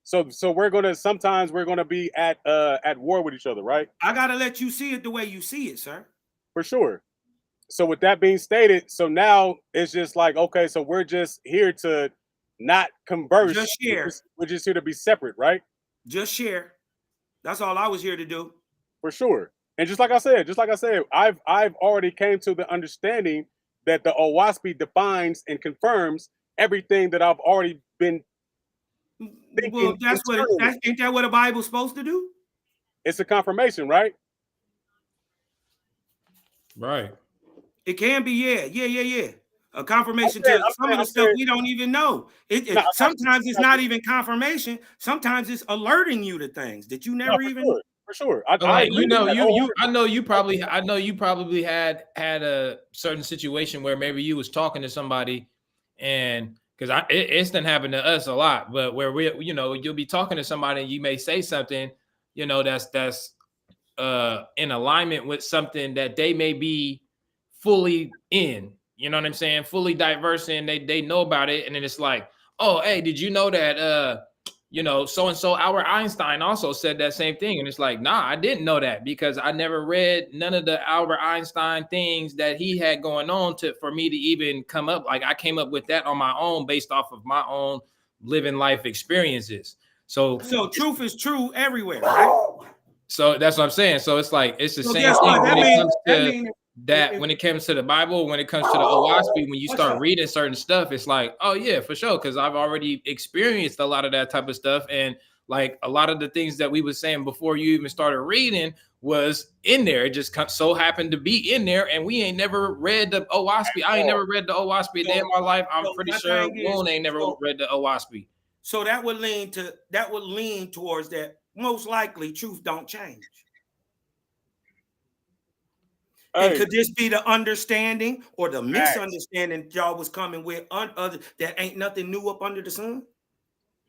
So sometimes we're gonna be at war with each other, right? I gotta let you see it the way you see it, sir. For sure. So with that being stated, so now it's just like, okay, so we're just here to not converse. Just share. We're just here to be separate, right? Just share. That's all I was here to do. For sure. And just like I said, I've already came to the understanding that the Oahspe defines and confirms everything that I've already been thinking. Well, ain't that what a Bible's supposed to do? It's a confirmation, right? Right. It can be, yeah. A confirmation to some of the stuff we don't even know. Sometimes it's not even confirmation. Sometimes it's alerting you to things that you never even. Sure. For sure. I know you probably had a certain situation where maybe you was talking to somebody, and because it's done happened to us a lot, but where you'll be talking to somebody and you may say something, that's in alignment with something that they may be fully in, you know what I'm saying, fully diverse in, they know about it, and then it's like, oh, hey, did you know that so-and-so Albert Einstein also said that same thing? And it's like, nah, I didn't know that because I never read none of the Albert Einstein things that he had going on for me to even come up. Like, I came up with that on my own based off of my own living life experiences. So truth is true everywhere, right? So that's what I'm saying. So it's like, it's the same thing when it comes to the Bible, when it comes to the Oahspe, when you start reading certain stuff, it's like, oh yeah, for sure. Cause I've already experienced a lot of that type of stuff. And like a lot of the things that we were saying before you even started reading was in there. It just so happened to be in there. And we ain't never read the Oahspe. I ain't never read the Oahspe a day in my life. I'm pretty sure Woon ain't never read the Oahspe. So that would lean towards that. Most likely truth don't change. And could this be the understanding or the misunderstanding y'all was coming with that ain't nothing new up under the sun?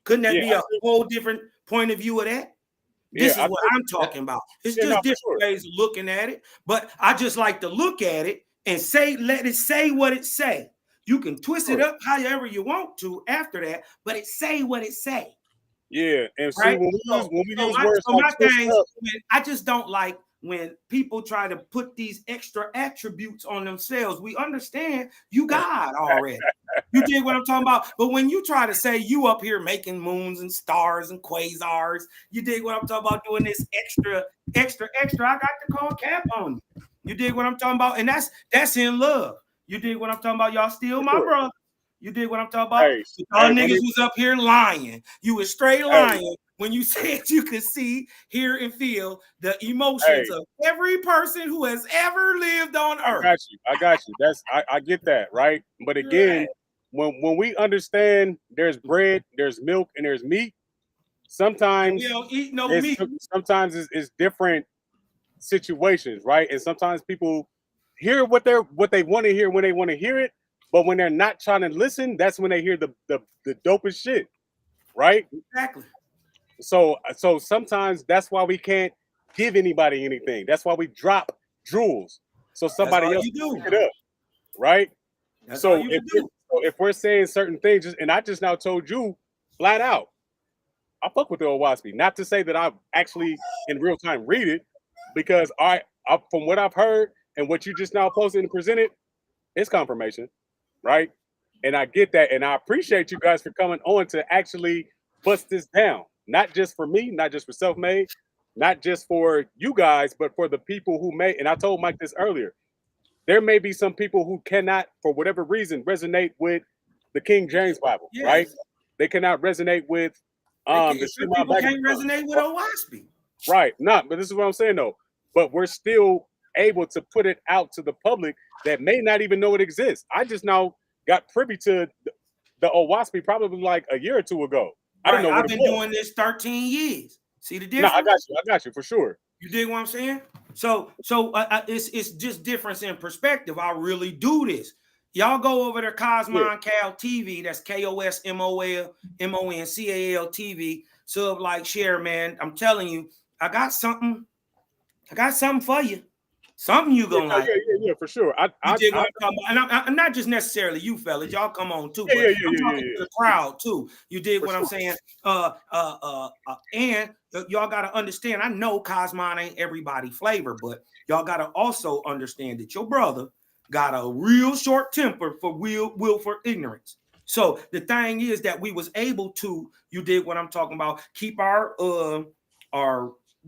Couldn't that be a whole different point of view of that? This is what I'm talking about. It's just different ways of looking at it. But I just like to look at it and let it say what it say. You can twist it up however you want to after that, but it say what it say. Yeah, and right? when we use words like I just don't like when people try to put these extra attributes on themselves. We understand you God already. You dig what I'm talking about? But when you try to say you up here making moons and stars and quasars, you dig what I'm talking about, doing this extra, I got to call cap on you. You dig what I'm talking about? And that's in love. You dig what I'm talking about? Y'all still my brother. You dig what I'm talking about? Hey, Y'all hey, niggas was up here lying. You was straight hey, lying when you said you could see, hear, and feel the emotions hey, of every person who has ever lived on earth. I got you. I get that, right? But Right. again, when we understand there's bread, there's milk, and there's meat, And we sometimes don't eat no it's meat. sometimes it's different situations, right? And sometimes people hear what they want to hear when they want to hear it, but when they're not trying to listen, that's when they hear the dopest shit, right? Exactly. So sometimes that's why we can't give anybody anything. That's why we drop jewels so That's all somebody else you can do. pick it up, right? That's all So you if can we're, do. so if we're saying certain things, and I just now told you flat out, I fuck with the Oahspe. Not to say that I actually in real time read it, because from what I've heard and what you just now posted and presented, it's confirmation, right? And I get that, and I appreciate you guys for coming on to actually bust this down. Not just for me, not just for Selfmade, not just for you guys, but for the people who may. And I told Mike this earlier. There may be some people who cannot, for whatever reason, resonate with the King James Bible, right? Yes. They cannot resonate with the Some Shema people can't Bagatron. resonate with Oahspe. Right. Not, but this is what I'm saying though. But we're still able to put it out to the public that may not even know it exists. I just now got privy to the Oahspe probably like a year or two ago. I didn't Right. know what I've it been was. doing this 13 years. See the No, difference? I got you for sure. You dig what I'm saying? So it's just difference in perspective. I really do this. Y'all go over to Cosmon Cal TV. That's KOSMONCAL TV. Sub, like, share, man. I'm telling you, I got something for you. Something you gonna like. Yeah, for sure. You dig what I'm talking about? And I'm not just necessarily you fellas, y'all come on too, but yeah, I'm talking to the crowd too. You dig for what sure. I'm saying? And y'all gotta understand. I know Cosmon ain't everybody flavor, but y'all gotta also understand that your brother got a real short temper for will for ignorance. So the thing is that we was able to, you dig what I'm talking about, keep our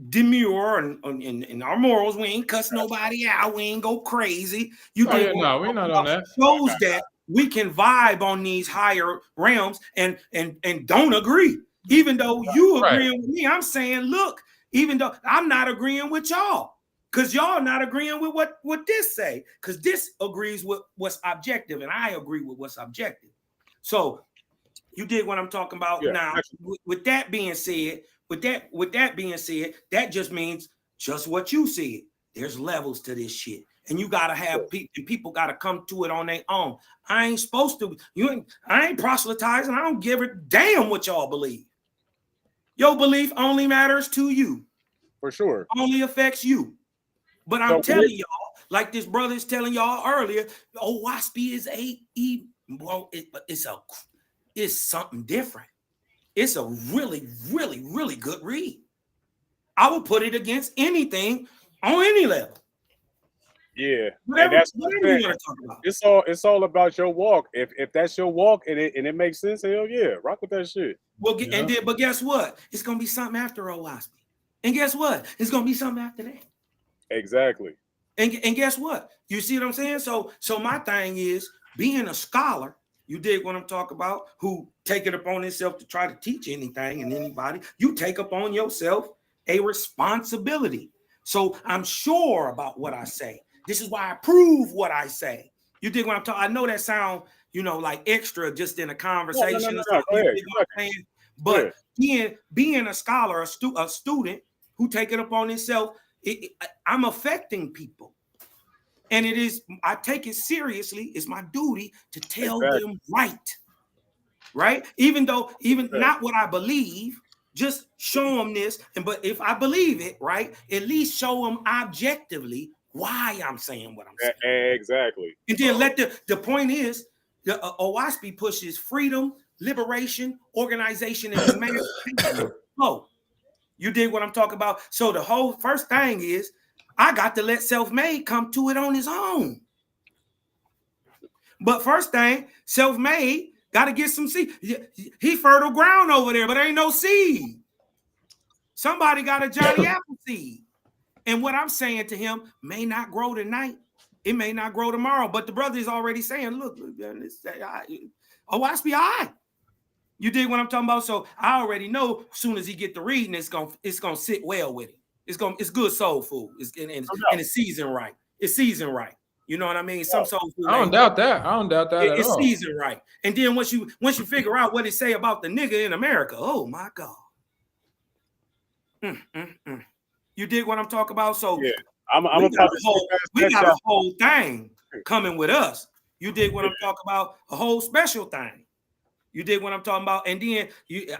demure and our morals. We ain't cuss nobody out. We ain't go crazy. You Oh dig yeah, what no, I'm we're talking not on about? that. Shows that we can vibe on these higher realms and don't agree. Even though you Right. agreeing with me, I'm saying, look, even though I'm not agreeing with y'all, because y'all not agreeing with what this say, because this agrees with what's objective, and I agree with what's objective. So you dig what I'm talking about? Yeah, Now, with that being said, that just means just what you said. There's levels to this shit, and you gotta have people gotta come to it on their own. I ain't supposed to. I ain't proselytizing. I don't give a damn what y'all believe. Your belief only matters to you. For sure. Only affects you. But I'm telling y'all, like this brother is telling y'all earlier, Oahspe is well, it's something different. It's a really, really, really good read. I would put it against anything on any level. Yeah, Whatever, and that's whatever you want to talk about. It's all about your walk. If that's your walk and it makes sense, hell yeah, rock with that shit. Well, but guess what? It's gonna be something after Oahspe. And guess what? It's gonna be something after that. Exactly. And guess what? You see what I'm saying? So my thing is being a scholar. You dig what I'm talking about? Who take it upon himself to try to teach anything and anybody. You take upon yourself a responsibility. So I'm sure about what I say. This is why I prove what I say. You dig what I'm talking? I know that sound, like extra just in a conversation. No. Go ahead. You dig what I'm saying? But being a scholar, a student who take it upon himself, I'm affecting people. And I take it seriously. It's my duty to tell them right? Even not what I believe, just show them this. But if I believe it, right, at least show them objectively why I'm saying what I'm saying. Exactly. And then the point is, the Oahspe pushes freedom, liberation, organization, and emancipation. Oh, you dig what I'm talking about? So the whole first thing is, I got to let Selfmade come to it on his own. But first thing, Selfmade got to get some seed. He fertile ground over there, but ain't no seed. Somebody got a Johnny Apple seed. And what I'm saying to him may not grow tonight, It may not grow tomorrow, but the brother is already saying, look, Oahspe, all right. You dig what I'm talking about? So I already know as soon as he get to reading, it's gonna sit well with him. It's good soul food. And it's seasoned right. It's seasoned right. You know what I mean? Some soul food. I don't doubt that. I don't doubt that at It's all. seasoned right. And then once you figure out what it say about the nigga in America, oh my God. You dig what I'm talking about? So Yeah, we got a whole thing coming with us. You dig what I'm talking about? A whole special thing. You dig what I'm talking about? And then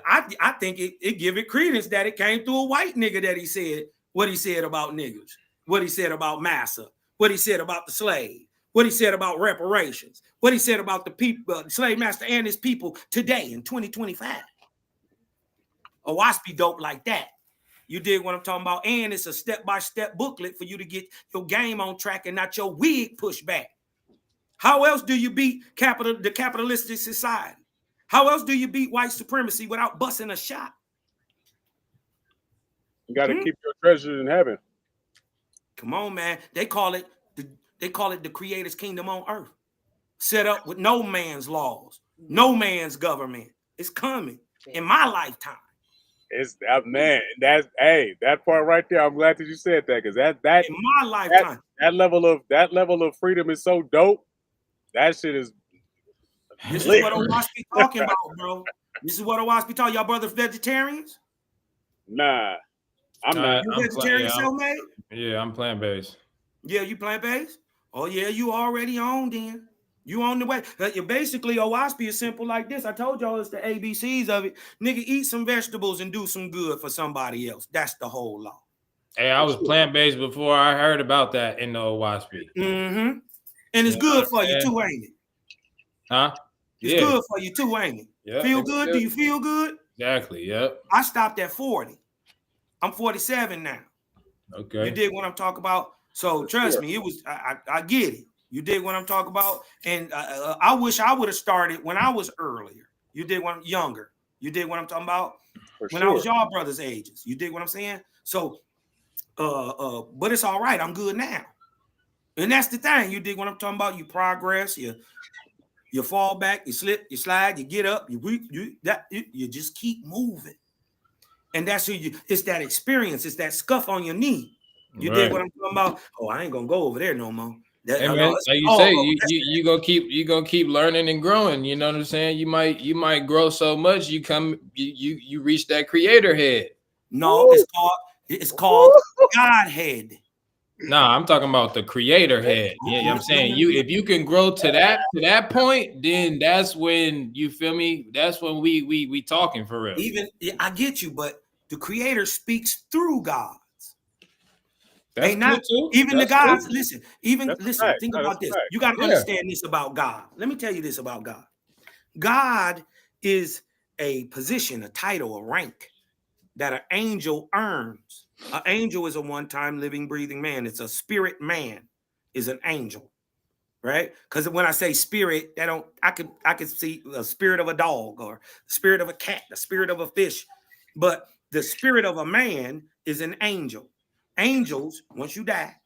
I think it give it credence that it came through a white nigga that he said what he said about niggas, what he said about massa, what he said about the slave, what he said about reparations, what he said about the people, slave master and his people today in 2025. Oahspe dope like that. You dig what I'm talking about? And it's a step-by-step booklet for you to get your game on track and not your wig pushed back. How else do you beat the capitalistic society? How else do you beat white supremacy without busting a shot? You got to keep your treasures in heaven. Come on, man. They call it the Creator's kingdom on earth, set up with no man's laws, no man's government. It's coming in my lifetime. It's man. That part right there. I'm glad that you said that because that in my lifetime, that level of freedom is so dope. That shit is. This is what Oahspe talking about, bro. This is what Oahspe talking. Y'all brothers vegetarians? Nah, I'm not. You vegetarian, Selfmade? Yeah, I'm plant-based. Yeah, you plant-based? Oh yeah, you already on then. You on the way. Basically, Oahspe is simple like this. I told y'all it's the ABCs of it. Nigga, eat some vegetables and do some good for somebody else. That's the whole law. Hey, I was plant-based before I heard about that in the Oahspe. And it's good for you too, ain't it? Huh? It's good for you too, ain't it? Yeah, feel good? Do you feel good? Exactly, yep. I stopped at 40. I'm 47 now. Okay. You dig what I'm talking about? So trust me, it was I get it. You dig what I'm talking about? And I wish I would have started when I was earlier. You dig when I'm younger. You dig what I'm talking about? I was y'all brothers' ages. You dig what I'm saying? So, but it's all right. I'm good now. And that's the thing. You dig what I'm talking about? You progress. You fall back. You slip. You slide. You get up. You just keep moving. And that's who you. It's that experience. It's that scuff on your knee. You dig what I'm talking about? Oh, I ain't gonna go over there no more. Hey man, like you say, you gonna keep learning and growing. You know what I'm saying? You might grow so much you reach that creator head. No, it's called Godhead. Nah, I'm talking about the creator head. Yeah, I'm saying if you can grow to that point, then that's when you feel me. That's when we talking for real. I get you, but the creator speaks through God. That's too. Even that's the gods, cool. listen, think about this. You got to understand this about God. Let me tell you this about God. God is a position, a title, a rank that an angel earns. An angel is a one-time living, breathing man. It's a spirit man, is an angel, right? Because when I say spirit, I could see a spirit of a dog or the spirit of a cat, the spirit of a fish. But the spirit of a man is an angel. Angels, once you die,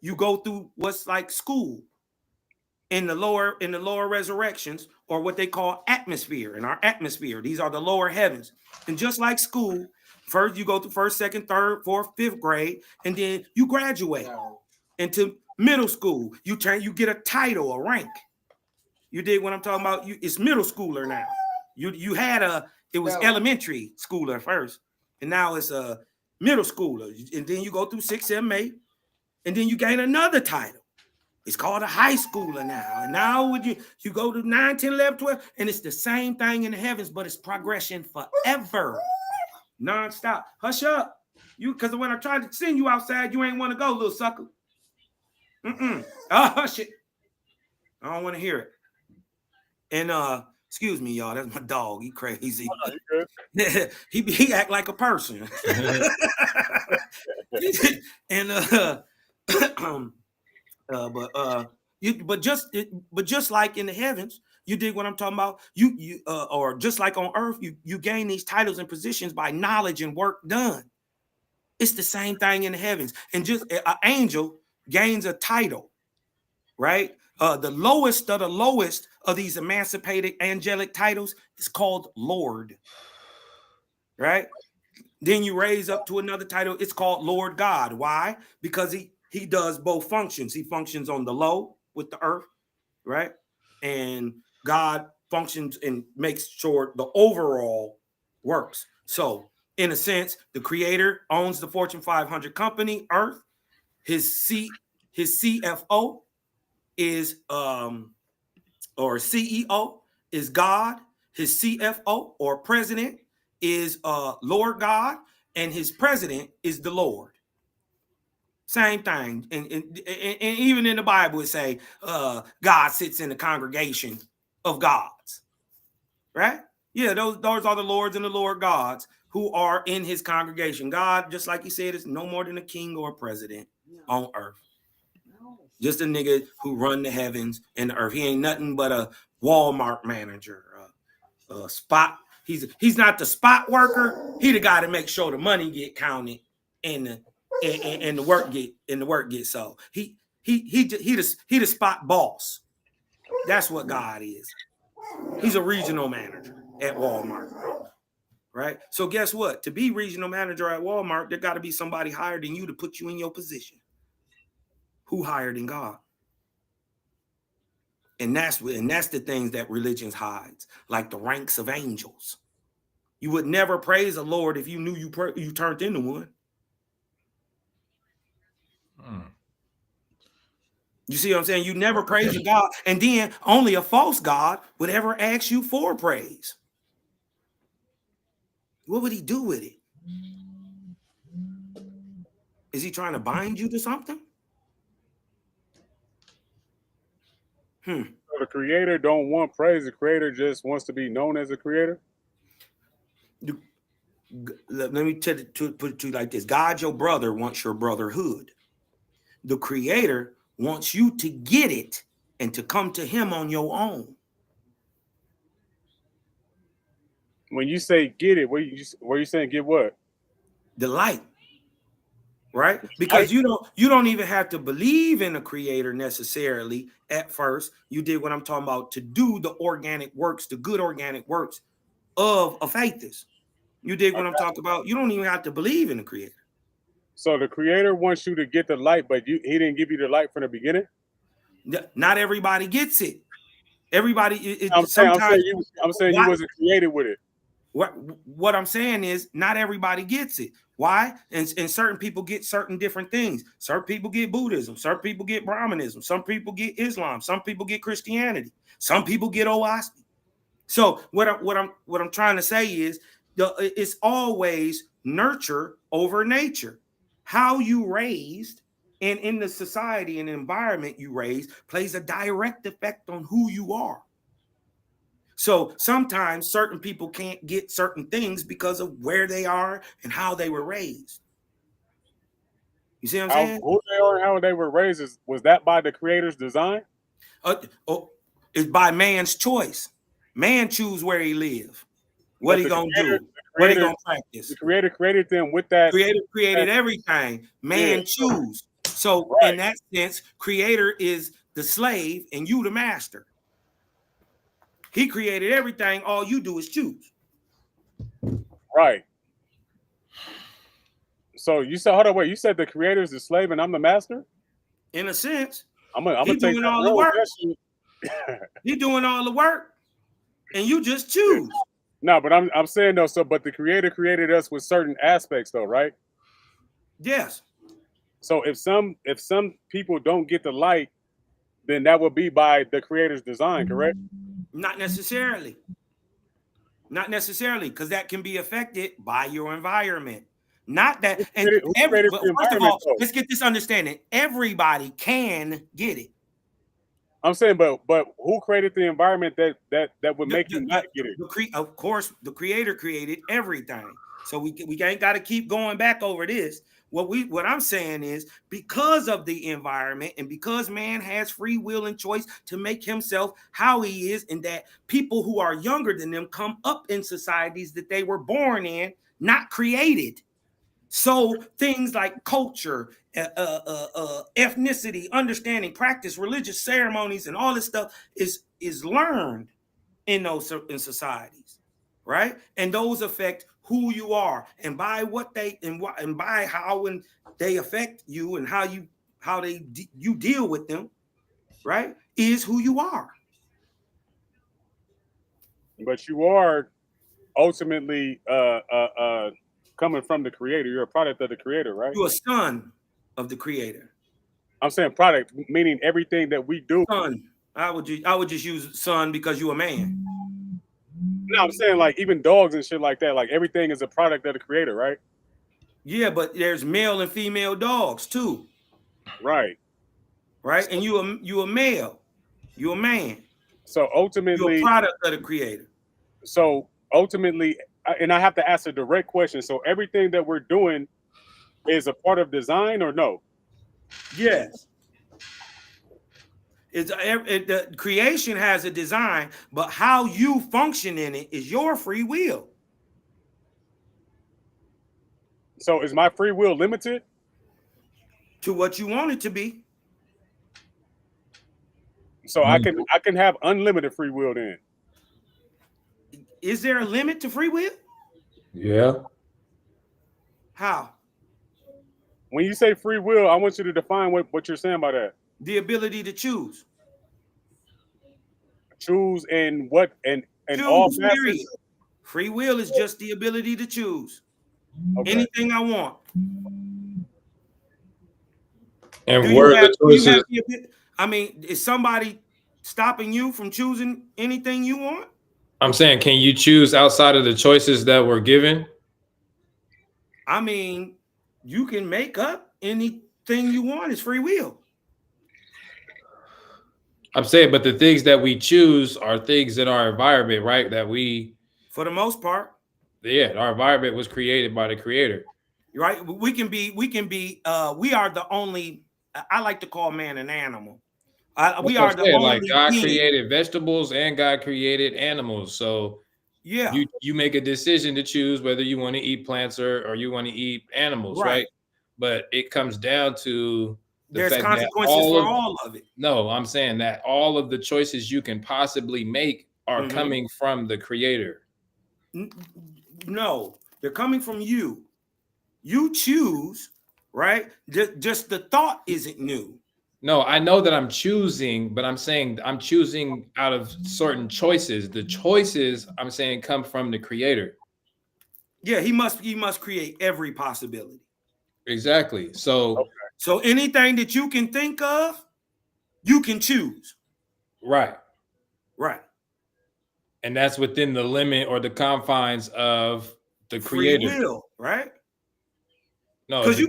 you go through what's like school in the lower resurrections, or what they call atmosphere. In our atmosphere, these are the lower heavens. And just like school, first you go through first, second, third, fourth, fifth grade, and then you graduate into middle school. You get a title, a rank. You dig what I'm talking about? It's middle schooler now. It was elementary schooler first, and now it's a middle schooler, and then you go through 6, 7, 8, and then you gain another title. It's called a high schooler now. And now you go to 9, 10, 11, 12, and it's the same thing in the heavens, but it's progression forever. Non-stop. Hush up. Because when I tried to send you outside, you ain't want to go, little sucker. Hush it. I don't want to hear it. And excuse me, y'all. That's my dog. He crazy. He act like a person. And but just like in the heavens, you dig what I'm talking about? Or just like on earth, you gain these titles and positions by knowledge and work done. It's the same thing in the heavens. And just an angel gains a title right? The lowest of the lowest of these emancipated angelic titles is called Lord, right? Then you raise up to another title, it's called Lord God. Why? Because he does both functions. He functions on the low with the earth, right? And God functions and makes sure the overall works. So, in a sense, the creator owns the Fortune 500 company, Earth. His CFO is or CEO is God. His CFO or president is Lord God, and his president is the Lord. Same thing. And even in the Bible, it say God sits in the congregation of gods, right? Yeah, those are the lords and the Lord gods who are in his congregation. God, just like he said, is no more than a king or a president on earth. Just a nigga who run the heavens and the earth. He ain't nothing but a Walmart manager, spot. He's not the spot worker. He the guy to make sure the money get counted and the work get sold. He the spot boss. That's what God is. He's a regional manager at Walmart, right? So guess what? To be regional manager at Walmart, there got to be somebody higher than you to put you in your position. Who higher than God? And that's the things that religions hides, like the ranks of angels. You would never praise a Lord if you knew you turned into one. You see what I'm saying? You never praise a God, and then only a false God would ever ask you for praise. What would he do with it? Is he trying to bind you to something? So the creator don't want praise. The creator just wants to be known as a creator. Let me put it to you like this: God, your brother, wants your brotherhood. The creator wants you to get it and to come to him on your own. When you say get it, what you saying? Get what? The light. Right? Because you don't even have to believe in a creator necessarily at first. You did what I'm talking about to do the organic works, the good organic works of a faithist. You did what I'm talking about. You don't even have to believe in the creator. So the creator wants you to get the light, but he didn't give you the light from the beginning. Not everybody gets it. Everybody, I'm saying you wasn't created with it. What I'm saying is not everybody gets it. Why? And certain people get certain different things. Certain people get Buddhism. Certain people get Brahmanism. Some people get Islam. Some people get Christianity. Some people get Oahspe. So what I'm trying to say is it's always nurture over nature. How you raised and in the society and environment you raised plays a direct effect on who you are. So sometimes certain people can't get certain things because of where they are and how they were raised. You see what I'm saying? Who they are and how they were raised, was that by the creator's design? It's by man's choice. Man choose where he live. What he gonna do? What he gonna practice? The creator created them with that. Creator created everything. Man choose. So in that sense, creator is the slave and you the master. He created everything. All you do is choose. Right. So you said, hold on, wait. You said the creator is the slave and I'm the master? In a sense. I'm gonna take doing all the work. He doing all the work, and you just choose. No, but I'm saying though. So, but the creator created us with certain aspects, though, right? Yes. So if some people don't get the light, then that would be by the creator's design, correct? Not necessarily. Not necessarily, because that can be affected by your environment. Not that. First of all, let's get this understanding. Everybody can get it. I'm saying, but who created the environment that would make you not get it? Of course, the creator created everything. So we ain't got to keep going back over this. What I'm saying is because of the environment and because man has free will and choice to make himself how he is, and that people who are younger than them come up in societies that they were born in, not created. So things like culture, ethnicity, understanding, practice, religious ceremonies, and all this stuff is learned in those in societies, right? And those affect who you are, and by what they and by how and they affect you, and how you deal with them, right? Is who you are. But you are ultimately coming from the creator. You're a product of the creator, right? You're a son of the creator. I'm saying product, meaning everything that we do. Son. I would just use son because you're a man. No, I'm saying like even dogs and shit like that. Like everything is a product of the creator, right? Yeah, but there's male and female dogs too. Right. Right? And you a male. You're a man. So You're a ultimately, product of the creator. and I have to ask a direct question. So everything that we're doing is a part of design or no? Yes. The creation has a design, but how you function in it is your free will. So is my free will limited To what you want it to be. So I can have unlimited free will then? Is there a limit to free will? Yeah. How? When you say free will, I want you to define what you're saying by that. The ability to choose. Choose in what and all Choose, facets? period. Free will is just the ability to choose. Okay. Anything I want. And Do where you have, the choices? I mean, is somebody stopping you from choosing anything you want? I'm saying, can you choose outside of the choices that were given? I mean, you can make up anything you want. It's free will. I'm saying, but the things that we choose are things in our environment, right? That we, for the most part, yeah, our environment was created by the creator, right? We are the only. I like to call man an animal. We are the only. Like God created vegetables and God created animals. So yeah, you make a decision to choose whether you want to eat plants or you want to eat animals, right? But it comes down to there's consequences for all of it. No, I'm saying that all of the choices you can possibly make are coming from the creator. No, they're coming from you. You choose, right? Just the thought isn't new. No, I know that I'm choosing, but I'm saying I'm choosing out of certain choices. The choices I'm saying come from the creator. Yeah, he must create every possibility. Exactly. So anything that you can think of, you can choose. Right. Right. And that's within the limit or the confines of the creator. Free will, right? No, because you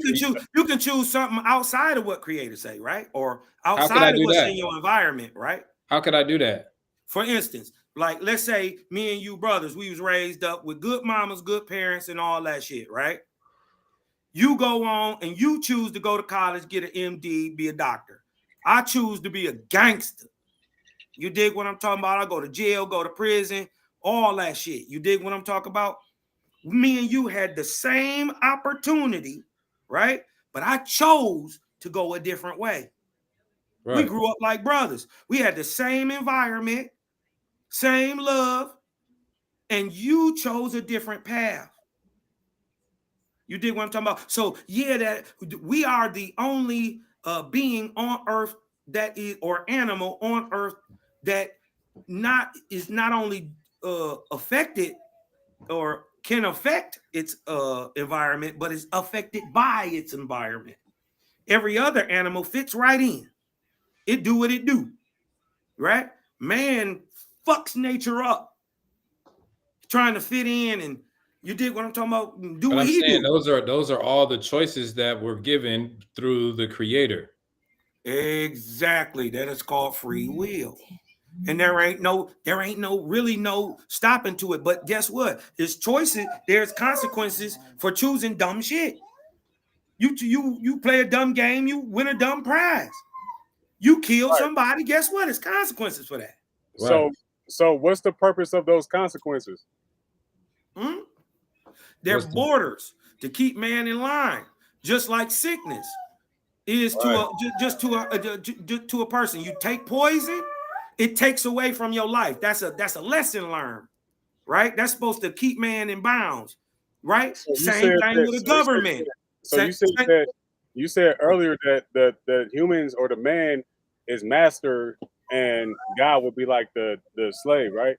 can choose something outside of what creators say, right? Or outside of what's in your environment, right? How could I do that? For instance, like let's say me and you brothers, we was raised up with good mamas, good parents, and all that shit, right? You go on and you choose to go to college, get an MD, be a doctor. I choose to be a gangster. You dig what I'm talking about? I go to jail, go to prison, all that shit. You dig what I'm talking about? Me and you had the same opportunity, right? But I chose to go a different way. Right. We grew up like brothers. We had the same environment, same love, and you chose a different path. You dig what I'm talking about? So yeah, that we are the only being on earth that is, or animal on earth that is not only affected or can affect its environment, but is affected by its environment. Every other animal fits right in. It do what it do, right? Man fucks nature up, trying to fit in, and you dig what I'm talking about? Do what he do. Those are all the choices that were given through the creator. Exactly. That is called free will. And there ain't no really no stopping to it. But guess what? There's choices, there's consequences for choosing dumb shit. You play a dumb game, you win a dumb prize. You kill somebody, guess what? It's consequences for that. So what's the purpose of those consequences? They're borders. to keep man in line, just like sickness is to a to a person. You take poison, it takes away from your life. That's a lesson learned, right? That's supposed to keep man in bounds, right? So you Same said thing that. with the government. So you said that. You said earlier that the humans or the man is master, and God would be like the slave, right?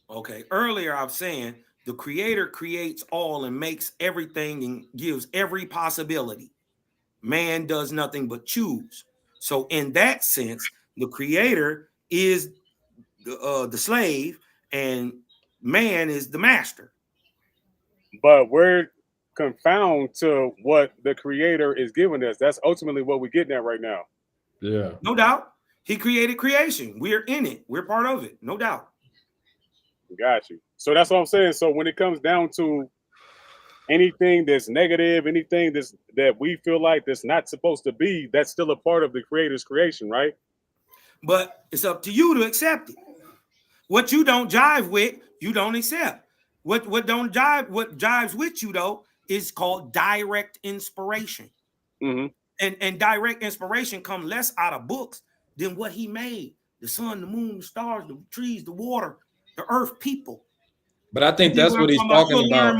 Okay, earlier I was saying the creator creates all and makes everything and gives every possibility. Man does nothing but choose. So in that sense, the creator is the slave and man is the master. But we're confound to what the creator is giving us. That's ultimately what we're getting at right now. Yeah. No doubt. He created creation. We're in it. We're part of it. No doubt. Got you. So that's what I'm saying. So when it comes down to anything that's negative, anything that we feel like that's not supposed to be, that's still a part of the creator's creation, right? But it's up to you to accept it. What you don't jive with, you don't accept. What jives with you though is called direct inspiration. Mm-hmm. And direct inspiration comes less out of books than what he made. The sun, the moon, the stars, the trees, the water, the earth, people. But I think that's what he's about? talking about.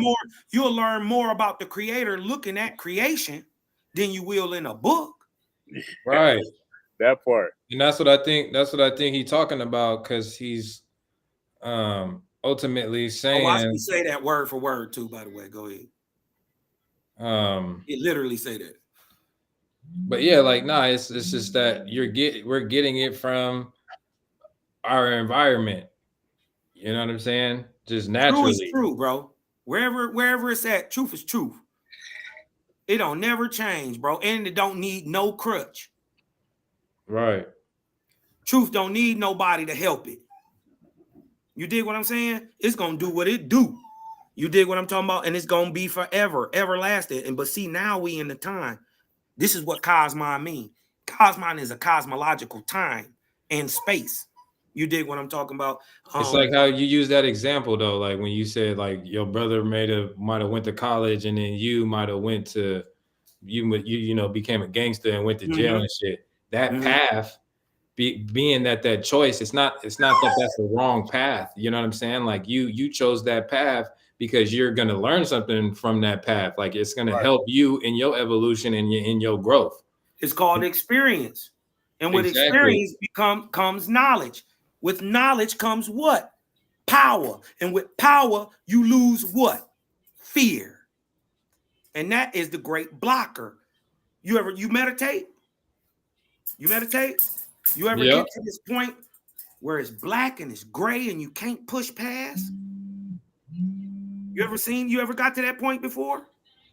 You'll learn more about the creator looking at creation than you will in a book. Right. That part. And that's what I think. That's what I think he's talking about, because he's ultimately saying. Oh, I say that word for word too, by the way. Go ahead. It literally say that. But yeah, like, nah, it's just that we're getting it from our environment. You know what I'm saying? Just naturally. True is true, bro. Wherever it's at, truth is truth. It don't never change, bro. And it don't need no crutch. Right. Truth don't need nobody to help it. You dig what I'm saying? It's gonna do what it do. You dig what I'm talking about? And it's gonna be forever, everlasting. But see, now we in the time. This is what cosmon mean. Cosmon is a cosmological time and space. You dig what I'm talking about? It's like how you use that example though, like when you said like your brother might have went to college, and then you might have went to you know became a gangster and went to jail and shit. That path, being that choice, it's not that that's the wrong path. You know what I'm saying? Like you chose that path because you're gonna learn something from that path. Like it's gonna help you in your evolution and in your growth. It's called experience, and with experience comes knowledge. With knowledge comes what? Power. And with power, you lose what? Fear. And that is the great blocker. You meditate? You meditate? You ever get to this point where it's black and it's gray and you can't push past? You ever got to that point before?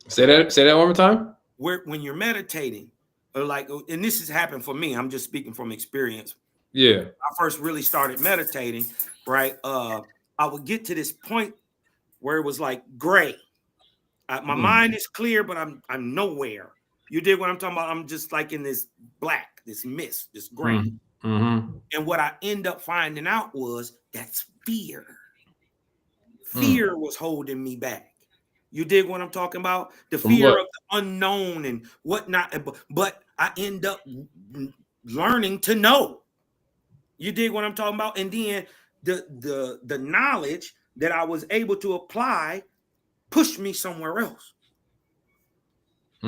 Say that one more time. When you're meditating, or like, and this has happened for me, I'm just speaking from experience. Yeah. I first really started meditating, right? I would get to this point where it was like gray. My mind is clear, but I'm nowhere. You dig what I'm talking about? I'm just like in this black, this mist, this gray. And what I end up finding out was that's fear. Fear was holding me back. You dig what I'm talking about? The fear of the unknown and whatnot. But I end up learning to know. You dig what I'm talking about? And then the knowledge that I was able to apply pushed me somewhere else.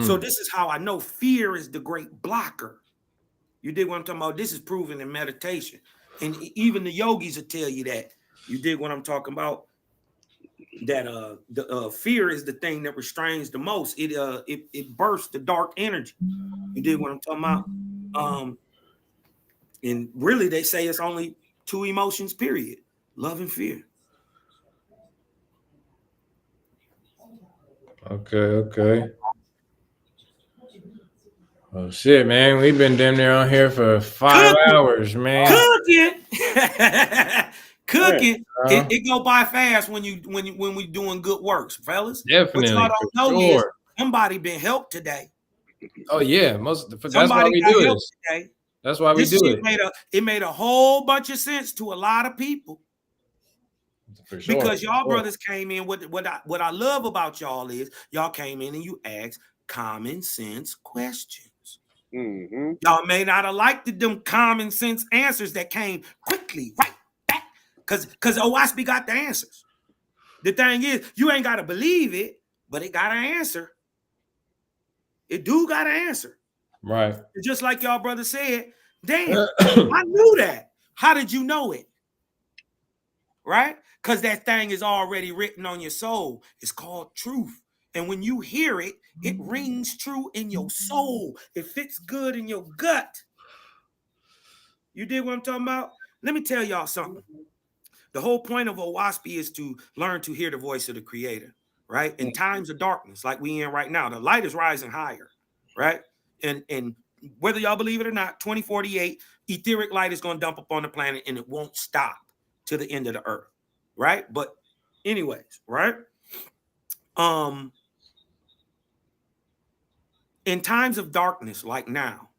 So this is how I know fear is the great blocker. You dig what I'm talking about? This is proven in meditation. And even the yogis will tell you that. You dig what I'm talking about? That the fear is the thing that restrains the most. It bursts the dark energy. You dig what I'm talking about? And really, they say it's only two emotions, period. Love and fear. Okay. Oh shit, man. We've been damn near on here for 5 hours, man. Cooking. It go by fast when we doing good works, fellas. Definitely. What y'all don't know is somebody been helped today. Oh yeah, that's why we do it. Today. That's why we do it. It made a whole bunch of sense to a lot of people. For sure. Because y'all brothers came in with what I love about y'all is y'all came in and you asked common sense questions. Mm-hmm. Y'all may not have liked them common sense answers that came quickly, right back, because Oahspe got the answers. The thing is, you ain't got to believe it, but it got an answer. It do got an answer. Right. Just like y'all brother said, damn, I knew that. How did you know it? Right? Because that thing is already written on your soul. It's called truth. And when you hear it, it rings true in your soul. It fits good in your gut. You dig what I'm talking about? Let me tell y'all something. The whole point of Oahspe is to learn to hear the voice of the creator, right? In times of darkness, like we in right now, the light is rising higher, right? And whether y'all believe it or not, 2048, etheric light is going to dump upon the planet and it won't stop to the end of the earth, right? But anyways, right? In times of darkness like now,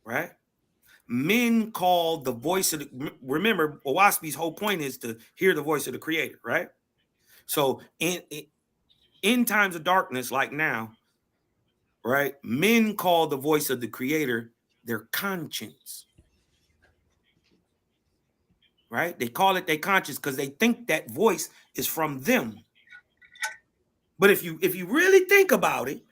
right? Men call the voice of the, remember, Oahspe's whole point is to hear the voice of the creator, right? So in times of darkness like now, right? Men call the voice of the creator their conscience, right? They call it their conscience because they think that voice is from them. But if you really think about it,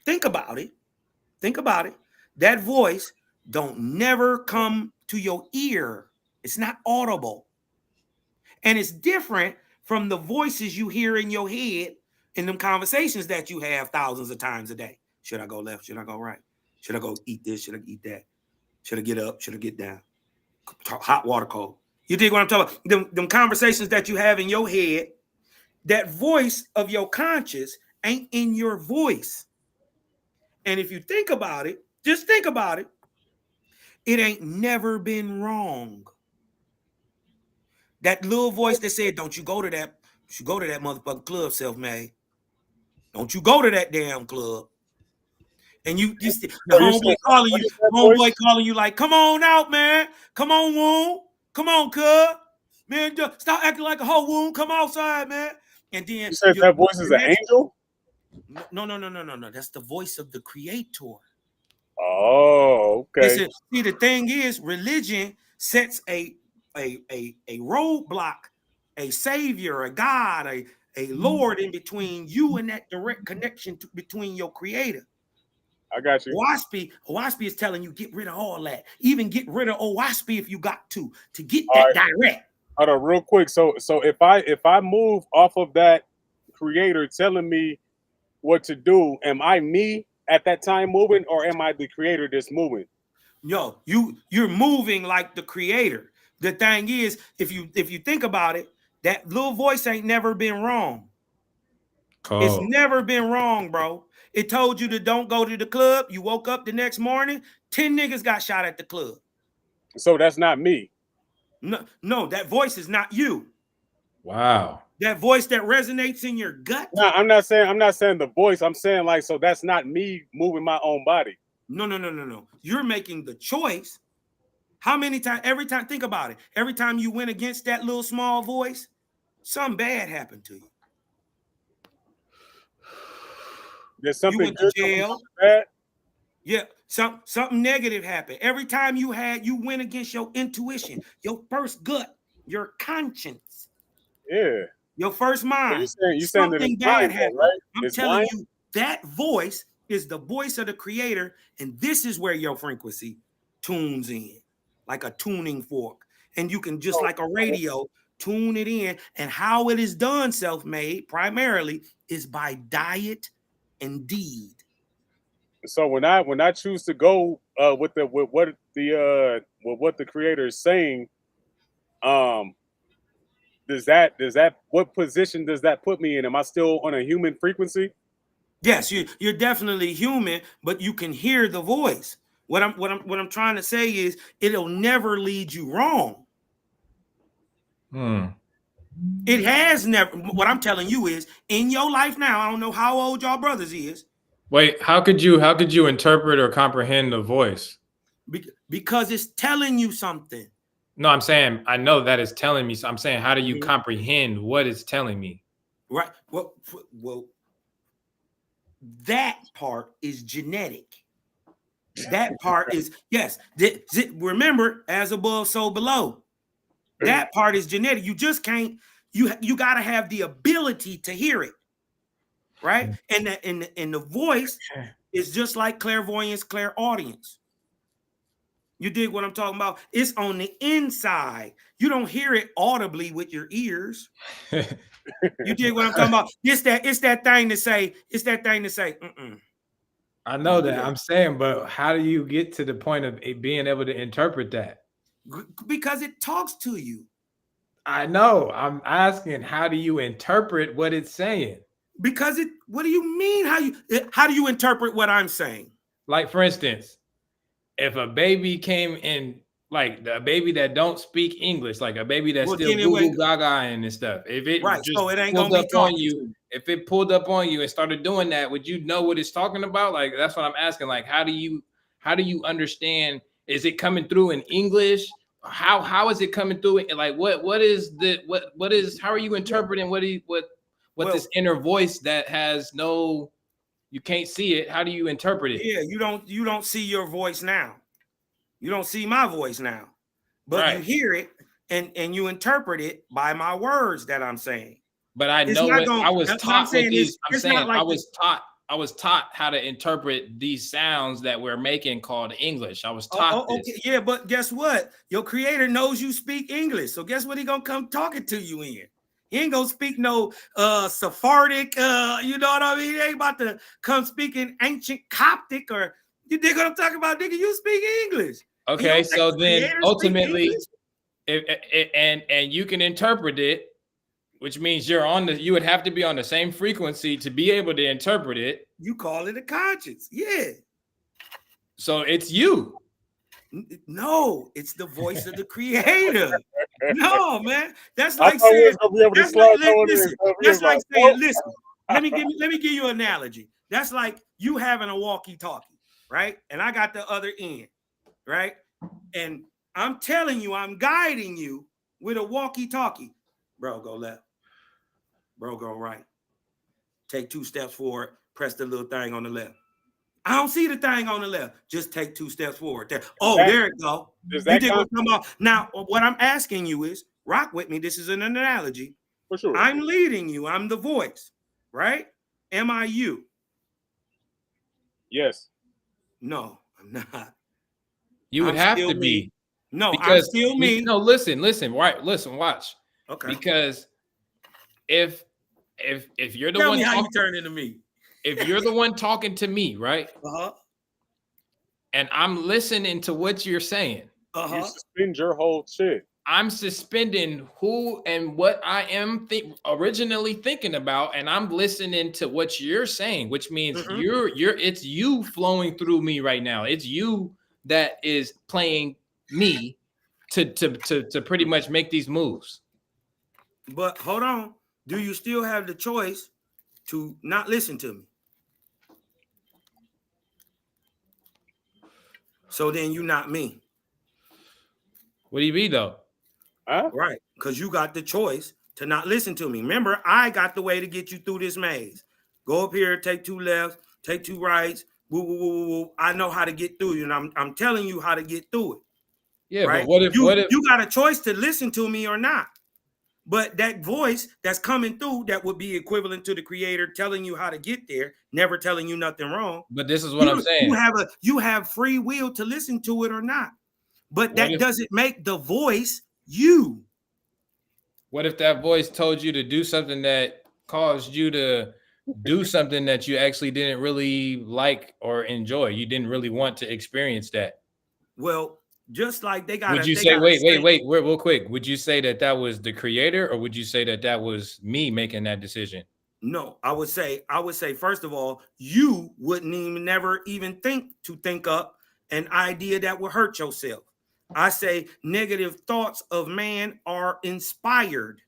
that voice don't never come to your ear. It's not audible. And it's different from the voices you hear in your head in them conversations that you have thousands of times a day. Should I go left? Should I go right? Should I go eat this? Should I eat that? Should I get up? Should I get down? Hot water, cold. You dig what I'm talking about? Them conversations that you have in your head, that voice of your conscience ain't in your voice. And if you think about it, just think about it, it ain't never been wrong. That little voice that said, don't you go to that motherfucking club, Selfmade. Don't you go to that damn club. And you just the homeboy calling you like, come on out, man. Come on, Woon. Come on, cuz. Man, stop acting like a hoe, Woon. Come outside, man. And then you said that voice is an angel? No. That's the voice of the creator. Oh, okay. Listen, see, the thing is, religion sets a roadblock, a savior, a God, a Lord in between you and that direct connection between your creator. I got you. Oahspe is telling you get rid of all that. Even get rid of Oahspe if you got to get that direct. Hold on, real quick. So if I move off of that creator telling me what to do, am I me at that time moving, or am I the creator that's moving? Yo, you're moving like the creator. The thing is, if you think about it, that little voice ain't never been wrong. Cold. It's never been wrong, bro. It told you to don't go to the club. You woke up the next morning, 10 niggas got shot at the club. So that's not me. No, that voice is not you. Wow. That voice that resonates in your gut. No, I'm not saying the voice. I'm saying like, so that's not me moving my own body. No. You're making the choice. How many times? Every time, think about it. Every time you went against that little small voice, something bad happened to you. There's something you went to jail. Bad? Yeah, something negative happened. Every time you went against your intuition, your first gut, your conscience. Yeah. Your first mind. So you saying something that bad happened. Right? I'm telling you, that voice is the voice of the creator, and this is where your frequency tunes in, like a tuning fork. And you can just like a radio tune it in. And how it is done, Selfmade, primarily, is by diet and deed. So when I choose to go with what the creator is saying, does that what position does that put me in? Am I still on a human frequency? Yes, you're definitely human, but you can hear the voice. What I'm trying to say is it'll never lead you wrong. It has never. What I'm telling you is in your life now, I don't know how old y'all brothers is. Wait, how could you interpret or comprehend the voice? Because it's telling you something. No, I'm saying I know that it's telling me. So I'm saying, how do you comprehend what it's telling me? Right. Well, that part is genetic. That part is, yes. Remember, as above, so below. That part is genetic. You just can't. You got to have the ability to hear it, right? And the voice is just like clairvoyance, clairaudience. You dig what I'm talking about? It's on the inside. You don't hear it audibly with your ears. You dig what I'm talking about? It's that thing to say. It's that thing to say. I know that. I'm saying, but how do you get to the point of being able to interpret that? Because it talks to you. I know. I'm asking, how do you interpret what it's saying? Because what do you mean? How do you interpret what I'm saying? Like, for instance, if a baby came in, like a baby that don't speak English, like a baby that's still Google Gaga and stuff, if it just so it ain't pulled gonna up on you, if it pulled up on you and started doing that, would you know what it's talking about? Like, that's what I'm asking. Like, how do you understand? Is it coming through in English? How is it coming through? Like, what is how are you interpreting what this inner voice that has no, you can't see it? How do you interpret it? Yeah, you don't see your voice now. You don't see my voice now, but you hear it and you interpret it by my words that I'm saying. But I know I was taught with these. I'm saying I was taught how to interpret these sounds that we're making called English. I was taught this. Okay, yeah, but guess what? Your creator knows you speak English, so guess what he gonna come talking to you in? He ain't gonna speak no Sephardic, you know what I mean? He ain't about to come speaking ancient Coptic, or you dig what I'm talking about, nigga? You speak English. Okay, so then ultimately, and you can interpret it, which means you would have to be on the same frequency to be able to interpret it. You call it a conscience, yeah. So it's you. No, it's the voice of the creator. No, man. That's like saying, listen, let me give you an analogy. That's like you having a walkie-talkie, right? And I got the other end, right? And I'm telling you, I'm guiding you with a walkie-talkie. Bro, go left. Bro, go right. Take 2 steps forward, press the little thing on the left. I don't see the thing on the left. Just take 2 steps forward. There it go. Now, what I'm asking you is, rock with me. This is an analogy. For sure. I'm leading you. I'm the voice, right? Am I you? Yes. No, I'm not. You would have to be. No, I'm still me. No, listen, right? Listen, watch. Okay. Because if you're the Tell one, me how you turn into me. If you're the one talking to me, right? And I'm listening to what you're saying. You suspend your whole shit. I'm suspending who and what I am originally thinking about, and I'm listening to what you're saying, which means it's you flowing through me right now. It's you that is playing me to pretty much make these moves. But hold on. Do you still have the choice to not listen to me? So then you're not me. What do you mean though? Right, because you got the choice to not listen to me. Remember, I got the way to get you through this maze. Go up here, take 2 lefts, take 2 rights. Woo, woo, woo, woo. I know how to get through you, and I'm telling you how to get through it. Yeah, right? But what if you got a choice to listen to me or not? But that voice that's coming through, that would be equivalent to the creator telling you how to get there, never telling you nothing wrong. But this is what I'm saying. You have free will to listen to it or not. But that doesn't make the voice you. What if that voice told you to do something that caused you to do something that you actually didn't really like or enjoy? You didn't really want to experience that. Well, just like they got. Would you say, wait, real quick? Would you say that was the creator, or would you say that was me making that decision? No, I would say, first of all, you wouldn't never even think up an idea that would hurt yourself. I say negative thoughts of man are inspired.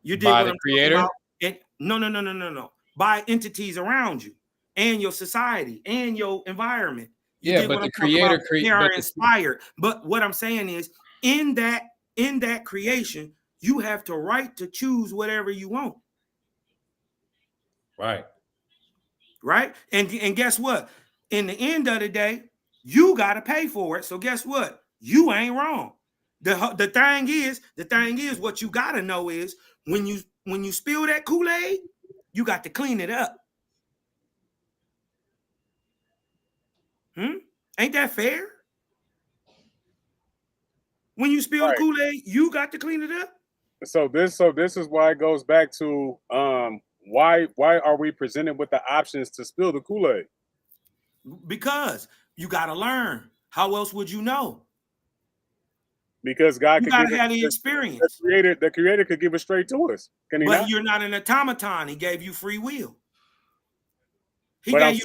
You did by what the I'm creator? About? And no. By entities around you and your society and your environment. But the creator they are inspired. But what I'm saying is, in that creation, you have the right to choose whatever you want. Right. Right? And guess what? In the end of the day, you got to pay for it. So guess what? You ain't wrong. The thing is, what you got to know is when you spill that Kool-Aid, you got to clean it up. Ain't that fair? When you spill the Kool-Aid, you got to clean it up. So this is why it goes back to why are we presented with the options to spill the Kool-Aid? Because you got to learn. How else would you know? Because God You could got give to have the experience. The creator could give it straight to us. Can he But not? you're not an automaton. He gave you free will. But I'm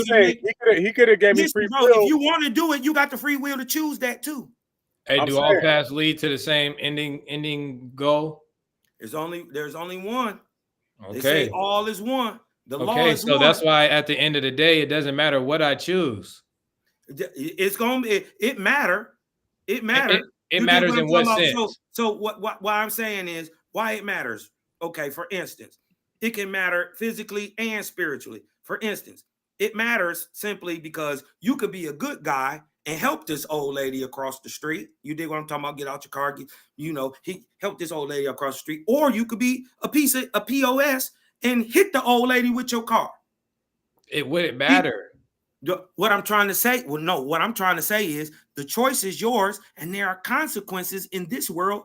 saying he could have gave me free bro, will. if you want to do it, you got the free will to choose that too. Hey, do all paths lead to the same ending goal? There's only one. Okay. They say all is one. The law is so one. That's why at the end of the day, it doesn't matter what I choose. It's gonna be it matter. It matters. It matters in what sense? So what I'm saying is why it matters. Okay, for instance, it can matter physically and spiritually. For instance, it matters simply because you could be a good guy and help this old lady across the street. You dig what I'm talking about? Get out your car. He helped this old lady across the street. Or you could be a POS and hit the old lady with your car. It wouldn't matter. What I'm trying to say, what I'm trying to say is the choice is yours, and there are consequences in this world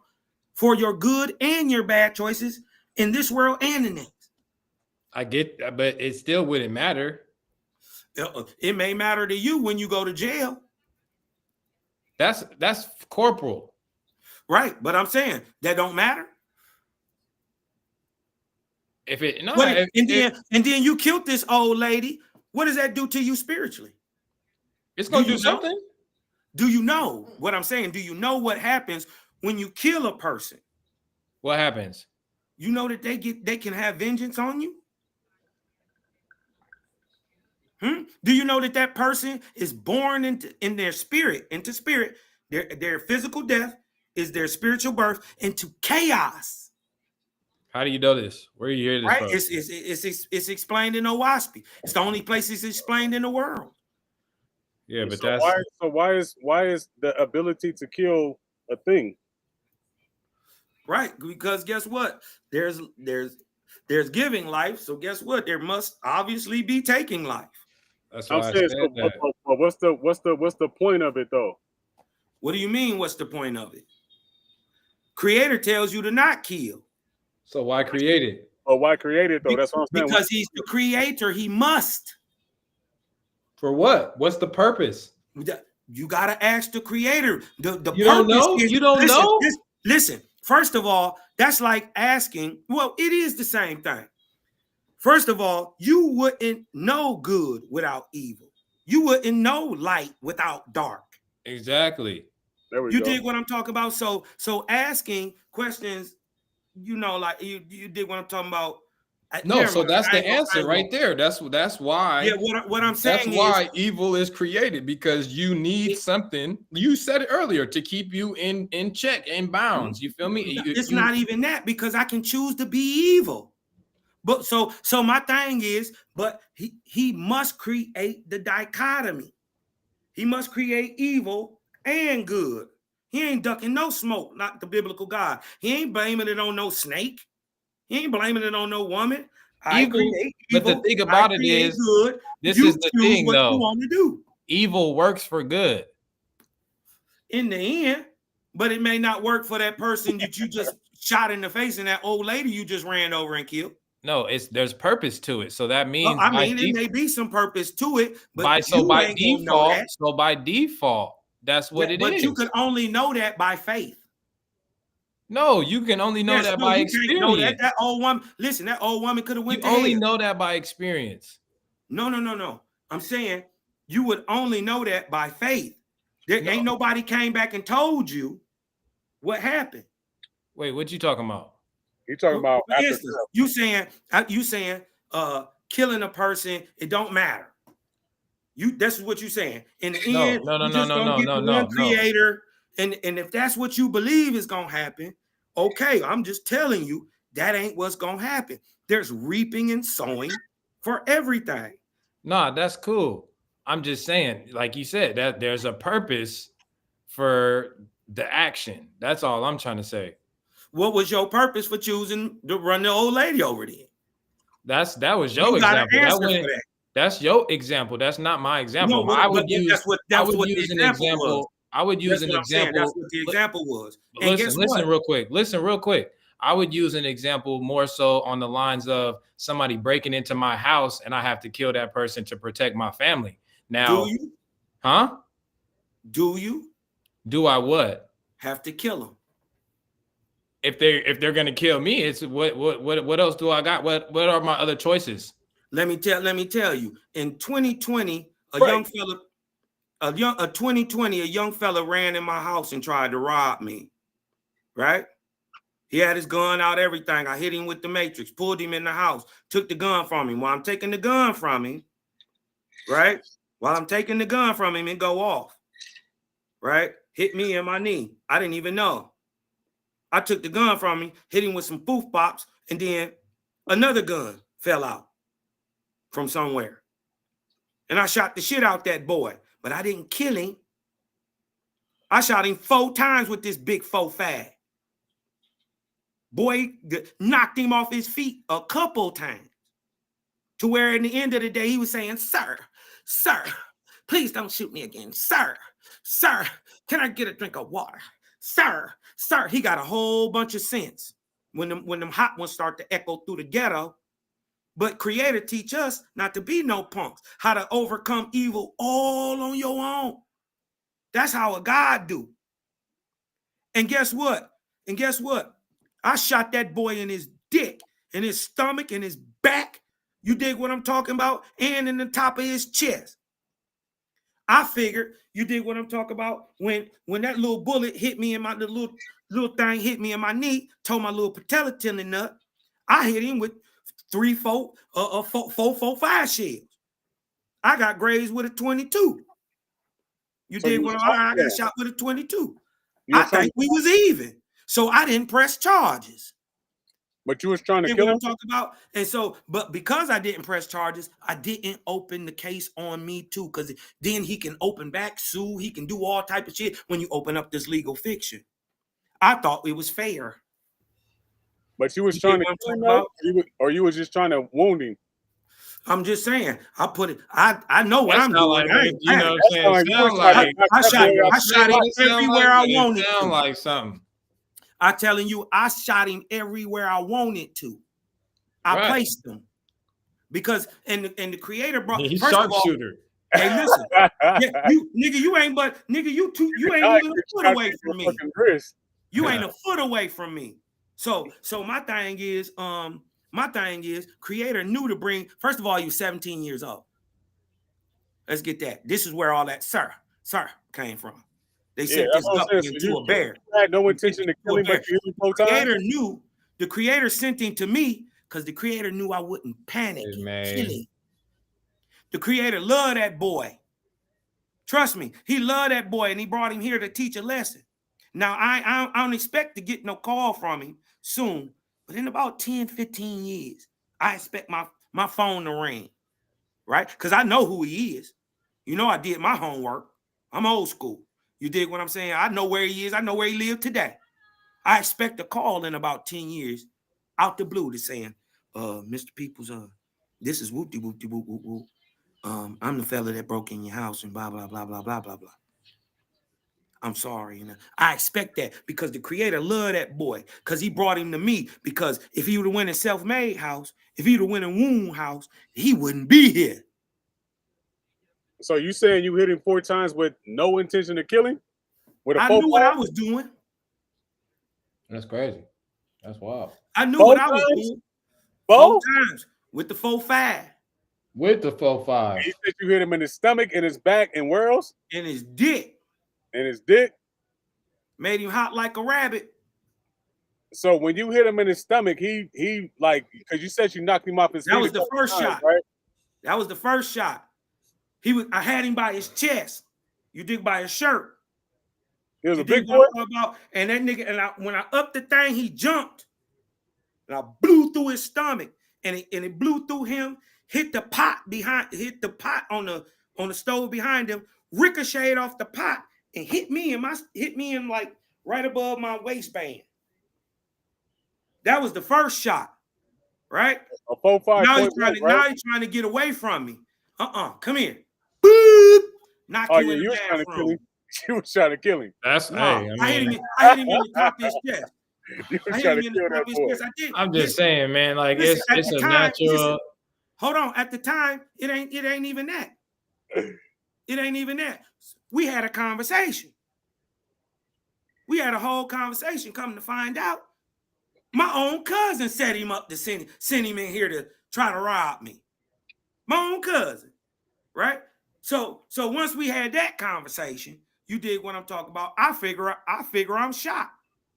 for your good and your bad choices in this world and the next. I get that, but it still wouldn't matter. It may matter to you when you go to jail. That's corporal. Right, but I'm saying that don't matter. And then you killed this old lady. What does that do to you spiritually? It's going to do something. Do you know what I'm saying? Do you know what happens when you kill a person? What happens? You know that they can have vengeance on you? Do you know that person is born into their spirit, into spirit? Their physical death is their spiritual birth into chaos. How do you know this? Where do you hear this right? from? It's explained in Oahspe. It's the only place it's explained in the world. Yeah, but why is the ability to kill a thing? Right, because guess what? There's giving life, so guess what? There must obviously be taking life. That's why I said that. What's the point of it though? What do you mean? What's the point of it? Creator tells you to not kill. So why create it? Well, why create it though? That's what I'm saying. Because he's the creator, he must. For what? What's the purpose? You gotta ask the creator. The you don't know. You don't know. Listen. First of all, that's like asking. Well, it is the same thing. First of all, you wouldn't know good without evil. You wouldn't know light without dark. Exactly. There we go. You dig what I'm talking about? So asking questions, like you dig what I'm talking about. No, so that's the answer right there. That's why. Yeah, what I'm saying is why evil is created, because you need something. You said it earlier, to keep you in check, in bounds. You feel me? It's not even that, because I can choose to be evil. But so my thing is, but he must create the dichotomy. He must create evil and good. He ain't ducking no smoke, not the biblical God. He ain't blaming it on no snake. He ain't blaming it on no woman. Evil, but the thing about it is, good. This is the thing, what though. You want to do. Evil works for good in the end, but it may not work for that person that you just shot in the face and that old lady you just ran over and killed. No, there's purpose to it. So that means it may be some purpose to it, but by default, that's what it is. But you could only know that by faith. No, you can only know that by experience. Know that old woman. Listen, that old woman could have went. You only know that by experience. No. I'm saying you would only know that by faith. There ain't nobody came back and told you what happened. Wait, what you talking about? You talking about? For instance, you saying killing a person, it don't matter. That's what you saying. In the end, no. Creator, And if that's what you believe is gonna happen, okay, I'm just telling you that ain't what's gonna happen. There's reaping and sowing for everything. Nah, that's cool. I'm just saying, like you said, that there's a purpose for the action. That's all I'm trying to say. What was your purpose for choosing to run the old lady over there? That was your You got an example. answer for that. That's your example. That's not my example. No, I would use that's what I would the use an example was. example. I would use That's an what I'm saying. example. That's what the example was. And Listen, guess listen what? real quick. Listen real quick. I would use an example more so on the lines of somebody breaking into my house and I have to kill that person to protect my family. Now, Do you? huh? Do you Do I what? have to kill them? If they're gonna kill me, it's what else do I got? What are my other choices? Let me tell you. In 2020, a Right. young fella, a 2020, a young fella ran in my house and tried to rob me. Right? He had his gun out, everything. I hit him with the matrix, pulled him in the house, took the gun from him. While I'm taking the gun from him, right? While I'm taking the gun from him and go off, right? Hit me in my knee. I didn't even know. I took the gun from him, hit him with some poof pops, and then another gun fell out from somewhere. And I shot the shit out that boy, but I didn't kill him. I shot him 4 times with this big 4.5. Boy knocked him off his feet a couple times to where in the end of the day, he was saying, sir, please don't shoot me again. Sir, can I get a drink of water? Sir, he got a whole bunch of sense when them hot ones start to echo through the ghetto. But Creator teach us not to be no punks, how to overcome evil all on your own. That's how a God do. And guess what? I shot that boy in his dick, in his stomach, in his back. You dig what I'm talking about? And in the top of his chest. I figured, you dig what I'm talking about? When that little bullet hit me in my little thing, hit me in my knee, tore my little patella tendon nut, I hit him with 3, 4, 5 shells. I got grazed with a 22. You So dig you what was I got trying- shot with a 22. You I was trying think we was even. So I didn't press charges. But you was trying to You kill know him? what I'm talking about? And so, but because I didn't press charges, I didn't open the case on me too, because then he can open back, sue, he can do all type of shit when you open up this legal fiction. I thought it was fair. But you was You trying get to what kill I'm him, talking though? Or you was just trying to wound him? I'm just saying, I put it, I know what That I'm sound doing. like I it, ain't you know mad. what I'm That saying? sound like It you sound was trying like to knock I that shot, boy out. I shot him everywhere I wanted It sound to. like something. I'm telling you, I shot him everywhere I wanted to. I Right. placed him. Because and the Creator brought, He's first of all, sharpshooter. hey, listen, yeah, you ain't even a foot away from me. You ain't a foot away from me. So my thing is, Creator knew to bring, first of all, you 17 years old. Let's get that. This is where all that sir came from. They sent that's this what I'm guppy saying. into So a bear. you had no intention to kill him, but you hit him 4 times? Creator knew, the Creator sent him to me because the Creator knew I wouldn't panic Hey, and man. kill him. The Creator loved that boy. Trust me, he loved that boy, and he brought him here to teach a lesson. Now, I don't expect to get no call from him soon, but in about 10, 15 years, I expect my phone to ring, right? Because I know who he is. You know, I did my homework. I'm old school. You dig what I'm saying? I know where he is. I know where he lives today. I expect a call in about 10 years out the blue to saying, Mr. Peoples, this is whoop-de whoop-de whoop whoop whoop. I'm the fella that broke in your house and blah, blah, blah, blah, blah, blah, blah. I'm sorry. I expect that because the Creator loved that boy because he brought him to me. Because if he would have went in Selfmade house, if he would have went in Woon house, he wouldn't be here. So you saying you hit him 4 times with no intention to kill him? With a I 4 knew what I was doing. That's crazy. That's wild. I knew 4 what I was times? doing. 4? 4 times with the 4.5 With the 4.5. You said you hit him in his stomach, in his back, and where else? in his dick. In his dick. Made him hot like a rabbit. So when you hit him in his stomach, he like, because you said you knocked him off his feet. That was the a couple first times, shot. right? That was the first shot. I had him by his chest. You dig, by his shirt. He was You a big dig boy. what I'm talking about? And that nigga, and when I upped the thing, he jumped. And I blew through his stomach. And it blew through him, hit the pot on the stove behind him, ricocheted off the pot, and hit me in like right above my waistband. That was the first shot, right? A 4.5 Now point blank, right? now he's trying to get away from me. Come here. Boop! Knock Oh you yeah, in the you was trying to kill bathroom. him. You was trying to kill him. That's No, hey, I hit him mean, in the top of his chest. You was I hit trying him to in the kill top that of his boy. chest. I did. I'm just saying, man, like Listen, at it's the a time, natural. hold on. At the time, it ain't even that. It ain't even that. We had a conversation. We had a whole conversation. Come to find out, my own cousin set him up to send him in here to try to rob me. My own cousin, right? So once we had that conversation, you dig what I'm talking about. I figure I'm shot.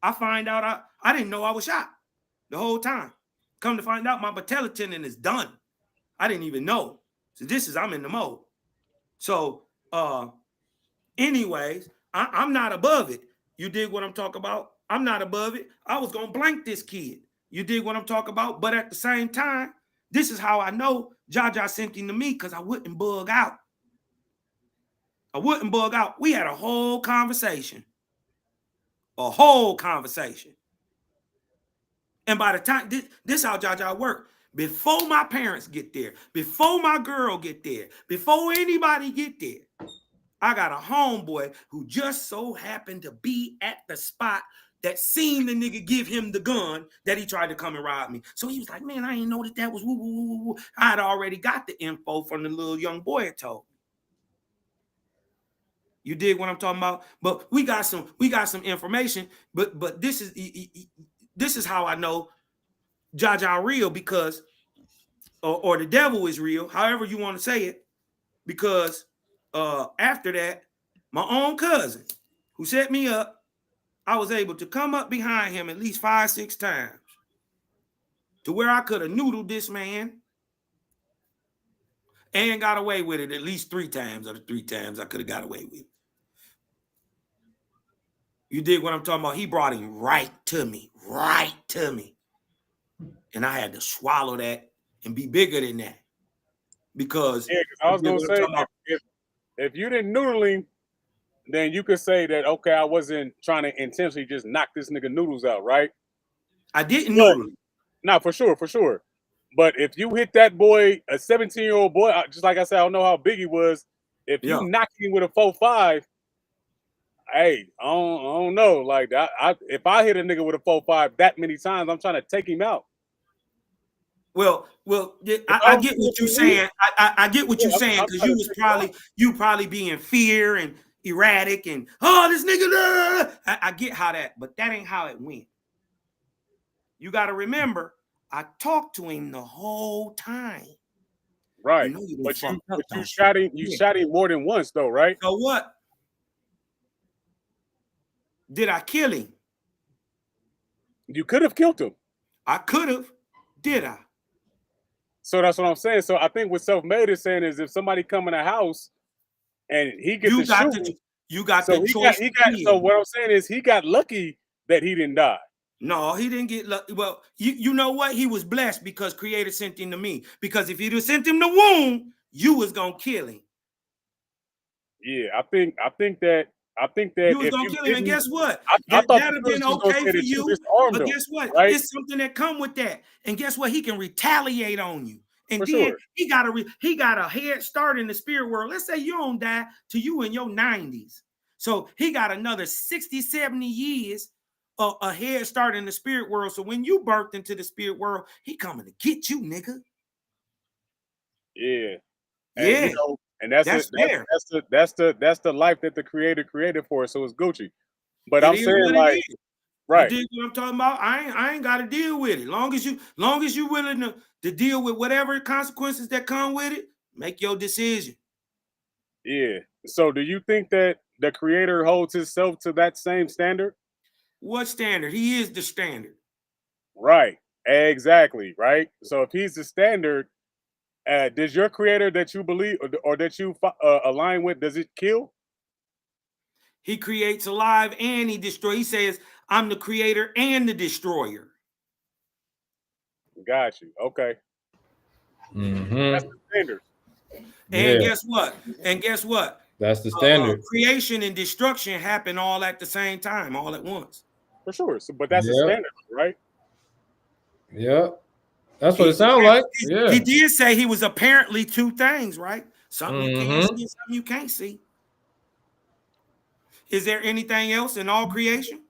I find out I didn't know I was shot the whole time. Come to find out, my patella tendon is done. I didn't even know. So I'm in the mode. So anyways, I'm not above it. You dig what I'm talking about? I'm not above it. I was gonna blank this kid. You dig what I'm talking about? But at the same time, this is how I know Jaja sent him to me, because I wouldn't bug out. We had a whole conversation. And by the time this how Jaja worked. Before my parents get there, before my girl get there, before anybody get there, I got a homeboy who just so happened to be at the spot that seen the nigga give him the gun that he tried to come and rob me. So he was like, man, I didn't know that was woo, woo, woo, woo. I had already got the info from the little young boy it told me. You dig what I'm talking about? But we got some information, but this is how I know Jaja real, because or the devil is real, however you want to say it, because after that, my own cousin who set me up, I was able to come up behind him at least 5-6 times to where I could have noodled this man and got away with it at least 3 times of the 3 times I could have got away with it. You dig what I'm talking about? He brought him right to me. And I had to swallow that and be bigger than that. Because Yeah, because I was gonna say if you didn't noodle him, then you could say that okay, I wasn't trying to intentionally just knock this nigga noodles out, right? I didn't noodle him. No, for sure. But if you hit that boy, a 17-year-old boy, just like I said, I don't know how big he was. If you knock him with a 4.5, hey, I don't know. Like if I hit a nigga with a 4.5 that many times, I'm trying to take him out. Well, I get what you're saying. I get what you're saying, because you probably be in fear and erratic and this nigga. I get how that, but that ain't how it went. You got to remember, I talked to him the whole time. Right, but you shot him. You shot him more than once, though, right? So what? Did I kill him? You could have killed him. I could have. Did I? So that's what I'm saying. So I think what Selfmade is saying is if somebody come in a house and he gets to shoot, you got the choice. So what I'm saying is he got lucky that he didn't die. No, he didn't get lucky. Well, you know what? He was blessed because Creator sent him to me. Because if he'd have sent him to Woon, you was gonna kill him. Yeah, I think that you was gonna kill him, and guess what? I thought that'd have been okay for you. But guess what? Right? It's something that come with that. And guess what? He can retaliate on you. And for then sure. he got a head start in the spirit world. Let's say you don't die to you in your 90s. So he got another 60, 70 years a head start in the spirit world. So when you birthed into the spirit world, he coming to get you, nigga. Yeah. And, you know, and that's the life that the Creator created for us. So it's Gucci. But I'm saying, like, right. You dig what I'm talking about? I ain't got to deal with it. Long as you willing to deal with whatever consequences that come with it, make your decision. Yeah. So do you think that the Creator holds himself to that same standard? What standard? He is the standard. Right. Exactly. Right. So if he's the standard, does your Creator that you believe or that you align with, does it kill? He creates alive and he destroys. He says, I'm the creator and the destroyer. Got you. Okay. That's the standard. And Yeah, guess what? And guess what? that's the standard. Creation and destruction happen all at the same time, all at once. For sure. So, but that's the Yep. standard, right? Yep. That's what it sounds like. Yeah. He did say he was apparently two things, right? Something you can see Mm-hmm. and something you can't see. Is there anything else in all creation?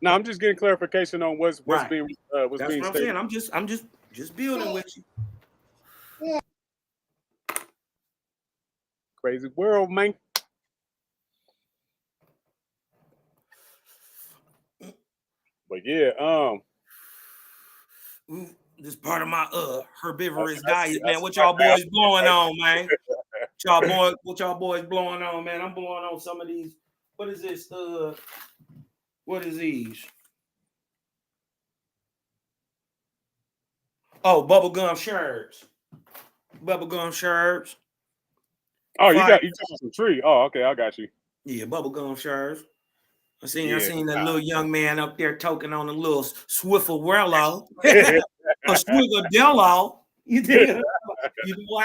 No, I'm just getting clarification on what's Right. being That's being what I'm stated. saying. I'm just building with you. Crazy world, man. But yeah, This part of my herbivorous I see, diet, man. What y'all boys blowing on, man? What y'all boys blowing on, man? I'm blowing on some of these. What is this? What is these? Oh, bubblegum sherbs. Bubblegum sherbs. Oh, you got some tree. Oh, okay, I got you. Yeah, bubblegum sherbs. I seen Yeah. that little young man up there toking on a little Swifferello. A Swiggerdello. You dig? You know,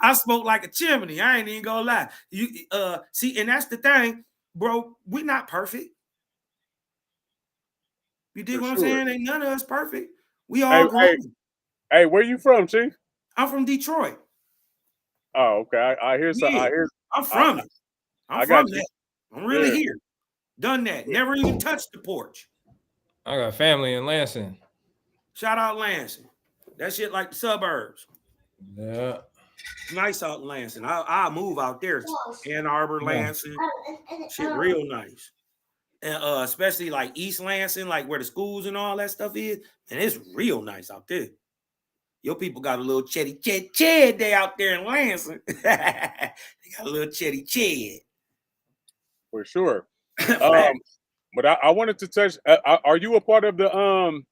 I spoke like a chimney. I ain't even gonna lie. You see, and that's the thing, bro. We're not perfect. You dig For what I'm sure. saying? Ain't none of us perfect. We all growing. Hey, where you from, Chief? I'm from Detroit. Oh, okay. I hear some. Yeah, I hear. I'm from it. I I'm got from you. that. I'm really Yeah. here. Done that. Never even touched the porch. I got family in Lansing. Shout out Lansing. That shit like the suburbs. Yeah. Nice out in Lansing. I'll move out there. Ann Arbor, Lansing. Shit real nice. And especially like East Lansing, like where the schools and all that stuff is. And it's real nice out there. Your people got a little ched day out there in Lansing. They got a little ched. For sure. But I wanted to touch. Are you a part of the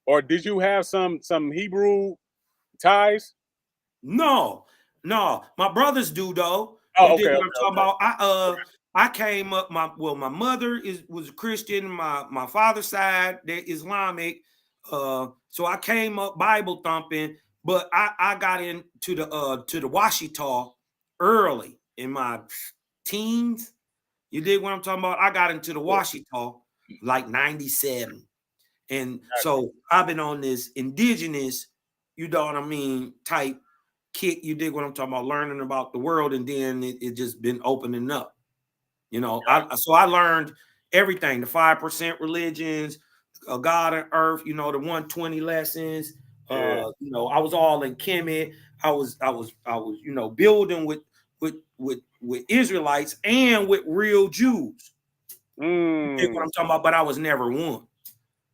or did you have some Hebrew ties? No. My brothers do though. Oh, You dig okay, what I'm talking about? I came up. My mother was a Christian. My father's side, they're Islamic. So I came up Bible thumping, but I got into the Washita early in my teens. You dig what I'm talking about? I got into the Washita like 97. And so I've been on this indigenous, you know what I mean, type kick. You dig what I'm talking about? Learning about the world, and then it just been opening up. You know, so I learned everything: the 5% religions, God and Earth. You know, the 120 lessons. You know, I was all in Kemet. I was, you know, building with Israelites and with real Jews. You dig what I'm talking about? But I was never one.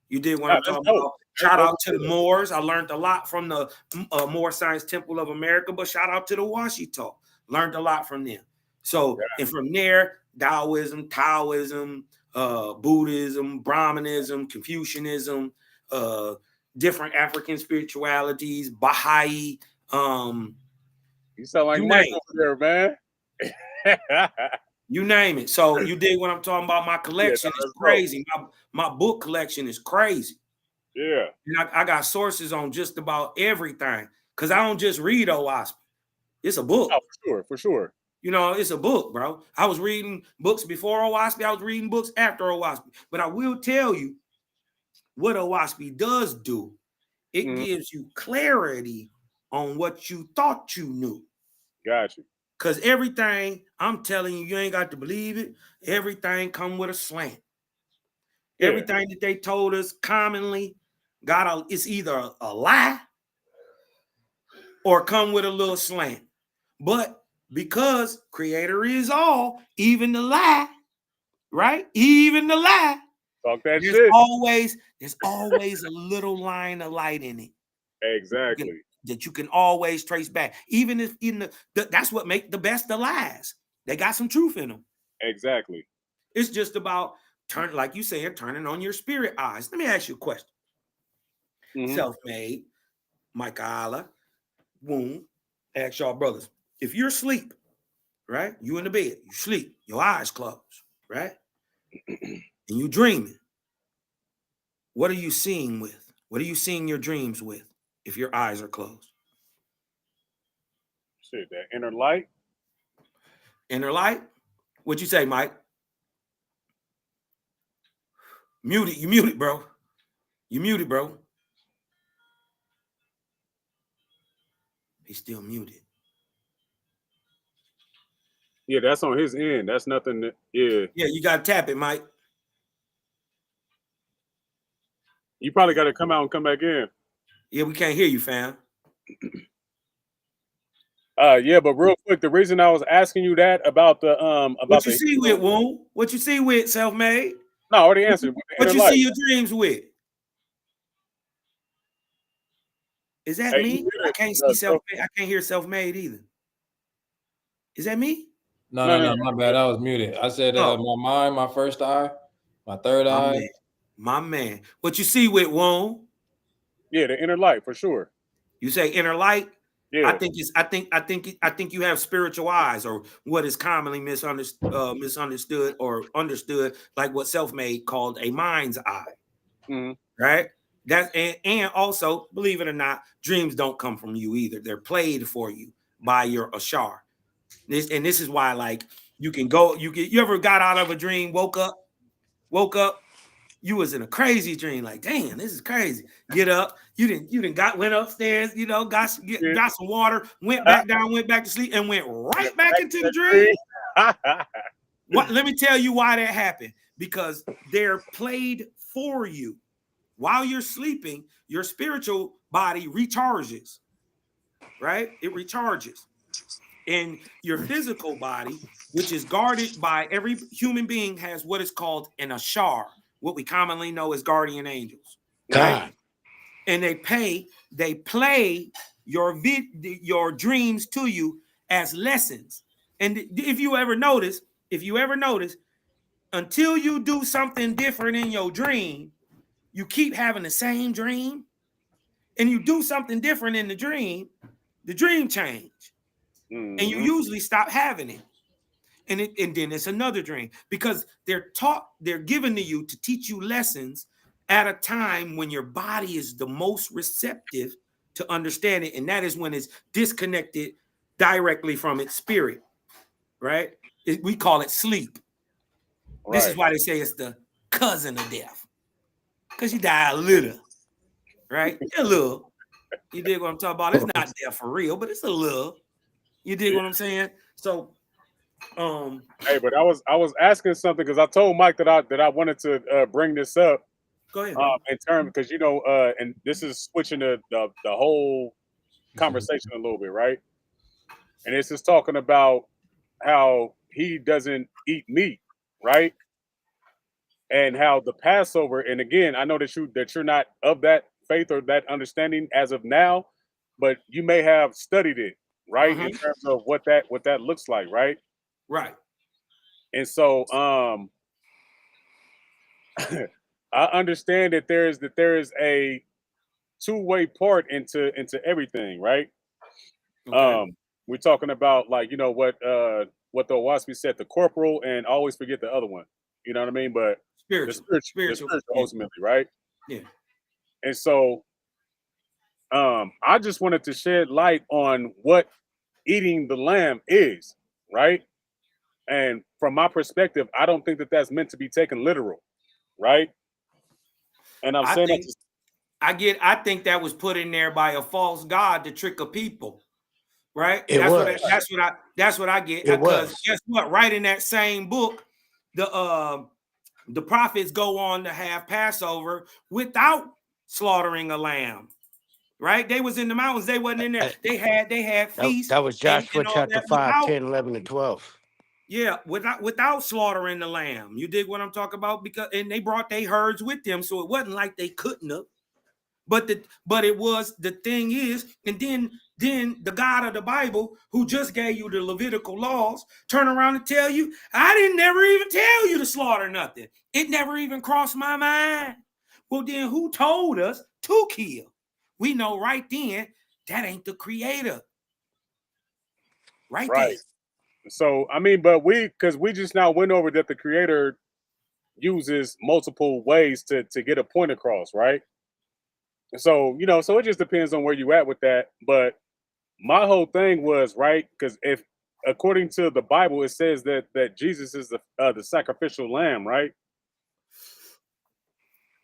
You did what I'm talking about. Shout out to the Moors. I learned a lot from the Moor Science Temple of America, but shout out to the Washita. Learned a lot from them. So, and from there, Taoism, Buddhism, Brahmanism, Confucianism, different African spiritualities, Baha'i. You sound like Mike over there, man. You name it. So you dig what I'm talking about? My collection is crazy. My book collection is crazy. Yeah. And I got sources on just about everything because I don't just read Oahspe. It's a book. Oh, for sure. You know, it's a book, bro. I was reading books before Oahspe. I was reading books after Oahspe. But I will tell you what Oahspe does do. It gives you clarity on what you thought you knew. Got you. Because everything, I'm telling you, you ain't got to believe it. Everything come with a slant. Yeah. Everything that they told us commonly it's either a lie or come with a little slant. But because creator is all, even the lie, right? Even the lie. Talk that there's shit. There's always a little line of light in it. Exactly. That you can always trace back. Even if that's what make the best of lies. They got some truth in them. Exactly. It's just about like you said, turning on your spirit eyes. Let me ask you a question. Selfmade, Mike Allah, Woon, ask y'all brothers. If you're asleep right? You in the bed, you sleep, your eyes closed, right? And you dreaming. What are you seeing with? What are you seeing your dreams with if your eyes are closed? Shit, that inner light. Inner light? What'd you say, Mike? Muted. You muted, bro. You muted, bro. He's still muted. Yeah, that's on his end. That's nothing. Yeah, Yeah, you gotta tap it, Mike. you probably got to come out and come back in. Yeah, we can't hear you, fam. Yeah, but real quick, the reason I was asking you that about the What you see with Woon? What you see with Selfmade? No, I already answered. With the What inner you light. see your dreams with? Is that Hey, me? I can't see Selfmade. I can't hear Selfmade either. Is that me? No, No, no, no, no, my bad. I was muted. I said Oh. my mind, my first eye, my third My eye. man. My man. What you see with Woon? Yeah, the inner light for sure. You say inner light? Yeah. I think you have spiritual eyes, or what is commonly misunderstood or understood, like what Selfmade called a mind's eye. Mhm. Right? That and also, believe it or not, dreams don't come from you either. They're played for you by your ashar. This is why, like, you can go, you ever got out of a dream, woke up, you was in a crazy dream, like, damn, this is crazy. Get up, you didn't went upstairs, got some water, went back down, went back to sleep, and went right back into the dream. What? Let me tell you why that happened. Because they're played for you. While you're sleeping, your spiritual body recharges, right? It recharges. And your physical body, which is guarded by every human being, has what is called an ashar, what we commonly know as guardian angels, right? God. And they play your dreams to you as lessons. And if you ever notice, until you do something different in your dream, you keep having the same dream, and you do something different in the dream change, and you usually stop having it. And then it's another dream, because they're given to you to teach you lessons at a time when your body is the most receptive to understand it, and that is when it's disconnected directly from its spirit, right? We call it sleep. Right. This is why they say it's the cousin of death, because you die a little, right? A little. You dig what I'm talking about? It's not death for real, but it's a little. You dig what I'm saying? So, hey, but I was asking something because I told Mike that I wanted to bring this up. Go ahead. In terms, because and this is switching the whole conversation a little bit, right? And it's just talking about how he doesn't eat meat, right? And how the Passover, and again, I know that you're not of that faith or that understanding as of now, but you may have studied it, right? In terms of what that looks like, right? Right. And so I understand that there is a two-way part into everything, right? Okay. We're talking about, like, what the Oahspe said, the corporal, and always forget the other one. You know what I mean? But the spiritual ultimately, right? Yeah. And so I just wanted to shed light on what eating the lamb is, right? And from my perspective, I don't think that that's meant to be taken literal, right? And I'm saying I think that was put in there by a false god to trick a people, right? It That's was. what I get. It Because was. guess what? Right in that same book, the prophets go on to have Passover without slaughtering a lamb. Right? They was in the mountains. They wasn't in there. They had feasts. That was Joshua and all chapter that 5, 10, 11, and 12. Yeah, without slaughtering the lamb. You dig what I'm talking about? And they brought their herds with them, so it wasn't like they couldn't have. But it was, the thing is, and then the God of the Bible, who just gave you the Levitical laws, turn around and tell you, I didn't never even tell you to slaughter nothing. It never even crossed my mind. Well, then who told us to kill? We know right then that ain't the creator. Right there. So I mean, but because we just now went over that the creator uses multiple ways to get a point across, right? So so it just depends on where you at with that. But my whole thing was right because if according to the Bible, it says that Jesus is the sacrificial lamb, right?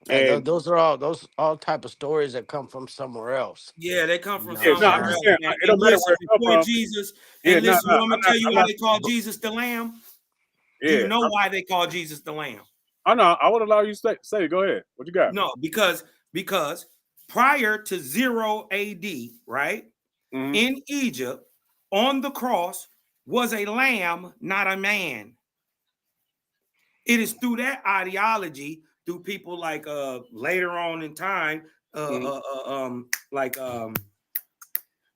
And Those are all type of stories that come from somewhere else. Yeah, they come You from know what yeah, I'm no, I'm somewhere saying? just else. saying And, it and don't matter listen, where it come before from. Jesus, Yeah, and no, listen, no, you want me to tell you I'm why not. they call Jesus the Lamb? Do you Yeah, know why they call Jesus the Lamb? I know. I would allow you to say. Go ahead. What you got? No, because prior to 0 AD, right, Hmm. in Egypt, on the cross was a lamb, not a man. It is through that ideology, through people like later on in time, Hmm. like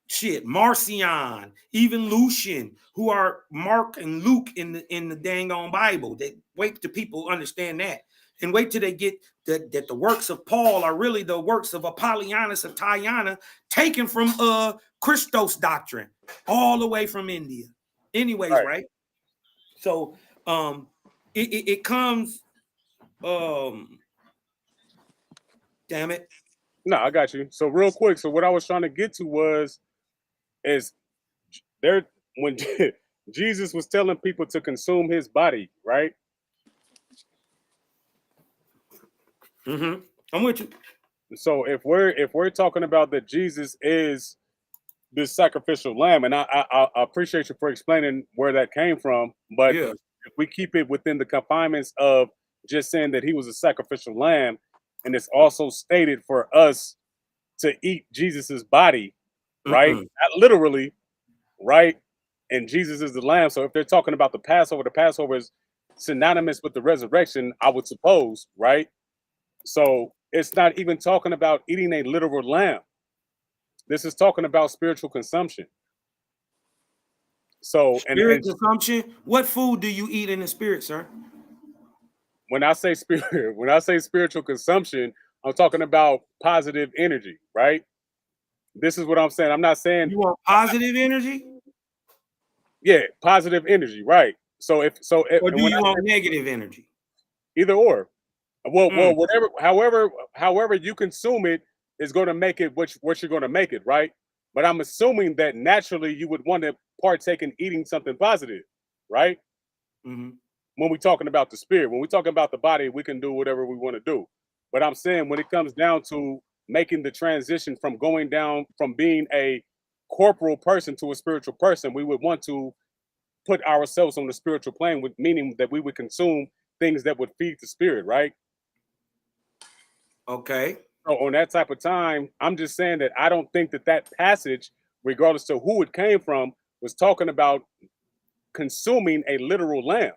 shit, Marcion, even Lucian, who are Mark and Luke in the dang on Bible. They wait till people understand that, and wait till they get that the works of Paul are really the works of Apollinus of Tyana, taken from Christos doctrine, all the way from India. Anyways, Right. right? So it comes damn it. No, I got you. So real quick. So what I was trying to get to was is there when Jesus was telling people to consume his body, right? I'm with you. So if we're talking about that Jesus is this sacrificial lamb, and I appreciate you for explaining where that came from, but Yeah. if we keep it within the confinements of just saying that he was a sacrificial lamb, and it's also stated for us to eat Jesus's body, right? Mm-mm. Not literally, right? And Jesus is the lamb. So if they're talking about the Passover is synonymous with the resurrection, I would suppose, right? So it's not even talking about eating a literal lamb. This is talking about spiritual consumption. So Spirit consumption. What food do you eat in the spirit, sir? when I say spirit, when I say spiritual consumption, I'm talking about positive energy, right? This is what I'm saying. I'm not saying, You want positive energy, yeah, positive energy, right? or And do when you I want say negative energy? either or, well, Mm, whatever, however you consume it is going to make it what you're going to make it, right? But I'm assuming that naturally you would want to partake in eating something positive, right? mhm. When we're talking about the spirit, when we're talking about the body, we can do whatever we want to do. But I'm saying when it comes down to making the transition from going down from being a corporal person to a spiritual person, we would want to put ourselves on the spiritual plane, with meaning that we would consume things that would feed the spirit, right? Okay. So on that type of time, I'm just saying that I don't think that passage, regardless to who it came from, was talking about consuming a literal lamb.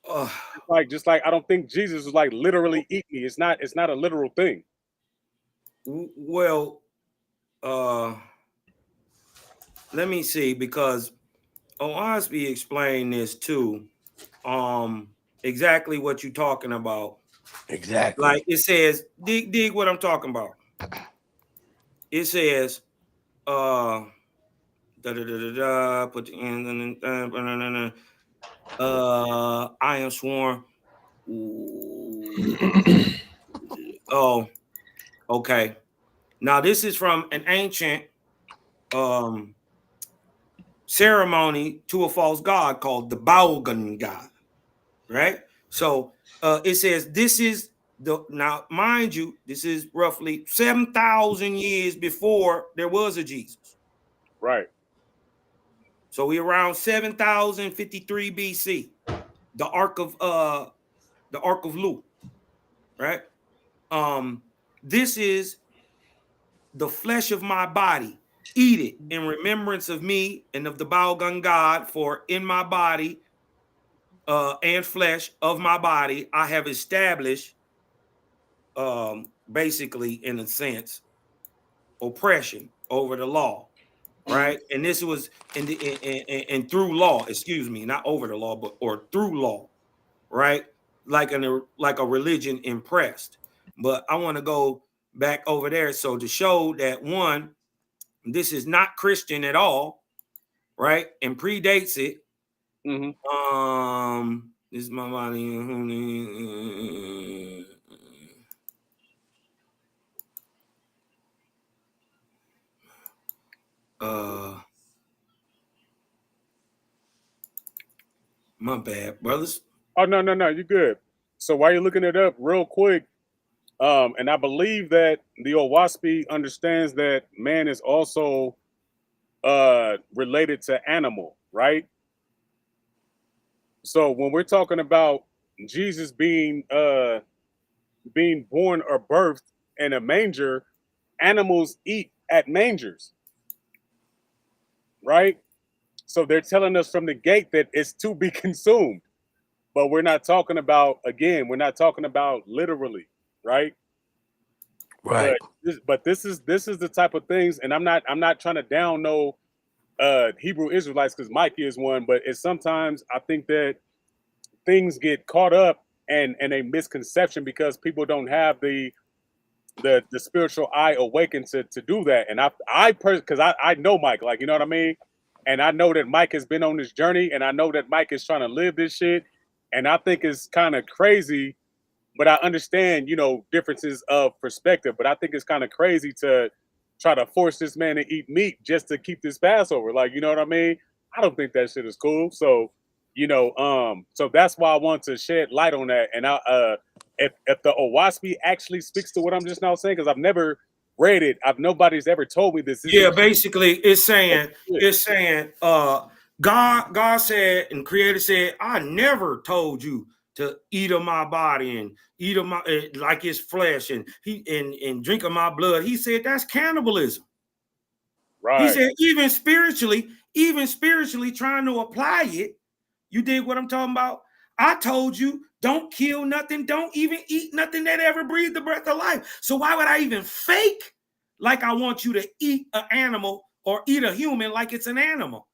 Uh, Just like I don't think Jesus was like literally eat me. It's not a literal thing. well, uh, let me see, because Oahspe explained this too. Exactly what you're talking about. Exactly. Like it says, dig what I'm talking about. It says, da da da da da. Put the end in. I am sworn. Ooh. Oh, okay. Now this is from an ancient um ceremony to a false god called the Baogan god, right? So it says this is the now, mind you, this is roughly 7,000 years before there was a Jesus. Right. So we around 7,053 BC, the Ark of Lu, right? Um, this is the flesh of my body. Eat it in remembrance of me and of the Baogun God, for in my body and flesh of my body, I have established, basically, in a sense, oppression over the law, right? And this was and through law, excuse me, not over the law, but or through law, right? Like a religion impressed. But I want to go back over there so to show that one, this is not Christian at all, right? And predates it. Mm-hmm. This is my money. My bad, brothers. Oh no, you're good. So while you're looking it up real quick, and I believe that the Oahspe understands that man is also related to animal, right? So when we're talking about Jesus being born or birthed in a manger, animals eat at mangers, right? So they're telling us from the gate that it's to be consumed. But we're not talking about, again, we're not talking about literally, right? Right. But this is the type of things, and I'm not trying to down no Hebrew Israelites because Mikey is one, but it's sometimes I think that things get caught up and a misconception because people don't have the spiritual eye awakened to do that. And because I know Mike, like, you know what I mean? And I know that Mike has been on this journey, and I know that Mike is trying to live this shit. And I think it's kind of crazy, but I understand, differences of perspective. But I think it's kind of crazy to try to force this man to eat meat just to keep this Passover. Like, you know what I mean? I don't think that shit is cool. So, so that's why I want to shed light on that. And if the Oahspe actually speaks to what I'm just now saying, because I've never read it, nobody's ever told me this. Yeah, basically it's saying God said and Creator said, I never told you to eat of my body and eat of my like his flesh and drink of my blood. He said that's cannibalism. Right. He said even spiritually trying to apply it. You dig what I'm talking about? I told you, don't kill nothing, don't even eat nothing that ever breathed the breath of life. So why would I even fake like I want you to eat an animal or eat a human like it's an animal?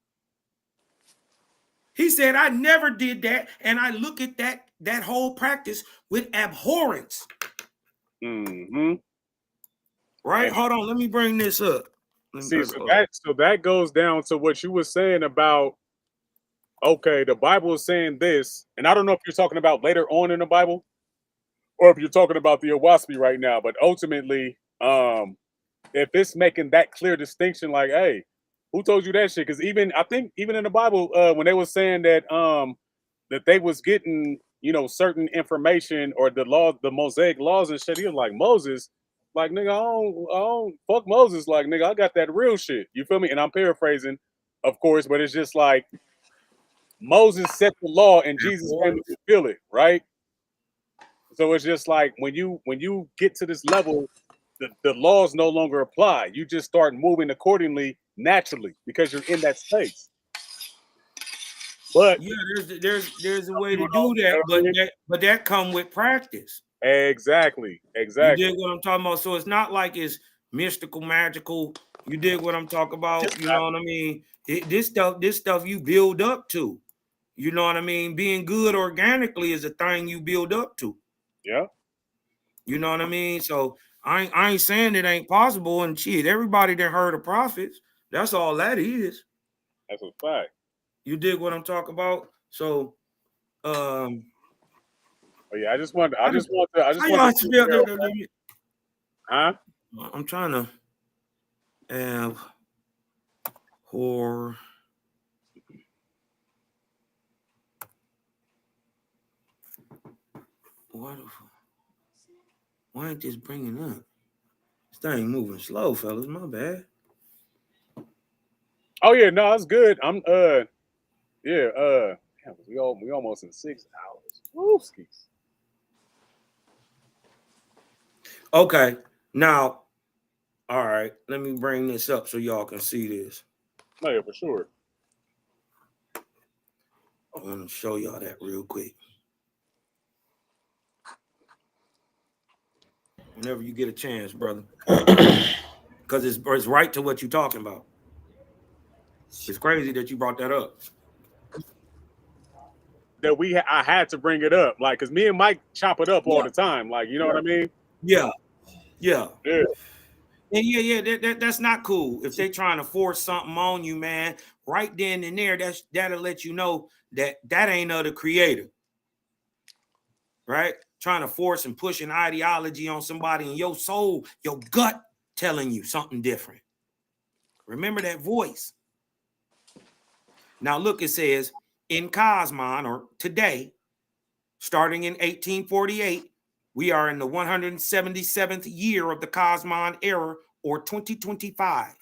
He said, I never did that, and I look at that whole practice with abhorrence. Mm-hmm. Right? Hold on, let me bring this up. So that goes down to what you were saying about, okay, the Bible is saying this, and I don't know if you're talking about later on in the Bible or if you're talking about the Oahspe right now, but ultimately, if it's making that clear distinction, like, hey, who told you that shit? Because I think even in the Bible, when they were saying that that they was getting, certain information or the Mosaic laws and shit, he was like, Moses, like, nigga, I don't fuck Moses, like, nigga, I got that real shit. You feel me? And I'm paraphrasing, of course, but it's just like Moses set the law and Jesus came to fulfill it, right? So it's just like when you get to this level, the laws no longer apply. You just start moving accordingly naturally because you're in that space. But yeah, there's a way to do that, but that come with practice. Exactly. You dig what I'm talking about? So it's not like it's mystical, magical. You dig what I'm talking about? You know what I mean? This stuff you build up to. You know what I mean? Being good organically is a thing you build up to. Yeah. You know what I mean? So I ain't saying it ain't possible. And shit, everybody that heard of prophets, that's all that is. That's a fact. You dig what I'm talking about? So oh yeah, I just want to huh? I'm trying to have horror. Why ain't this bringing up? This thing moving slow, fellas. My bad. Oh yeah, no, it's good. I'm we almost in 6 hours. Woo-skis. Okay, now, all right. Let me bring this up so y'all can see this. No, yeah, for sure. I want to show y'all that real quick. Whenever you get a chance, brother, because it's right to what you're talking about. It's crazy that you brought that up. That I had to bring it up, like, because me and Mike chop it up all the time, like, you know what I mean? Yeah. And yeah, that's not cool. If they trying to force something on you, man, right then and there, that'll let you know that ain't of the creator, right? Trying to force and push an ideology on somebody in your soul, your gut telling you something different. Remember that voice. Now look, it says in Cosmon, or today, starting in 1848, we are in the 177th year of the Cosmon era, or 2025.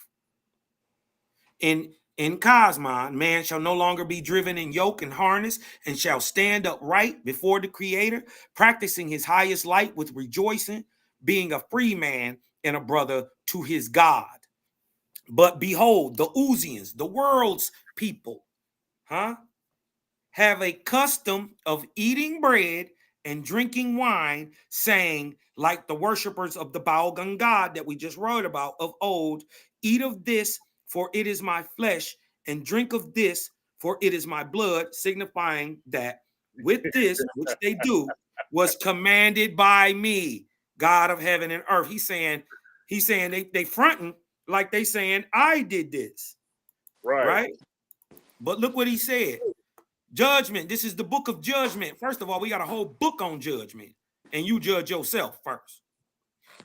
In Cosmon, man shall no longer be driven in yoke and harness, and shall stand upright before the Creator, practicing his highest light with rejoicing, being a free man and a brother to his God. But behold, the Uzians, the world's people, have a custom of eating bread and drinking wine, saying, like the worshipers of the Baal-gun god that we just wrote about of old, eat of this, for it is my flesh, and drink of this, for it is my blood, signifying that with this, which they do, was commanded by me, God of heaven and earth. He's saying they fronting like they saying, I did this, right? But look what he said. Judgment. This is the book of judgment. First of all, we got a whole book on judgment, and you judge yourself first,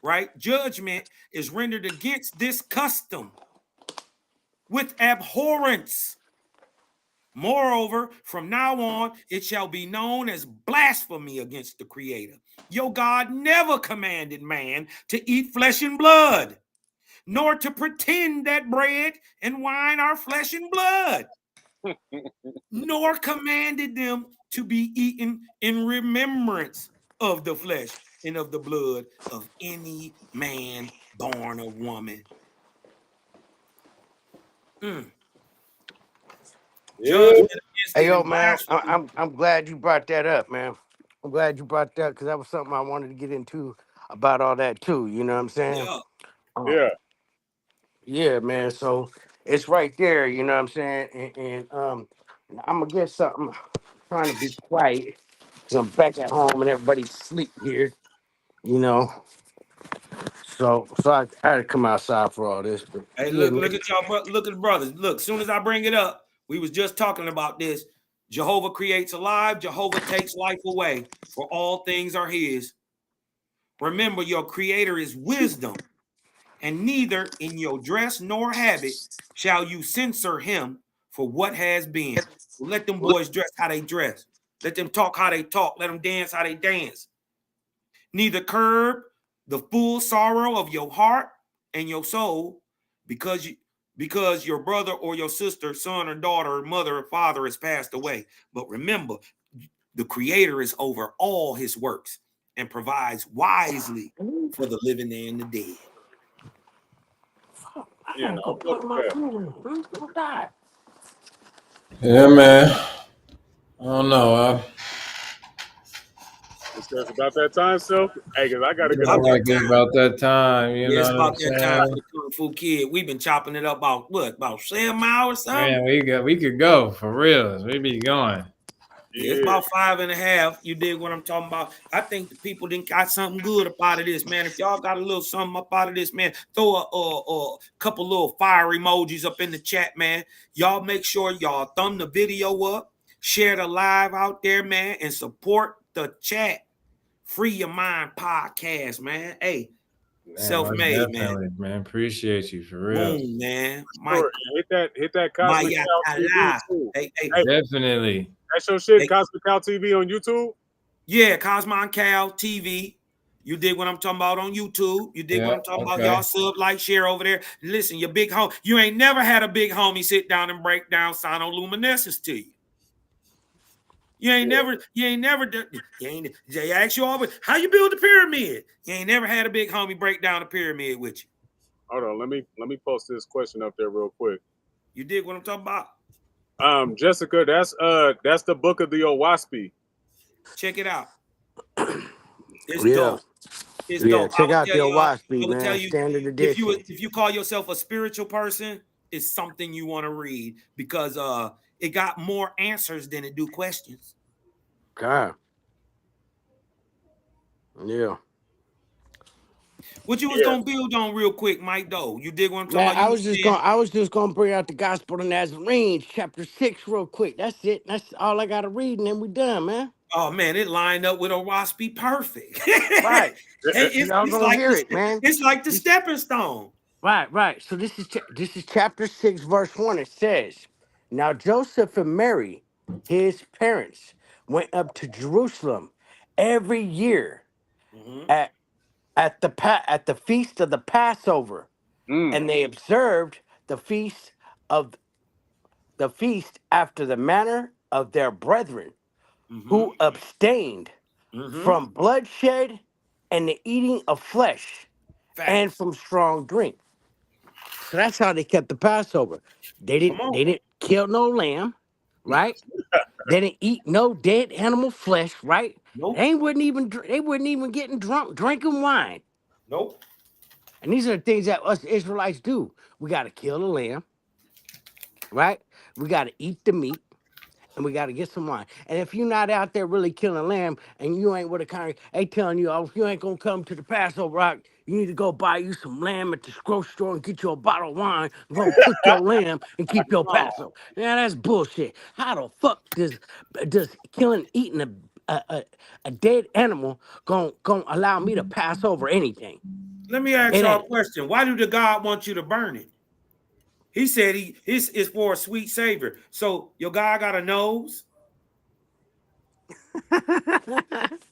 right? Judgment is rendered against this custom with abhorrence. Moreover, from now on, it shall be known as blasphemy against the Creator. Your God never commanded man to eat flesh and blood, nor to pretend that bread and wine are flesh and blood, nor commanded them to be eaten in remembrance of the flesh and of the blood of any man born of woman. Judgment against Hey, it yo, and man, blasphemy. I'm glad you brought that up, man. I'm glad you brought that because that was something I wanted to get into about all that too. You know what I'm saying? Yeah. Uh, yeah, man. So it's right there. You know what I'm saying? And I'm gonna get something. Trying to be quiet because I'm back at home and everybody's asleep here. You know, so I had to come outside for all this. But Hey, yeah, look man. at y'all, look at the brothers. Look, soon as I bring it up, we was just talking about this. Jehovah creates alive, Jehovah takes life away, for all things are his. Remember, your creator is wisdom, and neither in your dress nor habit shall you censor him for what has been. Let them boys dress how they dress. Let them talk how they talk. Let them dance how they dance. Neither curb the full sorrow of your heart and your soul because your brother or your sister, son or daughter, mother or father has passed away. But remember, the Creator is over all his works and provides wisely for the living and the dead. I gotta go put my that. Yeah, man. I don't know. It's about that time, Self. Hey, because I got to It's get About off. that like it's time. about that time. You Yeah, know it's what I'm about that time for saying? the Kung Fu Kid. We've been chopping it up about 7 hours or something? Man, we could go for real. We be going. Yeah, it's Yeah. about 5.5. You dig what I'm talking about? I think the people didn't got something good up out of this, man. If y'all got a little something up out of this, man, throw a couple little fire emojis up in the chat, man. Y'all make sure y'all thumb the video up, share the live out there, man, and support the chat. Free Your Mind podcast, man. Hey, Man, most Selfmade, man. definitely, man. Appreciate you for real. Boom, man. Sure. Hit that Cosmic Cow TV Mayatala. too. Hey, Hey, Definitely. that's your shit, hey, Cosmic Cow TV on YouTube? yeah, Cosmon Cal TV. You dig what I'm talking about on YouTube. You dig what Yeah, I'm talking about. Y'all okay. sub, like, share over there. Listen, your big home. You ain't never had a big homie sit down and break down sonoluminescence to you. They ask you always, how you build a pyramid? You ain't never had a big homie break down a pyramid with you. Hold on, let me post this question up there real quick. You dig what I'm talking about? Jessica, that's the book of the Oahspe. Check it out. It's Yeah, dope. It's yeah. dope. Check out the I Oahspe, would tell man. you Standard edition. if you call yourself a spiritual person, it's something you want to read because it got more answers than it do questions. God. Yeah. What you was gonna build on real quick, Mike? Though you dig what I'm talking Man, about? You was saying, I was just gonna bring out the Gospel of Nazarenes, chapter 6, real quick. That's it. That's all I gotta read, and then we done, man. oh man, it lined up with Oahspe perfect. Right. Y'all It's gonna like hear it, man. it's like the This- stepping stone. right, right. So this is chapter 6, verse 1. It says, "Now Joseph and Mary, his parents, went up to Jerusalem every year Mm-hmm. at at the feast of the Passover, Mm. and they observed the feast after the manner of their brethren Mm-hmm. who abstained Mm-hmm. from bloodshed and the eating of flesh and Facts. from strong drink." So that's how they kept the Passover. Come on. They didn't kill no lamb, right? They didn't eat no dead animal flesh, right? Nope. They wouldn't even getting drunk, drinking wine. Nope. And these are the things that us Israelites do. We got to kill the lamb, right? We got to eat the meat, and we got to get some wine. And if you're not out there really killing lamb, and you ain't with a kind, they telling you, oh, if you ain't gonna come to the Passover, right, you need to go buy you some lamb at the grocery store and get you a bottle of wine. And go cook your lamb and keep your No. Passover. Yeah, that's bullshit. How the fuck does killing eating a dead animal gonna allow me to pass over anything? Let me ask It y'all a ain't. question. Why do the God want you to burn it? He said his is for a sweet savior. So your God got a nose.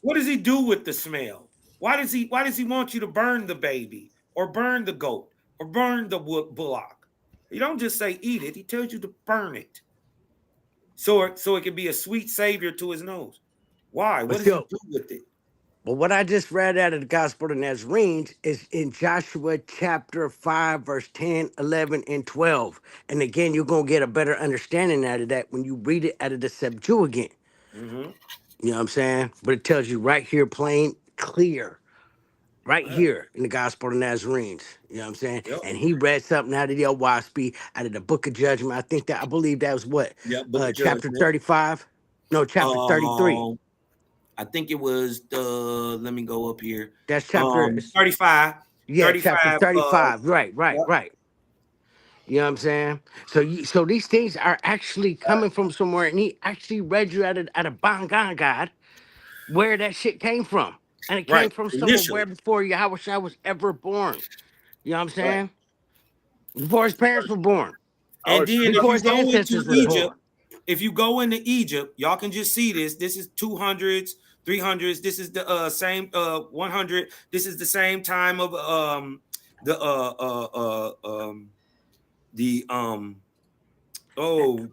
What does he do with the smell? Why does he want you to burn the baby or burn the goat or burn the bullock? He don't just say eat it. He tells you to burn it. So it can be a sweet savior to his nose. Why? What But does he yo, do with it? but what I just read out of the Gospel of Nazarenes is in Joshua chapter 5, verse 10, 11, and 12. And again, you're going to get a better understanding out of that when you read it out of the Septuagint. Mm-hmm. You know what I'm saying? But it tells you right here, plain, clear, right here in the Gospel of Nazarenes. You know what I'm saying? Yep. And he read something out of the Oahspe, out of the Book of Judgment. I believe that was what? Yep. Book of Chapter Judgment. 35? No, chapter 33. Um, I think it was the. Let me go up here. That's chapter, 35. yeah, chapter 35. 35. Right, right, Yep. right. You know what I'm saying? So these things are actually coming from somewhere, and he actually read you out of Bongon God where that shit came from. And it Right. came from somewhere Initially. where before Yahweh Shai was ever born. You know what I'm Right. saying? Before his parents were born. And then if Before you his go into ancestors was Egypt, born. if you go into Egypt, y'all can just see this. This is 200s, 300s. This is the same 100. This is the same time of the the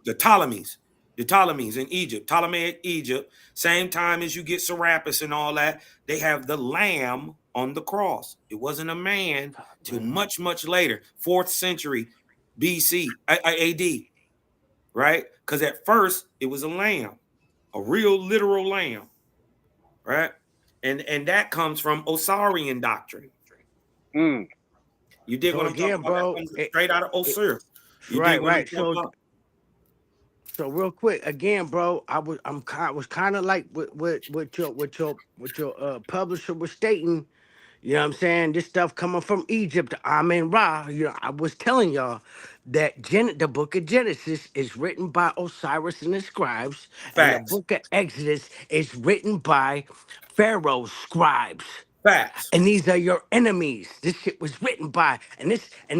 the Ptolemies. The Ptolemies in Egypt, Ptolemaic Egypt, same time as you get Serapis and all that, they have the lamb on the cross. It wasn't a man till much, much later, 4th century BC, AD, right? Because at first it was a lamb, a real literal lamb, right? And that comes from Osirian doctrine. Mm. You dig what So I'm talking again, about? That bro, comes straight out of it Osir. You dig right, what I'm right. talking about? So real quick, again, bro, I was kind of like what your publisher was stating. You know what I'm saying? This stuff coming from Egypt, Amen Ra. You know, I was telling y'all that the book of Genesis is written by Osiris and the scribes, and the Facts, book of Exodus is written by Pharaoh's scribes. facts. And these are your enemies. This shit was written by, and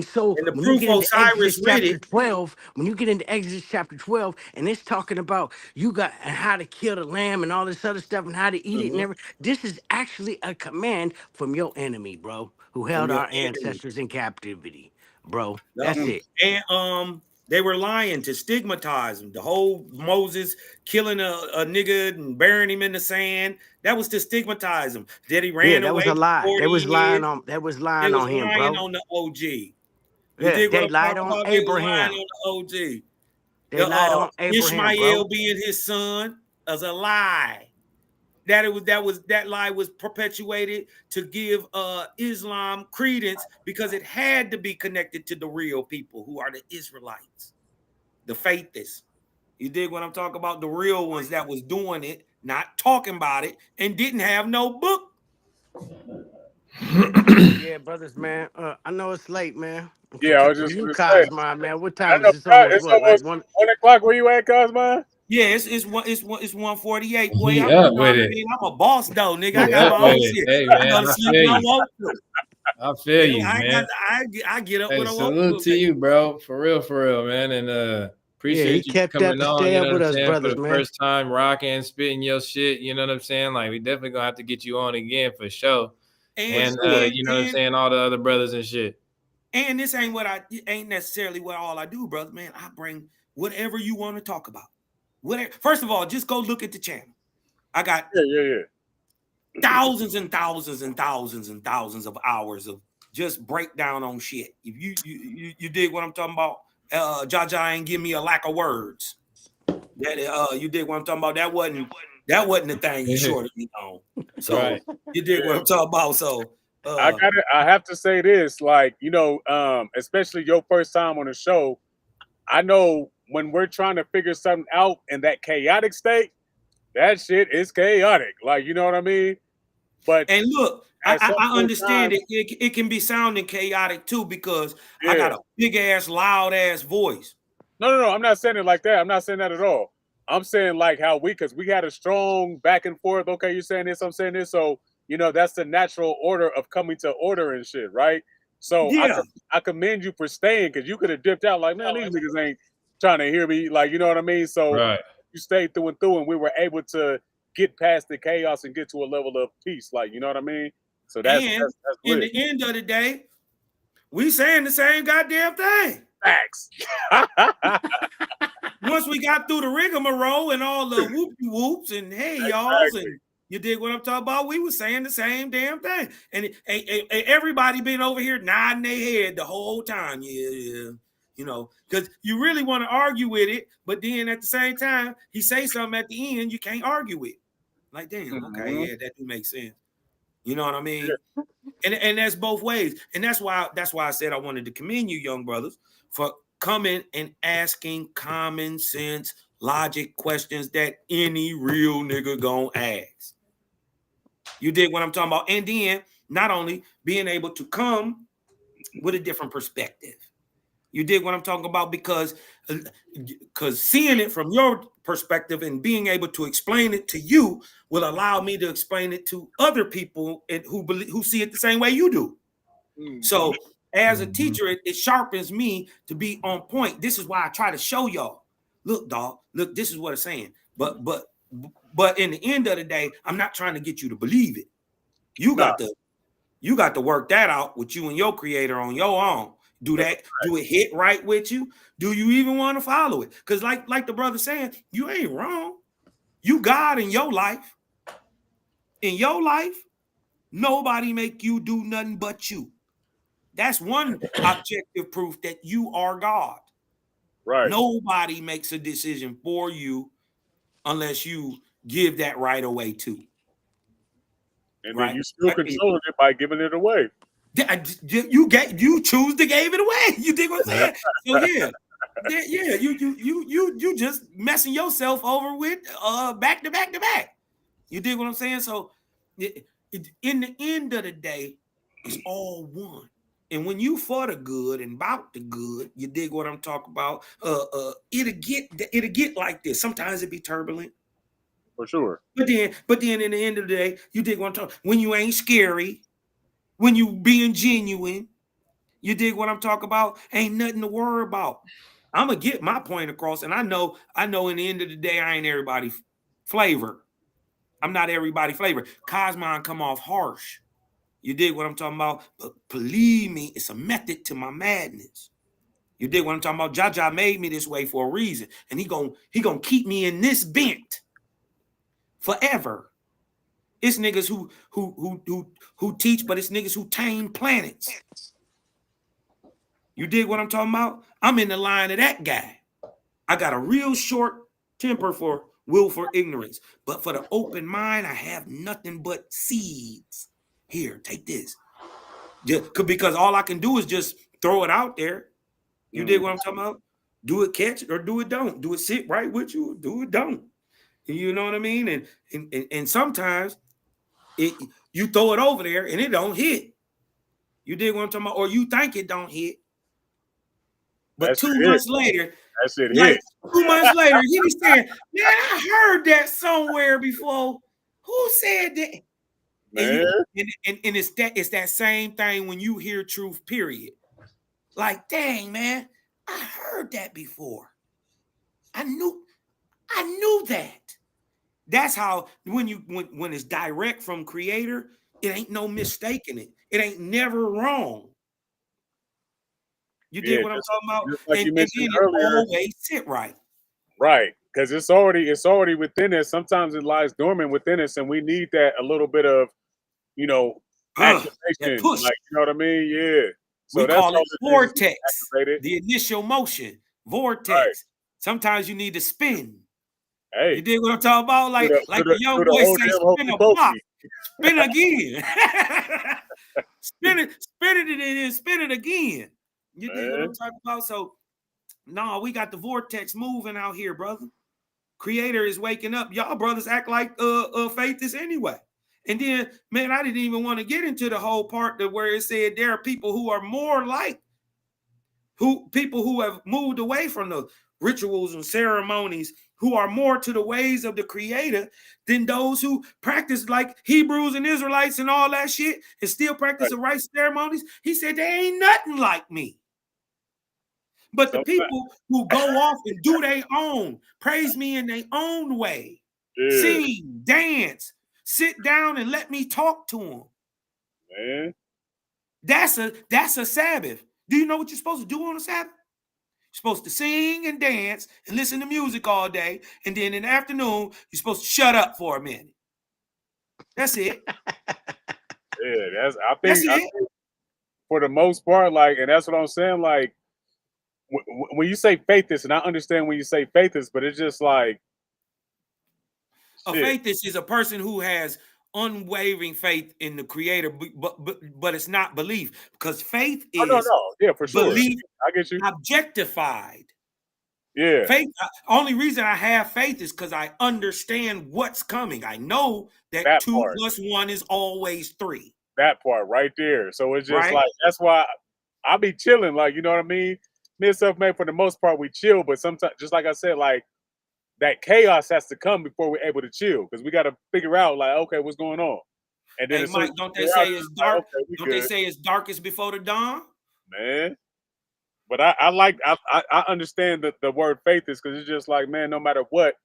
so And the when you proof get into Exodus Osiris read chapter it. 12, when you get into Exodus chapter 12, and it's talking about you got and how to kill the lamb and all this other stuff and how to eat it and Mhm. everything. This is actually a command from your enemy, bro, who From held your our enemy. ancestors in captivity, bro. Yep. That's Mm. it. And they were lying to stigmatize him. The whole Moses killing a nigga and burying him in the sand. That was to stigmatize him. That he Yeah, ran that away was a for lie. 40 years. They was They lying was on him, lying bro. on the OG. You Yeah, dig what they I'm lied talking on about? They was lying Abraham. on the OG. They The lied on Abraham, Ishmael bro. being his son as a lie. That lie was perpetuated to give Islam credence because it had to be connected to the real people who are the Israelites, the faithists. You dig what I'm talking about? The real ones that was doing it, not talking about it, and didn't have no book. Yeah, brothers, man. I know it's late, man. Yeah, I was For just you, gonna say. Cosmo, man. What I time is know it? It's almost it's what, like almost one? 1 o'clock. Where you at, Cosmo? Yeah, it's 148. Boy, He I'm, you up know with what I it. mean? I'm a boss though, nigga. I He got up my with own it. shit. Hey I go man, to I sleep feel when I you. want to. I feel you, I ain't got man. I get up Hey, when I want salute to, to you, bro. For real, man. And Yeah, he appreciate you kept that coming to on, stay you up know what with I'm us, saying, for brothers, the man. first time rocking, spitting your shit, you know what I'm saying? Like we definitely gonna have to get you on again for sure. and And and you know what I'm and saying, all the other brothers and shit. and this ain't necessarily what all I do, brother. Man, I bring whatever you want to talk about. Whatever. First of all, just go look at the channel. I got Yeah. thousands and thousands and thousands and thousands of hours of just breakdown on shit. If you dig what I'm talking about, Jaja ain't give me a lack of words. That you dig what I'm talking about. That wasn't the thing he shorted me on. So Right. you dig what I'm talking about. So I have to say this, like, especially your first time on the show, I know when we're trying to figure something out in that chaotic state, that shit is chaotic. Like, you know what I mean? But and look, at some I point in understand time, it can be sounding chaotic too because I yeah. got a big ass, loud ass voice. No. I'm not saying it like that. I'm not saying that at all. I'm saying like how because we had a strong back and forth. Okay, you're saying this, I'm saying this. So, that's the natural order of coming to order and shit, right? So Yeah, I commend you for staying because you could have dipped out like, man, these niggas ain't trying to hear me. Like, you know what I mean? So Right. you stayed through and through, and we were able to get past the chaos and get to a level of peace. Like, you know what I mean? So that's and that's in lit. the end of the day, we saying the same goddamn thing. Facts. Once we got through the rigmarole and all the whoopie whoops and hey y'alls Exactly. and you dig what I'm talking about, we was saying the same damn thing. And everybody been over here nodding their head the whole time. Yeah. Because you really want to argue with it, but then at the same time, he say something at the end you can't argue with. Like, damn, okay, Mhm. yeah, that do make sense. You know what I Yeah. mean? And that's both ways. And that's why I said I wanted to commend you, young brothers, for coming and asking common sense, logic questions that any real nigga gonna ask. You dig what I'm talking about? And then not only being able to come with a different perspective. You dig what I'm talking about? Because seeing it from your perspective and being able to explain it to you will allow me to explain it to other people and who see it the same way you do. Mhm. So as a Mhm. teacher, it sharpens me to be on point. This is why I try to show y'all. Look, dog. Look, this is what it's saying. But in the end of the day, I'm not trying to get you to believe it. You Nah, got to work that out with you and your creator on your own. Do that's that. Do it hit right with you? Do you even want to follow it? Because like the brother saying, you ain't wrong. You God in your life. In your life, nobody make you do nothing but you. That's one objective proof that you are God. right. Nobody makes a decision for you unless you give that right away too. And then Right? you still controlling it by giving it away. You choose to give it away. You dig what I'm Yep. saying? So yeah. You just messing yourself over with back to back to back. You dig what I'm saying? So in the end of the day, it's all one. And when you for the good and about the good, you dig what I'm talking about. It'll get like this. Sometimes it be turbulent, For sure. but then in the end of the day, you dig what I'm talking. When you ain't scary, when you being genuine, you dig what I'm talking about. Ain't nothing to worry about. I'm gonna get my point across, and I know. In the end of the day, I ain't everybody flavor. I'm not everybody flavor. Cosmon come off harsh. You dig what I'm talking about? But believe me, it's a method to my madness. You dig what I'm talking about? Jaja made me this way for a reason, and he gonna keep me in this bent forever. It's niggas who teach, but it's niggas who tame planets. You dig what I'm talking about? I'm in the line of that guy. I got a real short temper for willful ignorance, but for the open mind, I have nothing but seeds. Here, take this. Because all I can do is just throw it out there. You dig Mhm. what I'm talking about? Do it catch it or do it don't. Do it sit right with you, or do it don't. You know what I mean? And sometimes it You throw it over there and it don't hit. You dig what I'm talking about? Or you think it don't hit. But That 2 shit months hit. later, That shit like hit. 2 months later, he be saying, man, I heard that somewhere before. Who said that? Man. And it's that same thing when you hear truth, period. Like, dang, man, I heard that before. I knew that. That's how when it's direct from creator, it ain't no mistaking it. It ain't never wrong. You Yeah, dig what I'm talking about? just like And you then mentioned it earlier. always sit right. Right. Because it's already within us. Sometimes it lies dormant within us, and we need that a little bit of, That activation. push. Like, you know what I mean? Yeah. We So that's call all it it is vortex, activated. the initial motion, Right. vortex. Sometimes you need to spin. You Hey, dig what I'm talking about? do Like the, the young do the boy old say, damn spin hokey a block, pokey. spin again. spin it and then spin it again. You dig what I'm Man. talking about? So, no, we got the vortex moving out here, brother. Creator is waking up. Y'all brothers act like faith is anyway. And then, man, I didn't even want to get into the whole part that where it said there are people who are more like people who have moved away from the rituals and ceremonies, who are more to the ways of the creator than those who practice like Hebrews and Israelites and all that shit and still practice the right ceremonies. He said they ain't nothing like me. But the people who go off and do their own, praise me in their own way, Yeah, sing, dance, sit down and let me talk to them. man. That's a Sabbath. Do you know what you're supposed to do on a Sabbath? You're supposed to sing and dance and listen to music all day. And then in the afternoon, you're supposed to shut up for a minute. That's it. Yeah, I That's think it. for the most part, like, and that's what I'm saying, like, when you say faithist, and I understand when you say faithist, but it's just like, A shit. faithist is a person who has unwavering faith in the creator, but it's not belief, because faith Oh, no, is no. Yeah, for sure. belief I get you. objectified. Yeah, Faith, only reason I have faith is because I understand what's coming. I know that that 2 part. plus 1 is always 3, That part right there. So it's just right? like, that's why I be chilling. Like, you know what I mean? Me and Selfmade, for the most part, we chill. But sometimes, just like I said, like, that chaos has to come before we're able to chill, because we got to figure out, like, okay, what's going on? And then Hey, as soon as Mike, don't we they figure out, say then it's it's like, dark? okay, we Don't they good, say it's darkest before the dawn? man. But I understand the word faith is, because it's just like, man, no matter what,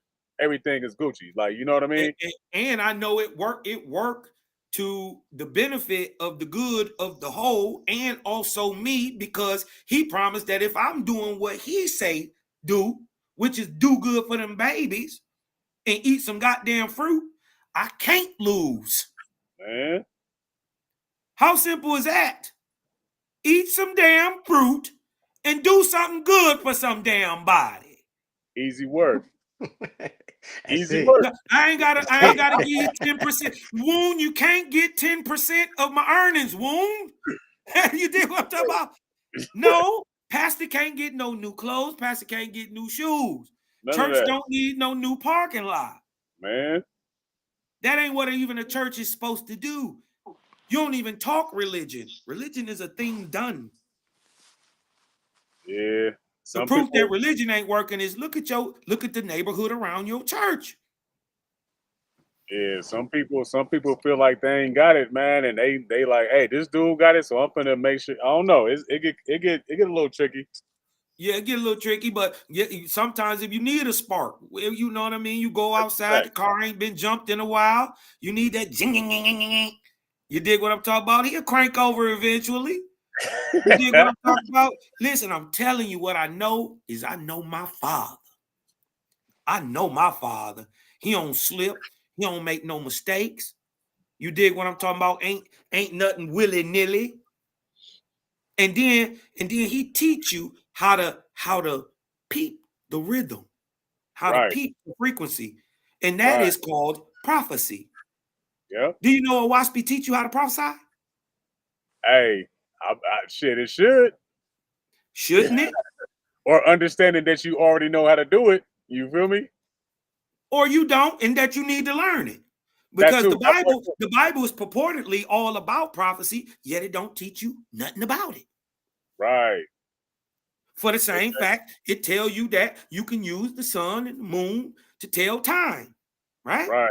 everything is Gucci. Like, you know what I mean? And I know it worked to the benefit of the good of the whole, and also me, because he promised that if I'm doing what he say do, which is do good for them babies and eat some goddamn fruit, I can't lose. Man, How simple is that? Eat some damn fruit and do something good for some damn body. easy work. That's Easy it. work. No, I ain't gotta give you 10%. Woon, you can't get 10% of my earnings, Woon. You did what I'm talking about? No, pastor can't get no new clothes, pastor can't get new shoes. None of Church that, don't need no new parking lot. man. That ain't what even a church is supposed to do. You don't even talk religion. Religion is a thing done. Yeah. The Some proof that people, religion ain't working is look at the neighborhood around your church. yeah, some people feel like they ain't got it, man, and they like, hey, this dude got it, so I'm gonna make sure. I don't know. It get a little tricky. Yeah, it get a little tricky, but yeah, sometimes if you need a spark, well, you know what I mean. You go outside, Fact. the car ain't been jumped in a while. You need that zing. You dig what I'm talking about? He'll crank over eventually. You dig what I'm talking about? Listen, I'm telling you what I know is I know my father. I know my father. He don't slip. He don't make no mistakes. You dig what I'm talking about? Ain't nothing willy-nilly. And then he teach you how to peep the rhythm, how to Right, peep the frequency. And that right. is called prophecy. Yep. Do you know Oahspe teach you how to prophesy? Hey, shit, it should. Shouldn't it? Or understanding that you already know how to do it. You feel me? Or you don't, and that you need to learn it. Because too. the Bible is purportedly all about prophecy, yet it don't teach you nothing about it. Right. For the same fact, it tells you that you can use the sun and the moon to tell time, right? Right.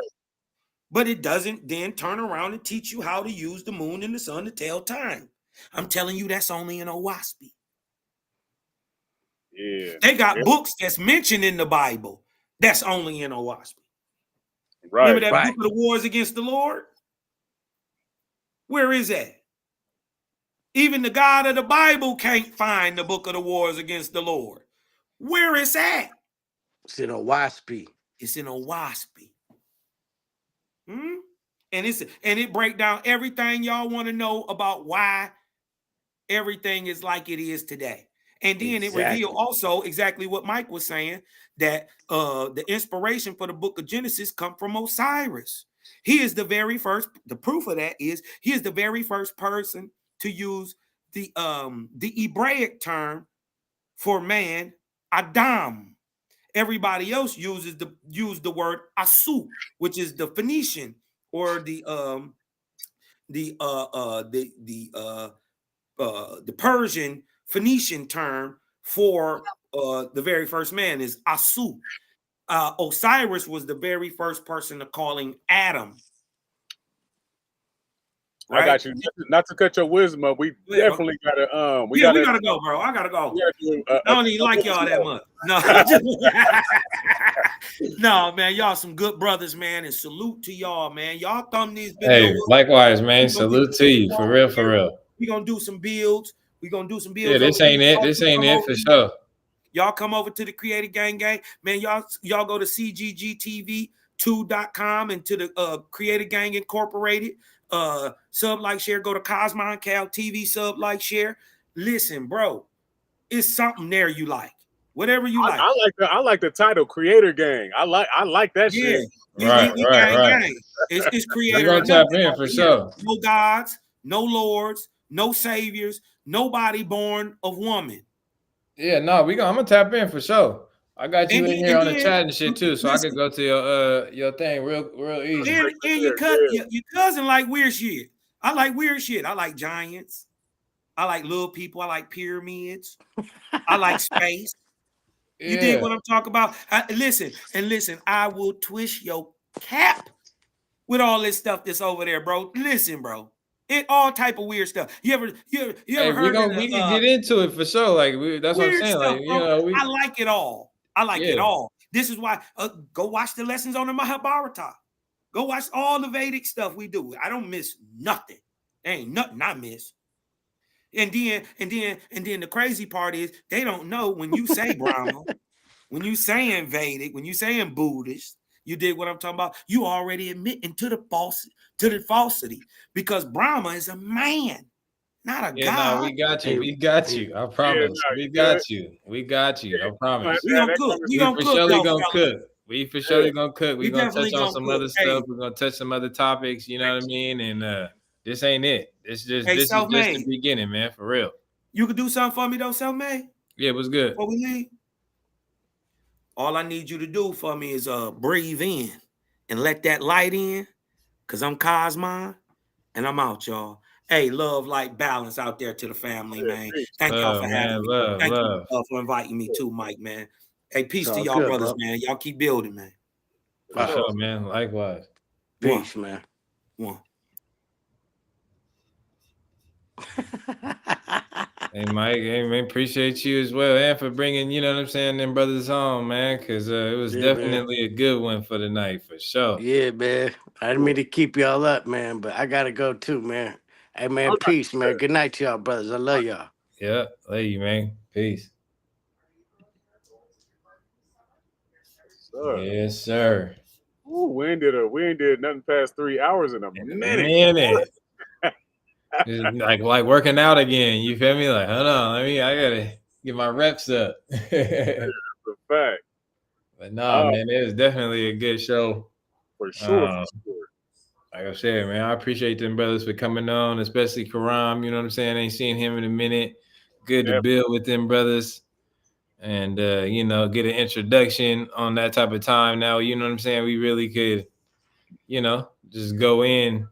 But it doesn't then turn around and teach you how to use the moon and the sun to tell time. I'm telling you, that's only in Oahspe. Yeah. They got books that's mentioned in the Bible that's only in Oahspe. Right. Remember that Right. book of the Wars Against the Lord? Where is that? Even the God of the Bible can't find the book of the Wars Against the Lord. Where is that? It's in Oahspe. It's in Oahspe. And it break down everything y'all want to know about why everything is like it is today. And then it revealed also exactly what Mike was saying, that the inspiration for the book of Genesis come from Osiris. He is the very first, the proof of that is he is the very first person to use the Hebraic term for man, Adam. Everybody else uses the word asu, which is the Phoenician or the Persian Phoenician term for the very first man is asu. Osiris was the very first person to call him Adam. Right? I got you. Not to cut your wisdom up, we definitely gotta we gotta go, bro. I gotta go. I don't even like y'all that much. No, no, man. Y'all some good brothers, man, and salute to y'all, man. Y'all thumb these videos. Hey, likewise, man. Salute to you, for real, for real. We gonna do some builds. Yeah, this ain't it. This ain't it for sure. Y'all come over to the Creative Gang, man. Y'all go to cggtv2.com and to the Creative Gang Incorporated. Sub, like, share. Go to Cosmon Cal TV, sub, like, share. Listen, bro, it's something there you like. Whatever you like. I like the title Creator Gang. I like that shit. Right. Gang. It's creator. We're gonna tap in for sure. No gods, no lords, no saviors, nobody born of woman. Yeah, no, I'm gonna tap in for sure. I got you in here on the chat and shit too, so I could go to your thing real easy. And your cousin like weird shit. I like weird shit. I like giants. I like little people. I like pyramids. I like space. You dig what I'm talking about? Listen. I will twist your cap with all this stuff that's over there, bro. Listen, bro. It all type of weird stuff. You ever heard? We can get into it for sure. Like that's what I'm saying. Stuff, like I like it all. I like it all. This is why go watch the lessons on the Mahabharata. Go watch all the Vedic stuff we do. I don't miss nothing. There ain't nothing I miss. And then the crazy part is they don't know when you say Brahma, when you saying Vedic, when you saying Buddhist, you did what I'm talking about. You already admitting to the falsity because Brahma is a man, not a god. No, we got you. We got you. I promise. We got you. I promise. We gonna cook. We for sure gonna cook. We for sure gonna cook. We gonna touch on some other stuff. We're gonna touch some other topics. You know what I mean? And this ain't it. This is just the beginning, man. For real. You could do something for me though, Selfmade? Yeah, what's good? Before we leave, all I need you to do for me is breathe in and let that light in, cause I'm Cosmon and I'm out, y'all. Hey, love, light, balance out there to the family, man. Thank y'all for having me. Thank you for inviting me too, Mike, man. Hey, peace to y'all brothers, man. Y'all keep building, man. For sure, man. Likewise. Peace, man. One. Hey, Mike, hey, man, appreciate you as well, and for bringing, you know what I'm saying, them brothers home, man, because it was definitely a good one for the night, for sure. Yeah, man. I didn't mean to keep y'all up, man, but I got to go too, man. Hey, man, peace, man. Good night to y'all, brothers. I love y'all. Yeah, love you, man. Peace. Yes, sir. Ooh, we ain't did nothing past 3 hours in a minute. It's like working out again. You feel me? Like, hold on, I gotta get my reps up. That's a fact. But no, man, it was definitely a good show. For sure. Like I said, man, I appreciate them brothers for coming on, especially Karam. You know what I'm saying? Ain't seen him in a minute. Good to build with them brothers. And you know, get an introduction on that type of time. Now, you know what I'm saying? We really could, you know, just go in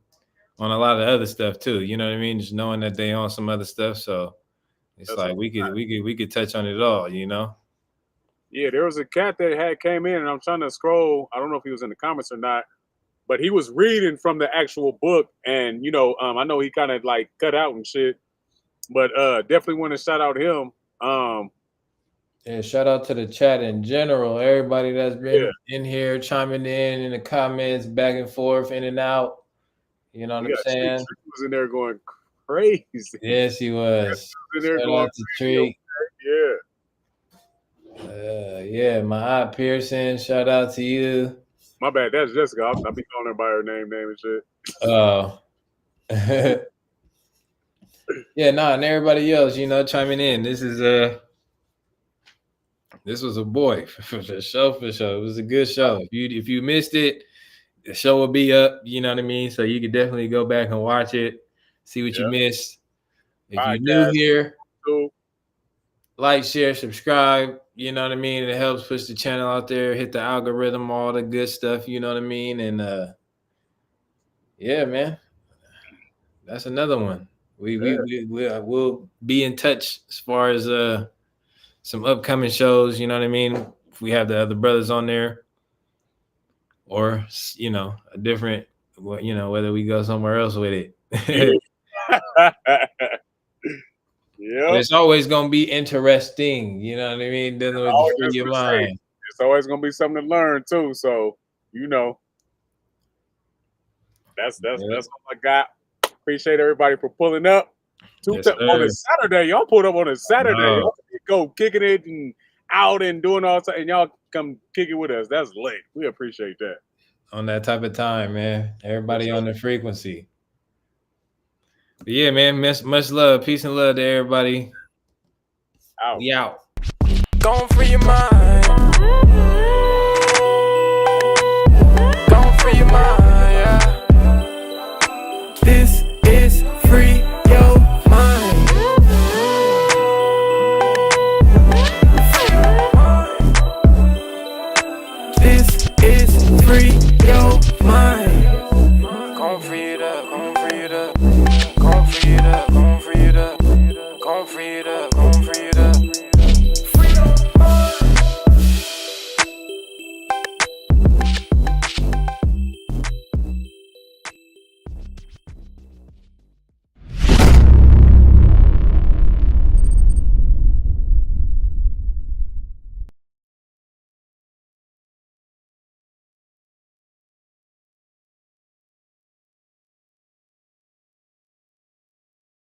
on a lot of other stuff too. You know what I mean? Just knowing that they on some other stuff. So it's That's like we could touch on it all, you know? Yeah, there was a cat that had came in, and I'm trying to scroll. I don't know if he was in the comments or not, but he was reading from the actual book, and I know he kind of like cut out and shit, but definitely want to shout out him. Yeah, shout out to the chat in general. Everybody that's been Yeah, in here chiming in the comments, back and forth, in and out. You know what we I'm got Treat. saying? Treat was in there going crazy. Yes, he was. In there Shout going out to crazy. Treat. Yeah. Yeah, my eye Pearson. Shout out to you. My bad. That's Jessica. I'll be calling her by her name and shit. Oh. Yeah, and everybody else, chiming in. This was a boy for sure. It was a good show. If you missed it, the show will be up. You know what I mean. So you could definitely go back and watch it, see what you missed. If you're new here, too. like, share, subscribe. You know what I mean. It helps push the channel out there, hit the algorithm, all the good stuff. You know what I mean. And yeah, man, that's another one. We'll be in touch as far as some upcoming shows. You know what I mean. If we have the other brothers on there, or a different, whether we go somewhere else with it. Yeah, it's always gonna be interesting. You know what I mean. Dealing with the free your mind. It's always gonna be something to learn too. So that's all I got. Appreciate everybody for pulling up. On a Saturday, y'all pulled up on a Saturday. Y'all go kicking it and out and doing all that, and y'all come kick it with us. That's lit. We appreciate that. On that type of time, man. Everybody on the frequency. But yeah, man. Much love, peace and love to everybody. Out. We out. Gone free your mind.